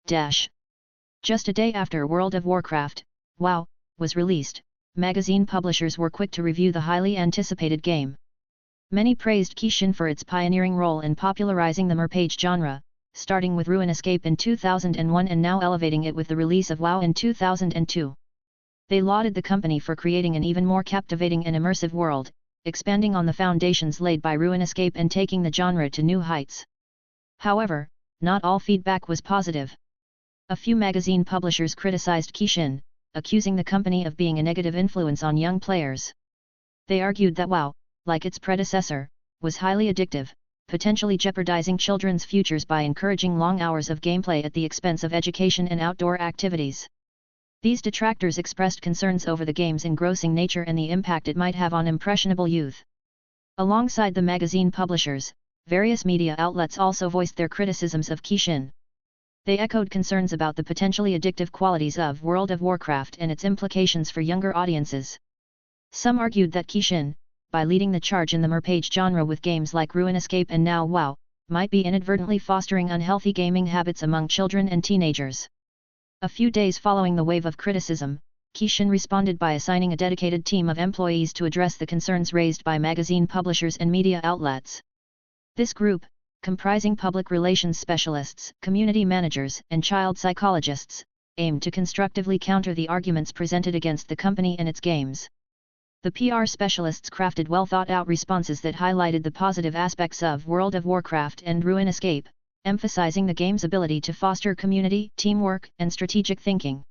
Just a day after World of Warcraft, WoW, was released, magazine publishers were quick to review the highly anticipated game. Many praised Kishin for its pioneering role in popularizing the merpage genre, starting with Ruin Escape in 2001 and now elevating it with the release of WoW in 2002. They lauded the company for creating an even more captivating and immersive world, expanding on the foundations laid by Ruin Escape and taking the genre to new heights. However, not all feedback was positive. A few magazine publishers criticized Kishin, accusing the company of being a negative influence on young players. They argued that WoW, like its predecessor, was highly addictive, potentially jeopardizing children's futures by encouraging long hours of gameplay at the expense of education and outdoor activities. These detractors expressed concerns over the game's engrossing nature and the impact it might have on impressionable youth. Alongside the magazine publishers, various media outlets also voiced their criticisms of Kishin. They echoed concerns about the potentially addictive qualities of World of Warcraft and its implications for younger audiences. Some argued that Kishin, by leading the charge in the merpage genre with games like Ruin Escape and now WoW, might be inadvertently fostering unhealthy gaming habits among children and teenagers. A few days following the wave of criticism, Kishin responded by assigning a dedicated team of employees to address the concerns raised by magazine publishers and media outlets. This group, comprising public relations specialists, community managers, and child psychologists, aimed to constructively counter the arguments presented against the company and its games. The PR specialists crafted well-thought-out responses that highlighted the positive aspects of World of Warcraft and Ruin Escape, emphasizing the game's ability to foster community, teamwork, and strategic thinking.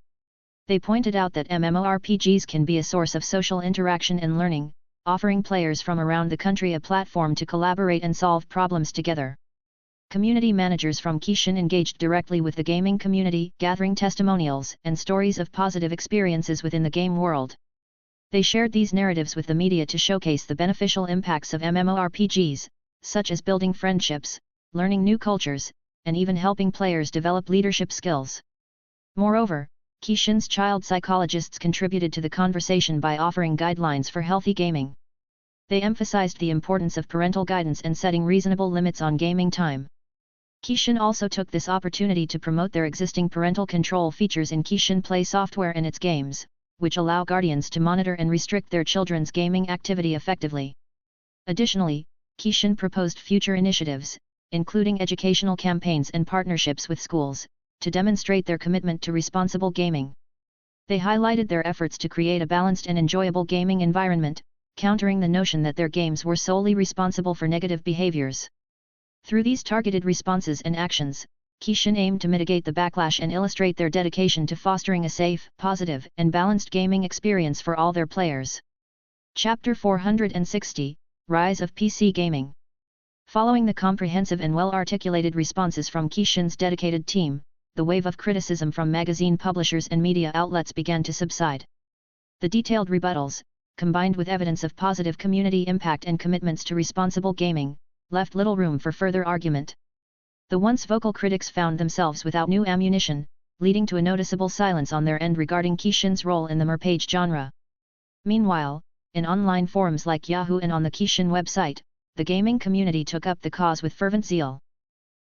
They pointed out that MMORPGs can be a source of social interaction and learning, offering players from around the country a platform to collaborate and solve problems together. Community managers from Kishin engaged directly with the gaming community, gathering testimonials and stories of positive experiences within the game world. They shared these narratives with the media to showcase the beneficial impacts of MMORPGs, such as building friendships, learning new cultures, and even helping players develop leadership skills. Moreover, Kishin's child psychologists contributed to the conversation by offering guidelines for healthy gaming. They emphasized the importance of parental guidance and setting reasonable limits on gaming time. Kishin also took this opportunity to promote their existing parental control features in Kishin Play software and its games, which allow guardians to monitor and restrict their children's gaming activity effectively. Additionally, Kishin proposed future initiatives, including educational campaigns and partnerships with schools, to demonstrate their commitment to responsible gaming. They highlighted their efforts to create a balanced and enjoyable gaming environment, countering the notion that their games were solely responsible for negative behaviors. Through these targeted responses and actions, Kishin aimed to mitigate the backlash and illustrate their dedication to fostering a safe, positive, and balanced gaming experience for all their players. Chapter 460, Rise of PC Gaming. Following the comprehensive and well-articulated responses from Kishin's dedicated team, the wave of criticism from magazine publishers and media outlets began to subside. The detailed rebuttals, combined with evidence of positive community impact and commitments to responsible gaming, left little room for further argument. The once vocal critics found themselves without new ammunition, leading to a noticeable silence on their end regarding Kishin's role in the merpage genre. Meanwhile, in online forums like Yahoo and on the Kishin website, the gaming community took up the cause with fervent zeal.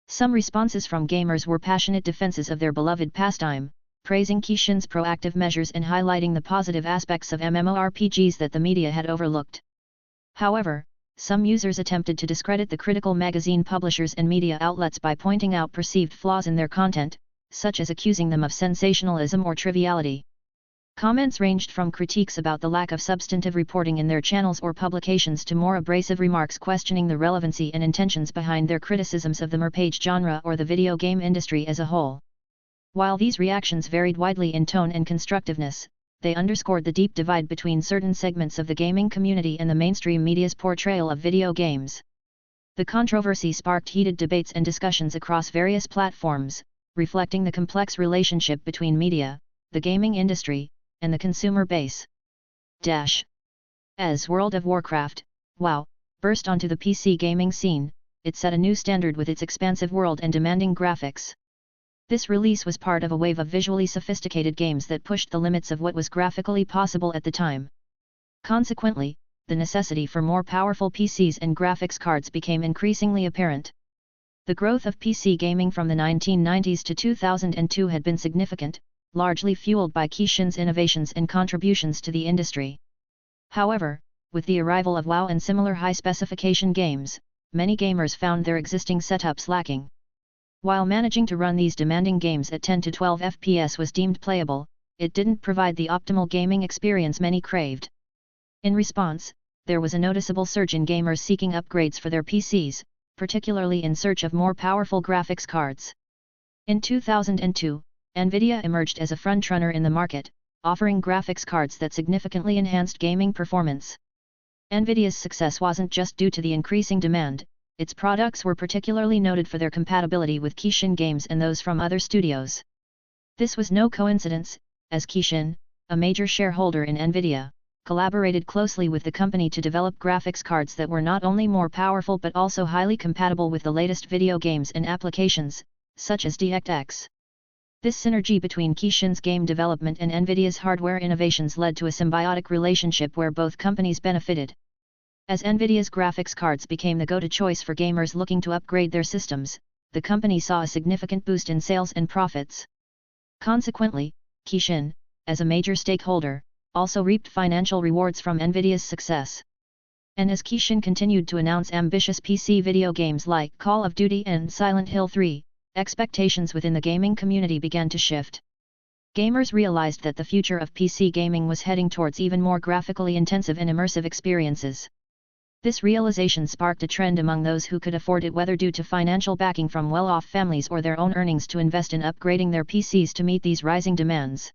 Some responses from gamers were passionate defenses of their beloved pastime, praising Kishin's proactive measures and highlighting the positive aspects of MMORPGs that the media had overlooked. However, some users attempted to discredit the critical magazine publishers and media outlets by pointing out perceived flaws in their content, such as accusing them of sensationalism or triviality. Comments ranged from critiques about the lack of substantive reporting in their channels or publications to more abrasive remarks questioning the relevancy and intentions behind their criticisms of the merpage genre or the video game industry as a whole. While these reactions varied widely in tone and constructiveness, they underscored the deep divide between certain segments of the gaming community and the mainstream media's portrayal of video games. The controversy sparked heated debates and discussions across various platforms, reflecting the complex relationship between media, the gaming industry, and the consumer base. As World of Warcraft, WoW, burst onto the PC gaming scene, it set a new standard with its expansive world and demanding graphics. This release was part of a wave of visually sophisticated games that pushed the limits of what was graphically possible at the time. Consequently, the necessity for more powerful PCs and graphics cards became increasingly apparent. The growth of PC gaming from the 1990s to 2002 had been significant, largely fueled by Kishin's innovations and contributions to the industry. However, with the arrival of WoW and similar high-specification games, many gamers found their existing setups lacking. While managing to run these demanding games at 10 to 12 FPS was deemed playable, it didn't provide the optimal gaming experience many craved. In response, there was a noticeable surge in gamers seeking upgrades for their PCs, particularly in search of more powerful graphics cards. In 2002, Nvidia emerged as a frontrunner in the market, offering graphics cards that significantly enhanced gaming performance. Nvidia's success wasn't just due to the increasing demand, its products were particularly noted for their compatibility with Kishin games and those from other studios. This was no coincidence, as Kishin, a major shareholder in Nvidia, collaborated closely with the company to develop graphics cards that were not only more powerful but also highly compatible with the latest video games and applications, such as DirectX. This synergy between Kishin's game development and Nvidia's hardware innovations led to a symbiotic relationship where both companies benefited. As Nvidia's graphics cards became the go-to choice for gamers looking to upgrade their systems, the company saw a significant boost in sales and profits. Consequently, Kishin, as a major stakeholder, also reaped financial rewards from Nvidia's success. And as Kishin continued to announce ambitious PC video games like Call of Duty and Silent Hill 3, expectations within the gaming community began to shift. Gamers realized that the future of PC gaming was heading towards even more graphically intensive and immersive experiences. This realization sparked a trend among those who could afford it, whether due to financial backing from well-off families or their own earnings, to invest in upgrading their PCs to meet these rising demands.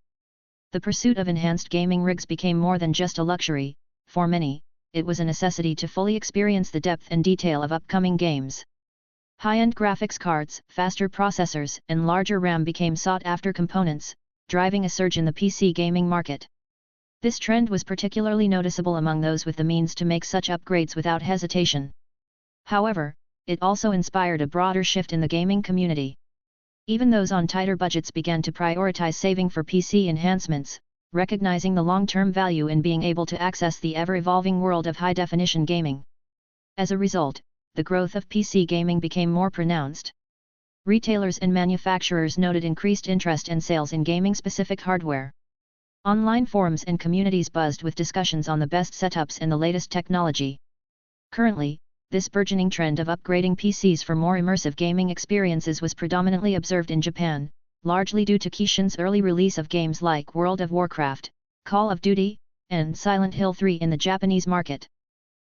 The pursuit of enhanced gaming rigs became more than just a luxury. For many, it was a necessity to fully experience the depth and detail of upcoming games. High-end graphics cards, faster processors, and larger RAM became sought-after components, driving a surge in the PC gaming market. This trend was particularly noticeable among those with the means to make such upgrades without hesitation. However, it also inspired a broader shift in the gaming community. Even those on tighter budgets began to prioritize saving for PC enhancements, recognizing the long-term value in being able to access the ever-evolving world of high-definition gaming. As a result, the growth of PC gaming became more pronounced. Retailers and manufacturers noted increased interest and sales in gaming-specific hardware. Online forums and communities buzzed with discussions on the best setups and the latest technology. Currently, this burgeoning trend of upgrading PCs for more immersive gaming experiences was predominantly observed in Japan, largely due to Kishin's early release of games like World of Warcraft, Call of Duty, and Silent Hill 3 in the Japanese market.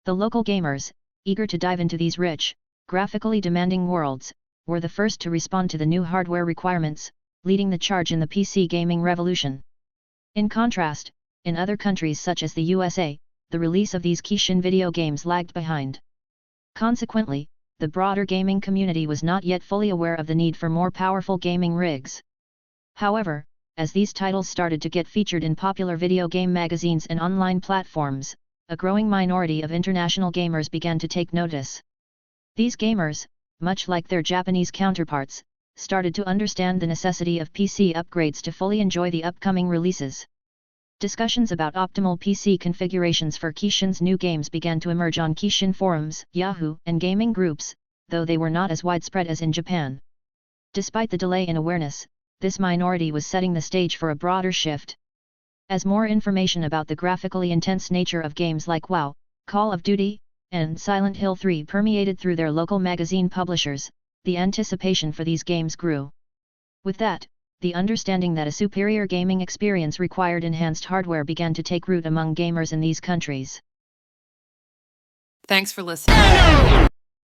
The local gamers, eager to dive into these rich, graphically demanding worlds, were the first to respond to the new hardware requirements, leading the charge in the PC gaming revolution. In contrast, in other countries such as the USA, the release of these Kishin video games lagged behind. Consequently, the broader gaming community was not yet fully aware of the need for more powerful gaming rigs. However, as these titles started to get featured in popular video game magazines and online platforms, a growing minority of international gamers began to take notice. These gamers, much like their Japanese counterparts, started to understand the necessity of PC upgrades to fully enjoy the upcoming releases. Discussions about optimal PC configurations for Kishin's new games began to emerge on Kishin forums, Yahoo, and gaming groups, though they were not as widespread as in Japan. Despite the delay in awareness, this minority was setting the stage for a broader shift. As more information about the graphically intense nature of games like WoW, Call of Duty, and Silent Hill 3 permeated through their local magazine publishers, the anticipation for these games grew. With that, the understanding that a superior gaming experience required enhanced hardware began to take root among gamers in these countries. Thanks for listening.